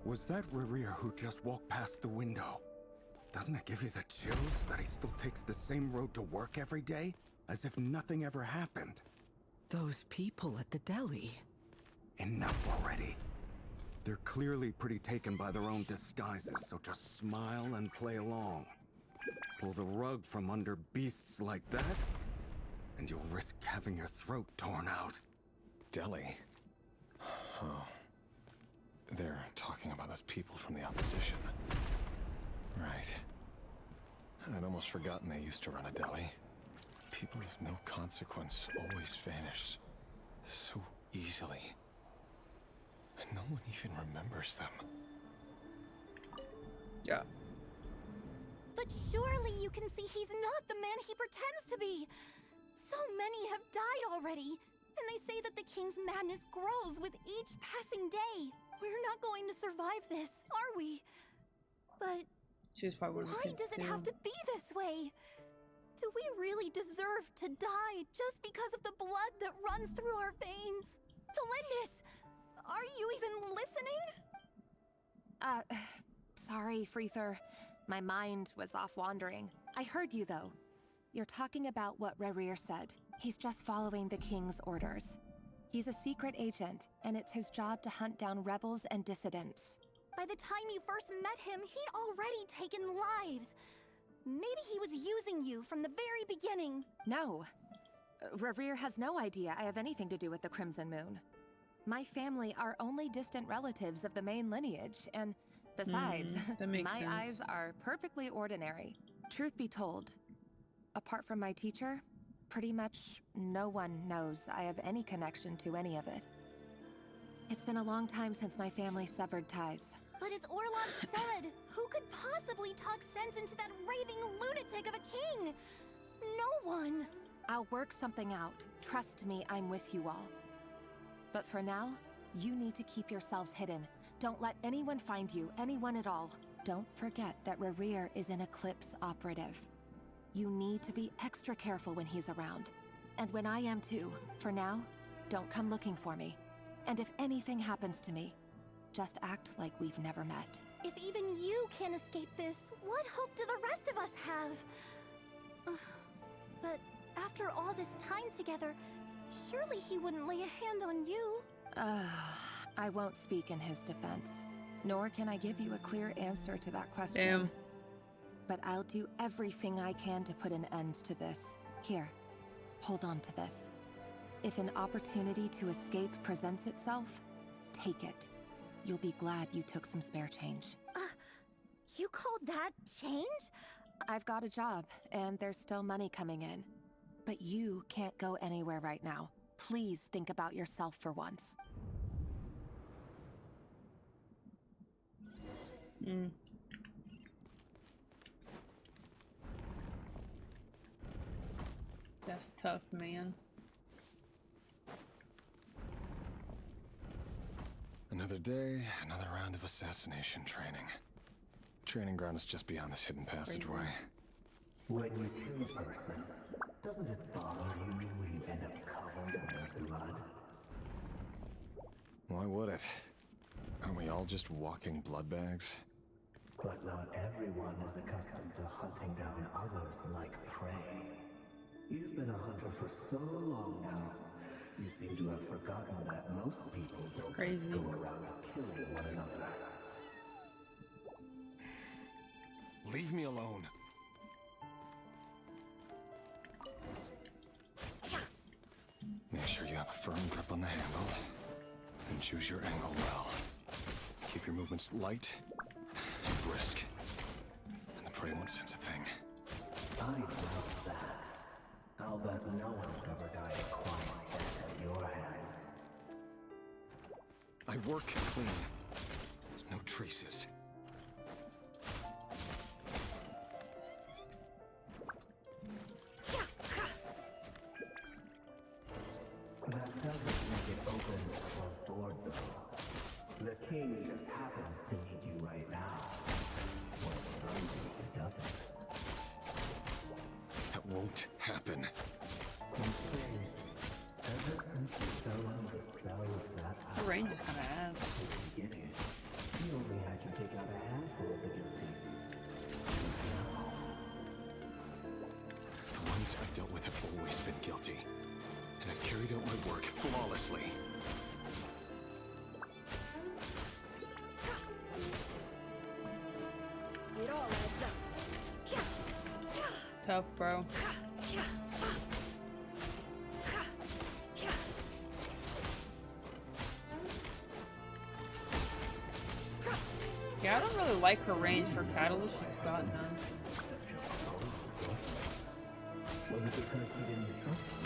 Was that Rerir who just walked past the window? Doesn't it give you the chills that he still takes the same road to work every day? As if nothing ever happened. Those people at the deli. Enough already. They're clearly pretty taken by their own disguises, so just smile and play along. Pull the rug from under beasts like that, and you'll risk having your throat torn out. Deli? Oh. They're talking about those people from the opposition. Right. I'd almost forgotten they used to run a deli. People of no consequence always vanish so easily. And no one even remembers them. Yeah. But surely you can see he's not the man he pretends to be. So many have died already. And they say that the king's madness grows with each passing day. We're not going to survive this, are we? But She was probably one of the why kids does it too. have to be this way? Do we really deserve to die just because of the blood that runs through our veins? Felindis, are you even listening? Sorry, Freether. My mind was off wandering. I heard you, though. You're talking about what Rerir said. He's just following the king's orders. He's a secret agent, and it's his job to hunt down rebels and dissidents. By the time you first met him, he'd already taken lives. Maybe he was using you from the very beginning. No. Rerir has no idea I have anything to do with the Crimson Moon. My family are only distant relatives of the main lineage, and besides, that makes my sense. eyes are perfectly ordinary. Truth be told, apart from my teacher, pretty much no one knows I have any connection to any of it. It's been a long time since my family severed ties. But as Orlog said, who could possibly talk sense into that raving lunatic of a king? No one. I'll work something out. Trust me, I'm with you all. But for now, you need to keep yourselves hidden. Don't let anyone find you, anyone at all. Don't forget that Rerir is an Eclipse operative. You need to be extra careful when he's around. And when I am too. For now, don't come looking for me. And if anything happens to me, just act like we've never met. If even you can't escape this, what hope do the rest of us have? But after all this time together, surely he wouldn't lay a hand on you. I won't speak in his defense. Nor can I give you a clear answer to that question. Damn. But I'll do everything I can to put an end to this. Here, hold on to this. If an opportunity to escape presents itself, take it. You'll be glad you took some spare change. You call that change? I've got a job, and there's still money coming in. But you can't go anywhere right now. Please think about yourself for once. That's tough, man. Another day, another round of assassination training. The training ground is just beyond this hidden passageway. When you kill a person, doesn't it bother you when you end up covered in their blood? Why would it? Aren't we all just walking blood bags? But not everyone is accustomed to hunting down others like prey. You've been a hunter for so long now, you seem to have forgotten that most people don't just go around killing one another. Leave me alone. Make sure you have a firm grip on the handle, and choose your angle well. Keep your movements light and brisk, and the prey won't sense a thing. I doubt that. I'll bet no one's ever died a quiet death at your hands. I work clean. No traces. That doesn't make it open or board though. The king just happens to need you right now. Well, it doesn't. That won't happen. Ever since you fell under the spell of that The range is kind of ass. beginning, he only had you take out a handful of the guilty. The ones I've dealt with have always been guilty. And I've carried out my work flawlessly. It all adds up. Tough, bro. Yeah, I don't really like her range for Catalyst. She's got none. Was it because he didn't trust you?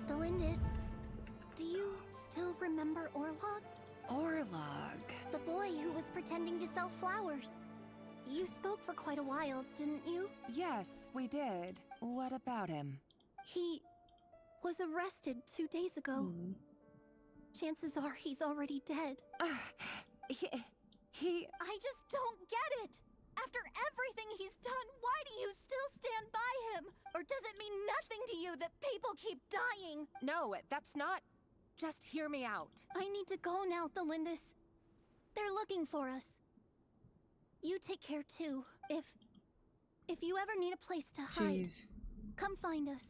Delindis, do you still remember Orlog? Orlog? The boy who was pretending to sell flowers. You spoke for quite a while, didn't you? Yes, we did. What about him? He was arrested 2 days ago. Chances are he's already dead. He... I just don't get it! After everything he's done, why do you still stand by him? Or does it mean nothing to you that people keep dying? No, that's not... Just hear me out. I need to go now, Delindis. They're looking for us. You take care too. If you ever need a place to hide, come find us.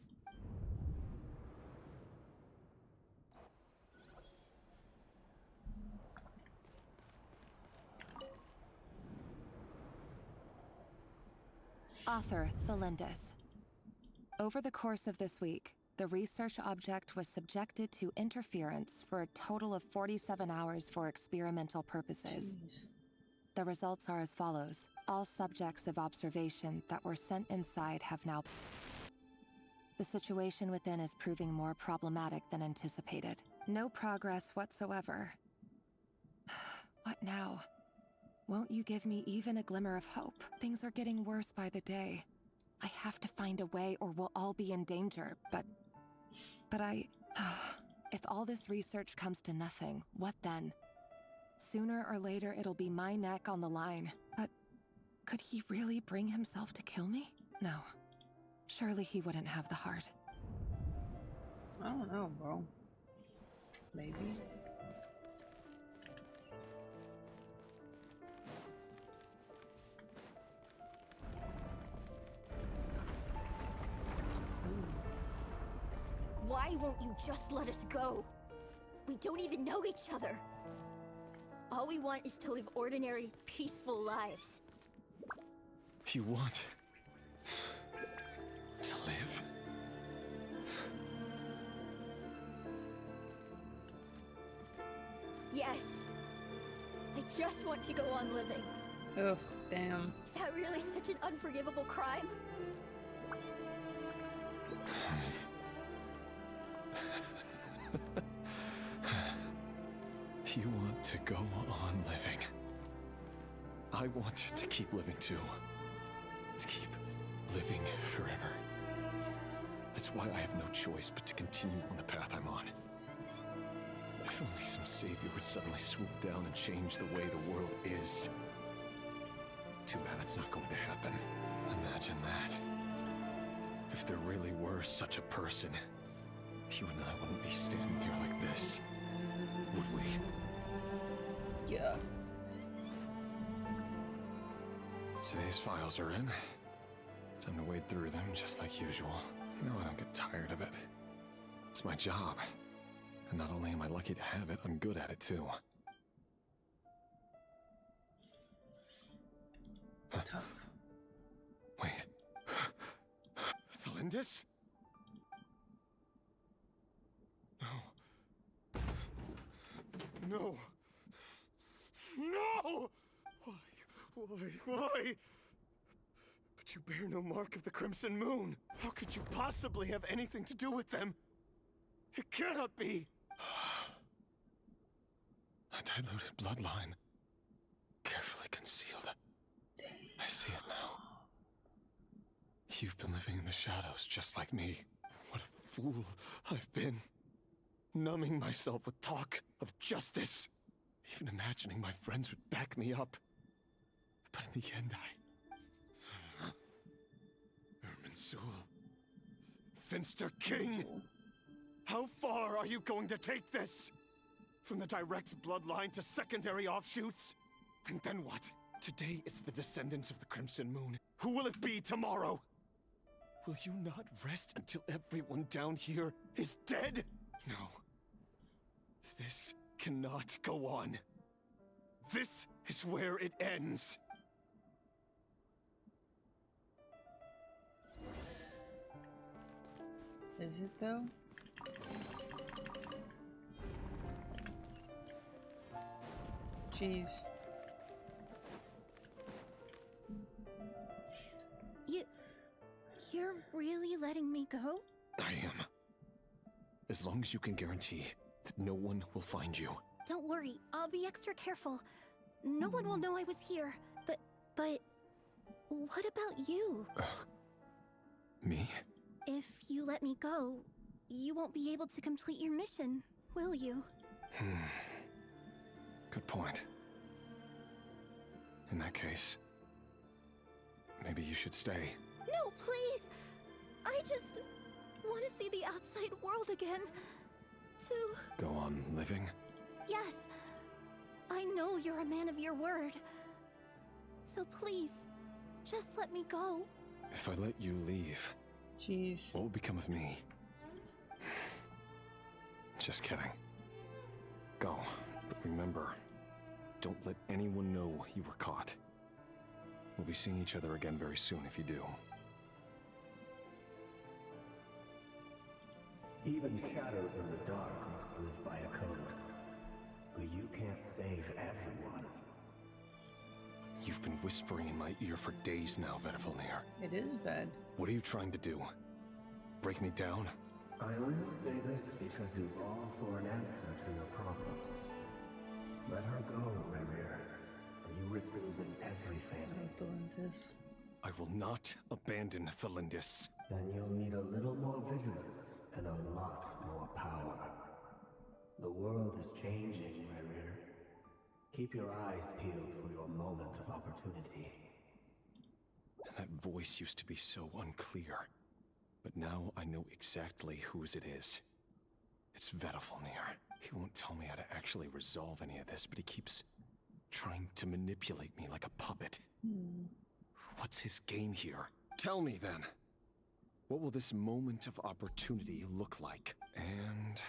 Author Thelindis. Over the course of this week, The research object was subjected to interference for a total of 47 hours for experimental purposes. Jeez. The results are as follows. All subjects of observation that were sent inside have now... The situation within is proving more problematic than anticipated. No progress whatsoever. What now? Won't you give me even a glimmer of hope? Things are getting worse by the day. I have to find a way or we'll all be in danger, but if all this research comes to nothing, what then? Sooner or later, it'll be my neck on the line. But could he really bring himself to kill me? No. Surely he wouldn't have the heart. I don't know, bro. Maybe. Why won't you just let us go? We don't even know each other. All we want is to live ordinary, peaceful lives. You want to live? Yes. I just want to go on living. Ugh, damn. Is that really such an unforgivable crime? You want to go on living. I want to keep living too. To keep living forever. That's why I have no choice but to continue on the path I'm on. If only some savior would suddenly swoop down and change the way the world is. Too bad it's not going to happen. Imagine that. If there really were such a person, you and I wouldn't be standing here like this, would we? Yeah. Today's files are in. Time to wade through them just like usual. No, I don't get tired of it. It's my job. And not only am I lucky to have it, I'm good at it too. Tough. Wait. Thalindis? No. No! Why? But you bear no mark of the Crimson Moon. How could you possibly have anything to do with them? It cannot be! A diluted bloodline. Carefully concealed. I see it now. You've been living in the shadows just like me. What a fool I've been. Numbing myself with talk of justice. Even imagining my friends would back me up. But in the end, Irminsul. Finster King! How far are you going to take this? From the direct bloodline to secondary offshoots? And then what? Today it's the descendants of the Crimson Moon. Who will it be tomorrow? Will you not rest until everyone down here is dead? No. This cannot go on. This is where it ends. Is it though? Jeez. You're really letting me go? I am. As long as you can guarantee that no one will find you. Don't worry, I'll be extra careful. No one will know I was here. But what about you? Me? If you let me go, you won't be able to complete your mission, will you? Good point. In that case, maybe you should stay. No, please! I just want to see the outside world again. To... Go on living? Yes. I know you're a man of your word. So please, just let me go. If I let you leave, jeez, what will become of me? Just kidding. Go, but remember, don't let anyone know you were caught. We'll be seeing each other again very soon if you do. Even shadows in the dark must live by a code. But you can't save everyone. You've been whispering in my ear for days now, Vedifalnir. It is bad. What are you trying to do? Break me down? I only say this because you long for an answer to your problems. Let her go, Rerir, or you risk losing everything. I will not abandon Thelindis. Then you'll need a little more vigilance and a lot more power. The world is changing, Rerir. Keep your eyes peeled for your moment of opportunity. That voice used to be so unclear. But now I know exactly whose it is. It's Vedifalnir. He won't tell me how to actually resolve any of this, but he keeps trying to manipulate me like a puppet. What's his game here? Tell me then. What will this moment of opportunity look like? And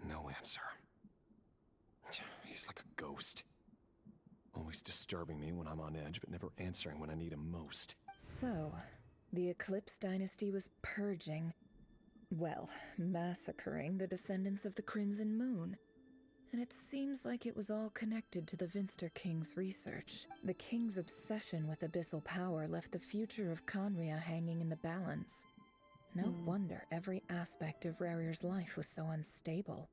no answer. He's like a ghost. Always disturbing me when I'm on edge, but never answering when I need him most. So, the Eclipse dynasty was purging, well, massacring the descendants of the Crimson Moon. And it seems like it was all connected to the Vinster King's research. The King's obsession with abyssal power left the future of Conria hanging in the balance. No wonder every aspect of Rerir's life was so unstable.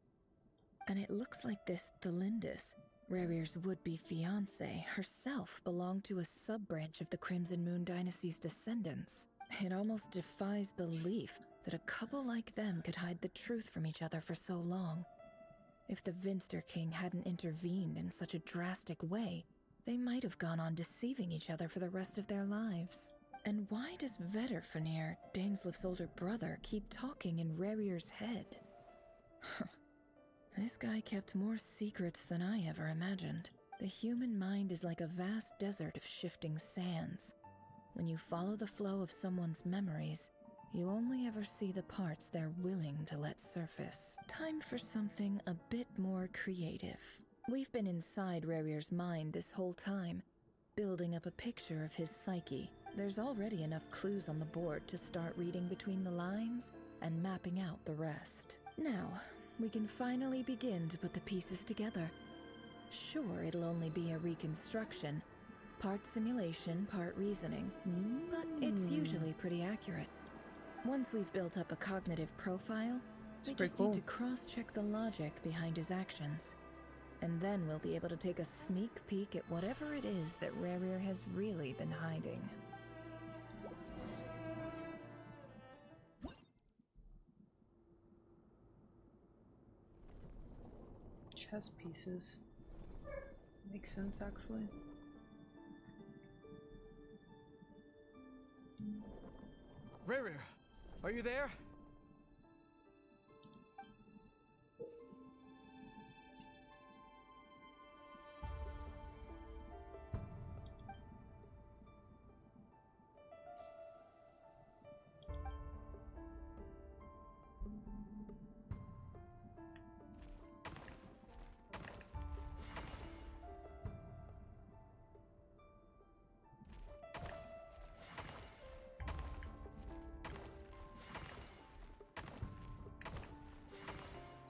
And it looks like this Thelindis, Rerir's would-be fiancée, herself belonged to a sub-branch of the Crimson Moon dynasty's descendants. It almost defies belief that a couple like them could hide the truth from each other for so long. If the Vinster King hadn't intervened in such a drastic way, they might have gone on deceiving each other for the rest of their lives. And why does Vedifalnir, Dainslif's older brother, keep talking in Rerir's head? This guy kept more secrets than I ever imagined. The human mind is like a vast desert of shifting sands. When you follow the flow of someone's memories, you only ever see the parts they're willing to let surface. Time for something a bit more creative. We've been inside Rerir's mind this whole time, building up a picture of his psyche. There's already enough clues on the board to start reading between the lines and mapping out the rest. Now, we can finally begin to put the pieces together. Sure, it'll only be a reconstruction, part simulation, part reasoning, but it's usually pretty accurate. Once we've built up a cognitive profile, we just need to cross-check the logic behind his actions. And then we'll be able to take a sneak peek at whatever it is that Rerir has really been hiding. Chess pieces. Makes sense, actually. Rerir, are you there?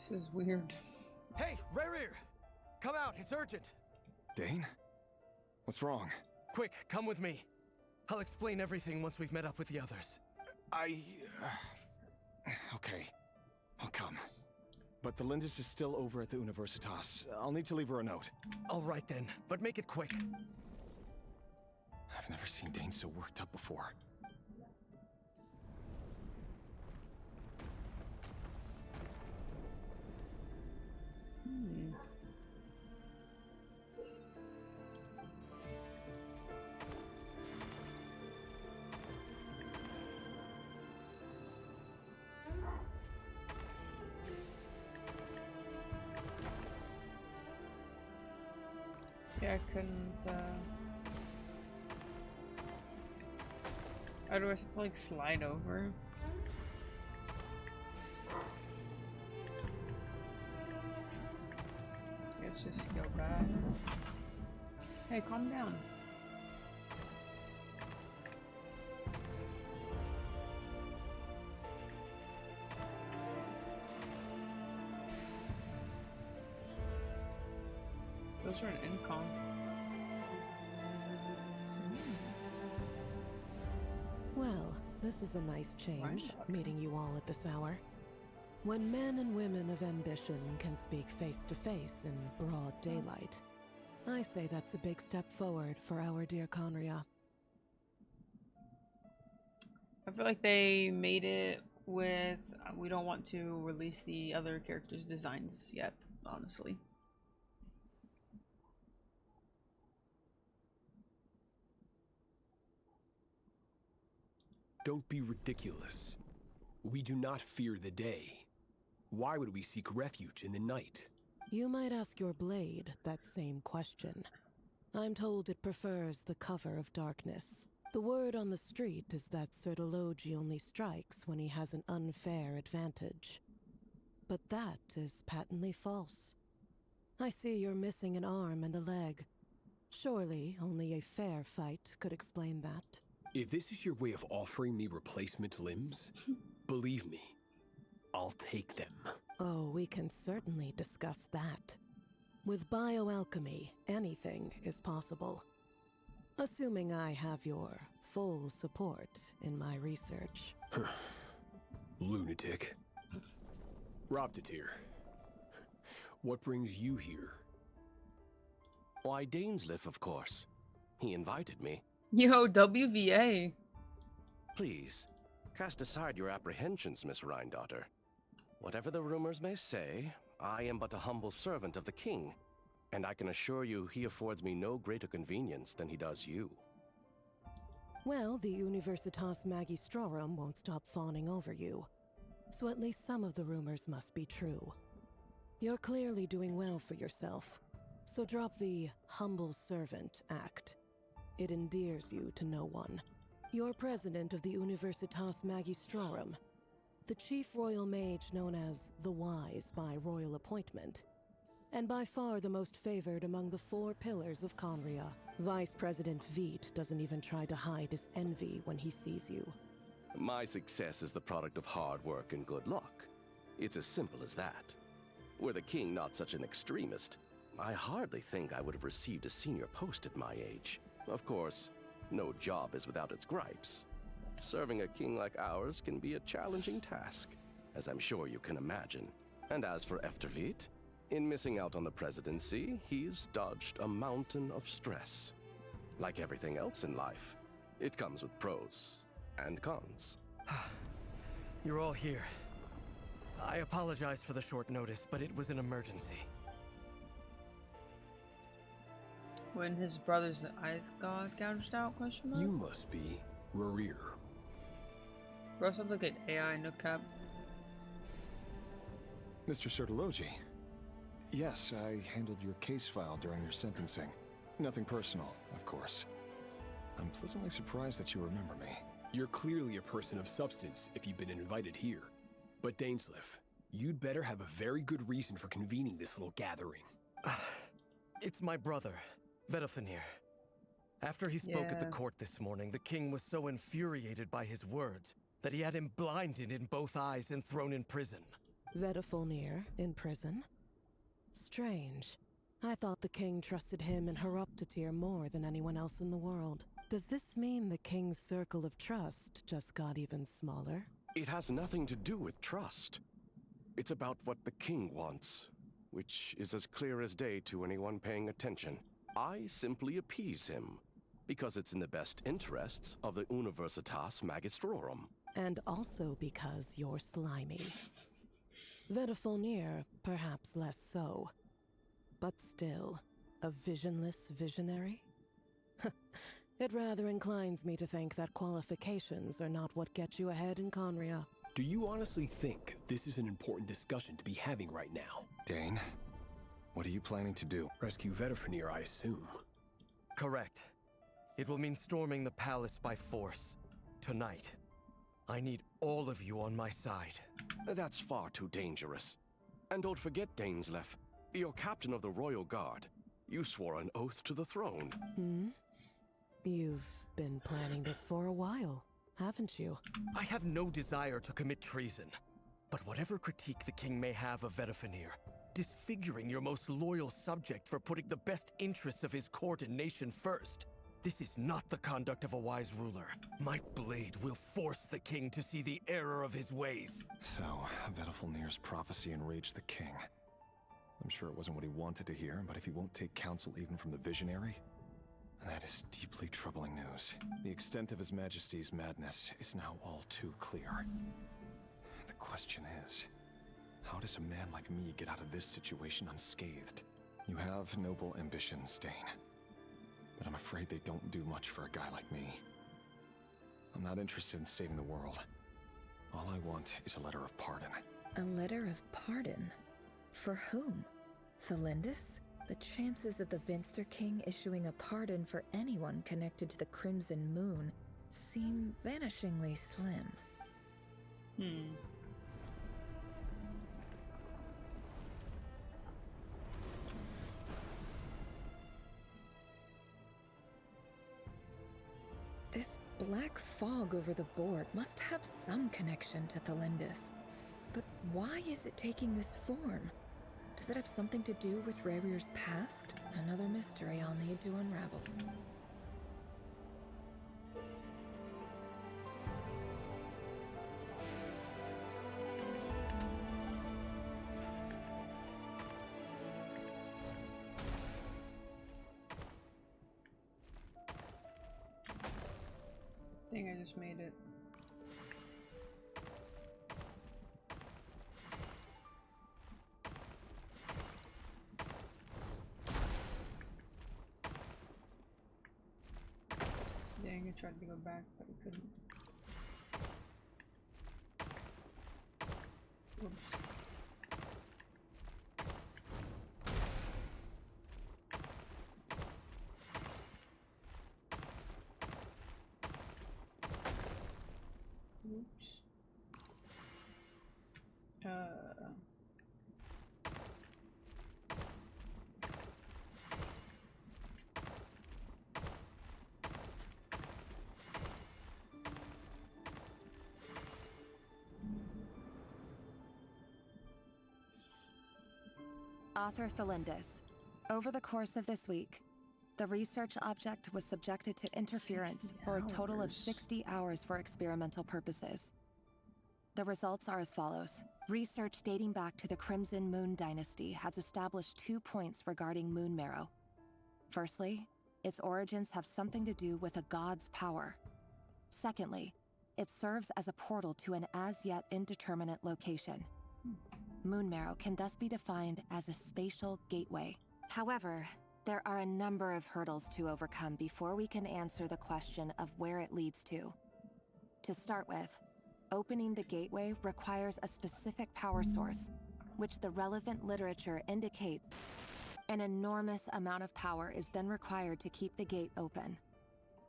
This is weird. Hey, Rerir! Come out, it's urgent! Dane? What's wrong? Quick, come with me. I'll explain everything once we've met up with the others. Okay. I'll come. But Thelindis is still over at the Universitas. I'll need to leave her a note. All right then, but make it quick. I've never seen Dane so worked up before. Yeah, I couldn't, How do I have to, like, slide over? Let's just go back. Hey, calm down. Those are an income. Well, this is a nice change, meeting you all at this hour. When men and women of ambition can speak face to face in broad daylight, I say that's a big step forward for our dear Conria. I feel like they made it with, we don't want to release the other characters' designs yet, honestly. Don't be ridiculous. We do not fear the day. Why would we seek refuge in the night? You might ask your blade that same question. I'm told it prefers the cover of darkness. The word on the street is that Sertologi only strikes when he has an unfair advantage. But that is patently false. I see you're missing an arm and a leg. Surely only a fair fight could explain that. If this is your way of offering me replacement limbs, believe me, I'll take them. Oh, we can certainly discuss that. With bioalchemy, anything is possible. Assuming I have your full support in my research. Lunatic. Robtatir, what brings you here? Why, Dainsleif, of course. He invited me. Yo, WVA. Please, cast aside your apprehensions, Miss Rhindaughter. Whatever the rumors may say, I am but a humble servant of the king, and I can assure you he affords me no greater convenience than he does you. Well, the Universitas Magistrorum won't stop fawning over you, so at least some of the rumors must be true. You're clearly doing well for yourself, so drop the humble servant act. It endears you to no one. You're president of the Universitas Magistrorum, the chief royal mage known as the Wise by royal appointment, and by far the most favored among the 4 pillars of Conria. Vice President Veet doesn't even try to hide his envy when he sees you. My success is the product of hard work and good luck. It's as simple as that. Were the king not such an extremist, I hardly think I would have received a senior post at my age. Of course, no job is without its gripes. Serving a king like ours can be a challenging task, as I'm sure you can imagine. And as for Efterveet, in missing out on the presidency, he's dodged a mountain of stress. Like everything else in life, it comes with pros and cons. You're all here. I apologize for the short notice, but it was an emergency. When his brother's eyes got gouged out, question mark? You must be Rerir. Bro, sounds like an AI, no cap. Mr. Sertologi. Yes, I handled your case file during your sentencing. Nothing personal, of course. I'm pleasantly surprised that you remember me. You're clearly a person of substance if you've been invited here. But Dainsleif, you'd better have a very good reason for convening this little gathering. It's my brother, Vedalfenir. After he spoke at the court this morning, the king was so infuriated by his words that he had him blinded in both eyes and thrown in prison. Vedalfenir in prison? Strange. I thought the king trusted him and Hoyoverse more than anyone else in the world. Does this mean the king's circle of trust just got even smaller? It has nothing to do with trust. It's about what the king wants, which is as clear as day to anyone paying attention. I simply appease him, because it's in the best interests of the Universitas Magistrorum. And also because you're slimy. Vedalfenir, perhaps less so. But still, a visionless visionary? It rather inclines me to think that qualifications are not what get you ahead in Conria. Do you honestly think this is an important discussion to be having right now? Dane, what are you planning to do? Rescue Vedalfenir, I assume. Correct. It will mean storming the palace by force. Tonight. I need all of you on my side. That's far too dangerous. And don't forget, Dainsleif, you're captain of the Royal Guard. You swore an oath to the throne. You've been planning this for a while, haven't you? I have no desire to commit treason. But whatever critique the king may have of Vedalfenir, disfiguring your most loyal subject for putting the best interests of his court and nation first. This is not the conduct of a wise ruler. My blade will force the king to see the error of his ways. So, Vedalfnir's prophecy enraged the king. I'm sure it wasn't what he wanted to hear, but if he won't take counsel even from the visionary, that is deeply troubling news. The extent of His Majesty's madness is now all too clear. The question is, how does a man like me get out of this situation unscathed? You have noble ambitions, Dane, but I'm afraid they don't do much for a guy like me. I'm not interested in saving the world. All I want is a letter of pardon. A letter of pardon? For whom? Thelindis? The chances of the Vinster King issuing a pardon for anyone connected to the Crimson Moon seem vanishingly slim. This black fog over the board must have some connection to Thelindis. But why is it taking this form? Does it have something to do with Rerir's past? Another mystery I'll need to unravel. I think I just made it. Dang, I tried to go back, but I couldn't. Oops. Oops. Author Thelindis. Over the course of this week, the research object was subjected to interference for a total of 60 hours for experimental purposes. The results are as follows. Research dating back to the Crimson Moon Dynasty has established 2 points regarding moon marrow. Firstly, its origins have something to do with a god's power. Secondly, it serves as a portal to an as-yet indeterminate location. Moon marrow can thus be defined as a spatial gateway. However, there are a number of hurdles to overcome before we can answer the question of where it leads to. To start with, opening the gateway requires a specific power source, which the relevant literature indicates an enormous amount of power is then required to keep the gate open.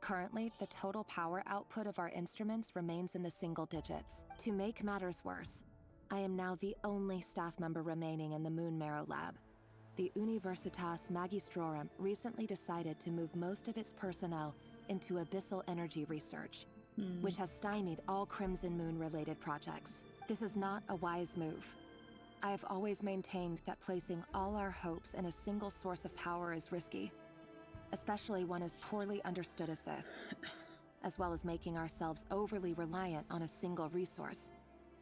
Currently, the total power output of our instruments remains in the single digits. To make matters worse, I am now the only staff member remaining in the Moon Marrow lab. The Universitas Magistrorum recently decided to move most of its personnel into abyssal energy research, which has stymied all Crimson Moon-related projects. This is not a wise move. I have always maintained that placing all our hopes in a single source of power is risky, especially one as poorly understood as this, as well as making ourselves overly reliant on a single resource.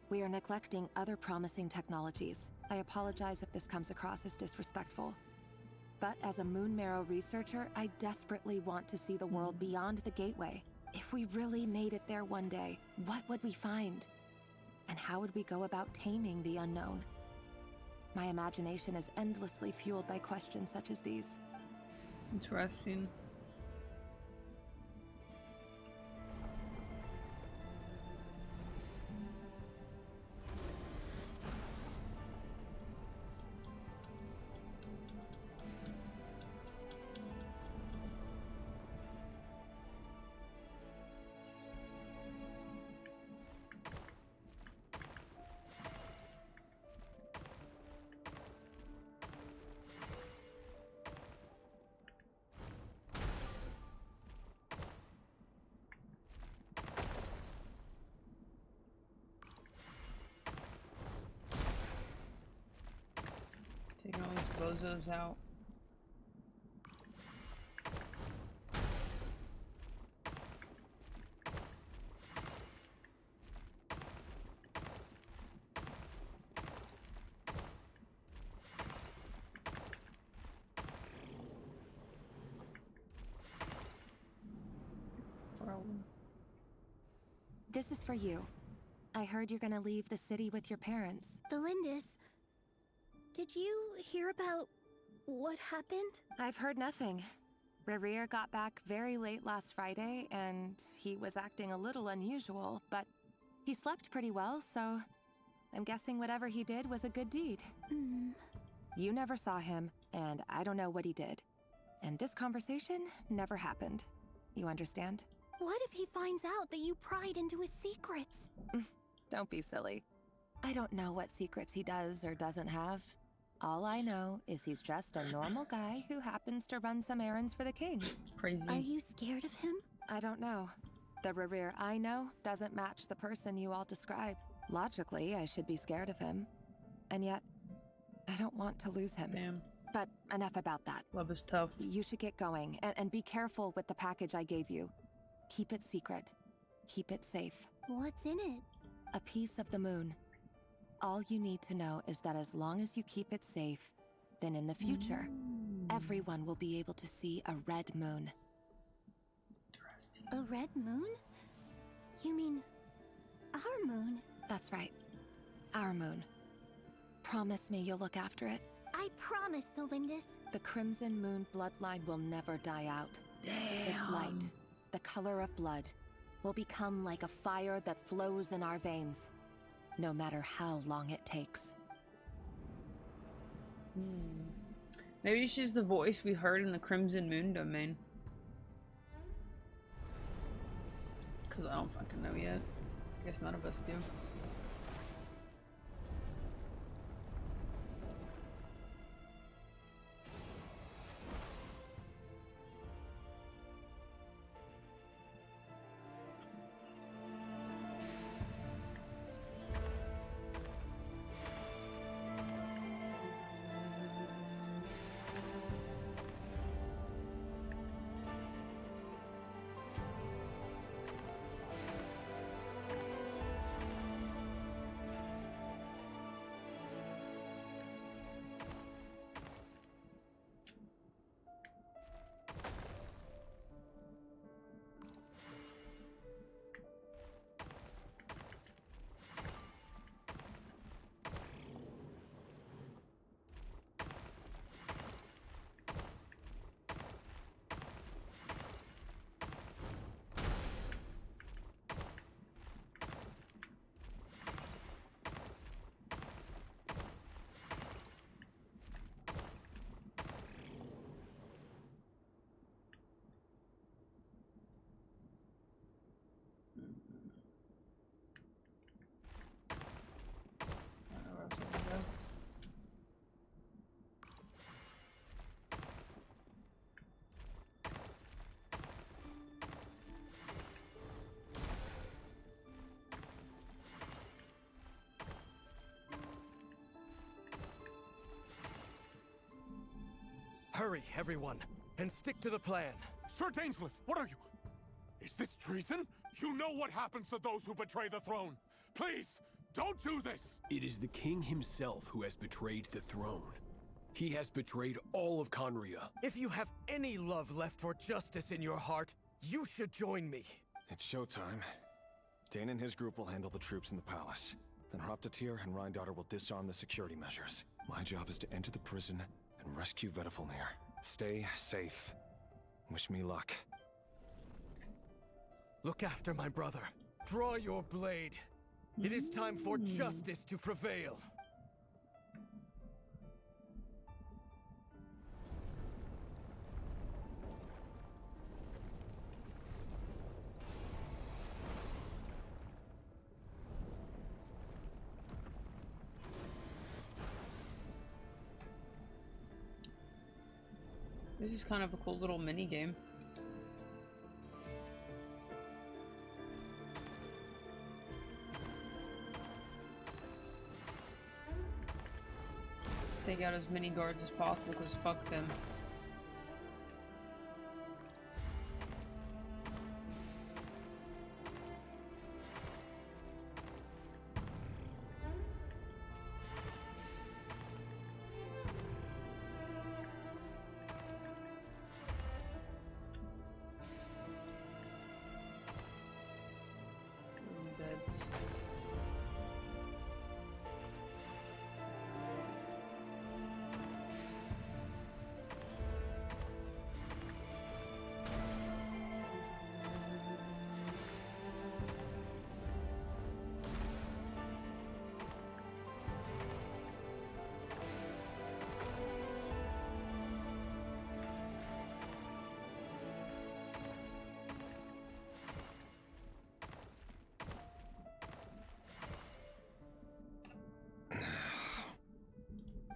We are neglecting other promising technologies. I apologize if this comes across as disrespectful. But as a Moon Marrow researcher, I desperately want to see the world beyond the gateway. If we really made it there one day, what would we find? And how would we go about taming the unknown? My imagination is endlessly fueled by questions such as these. Interesting. those out. This is for you. I heard you're gonna leave the city with your parents. Valindis, did you hear about what happened? I've heard nothing. Rerir got back very late last Friday, and he was acting a little unusual, but he slept pretty well, so I'm guessing whatever he did was a good deed. You never saw him, and I don't know what he did. And this conversation never happened. You understand? What if he finds out that you pried into his secrets? Don't be silly. I don't know what secrets he does or doesn't have. All I know is he's just a normal guy who happens to run some errands for the king. Crazy. Are you scared of him? I don't know. The Rerir I know doesn't match the person you all describe. Logically, I should be scared of him. And yet, I don't want to lose him. Damn. But enough about that. Love is tough. You should get going, and be careful with the package I gave you. Keep it secret. Keep it safe. What's in it? A piece of the moon. All you need to know is that as long as you keep it safe, then in the future, everyone will be able to see a red moon. Interesting. A red moon? You mean our moon? That's right. Our moon. Promise me you'll look after it. I promise, Valindis. The Crimson Moon bloodline will never die out. Damn. Its light, the color of blood, will become like a fire that flows in our veins, no matter how long it takes. Maybe she's the voice we heard in the Crimson Moon domain. Because I don't fucking know yet. Guess none of us do. Hurry, everyone, and stick to the plan. Sir Dainsleif, what are you? Is this treason? You know what happens to those who betray the throne. Please, don't do this! It is the king himself who has betrayed the throne. He has betrayed all of Conria. If you have any love left for justice in your heart, you should join me. It's showtime. Dane and his group will handle the troops in the palace. Then Hraptatir and Rheindater will disarm the security measures. My job is to enter the prison and rescue Vedifalnir. Stay safe. Wish me luck. Look after my brother. Draw your blade. It is time for justice to prevail. This is kind of a cool little mini game. take out as many guards as possible, because fuck them.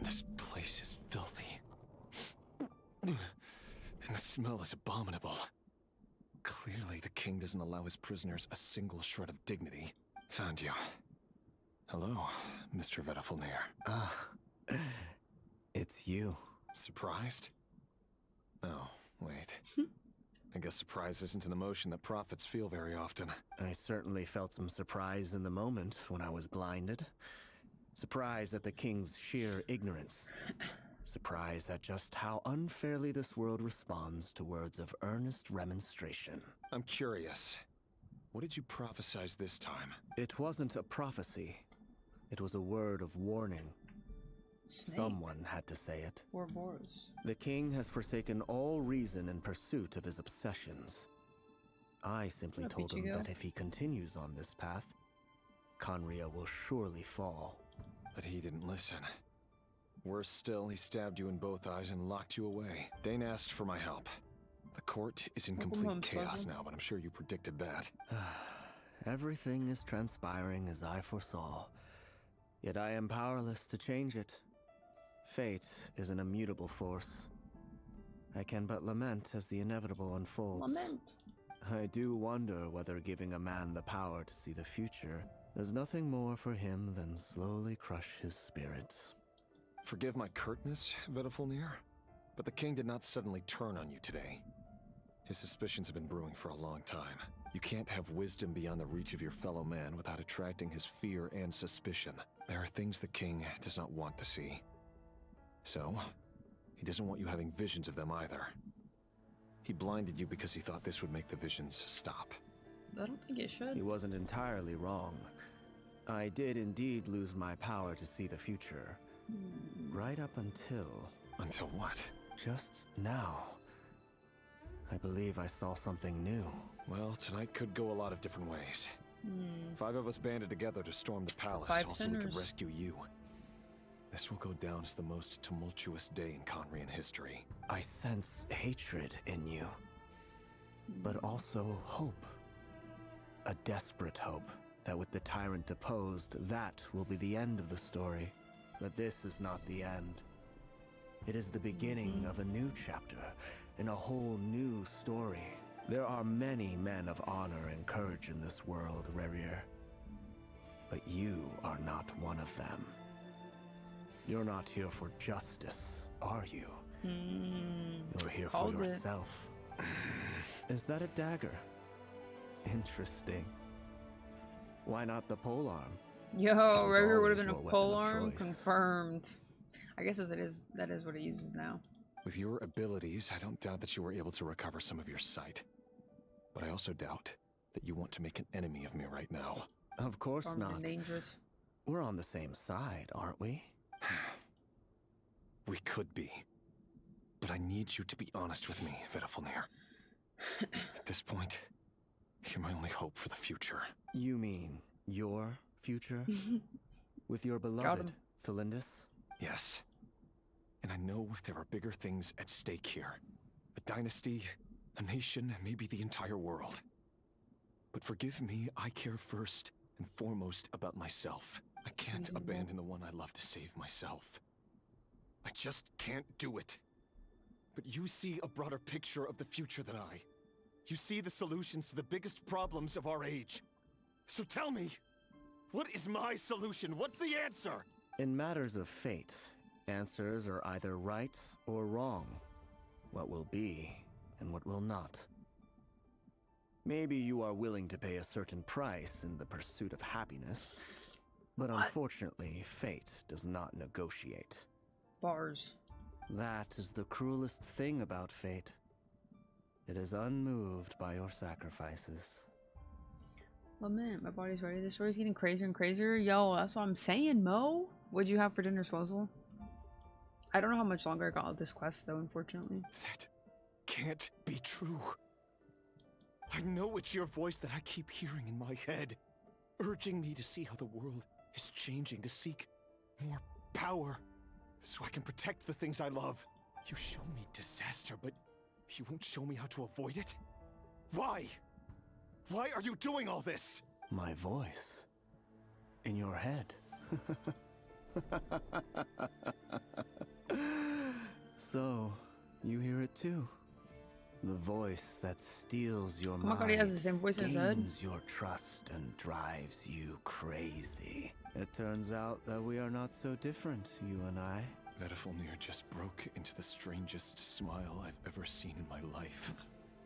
This place is filthy. And the smell is abominable. Clearly, the king doesn't allow his prisoners a single shred of dignity. Found you. Hello, Mr. Vedafulnir. It's you. Surprised? Oh, wait. I guess surprise isn't an emotion that prophets feel very often. I certainly felt some surprise in the moment when I was blinded. Surprise at the king's sheer ignorance. Surprise at just how unfairly this world responds to words of earnest remonstration. I'm curious. What did you prophesize this time? It wasn't a prophecy. It was a word of warning. Snake. Someone had to say it. Ouroboros. The king has forsaken all reason in pursuit of his obsessions. I simply told him that if he continues on this path, Khaenri'ah will surely fall. But he didn't listen. Worse still, he stabbed you in both eyes and locked you away. Dane asked for my help. The court is in complete chaos now, but I'm sure you predicted that. Everything is transpiring as I foresaw. Yet I am powerless to change it. Fate is an immutable force. I can but lament as the inevitable unfolds. Lament. I do wonder whether giving a man the power to see the future does nothing more for him than slowly crush his spirit. Forgive my curtness, Vedafulnir, but the king did not suddenly turn on you today. His suspicions have been brewing for a long time. You can't have wisdom beyond the reach of your fellow man without attracting his fear and suspicion. There are things the king does not want to see. So, he doesn't want you having visions of them either. He blinded you because he thought this would make the visions stop. I don't think it should. He wasn't entirely wrong. I did indeed lose my power to see the future. Right up until... Until what? Just now. I believe I saw something new. Well, tonight could go a lot of different ways. 5 of us banded together to storm the palace, 5 also we could sinners. rescue you. This will go down as the most tumultuous day in Khaenri'ah history. I sense hatred in you, but also hope. A desperate hope that with the tyrant deposed, that will be the end of the story. But this is not the end. It is the beginning of a new chapter, in a whole new story. There are many men of honor and courage in this world, Rerir. But you are not one of them. You're not here for justice, are you? You're here for yourself. Is that a dagger? Interesting. Why not the polearm? Yo, Rerir would have been a polearm. Confirmed. I guess that is what it uses now. With your abilities, I don't doubt that you were able to recover some of your sight. But I also doubt that you want to make an enemy of me right now. Of course Armed not. and dangerous. We're on the same side, aren't we? We could be. But I need you to be honest with me, Vedafulnir. At this point, you're my only hope for the future. You mean your future? With your beloved, Felindis? Yes. And I know there are bigger things at stake here. A dynasty, a nation, maybe the entire world. But forgive me, I care first and foremost about myself. I can't abandon the one I love to save myself. I just can't do it. But you see a broader picture of the future than I. You see the solutions to the biggest problems of our age. So tell me, what is my solution? What's the answer? In matters of fate, Answers are either right or wrong. What will be and what will not. Maybe you are willing to pay a certain price in the pursuit of happiness, but unfortunately, fate does not negotiate. Bars. That is the cruelest thing about fate. It is unmoved by your sacrifices. Lament, my body's ready. The story's getting crazier and crazier. Yo, that's what I'm saying, Mo. What'd you have for dinner, Swazzle? I don't know how much longer I got with this quest, though, unfortunately. That can't be true. I know it's your voice that I keep hearing in my head, urging me to see how the world is changing, to seek more power, so I can protect the things I love. You show me disaster, but you won't show me how to avoid it? Why? Why are you doing all this? My voice. In your head. So, you hear it too. The voice that steals your mind, oh my god, he has the same voice in his head. gains your trust and drives you crazy. It turns out that we are not so different, you and I. Vedifilnir just broke into the strangest smile I've ever seen in my life.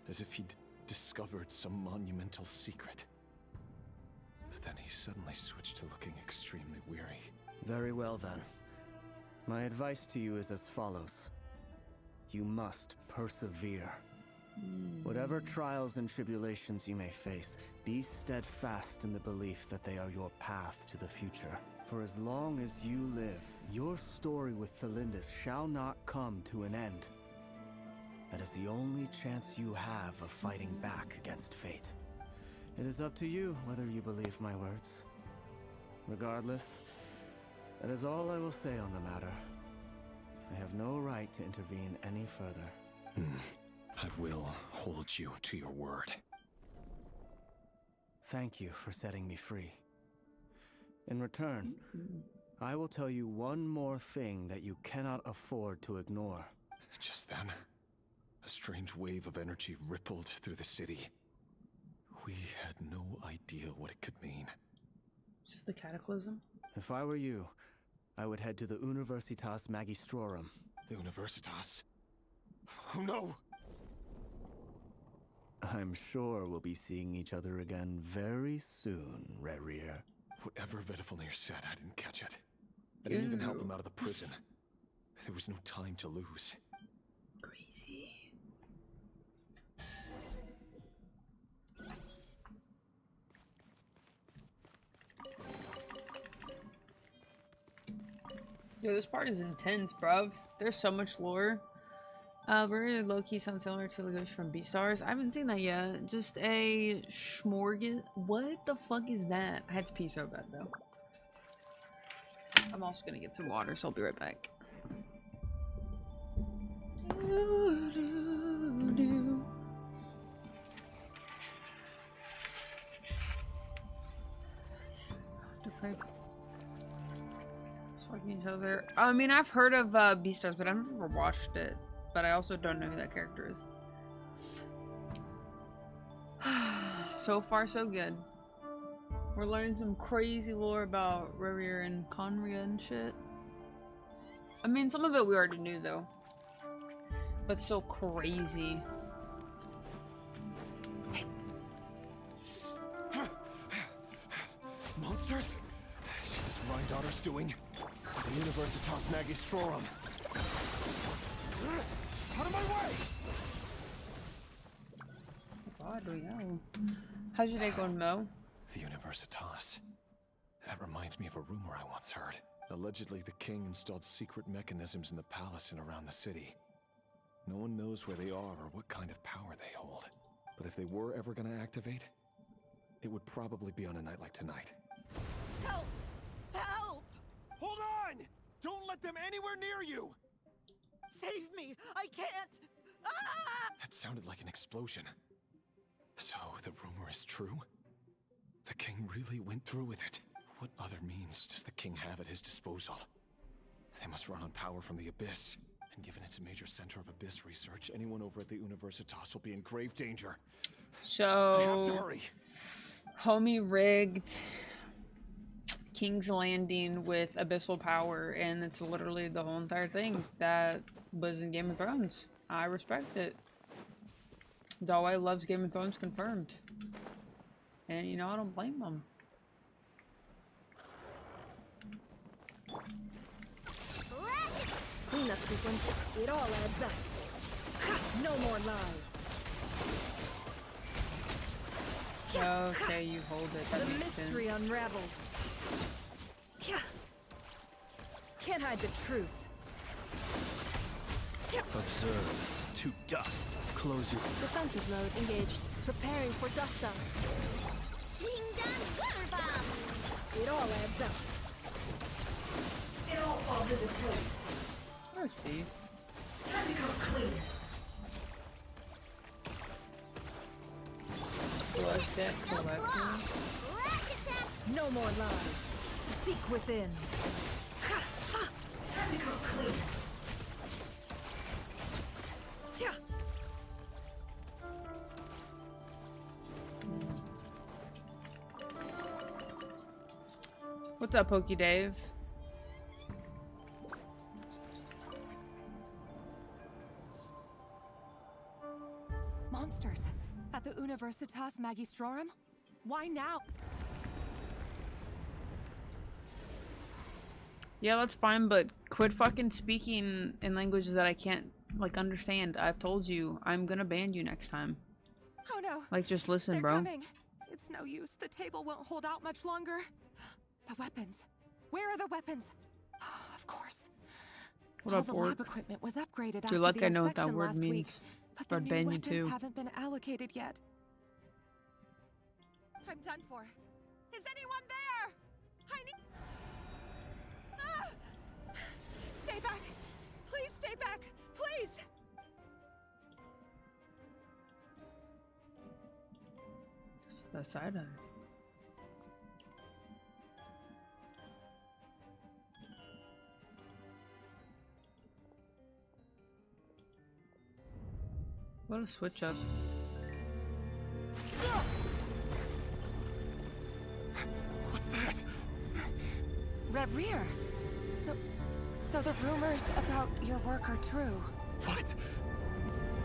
As if he'd discovered some monumental secret. But then he suddenly switched to looking extremely weary. Very well then. My advice to you is as follows. You must persevere. Whatever trials and tribulations you may face, be steadfast in the belief that they are your path to the future. For as long as you live, your story with Thelindis shall not come to an end. That is the only chance you have of fighting back against fate. It is up to you whether you believe my words. Regardless, that is all I will say on the matter. I have no right to intervene any further. I will hold you to your word. Thank you for setting me free. In return, I will tell you one more thing that you cannot afford to ignore. Just then, a strange wave of energy rippled through the city. We had no idea what it could mean. Is this the cataclysm? If I were you, I would head to the Universitas Magistrorum. The Universitas? Oh no! I'm sure we'll be seeing each other again very soon, Rerir. Whatever Vedifilnir said, I didn't catch it. I didn't even help him out of the prison. There was no time to lose. Crazy. Yo, this part is intense, bruv. There's so much lore. Very low-key sounds similar to the Ghost from Beastars. I haven't seen that yet. Just a smorgasbord. What the fuck is that? I had to pee so bad, though. I'm also gonna get some water, so I'll be right back. Each other. I mean, I've heard of Beastars, but I've never watched it. But I also don't know who that character is. So far, so good. We're learning some crazy lore about Rerir and Conria and shit. I mean, some of it we already knew, though. But still crazy. Monsters? Is this Rhine-Daughter's doing? The Universitas Magistrorum. Out of my way! God, we know. How's your day going, Mo? The Universitas. That reminds me of a rumor I once heard. Allegedly, the king installed secret mechanisms in the palace and around the city. No one knows where they are or what kind of power they hold. But if they were ever going to activate, it would probably be on a night like tonight. Help! Help! Hold on! Don't let them anywhere near you! Save me! I can't! Ah! That sounded like an explosion. So, the rumor is true? The king really went through with it. What other means does the king have at his disposal? They must run on power from the Abyss. And given it's a major center of Abyss research, anyone over at the Universitas will be in grave danger. So... I have to hurry. Homie rigged King's Landing with abyssal power, and it's literally the whole entire thing that was in Game of Thrones. I respect it. Dawei loves Game of Thrones confirmed. And you know, I don't blame them. Cleanup sequence. It all adds up. Ha! No more lies. Okay, you hold it. That The makes mystery sense. unravels. Can't hide the truth. Observe. To dust. Close your... Defensive mode engaged. Preparing for dust up. Ding dong water bomb. It all adds up. It all falls into place. Let's see. Time to come clean. Flush that collection. No more lies. Seek within. Time to come clean. What's up, Pokey Dave? Monsters at the Universitas Magistrorum? Why now? Yeah, that's fine, but quit fucking speaking in languages that I can't, like, understand. I've told you, I'm gonna ban you next time. Oh no. Like, just listen, They're bro. coming. It's no use. The table won't hold out much longer. The weapons. Where are the weapons? Of course. What All up, the Orc? lab equipment was upgraded You're after lucky the I know what that inspection word last week, means. but Or the I'd new ban you weapons too. haven't been allocated yet. I'm done for. Is anyone there? I need. Ah! Stay back. Please stay back. Please. That side eye. What a switch up. What's that? Rerir. So the rumors about your work are true. What?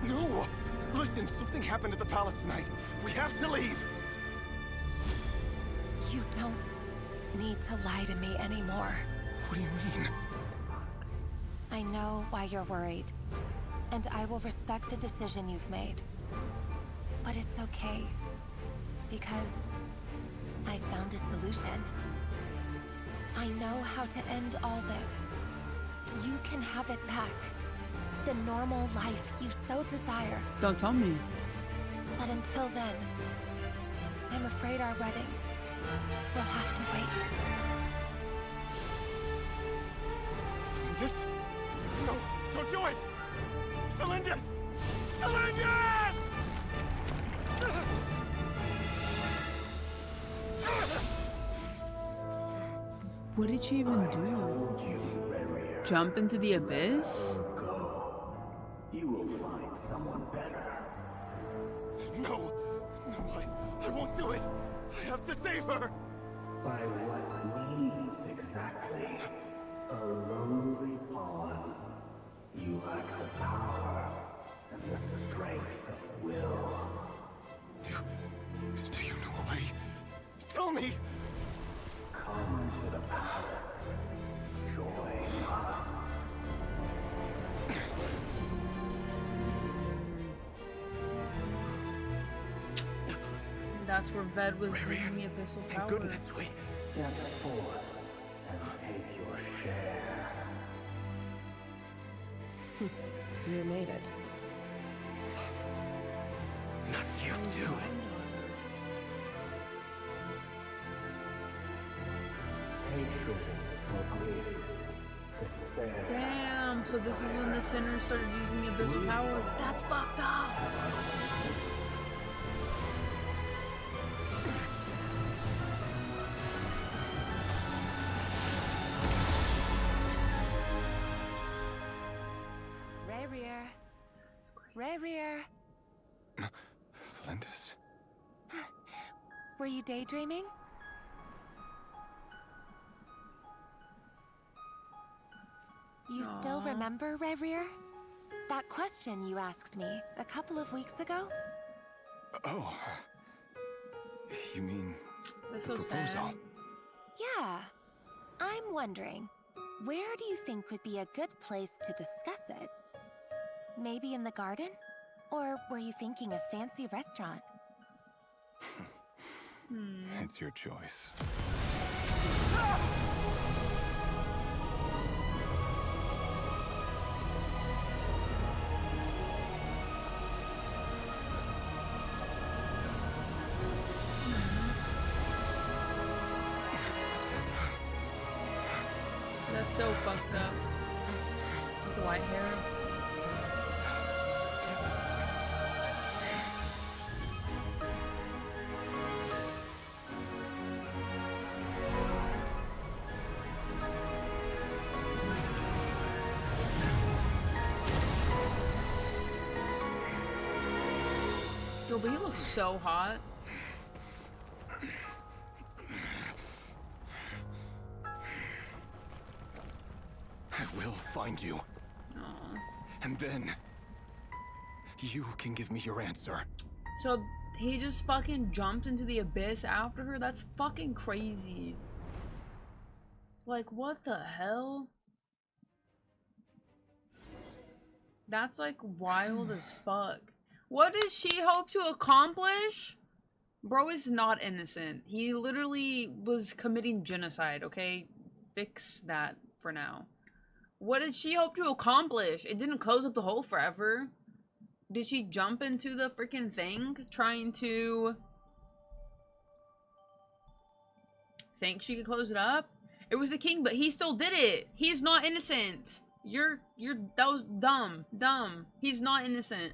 No! Listen, something happened at the palace tonight. We have to leave! You don't need to lie to me anymore. What do you mean? I know why you're worried, and I will respect the decision you've made. But it's okay, because I found a solution. I know how to end all this. You can have it back. The normal life you so desire. Don't tell me. But until then, I'm afraid our wedding will have to wait. Celindus? No, don't do it! Celindus! Celindus! What did she even do? Jump into the abyss? You will find someone better. No! No, I won't do it! I have to save her! By what means exactly? A lowly pawn. You lack the power and the strength of will. Do you know a way? Tell me! Come to the palace. Join us. That's where Ved was using the abyssal power. Thank goodness we... Step forth and take your share. You made it. Not you too. Hatred or grief, despair. Damn, so this is when the sinners started using the abyssal power. That's fucked up. Rerir. Rerir. Celindus? Were you daydreaming? still remember, Rerir? That question you asked me a couple of weeks ago? Oh. You mean That's the so proposal? sad. Yeah. I'm wondering, where do you think would be a good place to discuss it? Maybe in the garden? Or were you thinking a fancy restaurant? It's your choice. That's so fucked up. With the white hair. Yo, but he looks so hot. I will find you. Aww. And then you can give me your answer. So he just fucking jumped into the abyss after her? That's fucking crazy. Like, what the hell? That's like wild as fuck. What does she hope to accomplish? Bro is not innocent. He literally was committing genocide, okay? Fix that for now. What did she hope to accomplish? It didn't close up the hole forever. Did she jump into the freaking thing trying to think she could close it up? It was the king, but he still did it. He's not innocent. That was dumb. He's not innocent.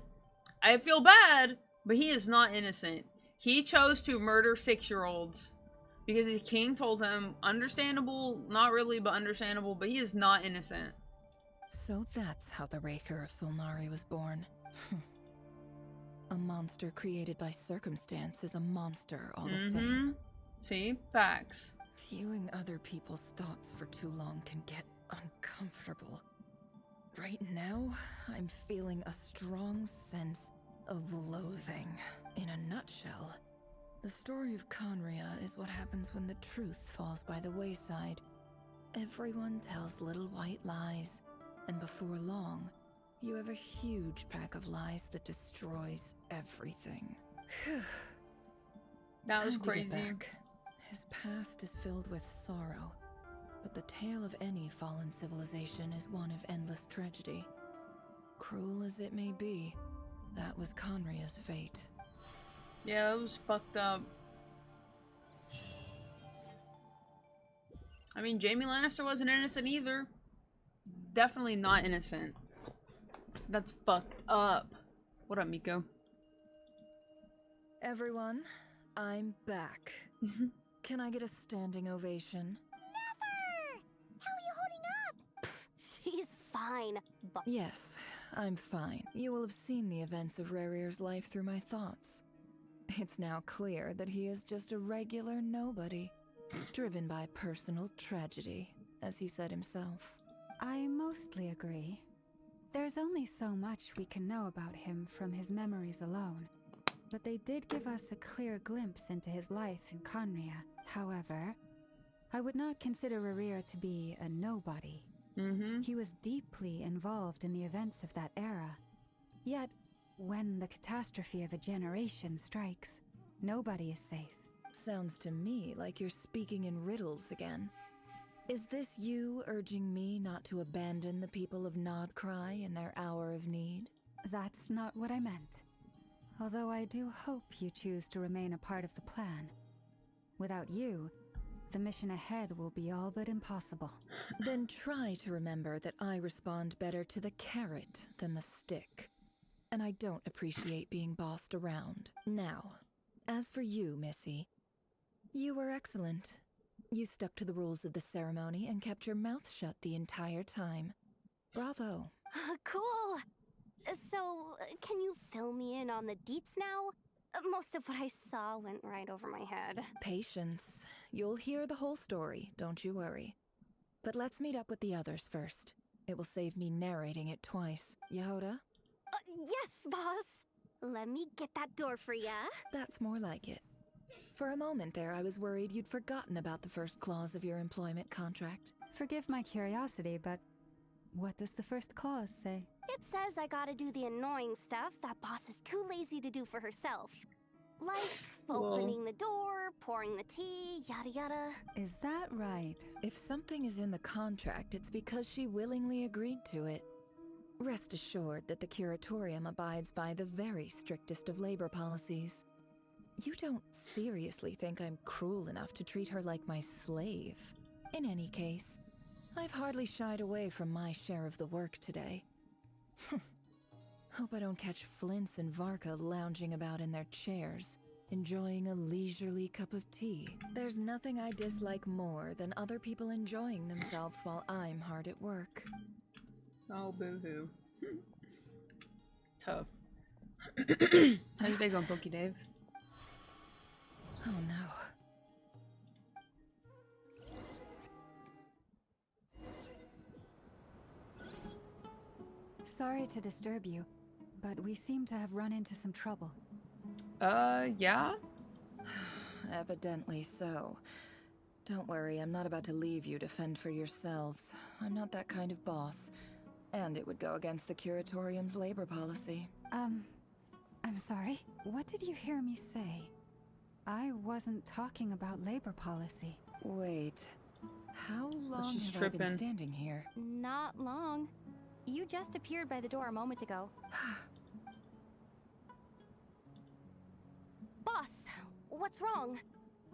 I feel bad, but he is not innocent. He chose to murder 6-year-olds because his king told him. Understandable, not really, but understandable, but he is not innocent. So that's how the Rerir of Solnari was born. A monster created by circumstance is a monster all the same. See? Facts. Viewing other people's thoughts for too long can get uncomfortable. Right now, I'm feeling a strong sense of loathing. In a nutshell, the story of Conria is what happens when the truth falls by the wayside. Everyone tells little white lies, and before long, you have a huge pack of lies that destroys everything. That was Time to get crazy. back. His past is filled with sorrow, but the tale of any fallen civilization is one of endless tragedy. Cruel as it may be, that was Conria's fate. Yeah, that was fucked up. I mean, Jaime Lannister wasn't innocent either. Definitely not innocent. That's fucked up. What up, Miko? Everyone, I'm back. Can I get a standing ovation? Never! How are you holding up? She's fine, but... Yes, I'm fine. You will have seen the events of Rerir's life through my thoughts. It's now clear that he is just a regular nobody, driven by personal tragedy, as he said himself. I mostly agree. There's only so much we can know about him from his memories alone, but they did give us a clear glimpse into his life in Conria. However, I would not consider Rerir to be a nobody. He was deeply involved in the events of that era. Yet, when the catastrophe of a generation strikes, nobody is safe. Sounds to me like you're speaking in riddles again. Is this you urging me not to abandon the people of Nod Krai in their hour of need? That's not what I meant. Although I do hope you choose to remain a part of the plan. Without you, the mission ahead will be all but impossible. Then try to remember that I respond better to the carrot than the stick. And I don't appreciate being bossed around. Now, as for you, Missy, you were excellent. You stuck to the rules of the ceremony and kept your mouth shut the entire time. Bravo. Cool. So, can you fill me in on the deets now? Most of what I saw went right over my head. Patience. You'll hear the whole story, don't you worry. But let's meet up with the others first. It will save me narrating it twice. Yehoda? Yes, boss. Let me get that door for ya. That's more like it. For a moment there, I was worried you'd forgotten about the first clause of your employment contract. Forgive my curiosity, but what does the first clause say? It says I gotta do the annoying stuff that boss is too lazy to do for herself. Like opening the door, pouring the tea, yada yada. Is that right? If something is in the contract, it's because she willingly agreed to it. Rest assured that the curatorium abides by the very strictest of labor policies. You don't seriously think I'm cruel enough to treat her like my slave? In any case, I've hardly shied away from my share of the work today. Hope I don't catch Flints and Varka lounging about in their chairs, enjoying a leisurely cup of tea. There's nothing I dislike more than other people enjoying themselves while I'm hard at work. Oh, boo-hoo. Tough. How you day going, Pokey Dave? Oh no. Sorry to disturb you, but we seem to have run into some trouble. Yeah? Evidently so. Don't worry, I'm not about to leave you to fend for yourselves. I'm not that kind of boss. And it would go against the curatorium's labor policy. I'm sorry. What did you hear me say? I wasn't talking about labor policy. Wait. How long have I been standing here? Not long. You just appeared by the door a moment ago. Boss, what's wrong?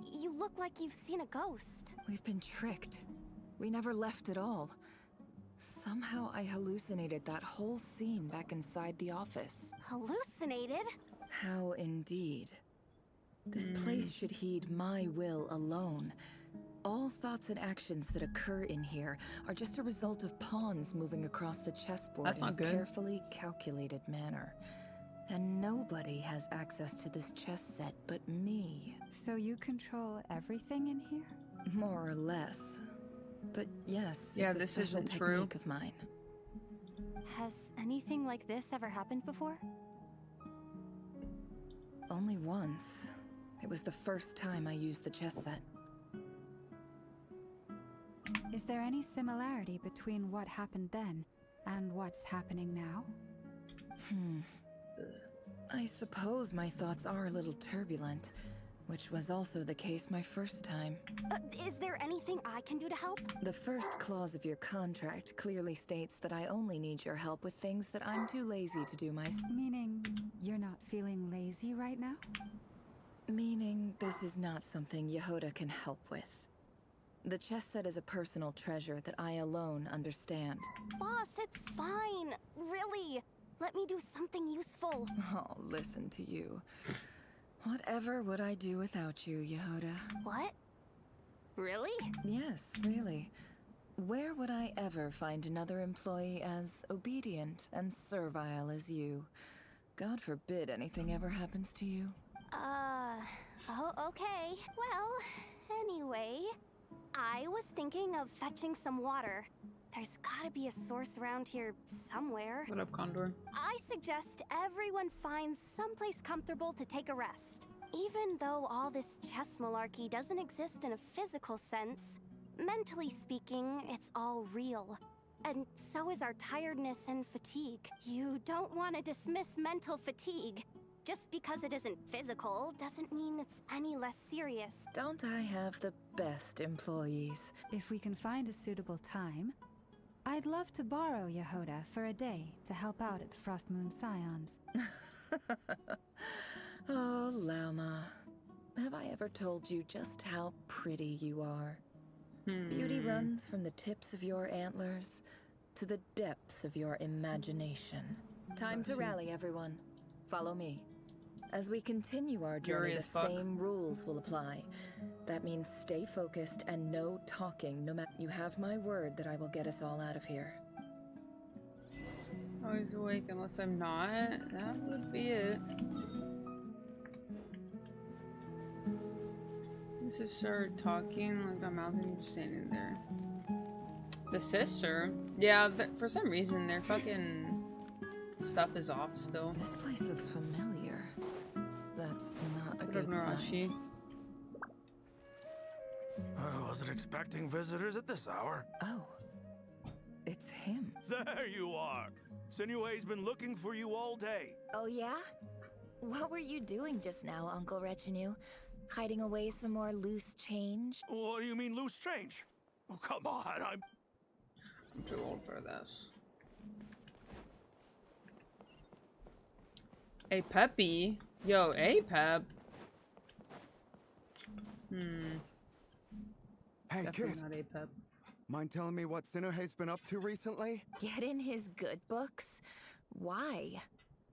You look like you've seen a ghost. We've been tricked. We never left at all. Somehow I hallucinated that whole scene back inside the office. Hallucinated? How indeed. This place should heed my will alone. All thoughts and actions that occur in here are just a result of pawns moving across the chessboard in a carefully calculated manner. And nobody has access to this chess set but me. So you control everything in here? More or less. But yes, yeah, it's a this special isn't technique true. of mine. Has anything like this ever happened before? Only once. It was the first time I used the chess set. Is there any similarity between what happened then and what's happening now? I suppose my thoughts are a little turbulent, which was also the case my first time. Is there anything I can do to help? The first clause of your contract clearly states that I only need your help with things that I'm too lazy to do myself. Meaning, you're not feeling lazy right now? Meaning, this is not something Yehoda can help with. The chess set is a personal treasure that I alone understand. Boss, it's fine. Really. Let me do something useful. Oh, listen to you. Whatever would I do without you, Yehoda? What? Really? Yes, really. Where would I ever find another employee as obedient and servile as you? God forbid anything ever happens to you. Oh, okay. Well, anyway, I was thinking of fetching some water. There's gotta be a source around here somewhere. What up, Condor? I suggest everyone finds someplace comfortable to take a rest. Even though all this chess malarkey doesn't exist in a physical sense, mentally speaking, it's all real. And so is our tiredness and fatigue. You don't want to dismiss mental fatigue. Just because it isn't physical doesn't mean it's any less serious. Don't I have the best employees? If we can find a suitable time, I'd love to borrow Yehoda for a day to help out at the Frost Moon Scions. Oh, Lama. Have I ever told you just how pretty you are? Beauty runs from the tips of your antlers to the depths of your imagination. Time to rally, everyone. Follow me. As we continue our journey, the same rules will apply. That means stay focused and no talking, no matter. You have my word that I will get us all out of here. Always awake unless I'm not. That would be it. This is start talking like I'm out and just standing there. The sister? Yeah, for some reason their fucking stuff is off still. This place looks familiar. That's not a Good good sign. I wasn't expecting visitors at this hour. Oh, it's him. There you are. Sinue's been looking for you all day. Oh yeah? What were you doing just now, Uncle Retinue? Hiding away some more loose change? What do you mean loose change? Oh, come on, I'm too old for this. A Peppy? Yo, A Pep? Hey, Definitely kid. not A Pep. Mind telling me what Sinue's been up to recently? Get in his good books? Why?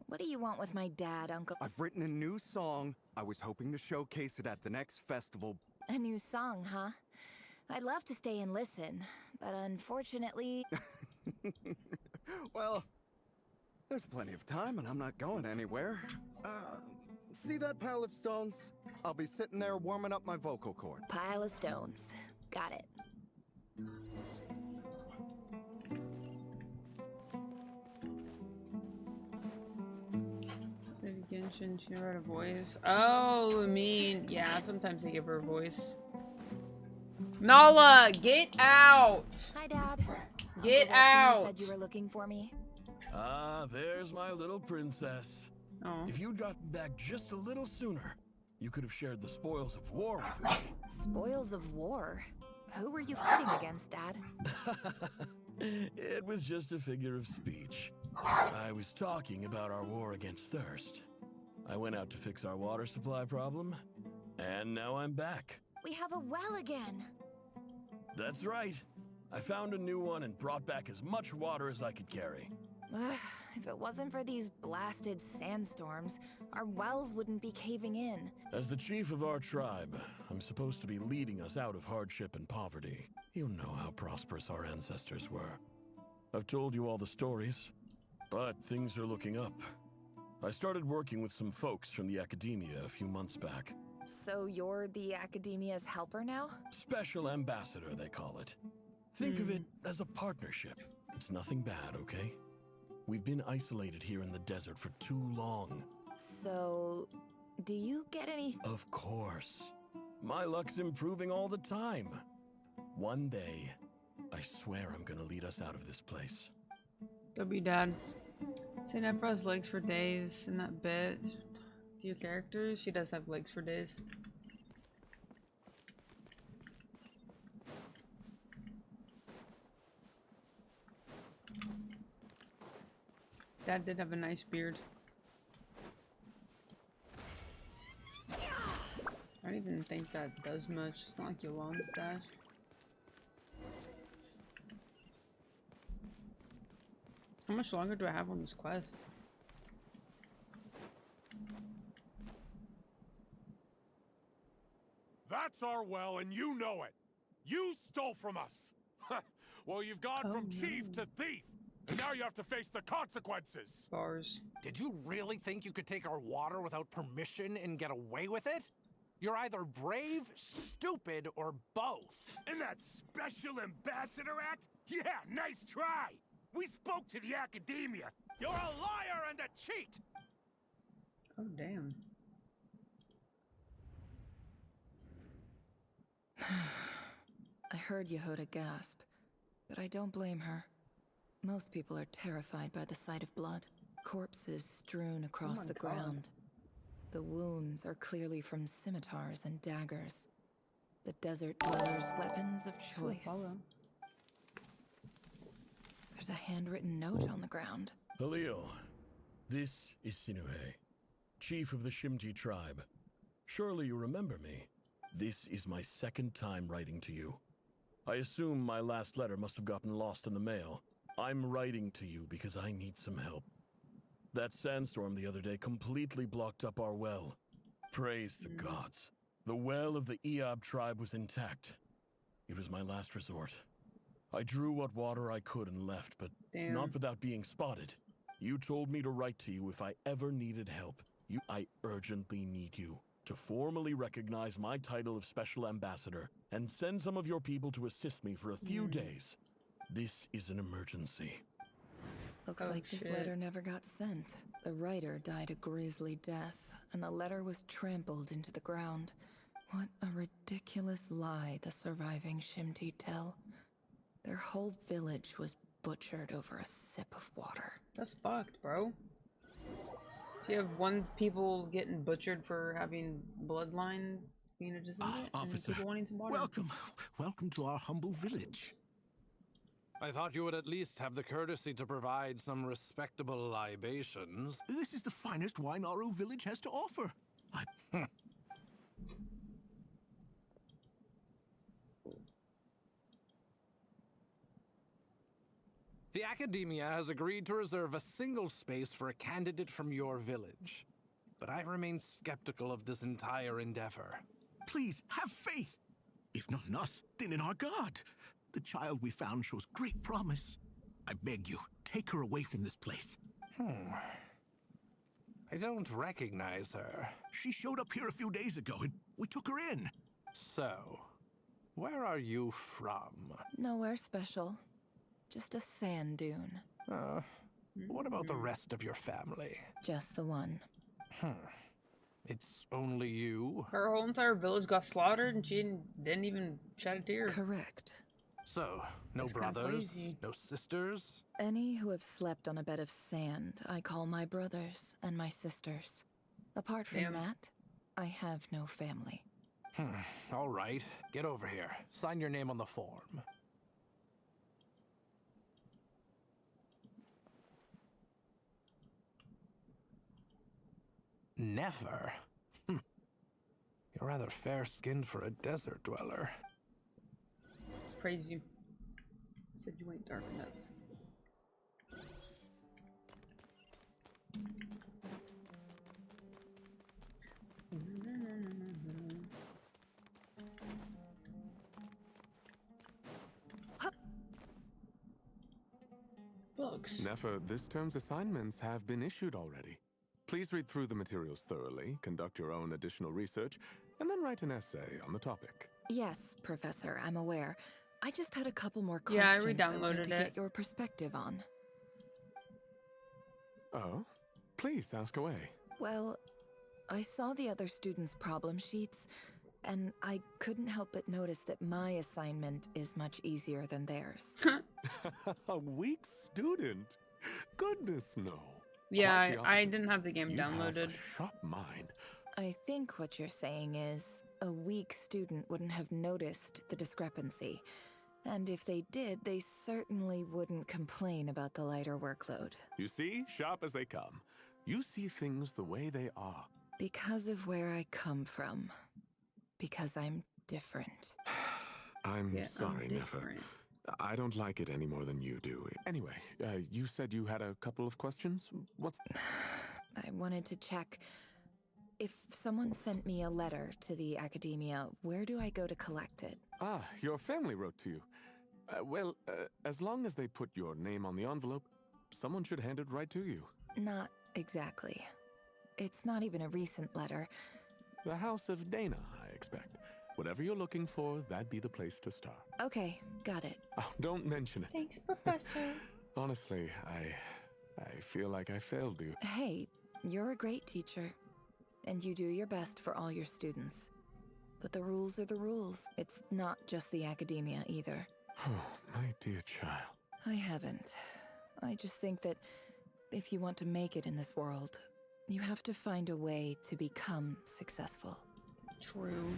What do you want with my dad, Uncle? I've written a new song. I was hoping to showcase it at the next festival. A new song, huh? I'd love to stay and listen, but unfortunately... Well, there's plenty of time and I'm not going anywhere. See that pile of stones? I'll be sitting there warming up my vocal cord. Pile of stones. Got it. Maybe Genshin, she never had a voice. Oh, I mean, yeah, sometimes they give her a voice. Nala, get out! Hi, Dad. Get Uncle Retinue out! said you were looking for me. Ah, there's my little princess. Oh. If you'd gotten back just a little sooner, you could have shared the spoils of war with me. Spoils of war? Who were you fighting against, Dad? It was just a figure of speech. I was talking about our war against thirst. I went out to fix our water supply problem, and now I'm back. We have a well again. That's right. I found a new one and brought back as much water as I could carry. If it wasn't for these blasted sandstorms, our wells wouldn't be caving in. As the chief of our tribe, I'm supposed to be leading us out of hardship and poverty. You know how prosperous our ancestors were. I've told you all the stories, but things are looking up. I started working with some folks from the academia a few months back. So you're the academia's helper now? Special ambassador, they call it. Think of it as a partnership. It's nothing bad, okay? We've been isolated here in the desert for too long. So, do you get any... Of course. My luck's improving all the time. One day, I swear I'm gonna lead us out of this place. W Dad. St. Ephra has legs for days in that bit. Do your characters? She does have legs for days. Dad did have a nice beard. I don't even think that does much. It's not like Yolan's dash. How much longer do I have on this quest? That's our well, and you know it. You stole from us. Well, you've gone from chief to thief, and now you have to face the consequences. Bars. Did you really think you could take our water without permission and get away with it? You're either brave, stupid, or both. And that special ambassador act? Yeah, nice try. We spoke to the academia. You're a liar and a cheat. Oh, damn. I heard Yehuda gasp, but I don't blame her. Most people are terrified by the sight of blood. Corpses strewn across the ground. The wounds are clearly from scimitars and daggers. The desert dwellers' weapons of choice. There's a handwritten note on the ground. Halil, this is Sinue, chief of the Shimti tribe. Surely you remember me. This is my second time writing to you. I assume my last letter must have gotten lost in the mail. I'm writing to you because I need some help. That sandstorm the other day completely blocked up our well. Praise the gods. The well of the Eob tribe was intact. It was my last resort. I drew what water I could and left, but not without being spotted. You told me to write to you if I ever needed help. I urgently need you to formally recognize my title of Special Ambassador and send some of your people to assist me for a few days. This is an emergency. Looks like this letter never got sent. The writer died a grisly death, and the letter was trampled into the ground. What a ridiculous lie the surviving Shimti tell. Their whole village was butchered over a sip of water. That's fucked, bro. So you have people getting butchered for having bloodline being a descendant, and Officer, people wanting some water. Welcome to our humble village. I thought you would at least have the courtesy to provide some respectable libations. This is the finest wine Aru village has to offer. The Academia has agreed to reserve a single space for a candidate from your village. But I remain skeptical of this entire endeavor. Please, have faith. If not in us, then in our god. The child we found shows great promise. I beg you, take her away from this place. I don't recognize her. She showed up here a few days ago, and we took her in. So, where are you from? Nowhere special. Just a sand dune. What about the rest of your family? Just the one. It's only you? Her whole entire village got slaughtered and she didn't even shed a tear. Correct. So, no That's kinda brothers? crazy. No sisters? Any who have slept on a bed of sand, I call my brothers and my sisters. Apart from that, I have no family. All right, get over here. Sign your name on the form. Never? You're rather fair-skinned for a desert dweller. Praise you. Said you ain't dark enough. Books. Nefer, this term's assignments have been issued already. Please read through the materials thoroughly, conduct your own additional research, and then write an essay on the topic. Yes, Professor, I'm aware. I just had a couple more Yeah, I questions I wanted re-downloaded to it. get your perspective on. Oh? Please, ask away. Well, I saw the other students' problem sheets, and I couldn't help but notice that my assignment is much easier than theirs. A weak student? Goodness, no. Yeah, Quite the I opposite. didn't have the game You have downloaded. a sharp mind. I think what you're saying is a weak student wouldn't have noticed the discrepancy. And if they did, they certainly wouldn't complain about the lighter workload. You see, sharp as they come. You see things the way they are. Because of where I come from. Because I'm different. I'm Yeah, I'm sorry, Nefer. different. I don't like it any more than you do. Anyway, you said you had a couple of questions? What's... I wanted to check. If someone sent me a letter to the Academia, where do I go to collect it? Ah, your family wrote to you. Well, as long as they put your name on the envelope, someone should hand it right to you. Not exactly. It's not even a recent letter. The House of Dana, I expect. Whatever you're looking for, that'd be the place to start. Okay, got it. Oh, don't mention it. Thanks, Professor. Honestly, I feel like I failed you. Hey, you're a great teacher, and you do your best for all your students. But the rules are the rules. It's not just the Academia either. Oh, my dear child. I haven't. I just think that if you want to make it in this world, you have to find a way to become successful. True.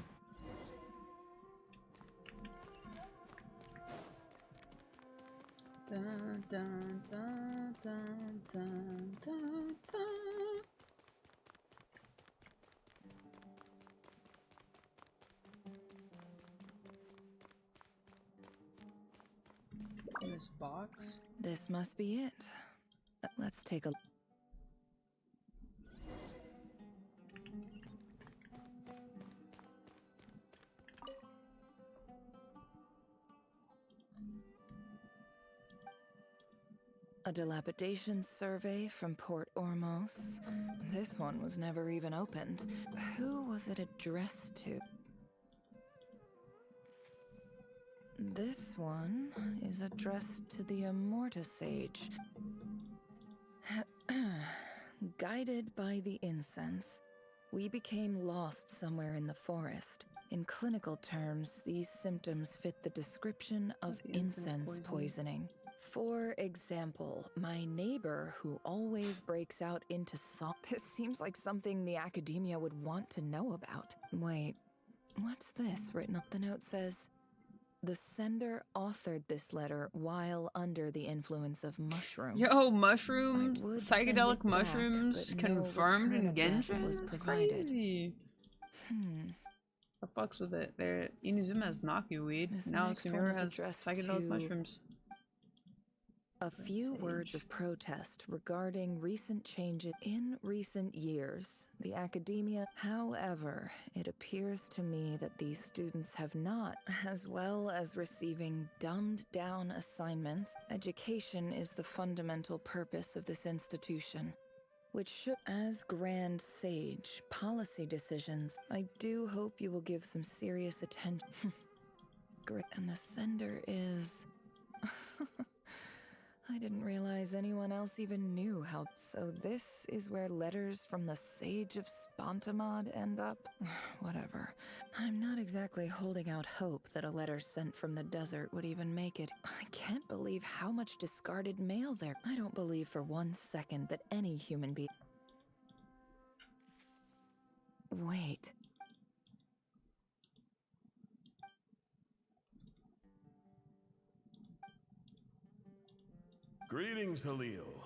Dun, dun, dun, dun, dun, dun, dun. In this box? This must be it. Let's take a... A dilapidation survey from Port Ormos. This one was never even opened. Who was it addressed to? This one is addressed to the Immortus Sage. Guided by the incense, we became lost somewhere in the forest. In clinical terms, these symptoms fit the description of incense poisoning. For example, my neighbor who always breaks out into song. This seems like something the academia would want to know about. Wait, what's this written up? The note says, the sender authored this letter while under the influence of mushrooms. Yo, mushrooms, psychedelic mushrooms confirmed in Genshin? That's crazy. The fucks with it. Inazuma has Naku weed. Now Samira has psychedelic mushrooms. A few words of protest regarding recent changes in recent years. The academia, however, it appears to me that these students have not, as well as receiving dumbed-down assignments. Education is the fundamental purpose of this institution, which should, as Grand Sage, policy decisions, I do hope you will give some serious attention. Great, and the sender is... I didn't realize anyone else even knew how. So this is where letters from the Sage of Spontamod end up? Whatever. I'm not exactly holding out hope that a letter sent from the desert would even make it. I can't believe how much discarded mail there. I don't believe for 1 second that any human being... Wait. Greetings, Halil.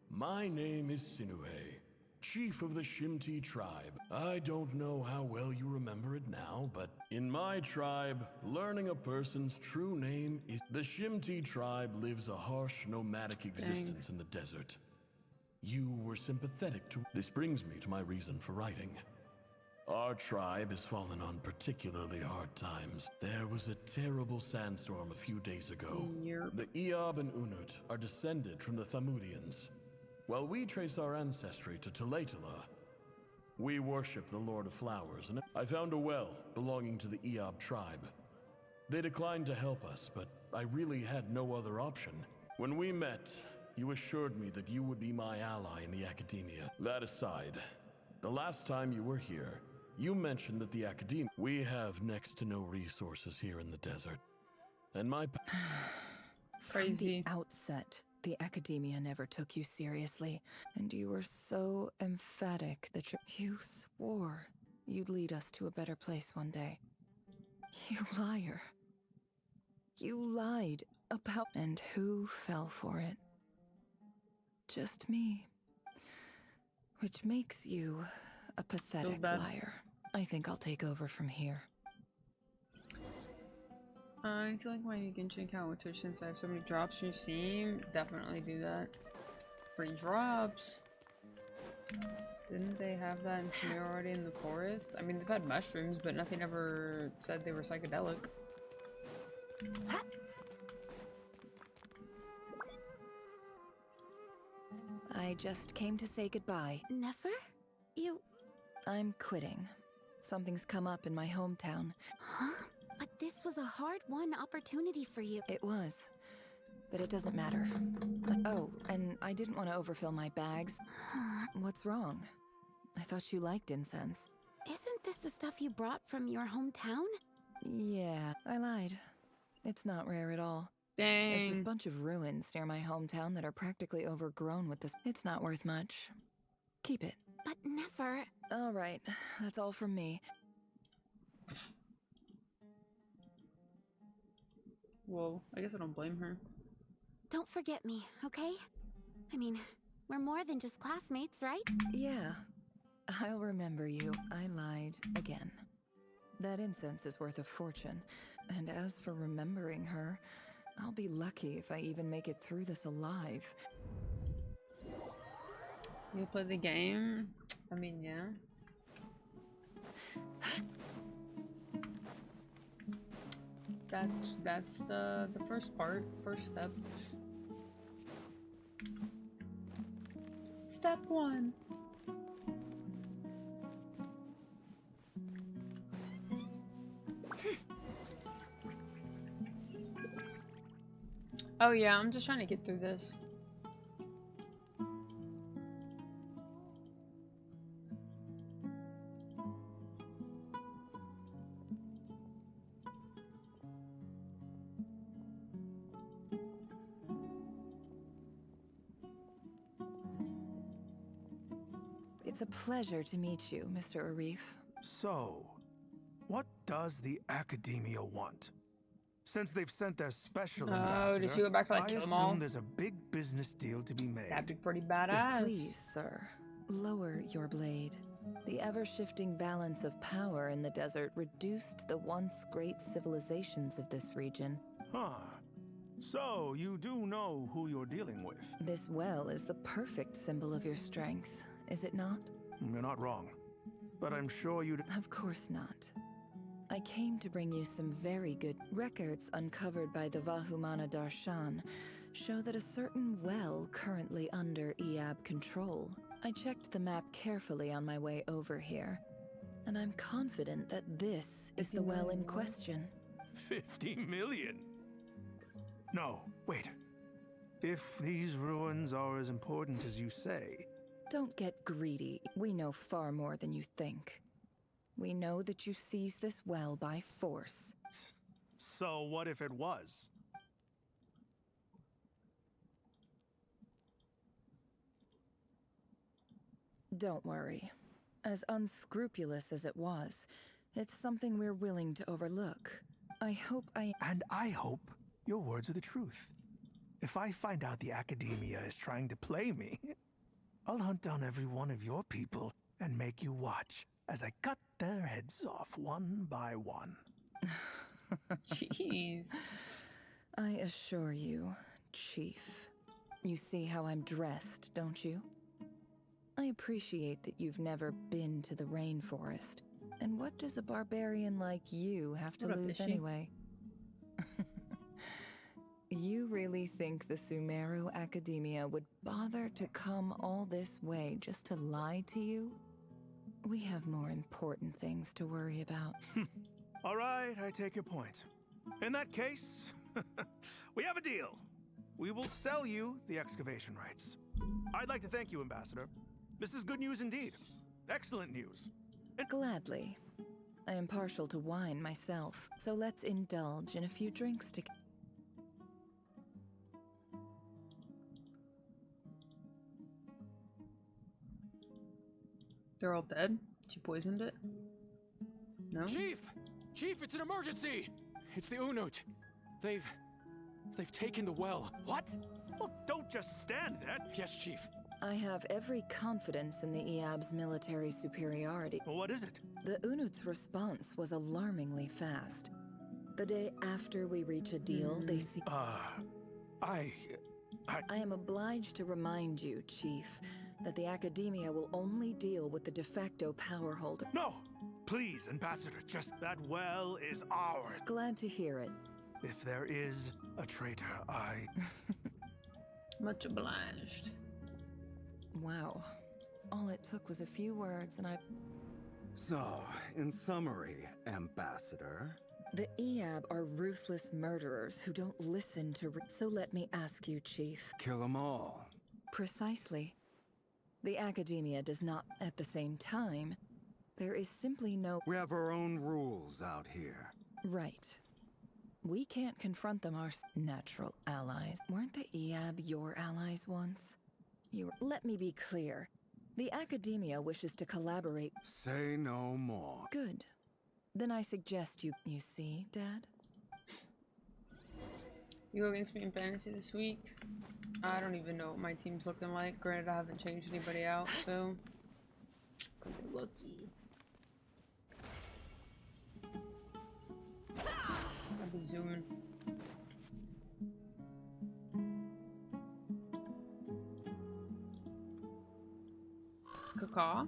My name is Sinuhe, chief of the Shimti tribe. I don't know how well you remember it now, but in my tribe, learning a person's true name is... The Shimti tribe lives a harsh, nomadic existence in the desert. You were sympathetic to... This brings me to my reason for writing. Our tribe has fallen on particularly hard times. There was a terrible sandstorm a few days ago. The Eob and Unut are descended from the Thamudians. While we trace our ancestry to Tulatala, we worship the Lord of Flowers, and I found a well belonging to the Eob tribe. They declined to help us, but I really had no other option. When we met, you assured me that you would be my ally in the academia. That aside, the last time you were here, you mentioned that the academia... We have next to no resources here in the desert. And my... From the outset, the academia never took you seriously, and you were so emphatic that you swore you'd lead us to a better place one day. You liar. You lied about... And who fell for it? Just me. Which makes you a pathetic liar. I think I'll take over from here. I need to link my Genshin account with Twitch since I have so many drops from Steam. Definitely do that. Free drops. Didn't they have that in Samir already in the forest? I mean, they've had mushrooms, but nothing ever said they were psychedelic. I just came to say goodbye. Never? You... I'm quitting. Something's come up in my hometown. Huh? But this was a hard-won opportunity for you. It was. But it doesn't matter. Oh, and I didn't want to overfill my bags. What's wrong? I thought you liked incense. Isn't this the stuff you brought from your hometown? Yeah, I lied. It's not rare at all. Dang. There's this bunch of ruins near my hometown that are practically overgrown with this. It's not worth much. Keep it. But never. All right, that's all from me. Well, I guess I don't blame her. Don't forget me, okay? I mean, we're more than just classmates, right? Yeah, I'll remember you. I lied again. That incense is worth a fortune. And as for remembering her, I'll be lucky if I even make it through this alive. You play the game? I mean, yeah. That's the first part, first step. Step 1. Oh yeah, I'm just trying to get through this. It's a pleasure to meet you, Mr. Arif. So, what does the Academia want? Since they've sent their special ambassador, did you go back to like I kill them all? assume there's a big business deal to be made. That'd be pretty badass. Please, sir, lower your blade. The ever-shifting balance of power in the desert reduced the once great civilizations of this region. Huh. So, you do know who you're dealing with? This well is the perfect symbol of your strength, is it not? You're not wrong. But I'm sure you'd... Of course not. I came to bring you some very good records uncovered by the Vahumana Darshan show that a certain well currently under Eab control. I checked the map carefully on my way over here, and I'm confident that this is the well in question. 50 million? No, wait. If these ruins are as important as you say... Don't get greedy. We know far more than you think. We know that you seized this well by force. So what if it was? Don't worry. As unscrupulous as it was, it's something we're willing to overlook. I hope And I hope your words are the truth. If I find out the Academia is trying to play me, I'll hunt down every one of your people and make you watch as I cut their heads off one by one. Jeez. I assure you, Chief. You see how I'm dressed, don't you? I appreciate that you've never been to the rainforest. And what does a barbarian like you have to lose anyway? You really think the Sumeru Academia would bother to come all this way just to lie to you? We have more important things to worry about. All right, I take your point. In that case, we have a deal. We will sell you the excavation rights. I'd like to thank you, Ambassador. This is good news indeed. Excellent news. Gladly. I am partial to wine myself, so let's indulge in a few drinks together. They're all dead? She poisoned it? No? Chief! Chief, it's an emergency! It's the Unut. They've taken the well. What? Well, don't just stand there. Yes, Chief. I have every confidence in the Eab's military superiority. What is it? The Unut's response was alarmingly fast. The day after we reach a deal, they see... I am obliged to remind you, Chief, that the Academia will only deal with the de facto power holder. No! Please, Ambassador, just that well is ours. Glad to hear it. If there is a traitor, I... Much obliged. Wow. All it took was a few words and I... So, in summary, Ambassador... The Eab are ruthless murderers who don't listen to... So let me ask you, Chief. Kill them all. Precisely. The Academia does not, at the same time, there is simply no... We have our own rules out here. Right. We can't confront them, our natural allies. Weren't the Eab your allies once? Let me be clear. The Academia wishes to collaborate... Say no more. Good. Then I suggest you see, Dad? You go against me in fantasy this week? I don't even know what my team's looking like. Granted, I haven't changed anybody out, so... Gonna be lucky. I'll be zooming. Caw.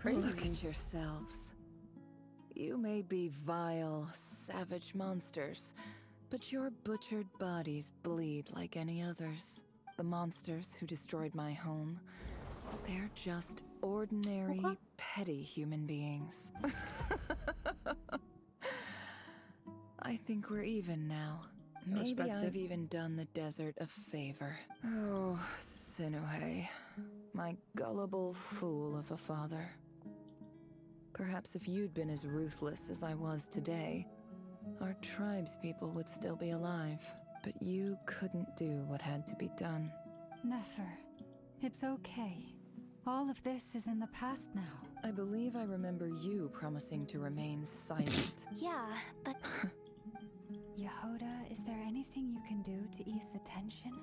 Look at yourselves. You may be vile, savage monsters, but your butchered bodies bleed like any others. the monsters who destroyed my home. They're just ordinary, petty human beings. I think we're even now. Maybe I've even done the desert a favor. Oh, Sinuhe, my gullible fool of a father. Perhaps if you'd been as ruthless as I was today, our tribespeople would still be alive. But you couldn't do what had to be done. Nefer, it's okay. All of this is in the past now. I believe I remember you promising to remain silent. Yeah, but... Yehoda, is there anything you can do to ease the tension?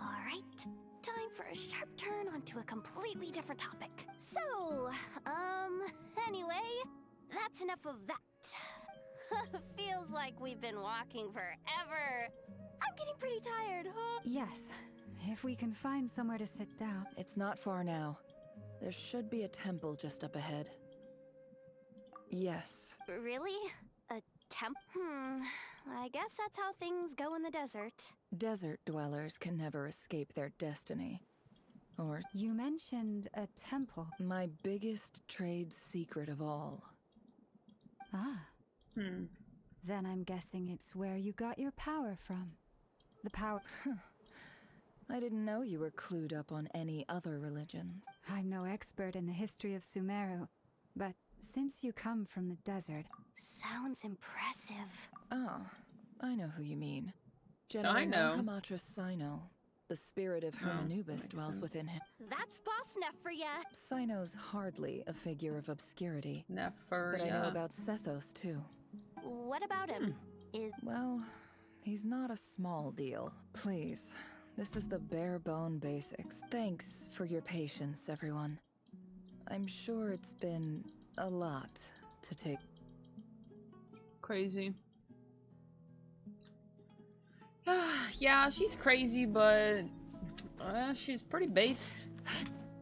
Alright, time for a sharp turn onto a completely different topic. So, anyway, that's enough of that. Feels like we've been walking forever. I'm getting pretty tired, huh? Yes, if we can find somewhere to sit down. It's not far now. There should be a temple just up ahead. Yes. Really? A temp? I guess that's how things go in the desert. Desert dwellers can never escape their destiny. Or... You mentioned a temple. My biggest trade secret of all. Ah. Then I'm guessing it's where you got your power from. The power... I didn't know you were clued up on any other religions. I'm no expert in the history of Sumeru, but since you come from the desert... Sounds impressive. Oh, I know who you mean. Sino. Hamatrus Sino. The spirit of Hermanubis dwells within him. That's Boss Neff for ya. Sino's hardly a figure of obscurity. Nefer, but I know about Sethos, too. What about him? Well, he's not a small deal. Please, this is the bare-bone basics. Thanks for your patience, everyone. I'm sure it's been a lot to take. Crazy. Yeah, she's crazy, but she's pretty based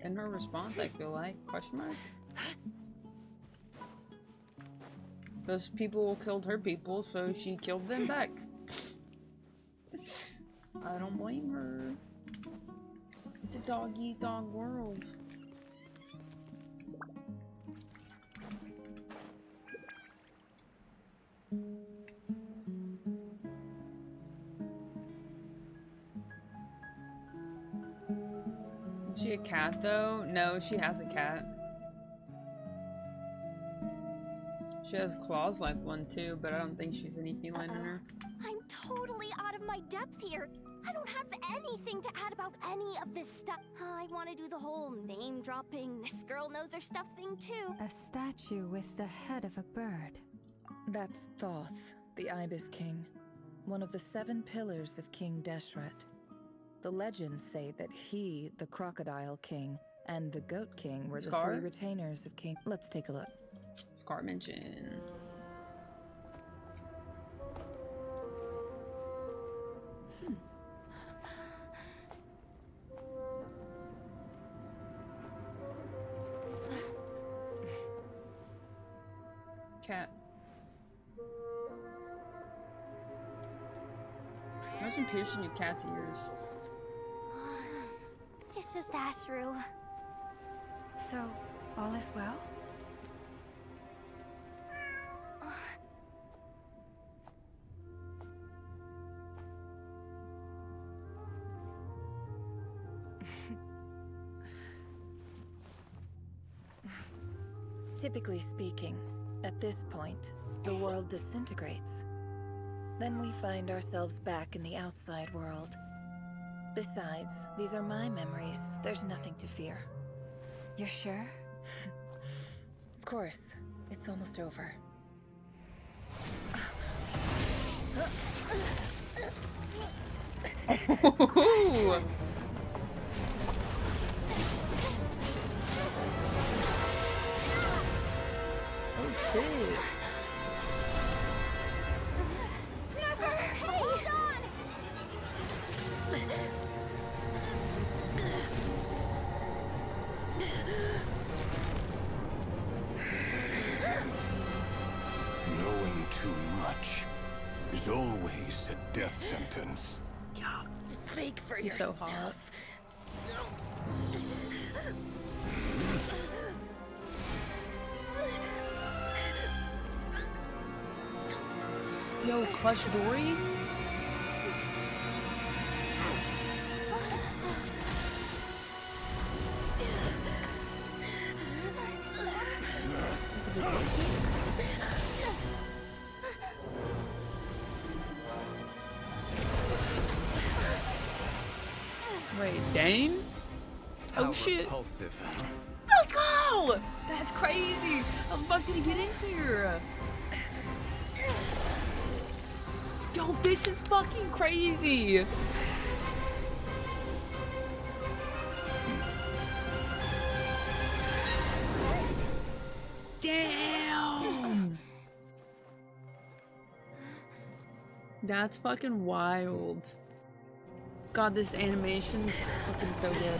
in her response, I feel like. Question mark? Those people killed her people, so she killed them back. I don't blame her. It's a dog-eat-dog world. Is she a cat, though? No, she has a cat. She has claws like one, too, but I don't think she's any feline in her. I'm totally out of my depth here. I don't have anything to add about any of this stuff. I want to do the whole name-dropping, this girl knows her stuff thing, too. A statue with the head of a bird. That's Thoth, the Ibis King. One of the 7 pillars of King Deshret. The legends say that he, the Crocodile King, and the Goat King were the 3 retainers of King... Let's take a look. Scar mention. Cat. Imagine piercing your cat's ears. It's just Ashru. So, all is well? Typically speaking, at this point, the world disintegrates. Then we find ourselves back in the outside world. Besides, these are my memories. There's nothing to fear. You're sure? Of course. It's almost over. Oh shit. Hold on! Knowing too much is always a death sentence. Yeah. Speak for He's so yourself. hot. Yo, Clutch Dory? Wait, Dane? Oh shit. Repulsive. Let's go! That's crazy! I'm about to get in here! Yo, this is fucking crazy! Damn! That's fucking wild. God, this animation's fucking so good.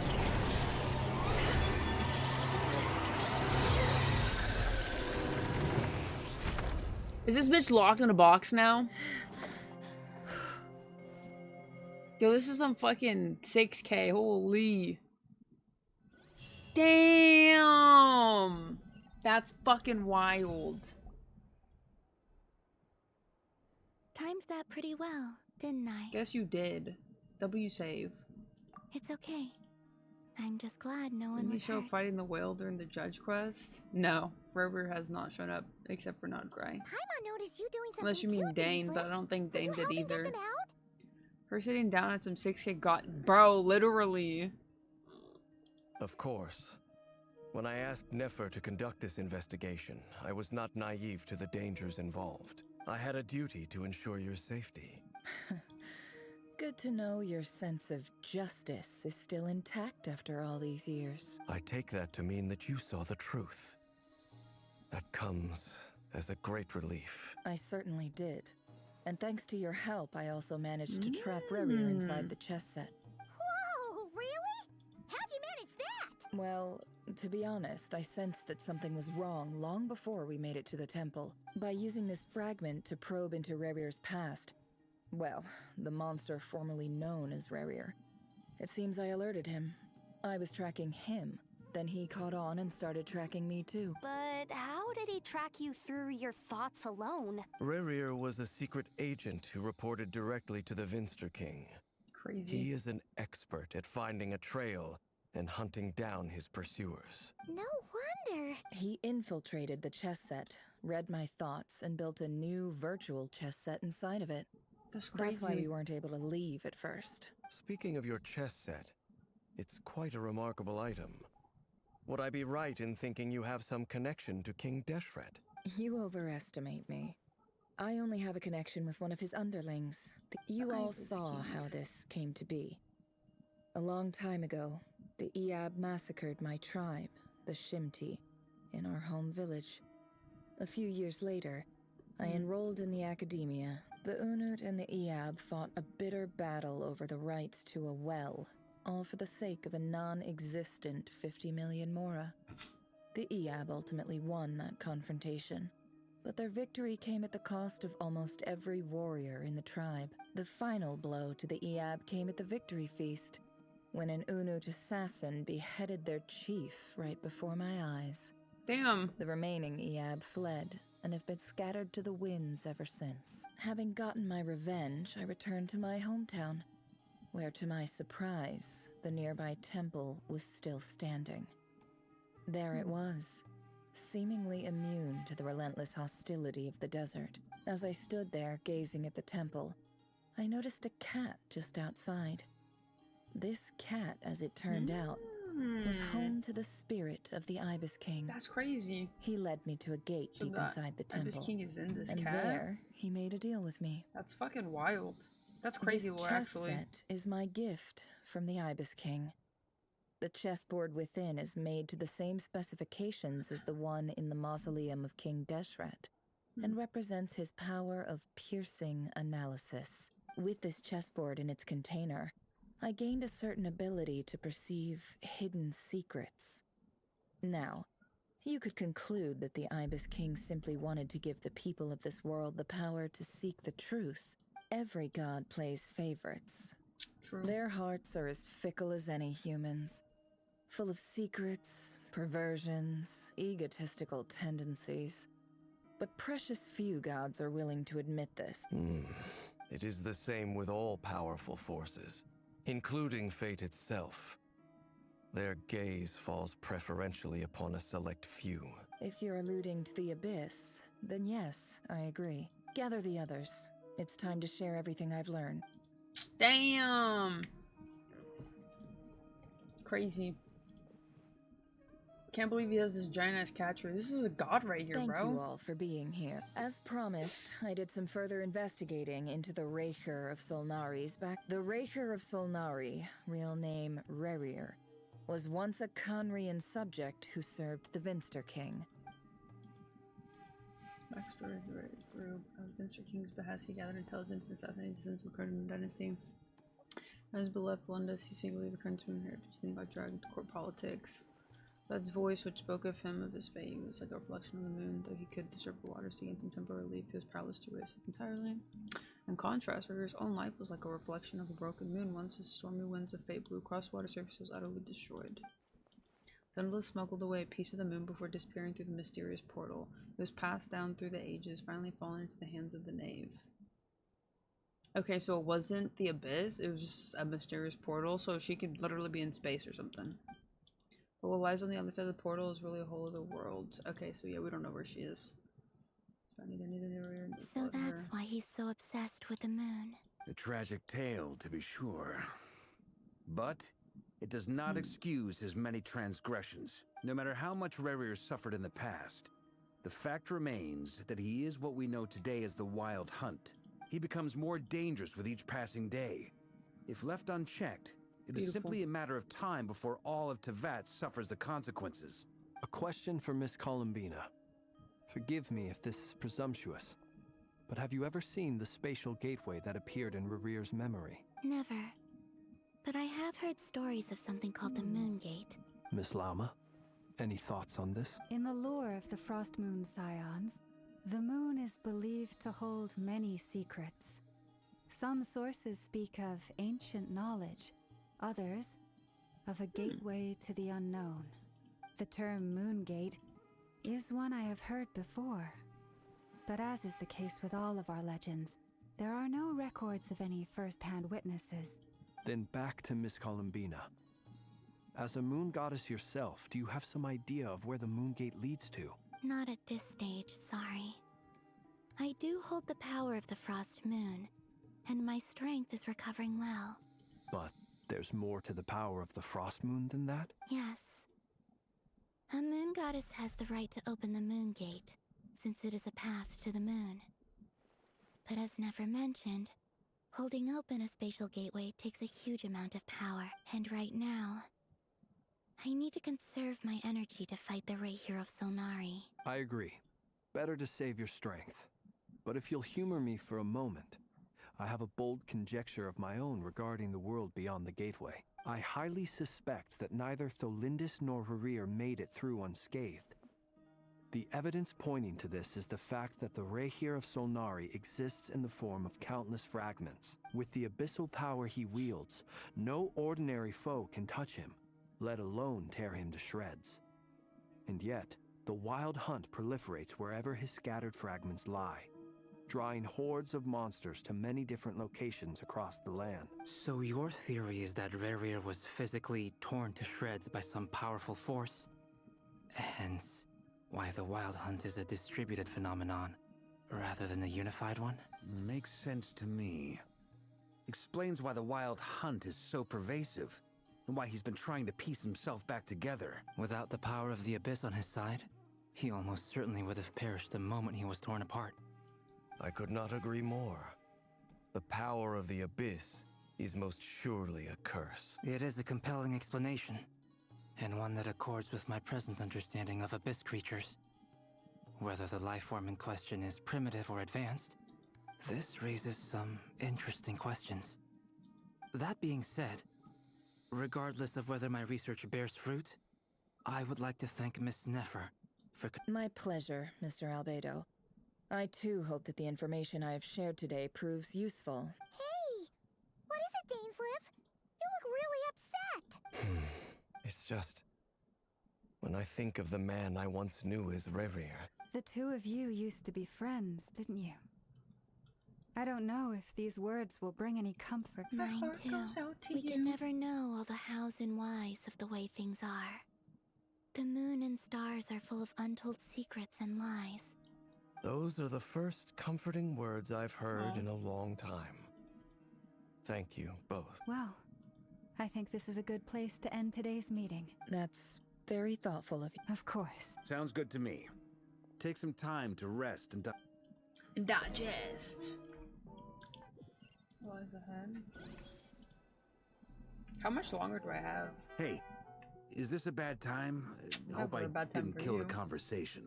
Is this bitch locked in a box now? Yo, this is some fucking 6K. Holy. Damn! That's fucking wild. Timed that pretty well, didn't I? Guess you did. W save. It's okay. I'm just glad no one Didn't he was show up hurt. fighting the whale during the judge quest? No. Rerir has not shown up, except for not Krai. Paimon noticed you doing something Unless you mean too, Dane, Kingsley. but I don't think Were you Dane did helping either. get them out? Her sitting down at some 6K got- Bro, literally. Of course. When I asked Nefer to conduct this investigation, I was not naive to the dangers involved. I had a duty to ensure your safety. Good to know your sense of justice is still intact after all these years. I take that to mean that you saw the truth. That comes as a great relief. I certainly did. And thanks to your help, I also managed to trap Rerir inside the chess set. Whoa, really? How'd you manage that? Well, to be honest, I sensed that something was wrong long before we made it to the temple. By using this fragment to probe into Rerir's past, well, the monster formerly known as Rerir. It seems I alerted him. I was tracking him. Then he caught on and started tracking me too. But how did he track you through your thoughts alone? Rerir was a secret agent who reported directly to the Vinster King. Crazy. He is an expert at finding a trail and hunting down his pursuers. No wonder. He infiltrated the chess set, read my thoughts, and built a new virtual chess set inside of it. That's crazy. That's why we weren't able to leave at first. Speaking of your chess set, it's quite a remarkable item. Would I be right in thinking you have some connection to King Deshret? You overestimate me. I only have a connection with one of his underlings. You all saw how this came to be. A long time ago, the Eab massacred my tribe, the Shimti, in our home village. A few years later, I enrolled in the academia. The Unut and the Eab fought a bitter battle over the rights to a well, all for the sake of a non-existent 50 million mora. The Eab ultimately won that confrontation, but their victory came at the cost of almost every warrior in the tribe. The final blow to the Eab came at the victory feast, when an Unut assassin beheaded their chief right before my eyes. Damn. The remaining Eab fled and have been scattered to the winds ever since. Having gotten my revenge, I returned to my hometown, where to my surprise, the nearby temple was still standing. There it was, seemingly immune to the relentless hostility of the desert. As I stood there gazing at the temple, I noticed a cat just outside. This cat, as it turned out, was home to the spirit of the Ibis King. That's crazy. He led me to a gate So deep that inside the temple. Ibis King is in this and cat? there, he made a deal with me. That's fucking wild. That's crazy, This lore, chess actually. set is my gift from the Ibis King. The chessboard within is made to the same specifications as the one in the mausoleum of King Deshret, and represents his power of piercing analysis. With this chessboard in its container, I gained a certain ability to perceive hidden secrets. Now, you could conclude that the Ibis King simply wanted to give the people of this world the power to seek the truth. Every god plays favorites, True. Their hearts are as fickle as any human's, full of secrets, perversions, egotistical tendencies. But precious few gods are willing to admit this. It is the same with all powerful forces, including fate itself. Their gaze falls preferentially upon a select few. If you're alluding to the Abyss, then yes, I agree. Gather the others. It's time to share everything I've learned. Damn! Crazy. Can't believe he has this giant-ass catcher. This is a god right here, bro. Thank you all for being here. As promised, I did some further investigating into the Rerir of Solnari's back. The Rerir of Solnari, real name Rerir, was once a Conrian subject who served the Vinster King. Backstory group of Vinster King's behest, he gathered intelligence and assassinated descendants of the Cardinal dynasty. As his beloved Lundus, he secretly returned to inheritance, things like dragged to court politics. God's voice, which spoke of him of his fate, was like a reflection of the moon. Though he could disturb the waters to gain some temporary relief, he was powerless to erase it entirely. In contrast, Rerir's own life was like a reflection of a broken moon. Once the stormy winds of fate blew across water surface, it was utterly destroyed. Thunderless smuggled away a piece of the moon before disappearing through the mysterious portal. It was passed down through the ages, finally falling into the hands of the knave. Okay, so it wasn't the Abyss, it was just a mysterious portal, so she could literally be in space or something. But what lies on the other side of the portal is really a whole other world. Okay, so yeah, we don't know where she is. So that's why he's so obsessed with the moon. A tragic tale, to be sure. But it does not excuse his many transgressions. No matter how much Rerir suffered in the past, the fact remains that he is what we know today as the Wild Hunt. He becomes more dangerous with each passing day. If left unchecked, it is simply a matter of time before all of Teyvat suffers the consequences. A question for Miss Columbina. Forgive me if this is presumptuous, but have you ever seen the spatial gateway that appeared in Rerir's memory? Never. But I have heard stories of something called the Moon Gate. Miss Lama, any thoughts on this? In the lore of the Frost Moon Scions, the moon is believed to hold many secrets. Some sources speak of ancient knowledge, others of a gateway to the unknown. The term Moon Gate is one I have heard before, but as is the case with all of our legends, there are no records of any first-hand witnesses. Then back to Miss Columbina. As a moon goddess yourself, do you have some idea of where the Moon Gate leads to? Not at this stage, sorry. I do hold the power of the Frost Moon, and my strength is recovering well. But there's more to the power of the Frost Moon than that? Yes. A moon goddess has the right to open the Moon Gate, since it is a path to the moon. But as never mentioned, holding open a spatial gateway takes a huge amount of power, and right now, I need to conserve my energy to fight the Rerir of Solnari. I agree. Better to save your strength. But if you'll humor me for a moment, I have a bold conjecture of my own regarding the world beyond the gateway. I highly suspect that neither Tholindis nor Rerir made it through unscathed. The evidence pointing to this is the fact that the Rerir of Solnari exists in the form of countless fragments. With the abyssal power he wields, no ordinary foe can touch him, let alone tear him to shreds. And yet, the Wild Hunt proliferates wherever his scattered fragments lie, drawing hordes of monsters to many different locations across the land. So your theory is that Rerir was physically torn to shreds by some powerful force? Hence, why the Wild Hunt is a distributed phenomenon, rather than a unified one? Makes sense to me. Explains why the Wild Hunt is so pervasive, and why he's been trying to piece himself back together. Without the power of the Abyss on his side, he almost certainly would have perished the moment he was torn apart. I could not agree more. The power of the Abyss is most surely a curse. It is a compelling explanation, and one that accords with my present understanding of Abyss creatures. Whether the life form in question is primitive or advanced, this raises some interesting questions. That being said, regardless of whether my research bears fruit, I would like to thank Miss Nefer for... My pleasure, Mr. Albedo. I too hope that the information I have shared today proves useful. Hey! What is it, just... when I think of the man I once knew as Rerir. The two of you used to be friends, didn't you? I don't know if these words will bring any comfort. Mine too. We can never know all the hows and whys of the way things are. The moon and stars are full of untold secrets and lies. Those are the first comforting words I've heard in a long time. Thank you, both. Well, I think this is a good place to end today's meeting. That's very thoughtful of you. Of course. Sounds good to me. Take some time to rest and digest. What is ahead? How much longer do I have? Hey, is this a bad time? Hope I didn't kill the conversation.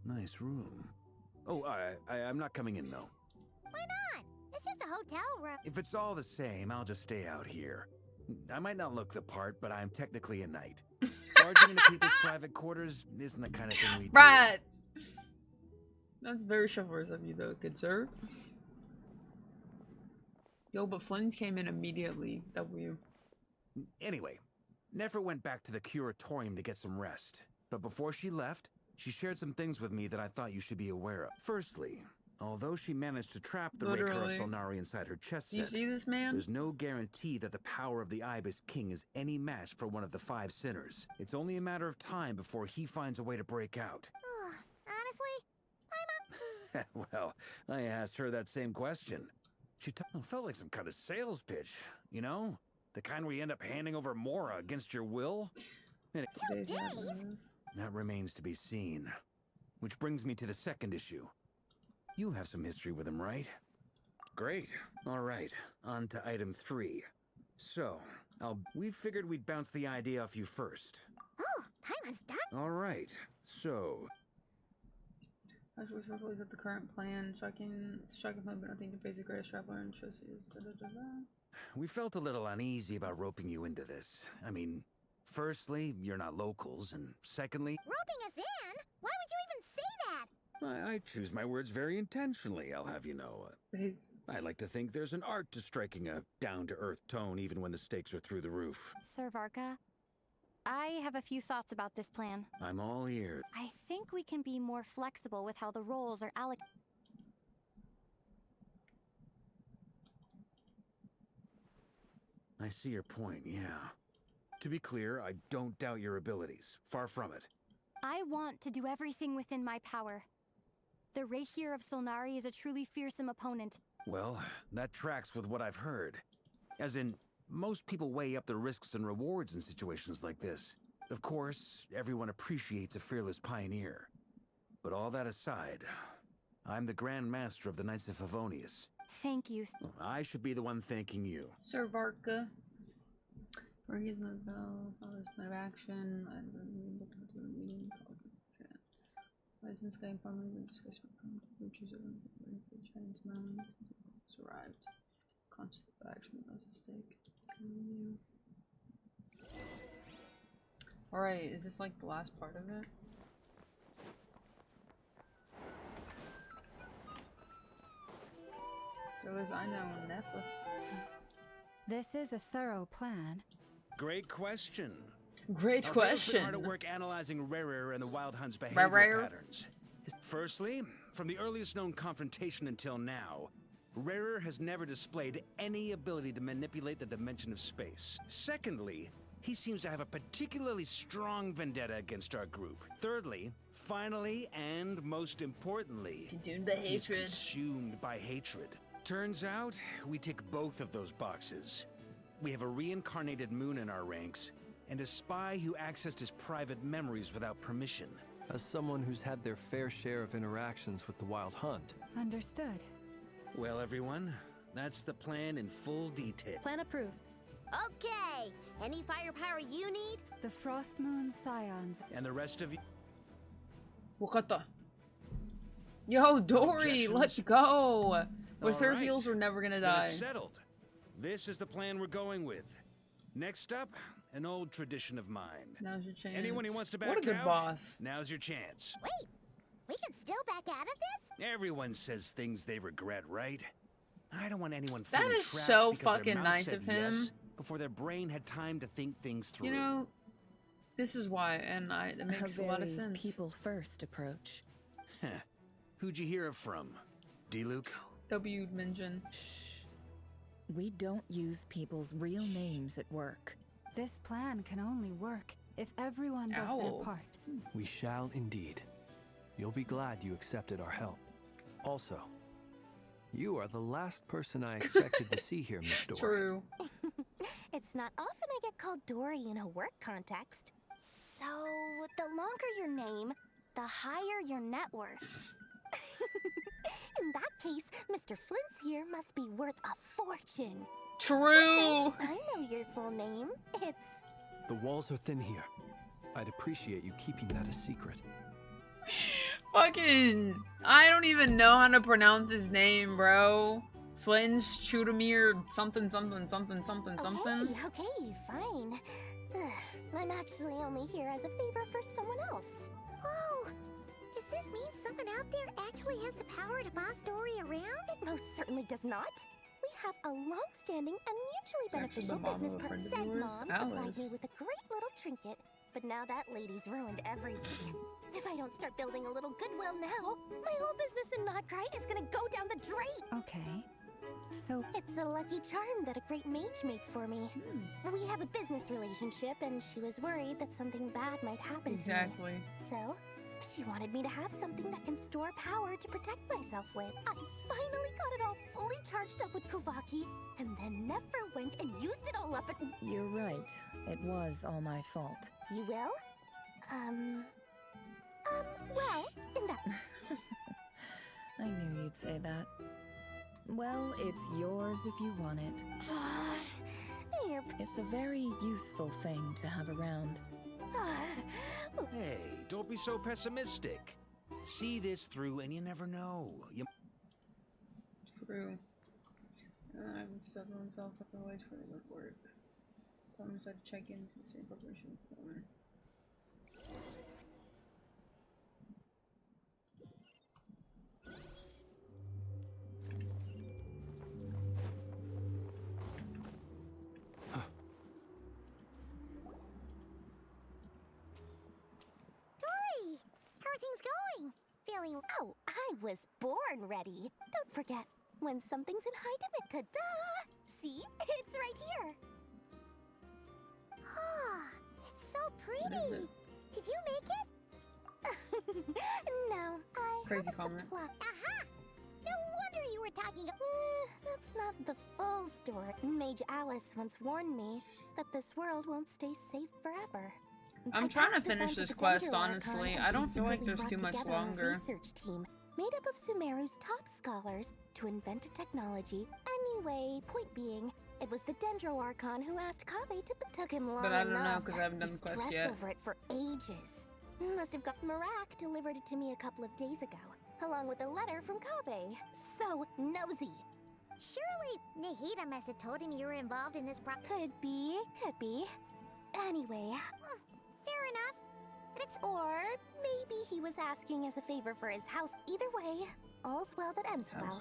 Nice room. Oh, I'm not coming in, though. Why not? It's just a hotel room. If it's all the same, I'll just stay out here. I might not look the part, but I'm technically a knight. Barging into people's private quarters isn't the kind of thing we do. Rats! That's very chivalrous of you, though, good sir. Yo, but Flynn came in immediately. W. Anyway, Nefer went back to the curatorium to get some rest. But before she left, she shared some things with me that I thought you should be aware of. Firstly, although she managed to trap the Rerir of Solnari inside her chest set, you see this man? There's no guarantee that the power of the Ibis King is any match for one of the 5 sinners. It's only a matter of time before he finds a way to break out. Honestly, Well, I asked her that same question. She felt like some kind of sales pitch, you know? The kind where you end up handing over Mora against your will. And that remains to be seen. Which brings me to the second issue. You have some history with him, right? Great. All right, on to item 3. So, we figured we'd bounce the idea off you first. Oh, Paimon's done. All right, so... I wish I was at the current plan. It's a shocking plan, but nothing to face the greatest traveler and trust is. We felt a little uneasy about roping you into this. I mean, firstly, you're not locals, and secondly... Roping us in? Why would you even say that? I choose my words very intentionally, I'll have you know. I like to think there's an art to striking a down-to-earth tone even when the stakes are through the roof. Sir Varka, I have a few thoughts about this plan. I'm all ears. I think we can be more flexible with how the roles are allocated. I see your point, yeah. To be clear, I don't doubt your abilities. Far from it. I want to do everything within my power. The Rerir of Solnari is a truly fearsome opponent. Well, that tracks with what I've heard. As in, most people weigh up the risks and rewards in situations like this. Of course, everyone appreciates a fearless pioneer. But all that aside, I'm the Grand Master of the Knights of Favonius. Thank you. I should be the one thanking you. Sir Varka. Where he's in the father's plan of action. I'm looking to a meeting. License game farmers and discussion from futures of the Chinese mountains. Arrived. Conscious of action of the stake. Alright, is this like the last part of it? I know Nefa. This is a thorough plan. Great question. Great question. Hard at work analyzing Rerir and the Wild Hunt's behavioral patterns. Firstly, from the earliest known confrontation until now, Rerir has never displayed any ability to manipulate the dimension of space. Secondly, he seems to have a particularly strong vendetta against our group. Thirdly, finally, and most importantly, he's consumed by hatred. Turns out, we tick both of those boxes. We have a reincarnated moon in our ranks, and a spy who accessed his private memories without permission. As someone who's had their fair share of interactions with the Wild Hunt. Understood. Well, everyone, that's the plan in full detail. Plan approved. Okay! Any firepower you need? The Frost Moon Scions. And the rest of you... Wakata. Yo, Dory, let's go! With her heels, we're never gonna die. It's settled. This is the plan we're going with. Next up, an old tradition of mine. Now's your chance. Anyone who wants to back out, what a good boss. Now's your chance. Wait, we can still back out of this? Everyone says things they regret, right? I don't want anyone That feeling is trapped so because their fucking mouth nice said of him. yes before their brain had time to think things through. You know, this is why, and it makes a lot of sense. People-first approach. Heh. Who'd you hear it from? D-Luke? W. Minjin. We don't use people's real names at work. This plan can only work if everyone does their part. We shall indeed. You'll be glad you accepted our help. Also, you are the last person I expected to see here, Miss Dory. True. It's not often I get called Dory in a work context. So, the longer your name, the higher your net worth. In that case, Mr. Flint's here must be worth a fortune. True. Okay, I know your full name. It's... The walls are thin here. I'd appreciate you keeping that a secret. Fucking, I don't even know how to pronounce his name, bro. Flinch, Chudamir, something, something, something, something, something. Okay, fine. Ugh, I'm actually only here as a favor for someone else. Oh, does this mean someone out there actually has the power to boss Dory around? It most certainly does not. We have a long-standing and mutually beneficial business partner. Said Mom supplied me with a great little trinket, but now that lady's ruined everything. If I don't start building a little goodwill now, my whole business in Krai is gonna go down the drain. Okay. So it's a lucky charm that a great mage made for me. We have a business relationship, and she was worried that something bad might happen to me. So, she wanted me to have something that can store power to protect myself with. I finally got it all fully charged up with Kovaki, and then never went and used it all up at... You're right. It was all my fault. You will? Well, in that... I knew you'd say that. Well, it's yours if you want it. It's a very useful thing to have around. Hey, don't be so pessimistic. See this through and you never know. True. I've stuck oneself up and waits for the report. Promise I'd check into the same preparation with the owner. How are things going? Feeling... Oh, I was born ready. Don't forget, when something's in high demand, ta-da! See? It's right here. Ah, it's so pretty. Did you make it? No, I Crazy have a comment. supply. Aha! No wonder you were talking... That's not the full story. Mage Alice once warned me that this world won't stay safe forever. I'm trying to finish this quest, honestly. I don't feel like there's too much longer. A research team made up of Sumeru's top scholars to invent a technology. Anyway, point being, it was the Dendro Archon who asked Kaveh to... Took him long enough. But I don't know, because I haven't done the quest yet. Stressed over it for ages. Must have got Marak delivered it to me a couple of days ago, along with a letter from Kaveh. So nosy. Surely Nahida must have told him you were involved in this Could be. Anyway... Fair enough. Or maybe he was asking as a favor for his house. Either way, all's well that ends well.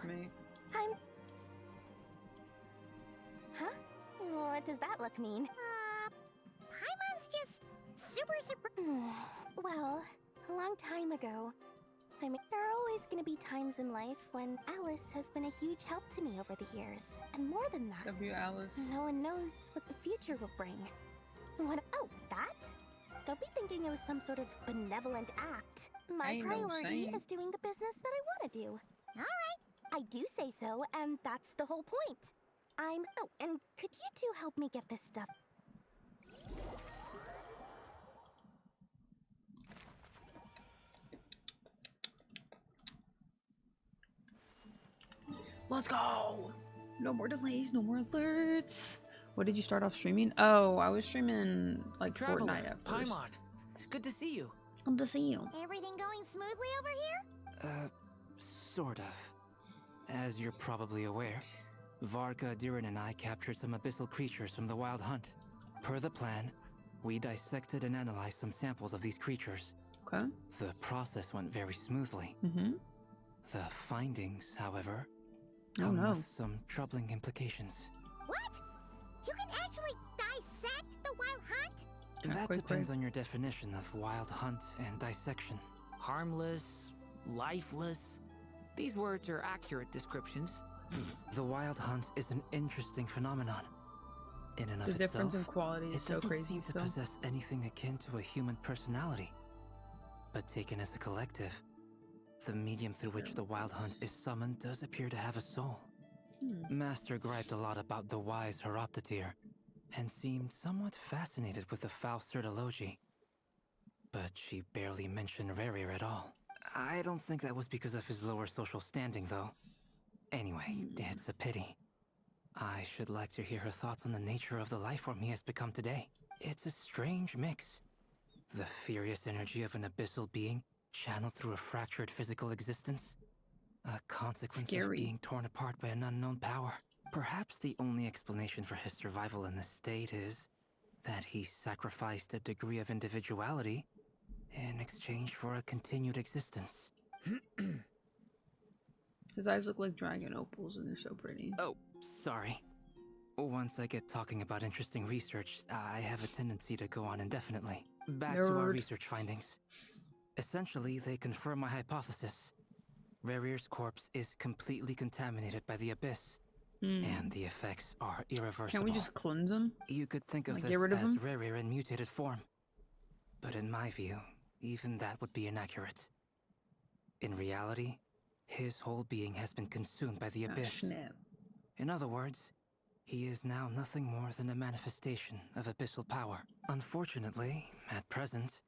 Huh? What does that look mean? Paimon's just super... Well, a long time ago. I mean, there are always gonna be times in life when Alice has been a huge help to me over the years. And more than that, W. Alice. No one knows what the future will bring. What? Oh, that? Don't be thinking it was some sort of benevolent act. My priority is doing the business that I want to do. Alright. I do say so, and that's the whole point. Oh, and could you two help me get this stuff? Let's go! No more delays, no more alerts. What did you start off streaming? Oh, I was streaming like Fortnite at first. Paimon, it's good to see you. Good to see you. Everything going smoothly over here? Sort of. As you're probably aware, Varka, Diren, and I captured some abyssal creatures from the Wild Hunt. Per the plan, we dissected and analyzed some samples of these creatures. Okay. The process went very smoothly. Mm-hmm. The findings, however, Oh, come no. with some troubling implications. What? You can actually dissect the wild hunt? That depends on your definition of wild hunt and dissection. Harmless, lifeless. These words are accurate descriptions. The wild hunt is an interesting phenomenon. In and of The itself, difference in quality is it so doesn't crazy seem to still. possess anything akin to a human personality. But taken as a collective, the medium through which the wild hunt is summoned does appear to have a soul. Master griped a lot about the wise Horoptetyr, and seemed somewhat fascinated with the foul certology. But she barely mentioned Rerir at all. I don't think that was because of his lower social standing, though. Anyway, it's a pity. I should like to hear her thoughts on the nature of the life form he has become today. It's a strange mix. The furious energy of an abyssal being channeled through a fractured physical existence. A consequence of being torn apart by an unknown power. Perhaps the only explanation for his survival in this state is that he sacrificed a degree of individuality in exchange for a continued existence. His eyes look like dragon opals and they're so pretty. Oh, sorry. Once I get talking about interesting research, I have a tendency to go on indefinitely. Back to our research findings. Essentially, they confirm my hypothesis. Rerir's corpse is completely contaminated by the abyss, and the effects are irreversible. Can't we just cleanse him? You could think of Like, this get rid of as him? Rerir in mutated form. But in my view, even that would be inaccurate. In reality, his whole being has been consumed by the abyss. Snap. In other words, he is now nothing more than a manifestation of abyssal power. Unfortunately, at present,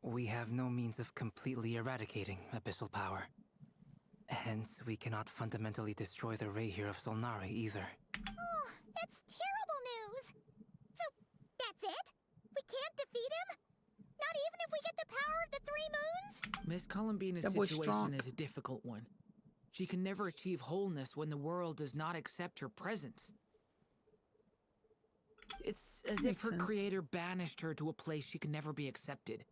we have no means of completely eradicating abyssal power. Hence, we cannot fundamentally destroy the Rerir of Solnari either. Oh, that's terrible news. So, that's it? We can't defeat him? Not even if we get the power of the Three Moons? Miss Columbina's That boy's situation strong. is a difficult one. She can never achieve wholeness when the world does not accept her presence. It's as if Makes her sense. creator banished her to a place she can never be accepted.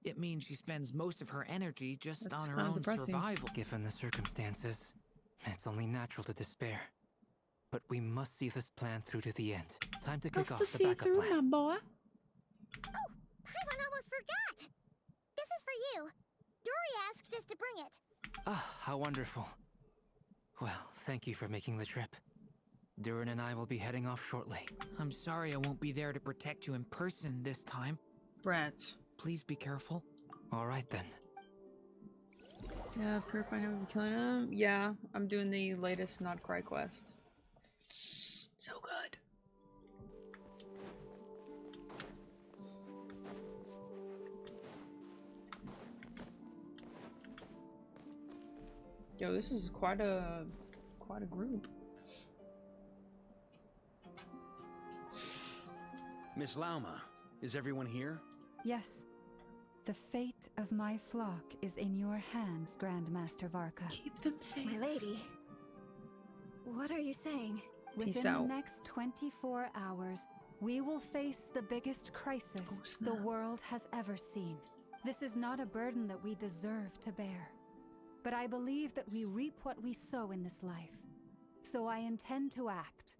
It means she spends most of her energy just That's on her kinda own depressing. survival. Given the circumstances, it's only natural to despair. But we must see this plan through to the end. Time to kick off the backup plan. my boy. Oh, Paimon almost forgot. This is for you. Dory asked us to bring it. Ah, how wonderful. Well, thank you for making the trip. Durin and I will be heading off shortly. I'm sorry I won't be there to protect you in person this time. Brats. Please be careful. All right then. Yeah, purifying him and killing him. Yeah, I'm doing the latest Not Cry quest. So good. Yo, this is quite a group. Miss Lauma, is everyone here? Yes. The fate of my flock is in your hands, Grandmaster Varka. Keep them safe. My lady. What are you saying? Within the next 24 hours, we will face the biggest crisis the world has ever seen. This is not a burden that we deserve to bear. But I believe that we reap what we sow in this life. So I intend to act.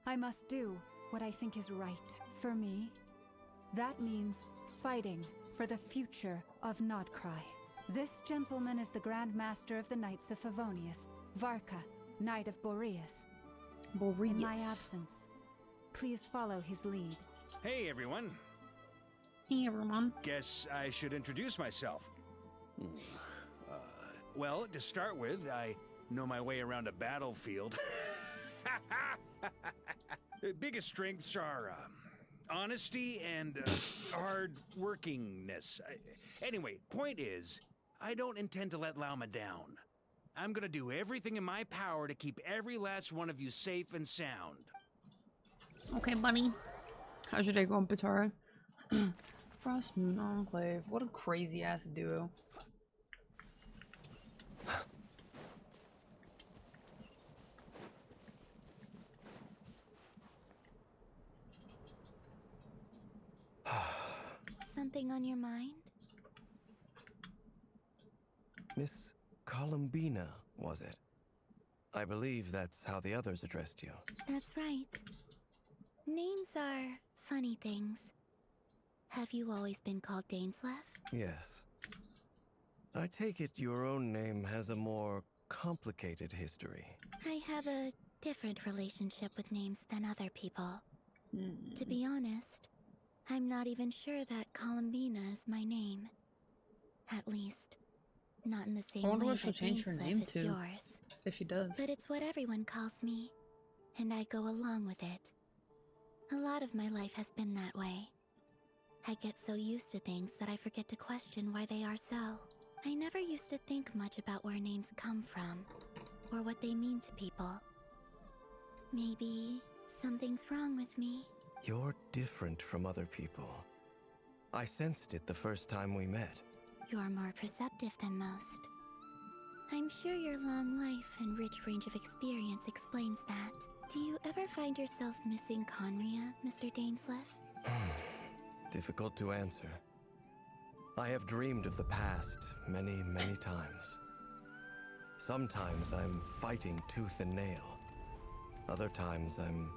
I must do what I think is right for me. That means fighting for the future of Nodcry. This gentleman is the Grand Master of the Knights of Favonius, Varka, Knight of Boreas. In my absence, please follow his lead. Hey, everyone. Hey, everyone. Guess I should introduce myself. Well, to start with, I know my way around a battlefield. The biggest strengths are honesty and hard workingness. Anyway, point is, I don't intend to let Lauma down. I'm gonna do everything in my power to keep every last one of you safe and sound. Okay, bunny. How's your day going, Patara? Frost Moon Enclave. What a crazy ass duo. Something on your mind? Miss Columbina, was it? I believe that's how the others addressed you. That's right. Names are funny things. Have you always been called Dainsleif? Yes. I take it your own name has a more complicated history. I have a different relationship with names than other people. To be honest, I'm not even sure that Columbina is my name. At least, not in the I same wonder way what she'll that change her name Dainsleif is to, yours. if she does. But it's what everyone calls me, and I go along with it. A lot of my life has been that way. I get so used to things that I forget to question why they are so. I never used to think much about where names come from, or what they mean to people. Maybe something's wrong with me. You're different from other people. I sensed it the first time we met. You're more perceptive than most. I'm sure your long life and rich range of experience explains that. Do you ever find yourself missing Conria, Mr. Dainsleif? Difficult to answer. I have dreamed of the past many, many times. Sometimes I'm fighting tooth and nail. Other times I'm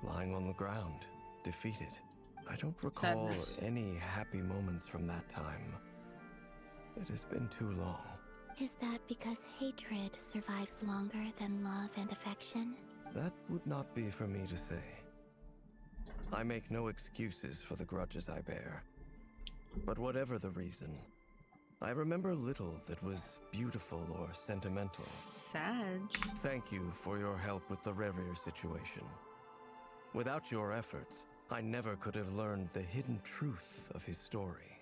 lying on the ground, defeated. I don't recall any happy moments from that time. It has been too long. Is that because hatred survives longer than love and affection? That would not be for me to say. I make no excuses for the grudges I bear. But whatever the reason, I remember little that was beautiful or sentimental. Sag. Thank you for your help with the Rerir situation. Without your efforts, I never could have learned the hidden truth of his story.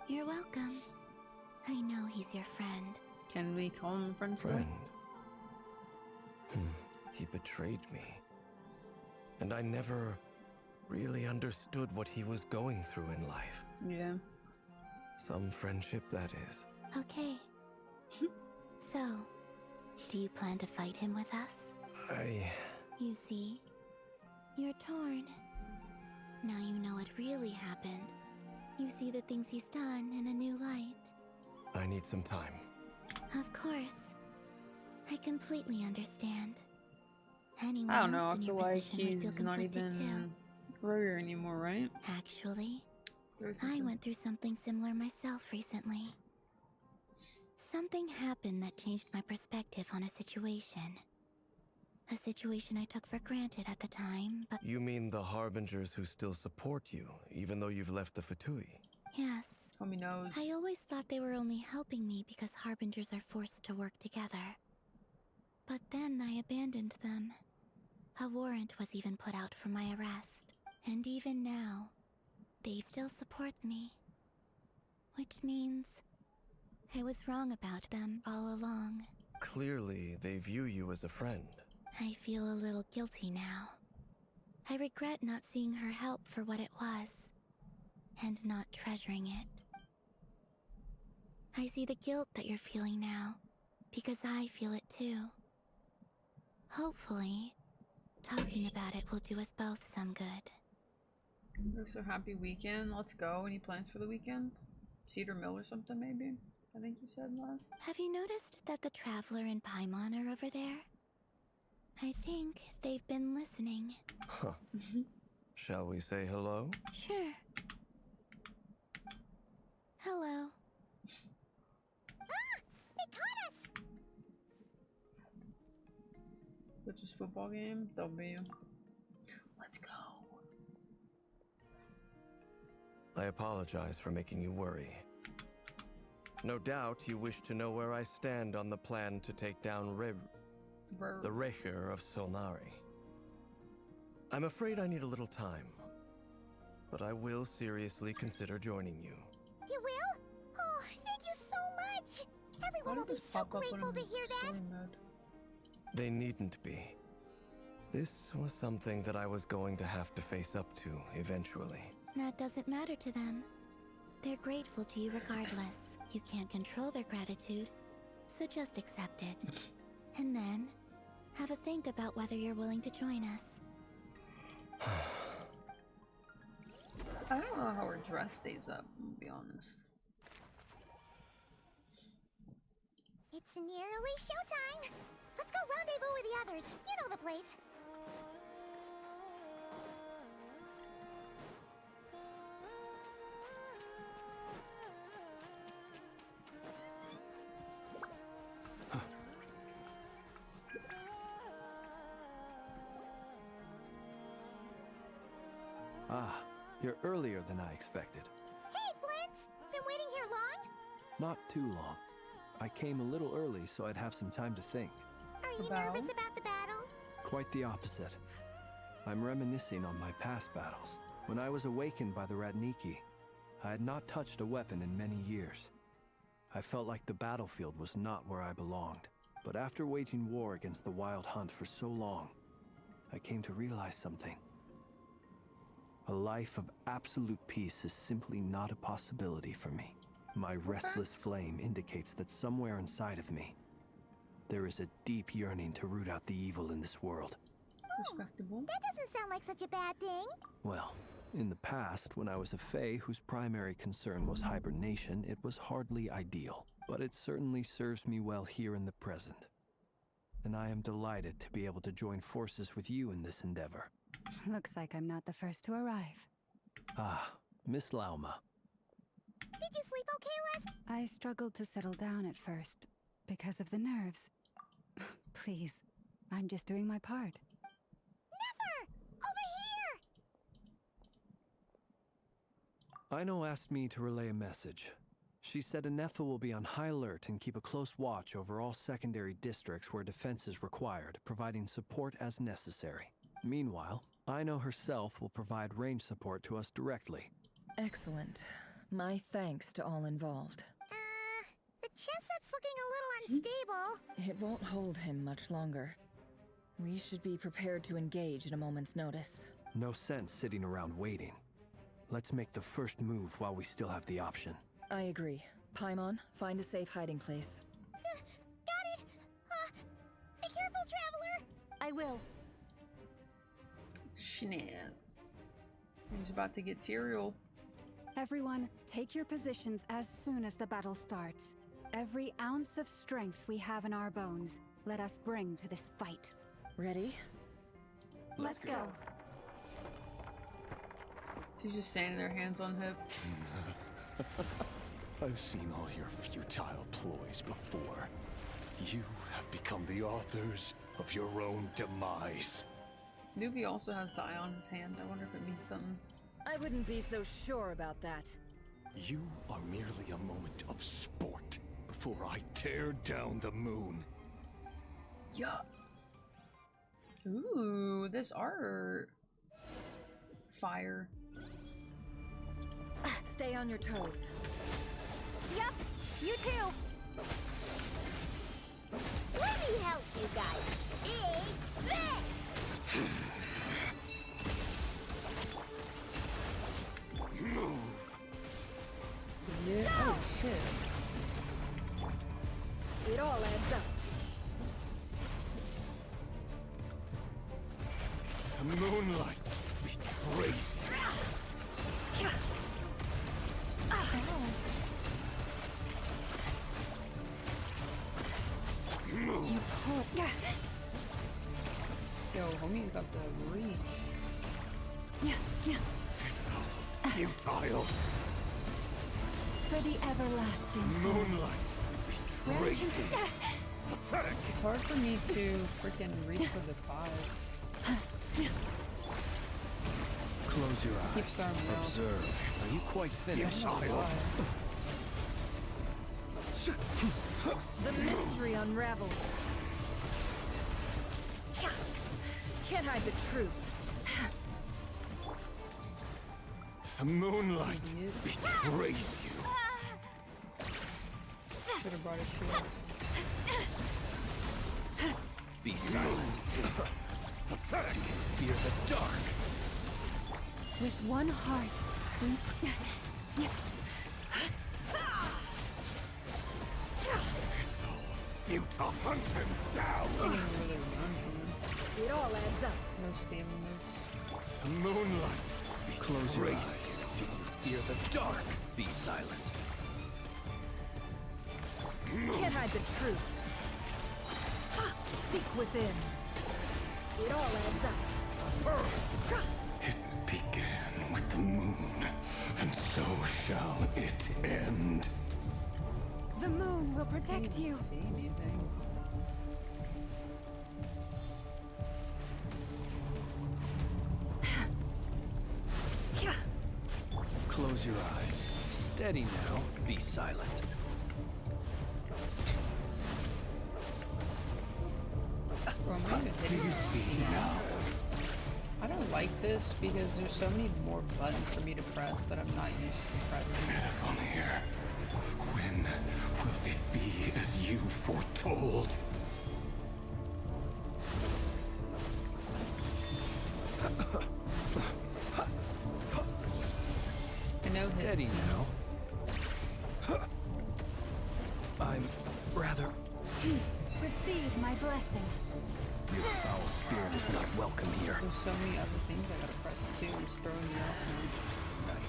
You're welcome. I know he's your friend. Can we call him a friend still? Friend? He betrayed me. And I never really understood what he was going through in life. Yeah. Some friendship, that is. Okay. So, do you plan to fight him with us? You see, you're torn. Now you know what really happened. You see the things he's done in a new light. I need some time. Of course. I completely understand. Anyone I don't know, I else in feel your like position would feel he's not conflicted even Rerir anymore, right? Actually, I went through something similar myself recently. Something happened that changed my perspective on a situation. A situation I took for granted at the time, but... You mean the Harbingers who still support you, even though you've left the Fatui? Yes. Homie knows. I always thought they were only helping me because Harbingers are forced to work together. But then I abandoned them. A warrant was even put out for my arrest. And even now, they still support me. Which means I was wrong about them all along. Clearly, they view you as a friend. I feel a little guilty now. I regret not seeing her help for what it was, and not treasuring it. I see the guilt that you're feeling now, because I feel it too. Hopefully, talking about it will do us both some good. So happy weekend. Let's go. Any plans for the weekend? Cedar Mill or something, maybe? I think you said last. Have you noticed that the Traveler and Paimon are over there? I think they've been listening. Huh. Shall we say hello? Sure. Hello. Ah! They caught us! Which is football game? W. Let's go. I apologize for making you worry. No doubt you wish to know where I stand on the plan to take down the Rerir of Solnari. I'm afraid I need a little time, but I will seriously consider joining you. You will? Oh, thank you so much! Everyone will be so grateful to hear that! They needn't be. This was something that I was going to have to face up to eventually. That doesn't matter to them. They're grateful to you regardless. You can't control their gratitude, so just accept it. And then, have a think about whether you're willing to join us. I don't know how her dress stays up, to be honest. It's nearly showtime! Let's go rendezvous with the others. You know the place. Ah, you're earlier than I expected. Hey, Flint's! Been waiting here long? Not too long. I came a little early so I'd have some time to think. Are you nervous about the battle? Quite the opposite. I'm reminiscing on my past battles. When I was awakened by the Ratniki, I had not touched a weapon in many years. I felt like the battlefield was not where I belonged. But after waging war against the Wild Hunt for so long, I came to realize something. A life of absolute peace is simply not a possibility for me. My restless flame indicates that somewhere inside of me, there is a deep yearning to root out the evil in this world. Respectable. That doesn't sound like such a bad thing. Well, in the past, when I was a Fae whose primary concern was hibernation, it was hardly ideal. But it certainly serves me well here in the present. And I am delighted to be able to join forces with you in this endeavor. Looks like I'm not the first to arrive. Ah, Miss Lauma. Did you sleep okay last? I struggled to settle down at first because of the nerves. Please, I'm just doing my part. Never! Over here! Aino asked me to relay a message. She said Anetha will be on high alert and keep a close watch over all secondary districts where defense is required, providing support as necessary. Meanwhile, Aino herself will provide range support to us directly. Excellent. My thanks to all involved. The chess set's looking a little unstable. It won't hold him much longer. We should be prepared to engage at a moment's notice. No sense sitting around waiting. Let's make the first move while we still have the option. I agree. Paimon, find a safe hiding place. Got it! Be careful, traveler! I will. Snap. He's about to get cereal. Everyone, take your positions as soon as the battle starts. Every ounce of strength we have in our bones, let us bring to this fight. Ready? Let's go. She's just standing there, hands on hip. I've seen all your futile ploys before. You have become the authors of your own demise. Nuvi also has the eye on his hand. I wonder if it means something. I wouldn't be so sure about that. You are merely a moment of sport before I tear down the moon. Yeah. Ooh, this art. Fire. Stay on your toes. Yep, you too. Let me help you guys. Big this! Move! Yeah, Go! oh shit. It all adds up. The moonlight betrays you. Move! Yo, homie's got the reach. Futile! For the everlasting Moonlight betrays you. Pathetic! It's hard for me to freaking reach for the 5. Close your eyes. Keeps our mouth. Observe. Are you quite finished? Futile! The mystery unravels. Can't hide the truth. The moonlight betrays you. Should have brought a shield. Be silent. Pathetic! Fear the dark. With one heart, Futile, hunt him down! It all adds up. No stamina's. The moonlight Close your betrays eyes. you. Do you fear the dark? Be silent. Can't hide the truth. Seek within. It all adds up. It began with the moon, and so shall it end. The moon will protect you. See anything? Close your eyes. Steady now. Be silent. Do you see now? I don't like this because there's so many more buttons for me to press that I'm not used to pressing. Heaven here. When will it be as you foretold? I know Steady now. I'm rather... Receive my blessing. Your foul spirit is not welcome here. There's so many other things I gotta press too. It's throwing me off now. Right.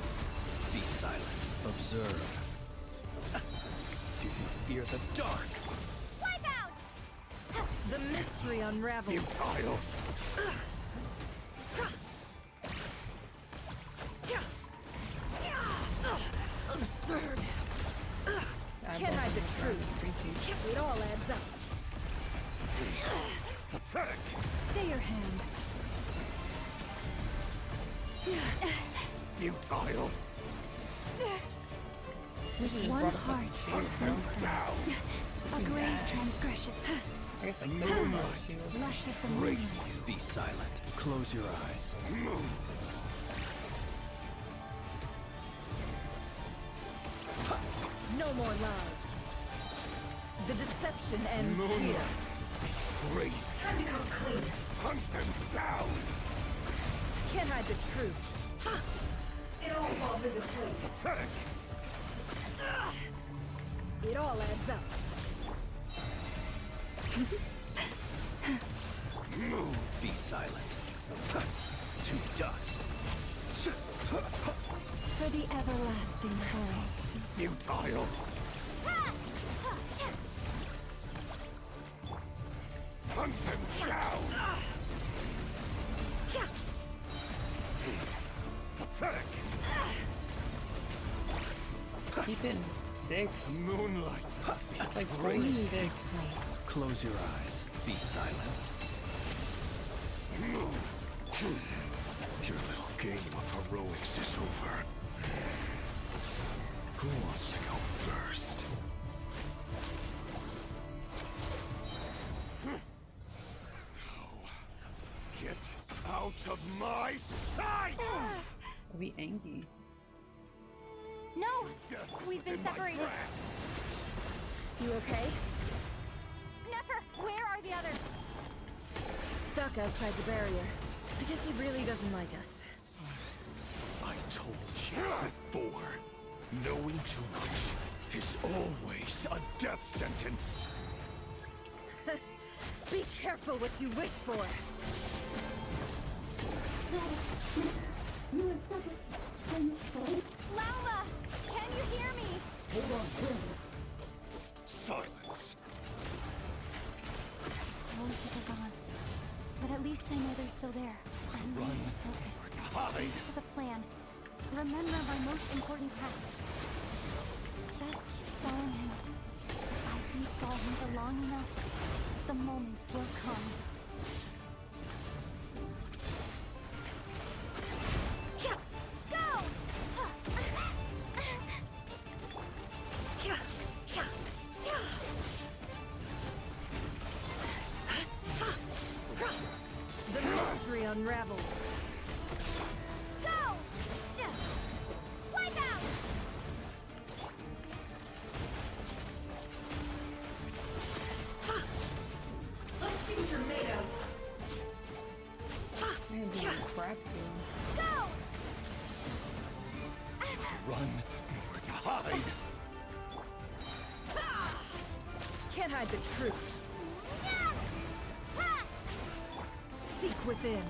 Be silent. Observe. Do you fear the dark? Wipe out! The mystery unravels. Futile. Absurd. Can't hide the truth. It all adds up. Pathetic. Stay your hand. Futile. One heart. Down. A great transgression. I guess I could have brought a shield. Lush as the moon. Be silent. Close your eyes. Move. No more lies. The deception ends here. Moonlight. Grace. Time to come clean. Hunt them down. Can't hide the truth. It all falls into place. Pathetic. It all adds up. Move. Be silent. To dust. For the everlasting forest. Futile. Hunt them down. Pathetic. Keep it 6. Moonlight. It's like 46. Close your eyes. Be silent. Move. Your little game of heroics is over. Who wants to go first? No. Get out of my sight! I'll be angry. No! We've been separated. You okay? Nefer, where are the others? Stuck outside the barrier. I guess he really doesn't like us. I told you before. Knowing too much is always a death sentence. Be careful what you wish for. Lauma! Can you hear me? Silence. Voices are gone. But at least I know they're still there. I'm Run. really focused. Hide. Stick to the plan. Remember my most important task. Just keep stalling him. If I can stall him for long enough, the moment will come. Go! The mystery unravels. Go! Wipe out! Let's see what you're made of. Man, doing crap to him. Go! Run or to hide. Can't hide the truth. Seek within.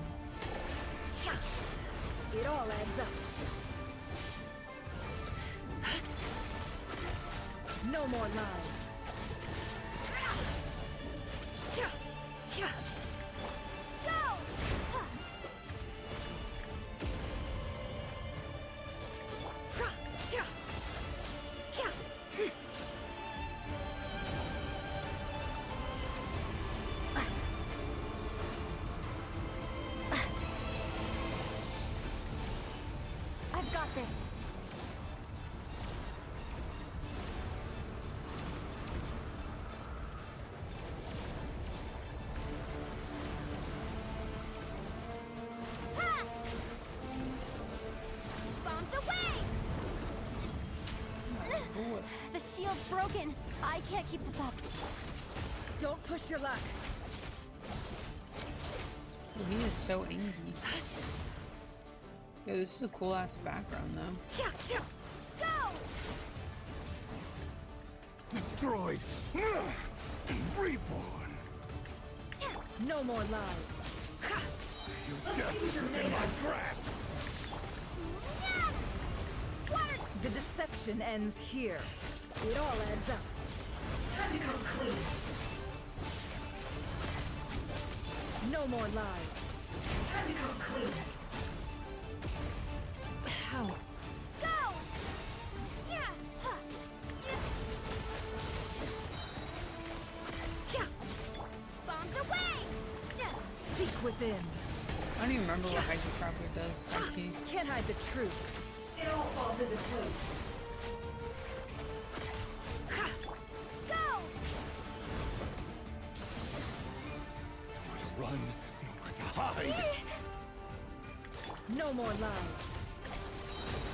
It all adds up. No more lies. got this. Ha! Bombs away! The shield's broken. I can't keep this up. Don't push your luck. He is so angry. Yo, this is a cool ass background though. Go! Destroyed and reborn. No more lies. Your death is within my grasp. The deception ends here. It all adds up. Time to come clean. No more lies. Time to come clean. How? Go! Bombs away! Seek within. I don't even remember what Hydro Traveler does. Actually. Can't hide the truth. It all falls into place. Go! Run, nowhere to hide. No more lies.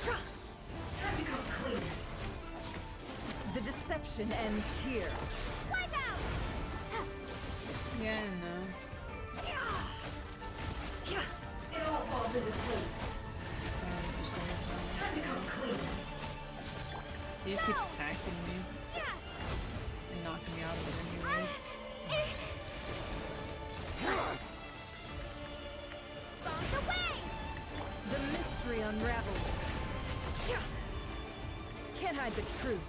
Time to come clean. The deception ends here. Wipe out! Yeah, no. It all falls into place. Time to come clean. He just keeps attacking me and knocking me out of it anyways. Bombs away! The mystery unravels. Can't hide the truth.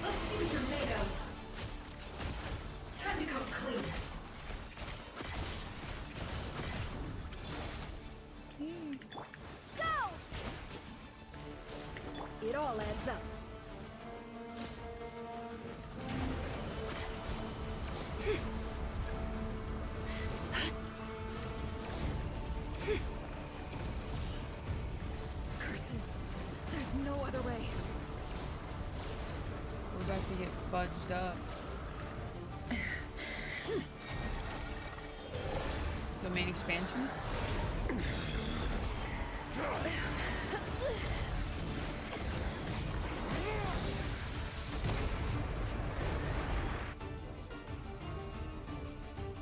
Let's see what you're made of. Time to come clean. Go! It all adds up. Curses. There's no other way. We're about to get fudged up. The main expansion?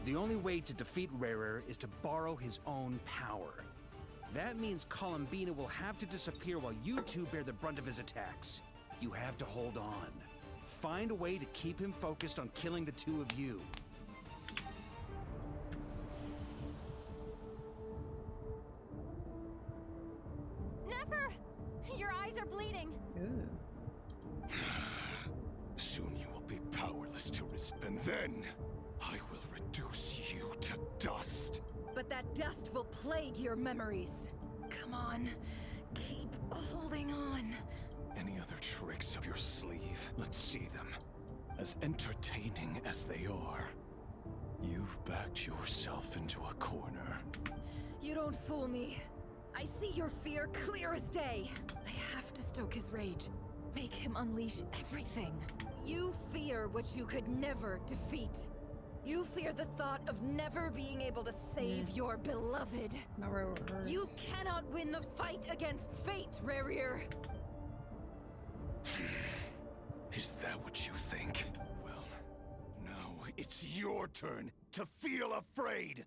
The only way to defeat Rerir is to borrow his own power. That means Columbina will have to disappear while you two bear the brunt of his attacks. You have to hold on. Find a way to keep him focused on killing the two of you. Never! Your eyes are bleeding. Ooh. Soon you will be powerless to resist, and then I will reduce you to dust. But that dust will plague your memories. Come on. Keep holding on. Any other tricks up your sleeve? Let's see them. As entertaining as they are, you've backed yourself into a corner. You don't fool me. I see your fear clear as day. I have to stoke his rage. Make him unleash everything. You fear what you could never defeat. You fear the thought of never being able to save your beloved. Not Rerir. You cannot win the fight against fate, Rerir. Is that what you think? Well, now it's your turn to feel afraid.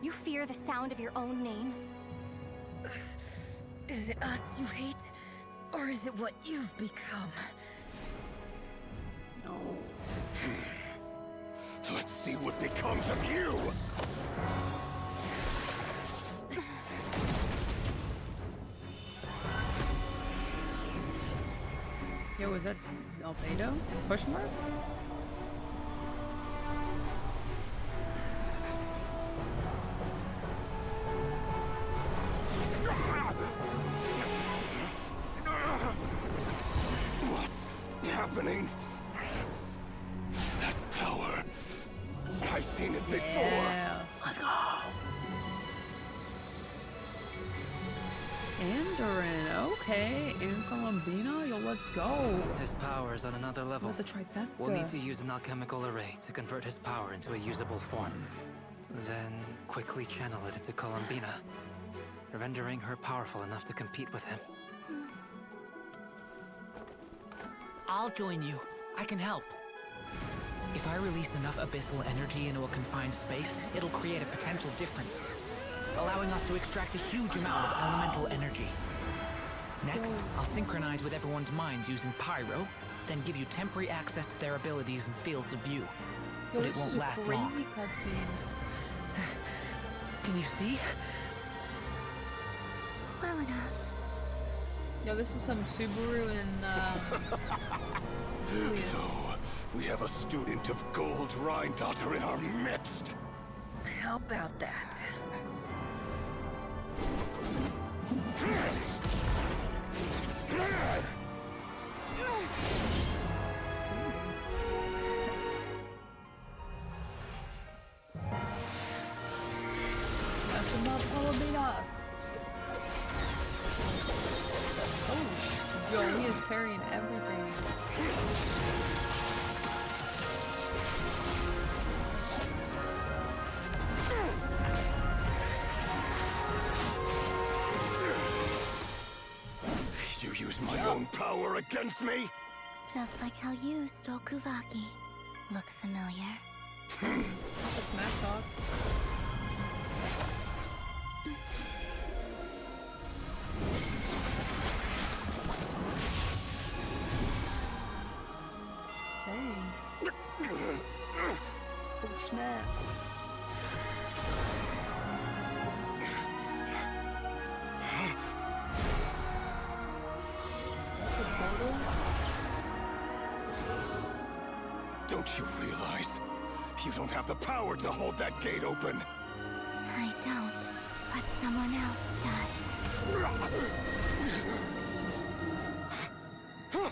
You fear the sound of your own name? Is it us you hate? Or is it what you've become? No. Let's see what becomes of you! Yo, was that Albedo? Question mark? What's happening? That power. I've seen it before. Yeah, of Let's go. Andoran, okay. And Columbina, yo, let's go. His power is on another level. With the trifecta. We'll need to use an alchemical array to convert his power into a usable form. Then quickly channel it into Columbina, rendering her powerful enough to compete with him. I'll join you. I can help. If I release enough abyssal energy into a confined space, it'll create a potential difference, allowing us to extract a huge amount of elemental energy. Next, I'll synchronize with everyone's minds using Pyro, then give you temporary access to their abilities and fields of view. But it won't last long. Can you see? Well enough. Yo, this is some Subaru and Julius. So, we have a student of Gold Rheindotter in our midst. How about that? That's enough, Columbina. Oh, yo, he is parrying everything. You use my own power against me? Just like how you stole Kuvaki. Look familiar? Smash talk. Dang. Oh snap. Don't you realize? You don't have the power to hold that gate open. I don't, but someone else does.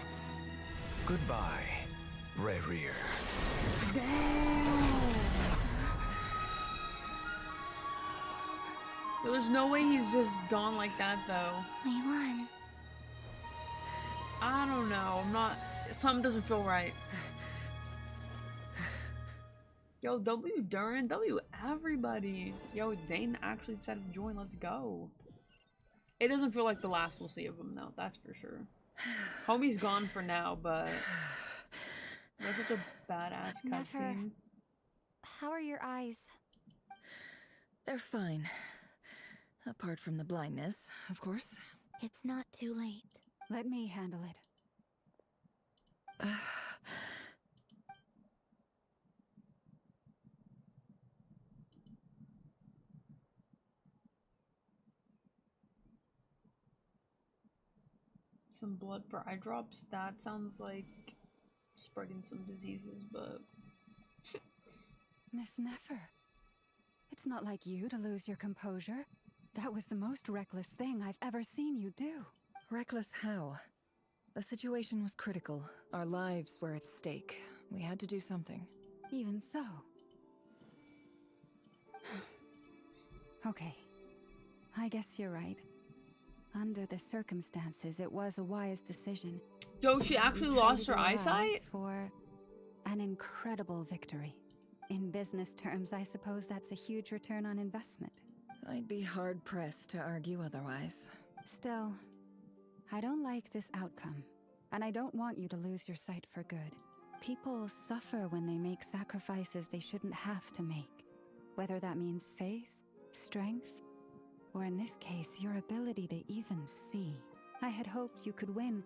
Goodbye, Rerir. There's no way he's just gone like that, though. We won. I don't know. I'm not. Something doesn't feel right. Yo, W Duran, W everybody. Yo, Dane actually decided to join. Let's go. It doesn't feel like the last we'll see of him, though. That's for sure. Homie's gone for now, but that's such a badass cutscene. How are your eyes? They're fine. Apart from the blindness, of course. It's not too late. Let me handle it. Some blood for eye drops? That sounds like spreading some diseases, but... Miss Nefer, it's not like you to lose your composure. That was the most reckless thing I've ever seen you do. Reckless how? The situation was critical. Our lives were at stake. We had to do something. Even so. Okay. I guess you're right. Under the circumstances, it was a wise decision. Yo, she actually lost her eyesight? For an incredible victory. In business terms, I suppose that's a huge return on investment. I'd be hard-pressed to argue otherwise. Still, I don't like this outcome, and I don't want you to lose your sight for good. People suffer when they make sacrifices they shouldn't have to make. Whether that means faith, strength, or in this case, your ability to even see. I had hoped you could win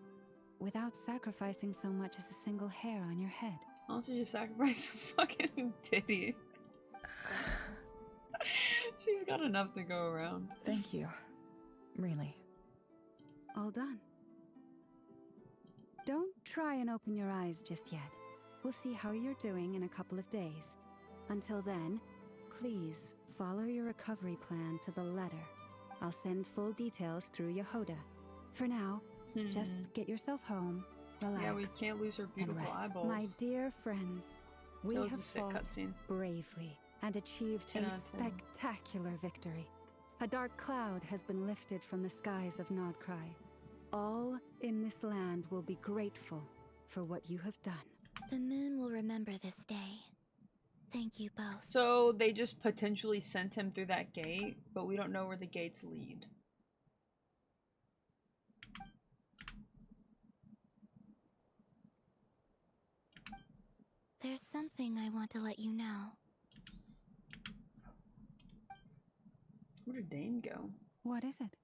without sacrificing so much as a single hair on your head. Also, you sacrifice a fucking titty. She's got enough to go around. Thank you. Really. All done. Don't try and open your eyes just yet. We'll see how you're doing in a couple of days. Until then, please follow your recovery plan to the letter. I'll send full details through Yehoda. For now, just get yourself home, relax, yeah, we can't lose her beautiful and rest. eyeballs. My dear friends, we That was have a sick fought cutscene. bravely, and achieved 10 a out of 10. spectacular victory. A dark cloud has been lifted from the skies of Krai. All in this land will be grateful for what you have done. The moon will remember this day. Thank you both. So they just potentially sent him through that gate, but we don't know where the gates lead. There's something I want to let you know. Where did Dane go? What is it?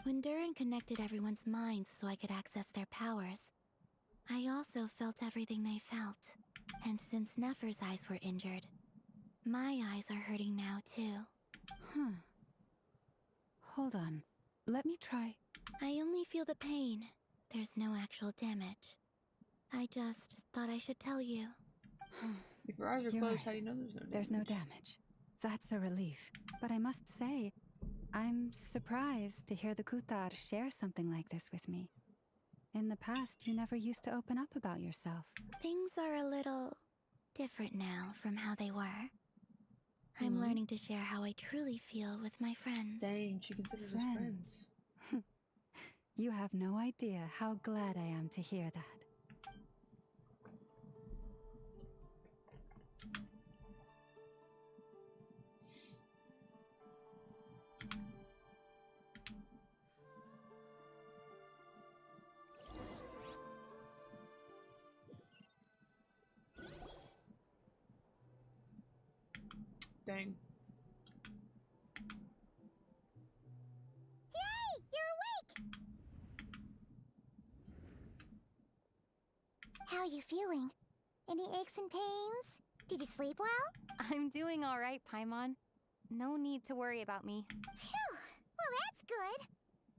When Durin connected everyone's minds so I could access their powers, I also felt everything they felt. And since Nefer's eyes were injured, my eyes are hurting now too. Huh. Hold on. Let me try. I only feel the pain. There's no actual damage. I just thought I should tell you. If your eyes are You're closed, right. how do you know there's no damage? There's no damage. That's a relief. But I must say, I'm surprised to hear the Kutar share something like this with me. In the past, you never used to open up about yourself. Things are a little different now from how they were. I'm learning to share how I truly feel with my friends. Dang, she considers us friends. You have no idea how glad I am to hear that. Dang. Yay! You're awake! How are you feeling? Any aches and pains? Did you sleep well? I'm doing all right, Paimon. No need to worry about me. Phew! Well, that's good.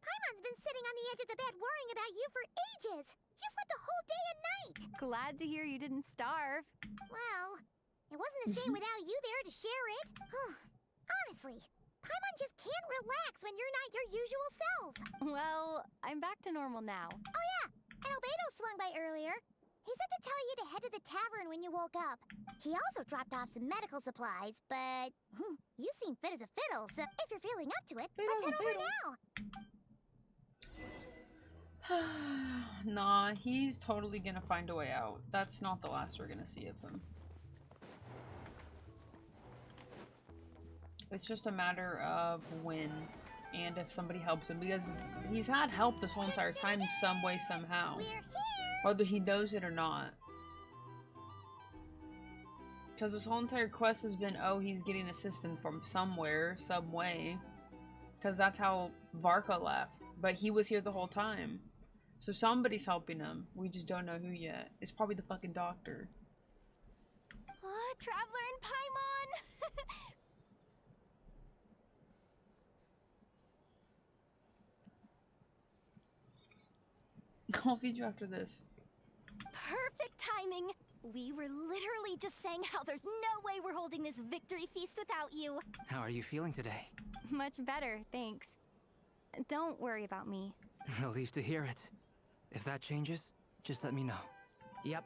Paimon's been sitting on the edge of the bed worrying about you for ages. You slept a whole day and night. Glad to hear you didn't starve. Well, it wasn't the same without you there to share it. Honestly, Paimon just can't relax when you're not your usual self. Well, I'm back to normal now. Oh yeah, and Albedo swung by earlier. He said to tell you to head to the tavern when you woke up. He also dropped off some medical supplies, but you seem fit as a fiddle, so if you're feeling up to it, let's head over now. Nah, he's totally gonna find a way out. That's not the last we're gonna see of him. It's just a matter of when and if somebody helps him, because he's had help this whole entire time some way, somehow. Whether he knows it or not. Because this whole entire quest has been, oh, he's getting assistance from somewhere, some way. Because that's how Varka left. But he was here the whole time. So somebody's helping him. We just don't know who yet. It's probably the fucking doctor. Traveler and Paimon! I'll feed you after this. Perfect timing! We were literally just saying how there's no way we're holding this victory feast without you. How are you feeling today? Much better, thanks. Don't worry about me. Relieved to hear it. If that changes, just let me know. Yep,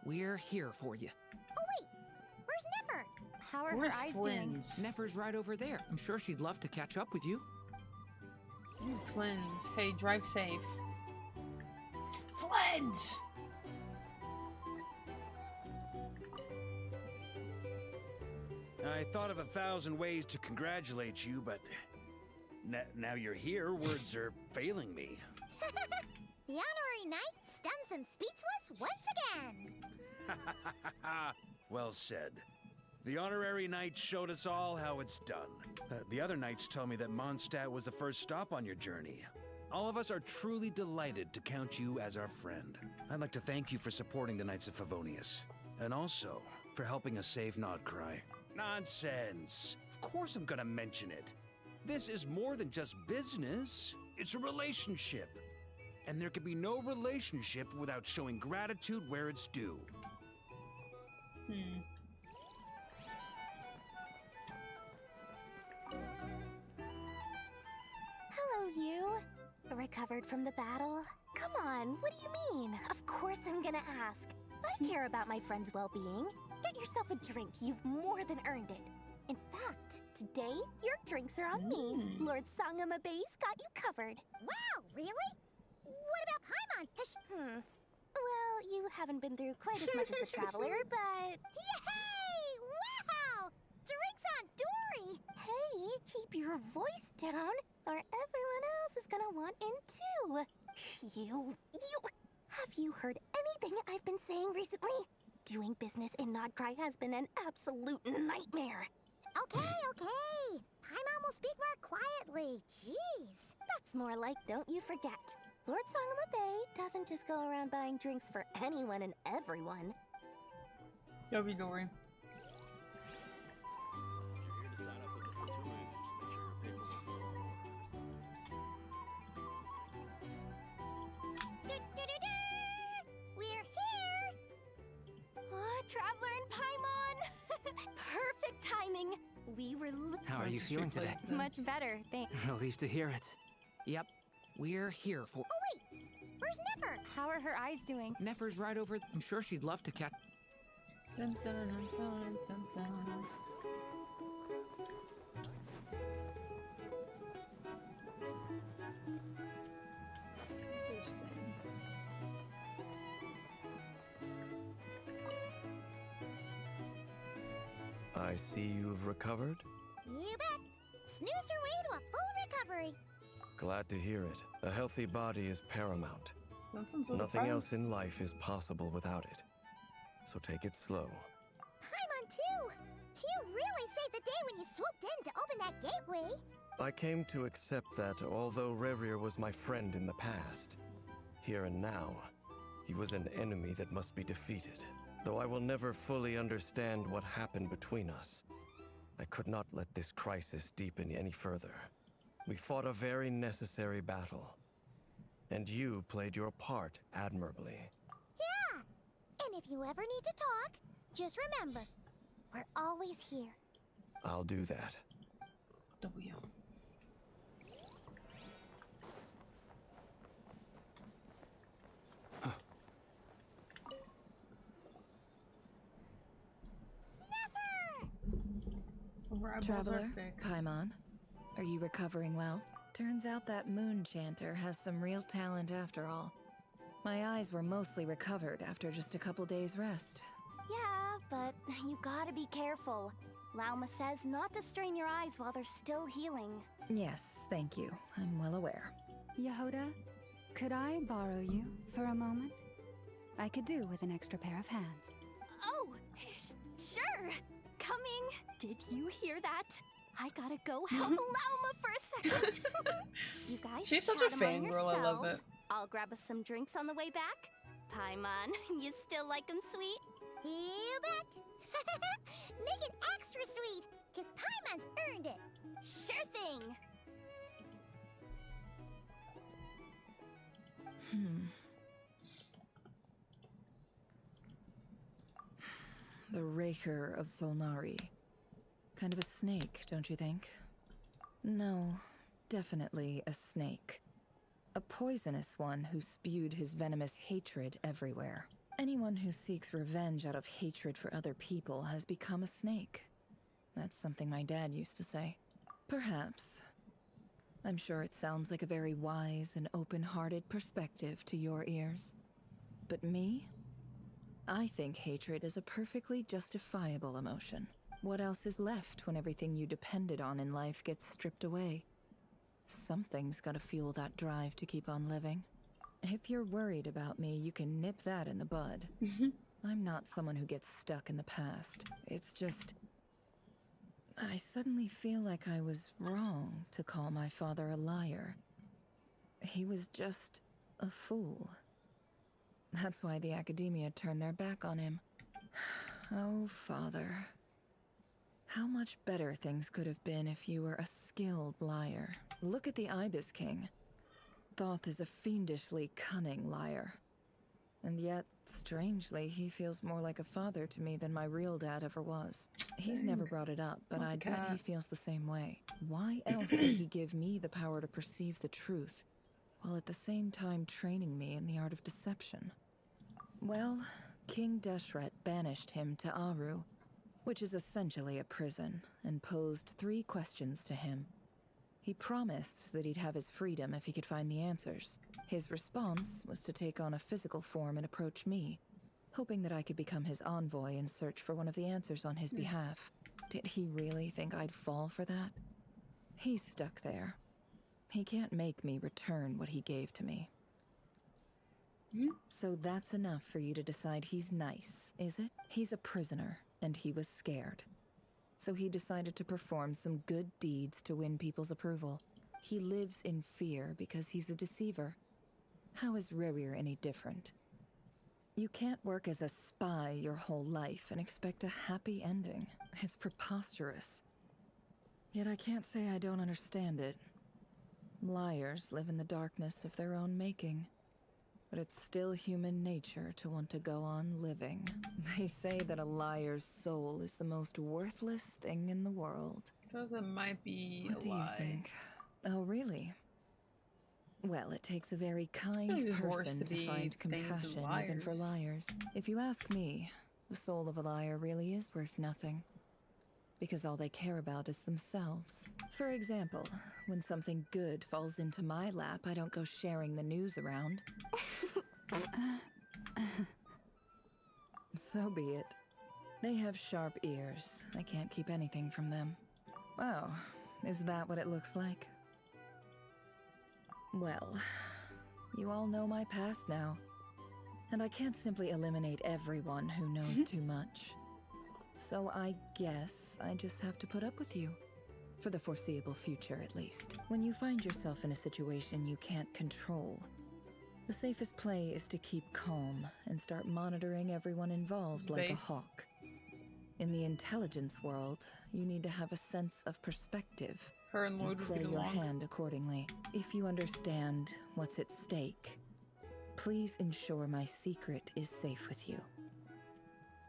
we're here for you. Oh wait, where's Nefer? How are Where's her eyes Flynn's? Nefer's right over there. I'm sure she'd love to catch up with you. Flynn's. Hey, drive safe. Flynn's! I thought of 1,000 ways to congratulate you, but now you're here, words are failing me. The honorary knight stuns them speechless once again. Well said. The honorary knight showed us all how it's done. The other knights tell me that Mondstadt was the first stop on your journey. All of us are truly delighted to count you as our friend. I'd like to thank you for supporting the Knights of Favonius, and also for helping us save Krai. Nonsense! Of course I'm gonna mention it. This is more than just business. It's a relationship. And there can be no relationship without showing gratitude where it's due. Hello, you. Recovered from the battle? Come on, what do you mean? Of course I'm gonna ask. I care about my friend's well-being. Get yourself a drink, you've more than earned it. In fact, today, your drinks are on me. Lord Sangamabe's got you covered. Wow, really? What about Paimon? Well, you haven't been through quite as much as the Traveler, but... Yay! Wow! Drinks on Dory! Hey, keep your voice down, or everyone else is gonna want in too. You... Have you heard anything I've been saying recently? Doing business in Krai has been an absolute nightmare. Okay. Paimon will speak more quietly. Jeez. That's more like don't you forget. Lord Sangamabe doesn't just go around buying drinks for anyone and everyone. Love you, Dory. We're here! Traveler and Paimon! Perfect timing! We were How are you feeling today? Much better, thanks. Relieved to hear it. Yep, we're here for... Oh wait! Where's Nefer? How are her eyes doing? Nefer's right over... I'm sure she'd love to catch... Dun, dun, dun, dun, dun, dun. I see you've recovered. You bet. Snooze your way to a full recovery. Glad to hear it. A healthy body is paramount. Nothing else in life is possible without it. So take it slow. Paimon too! You really saved the day when you swooped in to open that gateway. I came to accept that although Rerir was my friend in the past, here and now, he was an enemy that must be defeated. Though I will never fully understand what happened between us, I could not let this crisis deepen any further. We fought a very necessary battle, and you played your part admirably. Yeah! And if you ever need to talk, just remember, we're always here. I'll do that. W. Traveler, Paimon, are you recovering well? Turns out that moon chanter has some real talent after all. My eyes were mostly recovered after just a couple days rest. Yeah, but you gotta be careful. Lauma says not to strain your eyes while they're still healing. Yes, thank you. I'm well aware. Yehoda, could I borrow you for a moment? I could do with an extra pair of hands. Oh, sure. Coming. Did you hear that? I gotta go help Lauma for a second. You guys She's such chat a among fangirl, I love yourselves. it. I'll grab us some drinks on the way back. Paimon, you still like 'em sweet? You bet. Make it extra sweet, cause Paimon's earned it. Sure thing. The Rerir of Solnari. Kind of a snake, don't you think? No, definitely a snake. A poisonous one who spewed his venomous hatred everywhere. Anyone who seeks revenge out of hatred for other people has become a snake. That's something my dad used to say. Perhaps. I'm sure it sounds like a very wise and open-hearted perspective to your ears. But me? I think hatred is a perfectly justifiable emotion. What else is left when everything you depended on in life gets stripped away? Something's gotta fuel that drive to keep on living. If you're worried about me, you can nip that in the bud. I'm not someone who gets stuck in the past. It's just... I suddenly feel like I was wrong to call my father a liar. He was just a fool. That's why the Academia turned their back on him. Oh, Father. How much better things could have been if you were a skilled liar. Look at the Ibis King. Thoth is a fiendishly cunning liar. And yet, strangely, he feels more like a father to me than my real dad ever was. He's never brought it up, but I'd bet he feels the same way. Why else would he give me the power to perceive the truth, while at the same time training me in the art of deception? Well, King Deshret banished him to Aru, which is essentially a prison, and posed 3 questions to him. He promised that he'd have his freedom if he could find the answers. His response was to take on a physical form and approach me, hoping that I could become his envoy and search for one of the answers on his behalf. Did he really think I'd fall for that? He's stuck there. He can't make me return what he gave to me. So that's enough for you to decide he's nice, is it? He's a prisoner, and he was scared. So he decided to perform some good deeds to win people's approval. He lives in fear because he's a deceiver. How is Rerir any different? You can't work as a spy your whole life and expect a happy ending. It's preposterous. Yet I can't say I don't understand it. Liars live in the darkness of their own making. But it's still human nature to want to go on living. They say that a liar's soul is the most worthless thing in the world. So that might be What do you think? Oh, really? Well, it takes a very kind It's worse person to to find be things of compassion even for liars. liars. If you ask me, the soul of a liar really is worth nothing. Because all they care about is themselves. For example, when something good falls into my lap, I don't go sharing the news around. So be it. They have sharp ears. I can't keep anything from them. Oh, is that what it looks like? Well, you all know my past now. And I can't simply eliminate everyone who knows too much. So I guess I just have to put up with you. For the foreseeable future, at least. When you find yourself in a situation you can't control, the safest play is to keep calm and start monitoring everyone involved like a hawk. In the intelligence world, you need to have a sense of perspective. Her and Lloyd and would play get your along. hand accordingly. If you understand what's at stake, please ensure my secret is safe with you.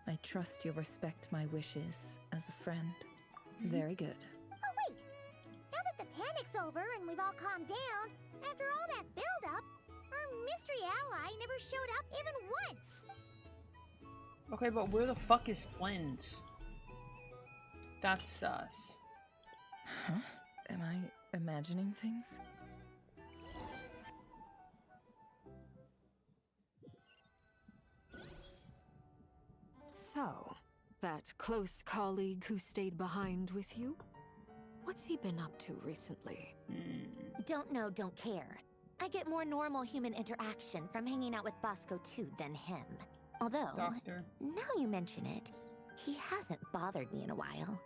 I trust you'll respect my wishes as a friend. Very good. Oh, wait! Now that the panic's over and we've all calmed down, after all that build-up, our mystery ally never showed up even once! Okay, but where the fuck is Flint? That's sus. Huh? Am I imagining things? So, that close colleague who stayed behind with you? What's he been up to recently? Don't know, don't care. I get more normal human interaction from hanging out with Bosco too than him. Although, Doctor. now you mention it, he hasn't bothered me in a while.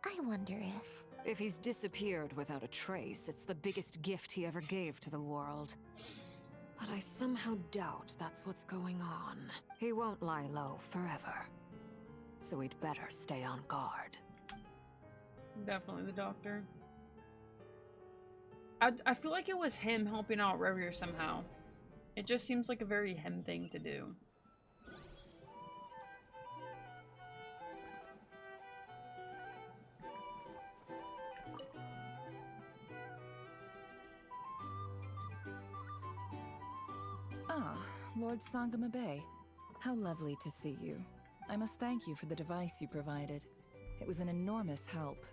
I wonder if... If he's disappeared without a trace, it's the biggest gift he ever gave to the world. But I somehow doubt that's what's going on. He won't lie low forever. So we'd better stay on guard. Definitely the Doctor. I feel like it was him helping out Rerir somehow. It just seems like a very him thing to do. Ah, Lord Sangama Bay. How lovely to see you. I must thank you for the device you provided. It was an enormous help.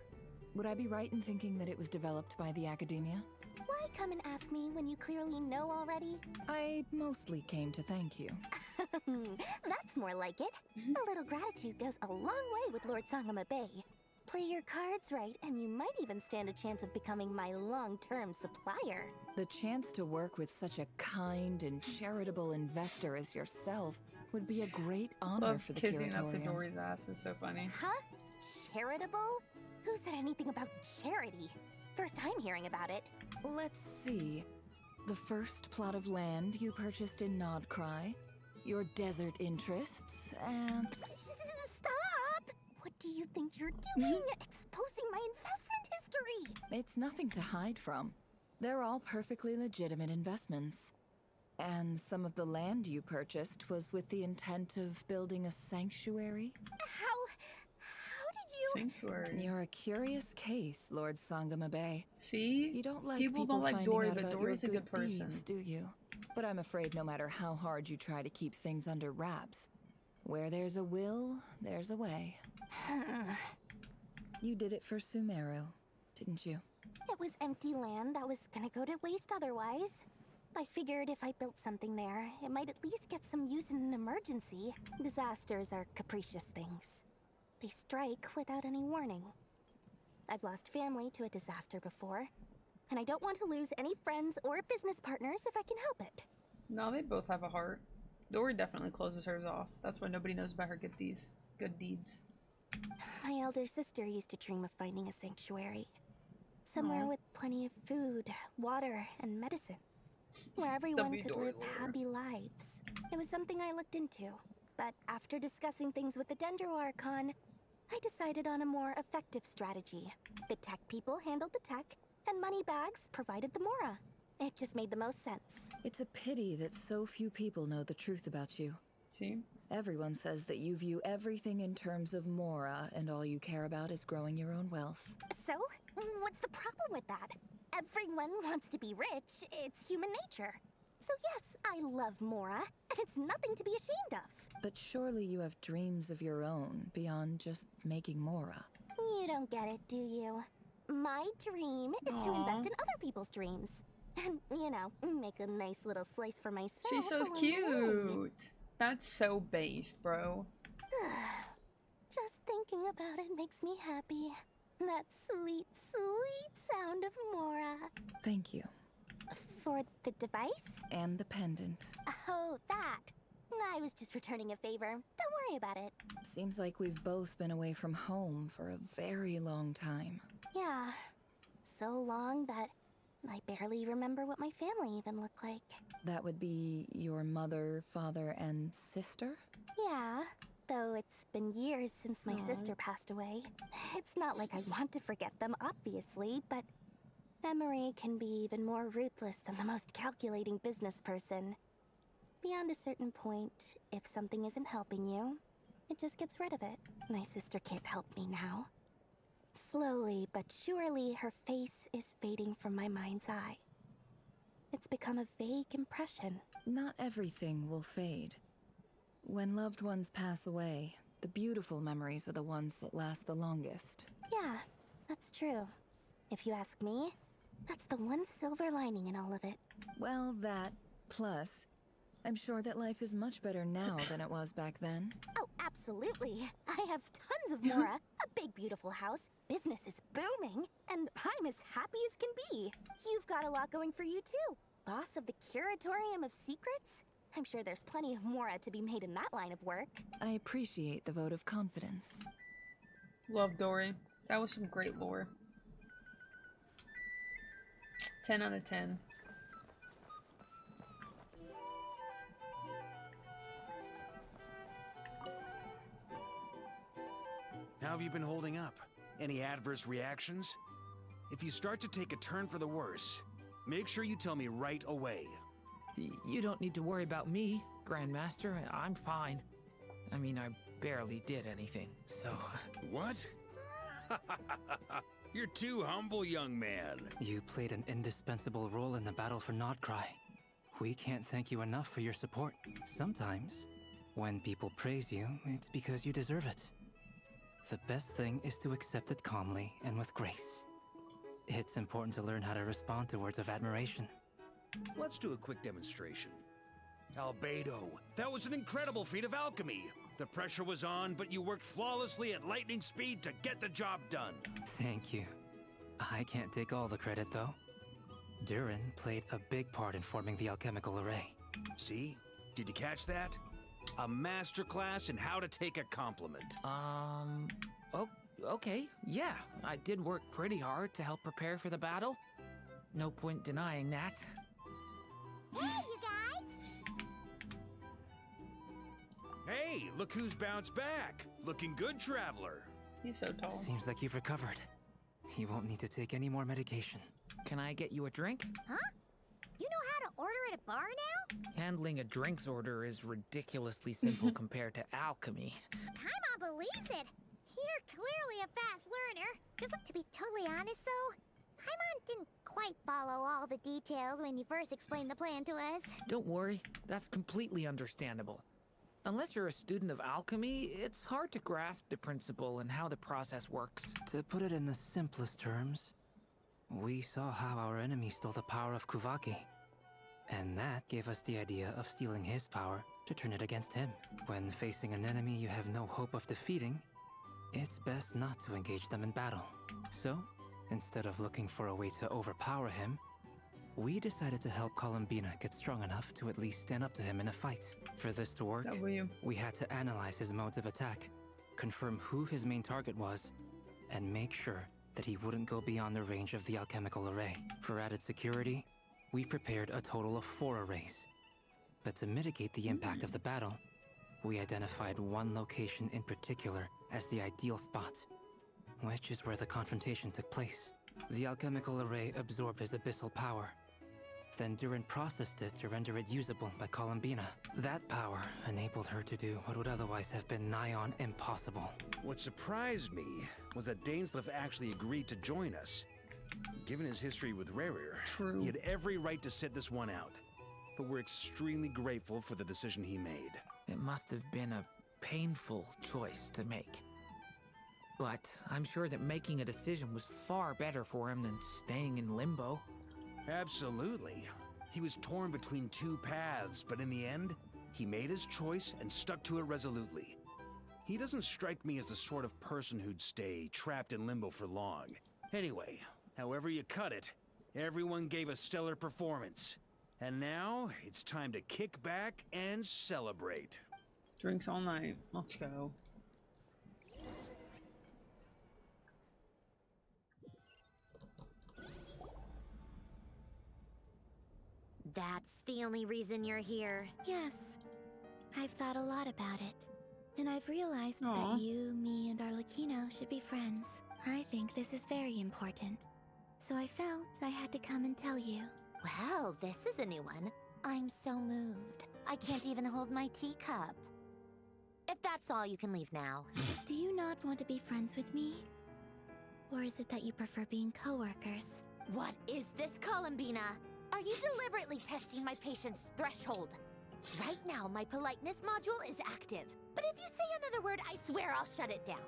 Would I be right in thinking that it was developed by the Academia? Why come and ask me when you clearly know already? I mostly came to thank you. That's more like it. A little gratitude goes a long way with Lord Sangama Bay. Play your cards right, and you might even stand a chance of becoming my long-term supplier. The chance to work with such a kind and charitable investor as yourself would be a great honor Love for the kissing up to Curatorium. Dory's ass is so funny. Huh? Charitable? Who said anything about charity? First time hearing about it. Let's see. The first plot of land you purchased in Krai, your desert interests, and... Stop! What do you think you're doing? Exposing my investment history! It's nothing to hide from. They're all perfectly legitimate investments. And some of the land you purchased was with the intent of building a sanctuary? How did you... Sanctuary. You're a curious case, Lord Sangama Bay. See? You don't like People don't like finding Dory, out but about Dory's your a good person. deeds, do you? But I'm afraid no matter how hard you try to keep things under wraps, Where there's a will, there's a way. You did it for Sumeru, didn't you? It was empty land that was gonna go to waste otherwise. I figured if I built something there, it might at least get some use in an emergency. Disasters are capricious things. They strike without any warning. I've lost family to a disaster before, and I don't want to lose any friends or business partners if I can help it. No, they both have a heart. Dory definitely closes hers off. That's why nobody knows about her good deeds. My elder sister used to dream of finding a sanctuary. Somewhere with plenty of food, water, and medicine. Where everyone could live happy lives. It was something I looked into. But after discussing things with the Dendro Archon, I decided on a more effective strategy. The tech people handled the tech, and Moneybags provided the Mora. It just made the most sense. It's a pity that so few people know the truth about you. See? Everyone says that you view everything in terms of Mora, and all you care about is growing your own wealth. So, what's the problem with that? Everyone wants to be rich. It's human nature. So yes, I love Mora, and it's nothing to be ashamed of. But surely you have dreams of your own beyond just making Mora. You don't get it, do you? My dream is to invest in other people's dreams. And, you know, make a nice little slice for myself. She's so cute. That's so based, bro. Just thinking about it makes me happy. That sweet, sweet sound of Mora. Thank you. For the device? And the pendant. Oh, that. I was just returning a favor. Don't worry about it. Seems like we've both been away from home for a very long time. Yeah. So long that I barely remember what my family even looked like. That would be your mother, father, and sister? Yeah. Though it's been years since my sister passed away. It's not like I want to forget them, obviously, but memory can be even more ruthless than the most calculating business person. Beyond a certain point, if something isn't helping you, it just gets rid of it. My sister can't help me now. Slowly but surely, her face is fading from my mind's eye. It's become a vague impression. Not everything will fade. When loved ones pass away, the beautiful memories are the ones that last the longest. Yeah, that's true. If you ask me, that's the one silver lining in all of it. Well, that, plus, I'm sure that life is much better now than it was back then. Oh, absolutely. I have tons of Mora, a big beautiful house, business is booming, and I'm as happy as can be. You've got a lot going for you too. Boss of the Curatorium of Secrets? I'm sure there's plenty of Mora to be made in that line of work. I appreciate the vote of confidence. Love Dory. That was some great lore. 10 out of 10. How have you been holding up? Any adverse reactions? If you start to take a turn for the worse, make sure you tell me right away. You don't need to worry about me, Grandmaster. I'm fine. I mean, I barely did anything, so... What? You're too humble, young man. You played an indispensable role in the battle for Krai. We can't thank you enough for your support. Sometimes, when people praise you, it's because you deserve it. The best thing is to accept it calmly and with grace. It's important to learn how to respond to words of admiration. Let's do a quick demonstration. Albedo, that was an incredible feat of alchemy. The pressure was on, but you worked flawlessly at lightning speed to get the job done. Thank you. I can't take all the credit, though. Durin played a big part in forming the alchemical array. See? Did you catch that? A masterclass in how to take a compliment. Oh, okay, yeah. I did work pretty hard to help prepare for the battle. No point denying that. Hey, you guys! Hey, look who's bounced back. Looking good, traveler. He's so tall. Seems like you've recovered. You won't need to take any more medication. Can I get you a drink? Huh? You know how to order at a bar now? Handling a drinks order is ridiculously simple compared to alchemy. Paimon believes it. You're clearly a fast learner. Just to be totally honest, though, Paimon didn't quite follow all the details when you first explained the plan to us. Don't worry, that's completely understandable. Unless you're a student of alchemy, it's hard to grasp the principle and how the process works. To put it in the simplest terms, we saw how our enemy stole the power of Kuvaki. And that gave us the idea of stealing his power to turn it against him. When facing an enemy you have no hope of defeating, it's best not to engage them in battle. So, instead of looking for a way to overpower him, we decided to help Columbina get strong enough to at least stand up to him in a fight. For this to work, we had to analyze his modes of attack, confirm who his main target was, and make sure that he wouldn't go beyond the range of the alchemical array. For added security, we prepared a total of 4 arrays. But to mitigate the impact of the battle, we identified one location in particular as the ideal spot, which is where the confrontation took place. The alchemical array absorbed his abyssal power. Then Durin processed it to render it usable by Columbina. That power enabled her to do what would otherwise have been nigh on impossible. What surprised me was that Dainsleif actually agreed to join us. Given his history with Rerir, he had every right to sit this one out. But we're extremely grateful for the decision he made. It must have been a painful choice to make. But I'm sure that making a decision was far better for him than staying in limbo. Absolutely. He was torn between 2 paths, but in the end, he made his choice and stuck to it resolutely. He doesn't strike me as the sort of person who'd stay trapped in limbo for long. Anyway, however you cut it, everyone gave a stellar performance. And now, it's time to kick back and celebrate. Drinks all night. Let's go. That's the only reason you're here. Yes. I've thought a lot about it. And I've realized that you, me, and Arlecchino should be friends. I think this is very important. So I felt I had to come and tell you. Well, this is a new one. I'm so moved. I can't even hold my teacup. If that's all, you can leave now. Do you not want to be friends with me? Or is it that you prefer being co-workers? What is this, Columbina? Are you deliberately testing my patience threshold? Right now, my politeness module is active. But if you say another word, I swear I'll shut it down.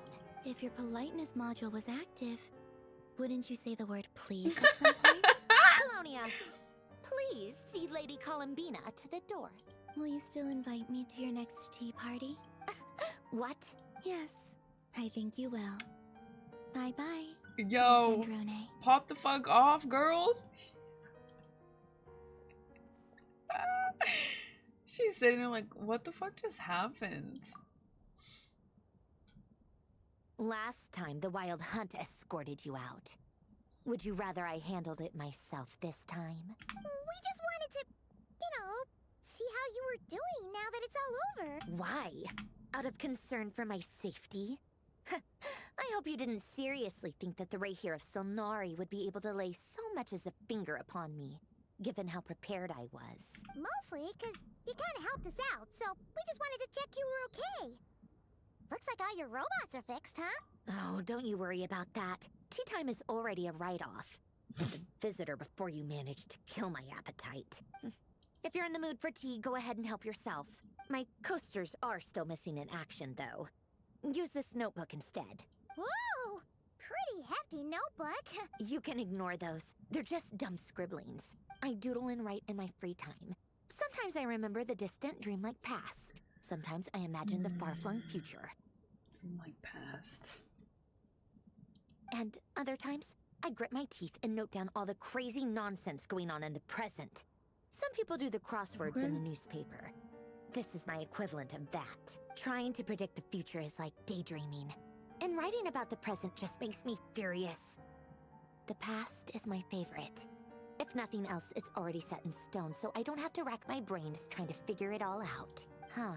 If your politeness module was active, wouldn't you say the word please at some point? Colonia, please see Lady Columbina to the door. Will you still invite me to your next tea party? What? Yes, I think you will. Bye-bye. Yo, pop the fuck off, girls. She's sitting there like, what the fuck just happened? Last time, the Wild Hunt escorted you out. Would you rather I handled it myself this time? We just wanted to, see how you were doing now that it's all over. Why? Out of concern for my safety? I hope you didn't seriously think that the Rerir of Solnari would be able to lay so much as a finger upon me, given how prepared I was. Mostly because you kind of helped us out, so we just wanted to check you were okay. Looks like all your robots are fixed, huh? Oh, don't you worry about that. Tea time is already a write-off. A visitor before you managed to kill my appetite. If you're in the mood for tea, go ahead and help yourself. My coasters are still missing in action, though. Use this notebook instead. Whoa! Pretty hefty notebook. You can ignore those. They're just dumb scribblings. I doodle and write in my free time. Sometimes I remember the distant dreamlike past. Sometimes I imagine the far-flung future. Dreamlike past. And other times, I grit my teeth and note down all the crazy nonsense going on in the present. Some people do the crosswords in the newspaper. This is my equivalent of that. Trying to predict the future is like daydreaming. And writing about the present just makes me furious. The past is my favorite. If nothing else, it's already set in stone, so I don't have to rack my brains trying to figure it all out. Huh.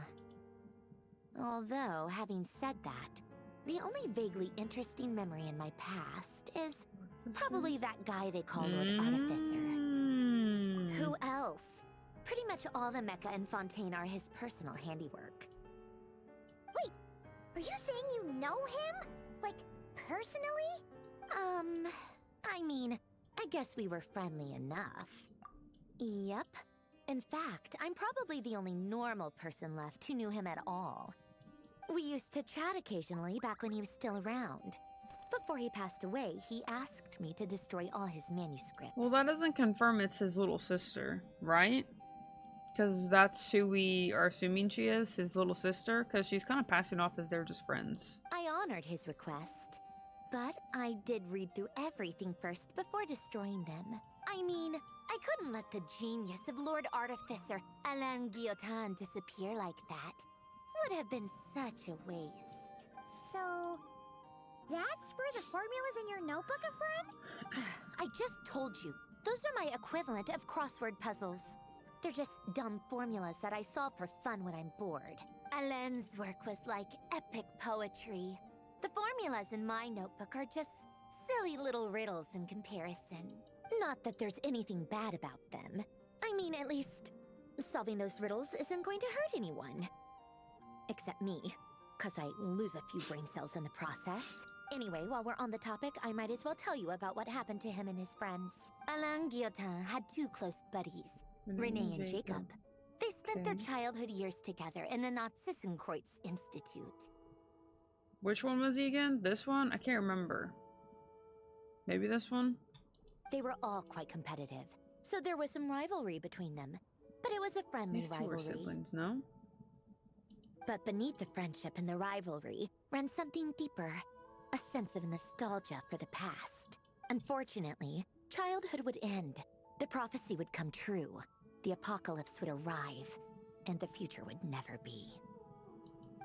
Although, having said that, the only vaguely interesting memory in my past is probably that guy they call Lord Artificer. Who else? Pretty much all the mecha and Fontaine are his personal handiwork. Wait, are you saying you know him? Like, personally? I mean, I guess we were friendly enough. Yep. In fact, I'm probably the only normal person left who knew him at all. We used to chat occasionally back when he was still around. Before he passed away, he asked me to destroy all his manuscripts. Well, that doesn't confirm it's his little sister, right? Because that's who we are assuming she is, his little sister, because she's kind of passing off as they're just friends. I honored his request, but I did read through everything first before destroying them. I mean, I couldn't let the genius of Lord Artificer Alain Guillotin disappear like that. Would have been such a waste. So, that's where the formula's in your notebook are from? I just told you. Those are my equivalent of crossword puzzles. They're just dumb formulas that I solve for fun when I'm bored. Alain's work was like epic poetry. The formulas in my notebook are just silly little riddles in comparison. Not that there's anything bad about them. I mean, at least, solving those riddles isn't going to hurt anyone. Except me, because I lose a few brain cells in the process. Anyway, while we're on the topic, I might as well tell you about what happened to him and his friends. Alain Guillotin had two close buddies, Renee and Jacob. They spent their childhood years together in the Nazissenkreuz Institute. Which one was he again? This one? I can't remember. Maybe this one? They were all quite competitive, so there was some rivalry between them. But it was a friendly These two rivalry. were siblings, no? But beneath the friendship and the rivalry ran something deeper. A sense of nostalgia for the past. Unfortunately, childhood would end. The prophecy would come true. The apocalypse would arrive. And the future would never be.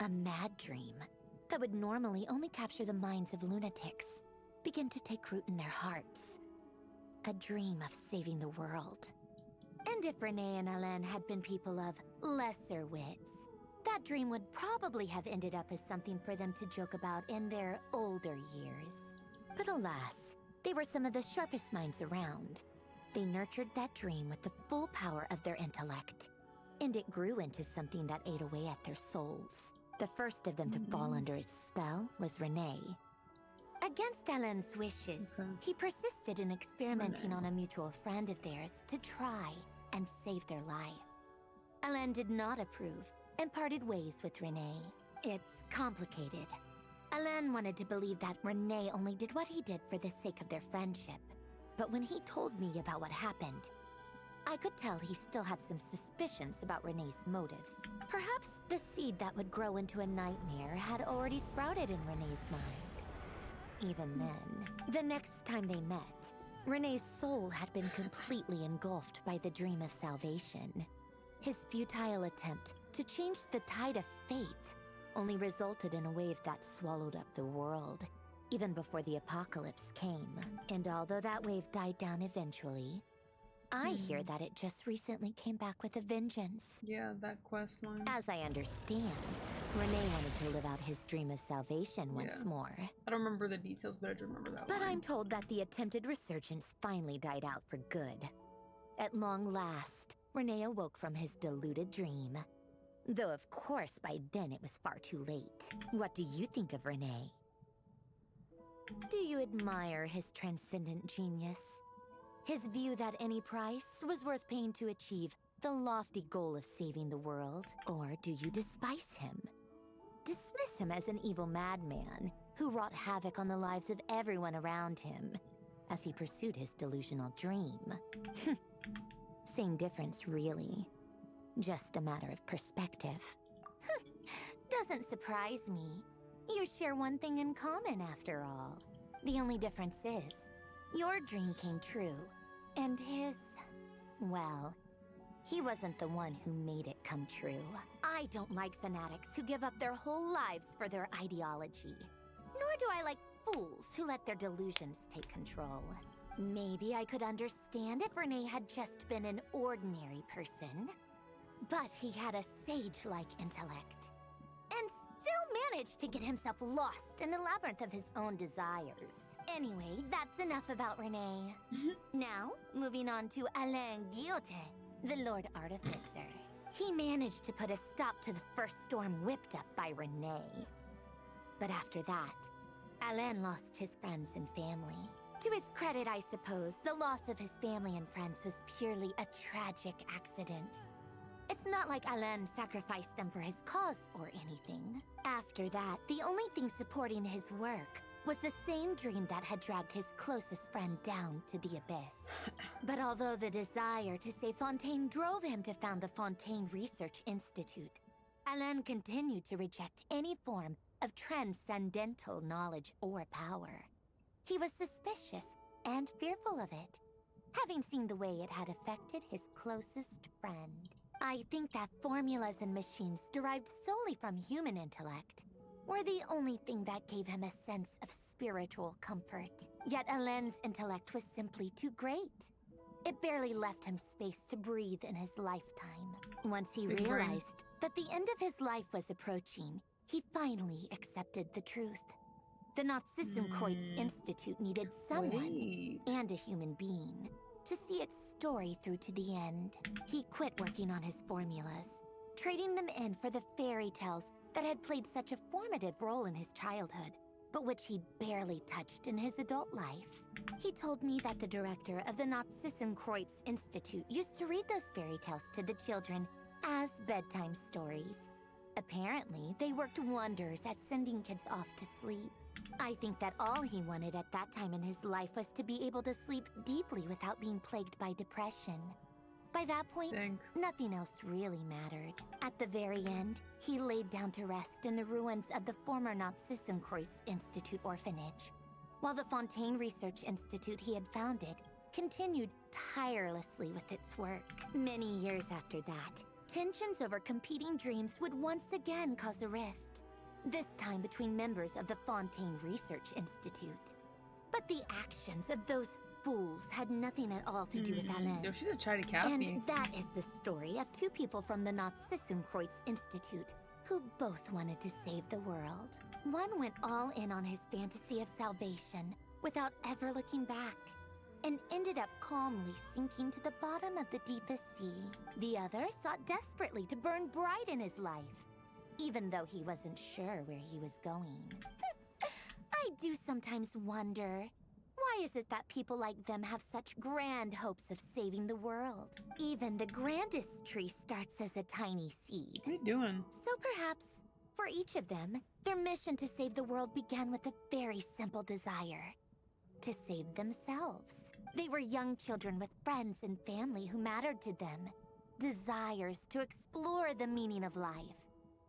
A mad dream that would normally only capture the minds of lunatics began to take root in their hearts. A dream of saving the world. And if Renee and Alain had been people of lesser wits, that dream would probably have ended up as something for them to joke about in their older years. But alas, they were some of the sharpest minds around. They nurtured that dream with the full power of their intellect, and it grew into something that ate away at their souls. The first of them to fall under its spell was Renee. Against Alain's wishes, he persisted in experimenting on a mutual friend of theirs to try and save their life. Alain did not approve and parted ways with Renee. It's complicated. Alain wanted to believe that Renee only did what he did for the sake of their friendship. But when he told me about what happened, I could tell he still had some suspicions about Renee's motives. Perhaps the seed that would grow into a nightmare had already sprouted in Renee's mind. Even then, the next time they met, Renee's soul had been completely engulfed by the dream of salvation. His futile attempt to change the tide of fate only resulted in a wave that swallowed up the world, even before the apocalypse came. And although that wave died down eventually, I hear that it just recently came back with a vengeance. Yeah, that quest line. As I understand, Renee wanted to live out his dream of salvation once more. I don't remember the details, but I do remember that But line. I'm told that the attempted resurgence finally died out for good. At long last, Renee awoke from his deluded dream. Though of course by then it was far too late. What do you think of Renee? Do you admire his transcendent genius? His view that any price was worth paying to achieve the lofty goal of saving the world? Or do you despise him? Dismiss him as an evil madman who wrought havoc on the lives of everyone around him as he pursued his delusional dream? Same difference, really. Just a matter of perspective. Doesn't surprise me. You share one thing in common, after all. The only difference is, your dream came true, and his, well, he wasn't the one who made it come true. I don't like fanatics who give up their whole lives for their ideology. Nor do I like fools who let their delusions take control. Maybe I could understand if Renee had just been an ordinary person. But he had a sage-like intellect, and still managed to get himself lost in the labyrinth of his own desires. Anyway, that's enough about Renee. Now, moving on to Alain Guillotin, the Lord Artificer. He managed to put a stop to the first storm whipped up by Renee. But after that, Alain lost his friends and family. To his credit, I suppose, the loss of his family and friends was purely a tragic accident. It's not like Alain sacrificed them for his cause or anything. After that, the only thing supporting his work was the same dream that had dragged his closest friend down to the abyss. But although the desire to save Fontaine drove him to found the Fontaine Research Institute, Alain continued to reject any form of transcendental knowledge or power. He was suspicious and fearful of it, having seen the way it had affected his closest friend. I think that formulas and machines derived solely from human intellect were the only thing that gave him a sense of spiritual comfort. Yet Alain's intellect was simply too great. It barely left him space to breathe in his lifetime. Once he realized that the end of his life was approaching, he finally accepted the truth. The Nazissenkreuz Institute needed someone, and a human being, to see its story through to the end. He quit working on his formulas, trading them in for the fairy tales that had played such a formative role in his childhood, but which he barely touched in his adult life. He told me that the director of the Nazissenkreuz Institute used to read those fairy tales to the children as bedtime stories. Apparently, they worked wonders at sending kids off to sleep. I think that all he wanted at that time in his life was to be able to sleep deeply without being plagued by depression. By that point, nothing else really mattered. At the very end, he laid down to rest in the ruins of the former Nazissenkreuz Institute orphanage, while the Fontaine Research Institute he had founded continued tirelessly with its work. Many years after that, tensions over competing dreams would once again cause a rift, this time between members of the Fontaine Research Institute. But the actions of those fools had nothing at all to do with Alain. She's a chatty Cathy. And that is the story of two people from the Nazissenkreuz Institute who both wanted to save the world. One went all in on his fantasy of salvation without ever looking back, and ended up calmly sinking to the bottom of the deepest sea. The other sought desperately to burn bright in his life, even though he wasn't sure where he was going. I do sometimes wonder, why is it that people like them have such grand hopes of saving the world? Even the grandest tree starts as a tiny seed. What are you doing? So perhaps, for each of them, their mission to save the world began with a very simple desire: to save themselves. They were young children with friends and family who mattered to them, desires to explore the meaning of life,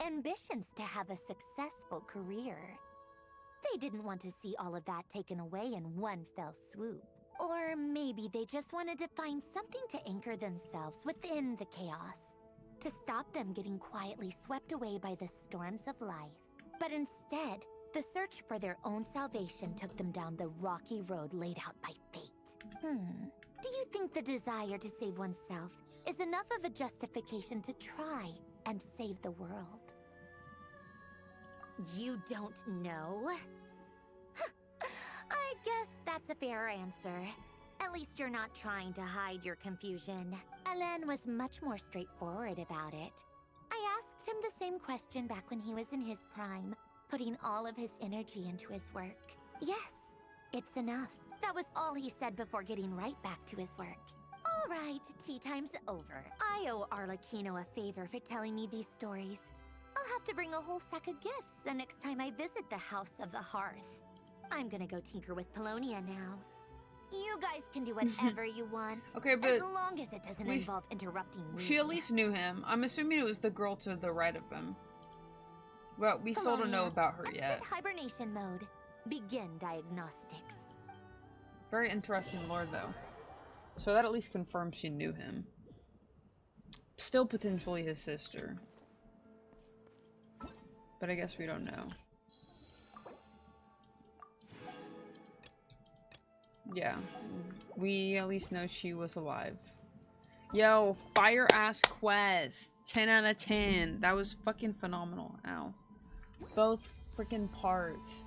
ambitions to have a successful career. They didn't want to see all of that taken away in one fell swoop. Or maybe they just wanted to find something to anchor themselves within the chaos, to stop them getting quietly swept away by the storms of life. But instead, the search for their own salvation took them down the rocky road laid out by fate. Do you think the desire to save oneself is enough of a justification to try and save the world? You don't know? I guess that's a fair answer. At least you're not trying to hide your confusion. Alain was much more straightforward about it. I asked him the same question back when he was in his prime, putting all of his energy into his work. Yes, it's enough. That was all he said before getting right back to his work. All right, tea time's over. I owe Arlecchino a favor for telling me these stories. I'll have to bring a whole sack of gifts the next time I visit the House of the Hearth. I'm gonna go tinker with Polonia now. You guys can do whatever you want. Okay, but as long as it doesn't involve interrupting me. She at least knew him. I'm assuming it was the girl to the right of him. But we still don't know about her yet. Hibernation mode. Begin diagnostics. Very interesting lore, though. So that at least confirms she knew him. Still potentially his sister. But I guess we don't know. Yeah. We at least know she was alive. Yo, fire-ass quest. 10 out of 10. That was fucking phenomenal. Ow. Both freaking parts.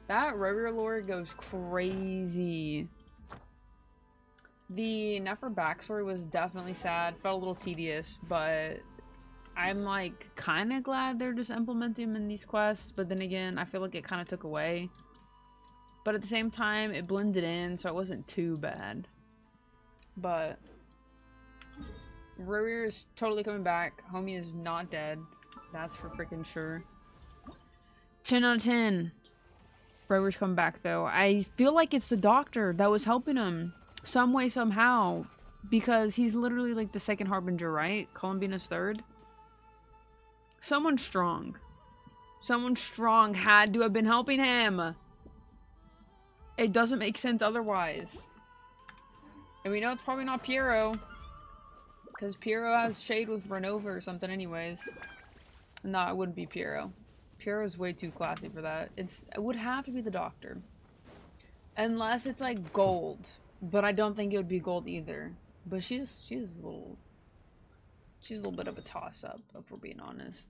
That Rerir lore goes crazy. The Nefer backstory was definitely sad. Felt a little tedious, but I'm like kind of glad they're just implementing them in these quests. But then again, I feel like it kind of took away. But at the same time, it blended in, so it wasn't too bad. But Rerir is totally coming back. Homie is not dead. That's for freaking sure. 10 out of 10. Rerir's coming back, though. I feel like it's the doctor that was helping him. Some way, somehow. Because he's literally like the second Harbinger, right? Columbina's third. Someone strong. Someone strong had to have been helping him. It doesn't make sense otherwise. And we know it's probably not Piero. Because Piero has shade with Renova or something anyways. No, it wouldn't be Piero. Piero's way too classy for that. It would have to be the doctor. Unless it's like gold. But I don't think it would be gold either. But she's a little bit of a toss-up, if we're being honest.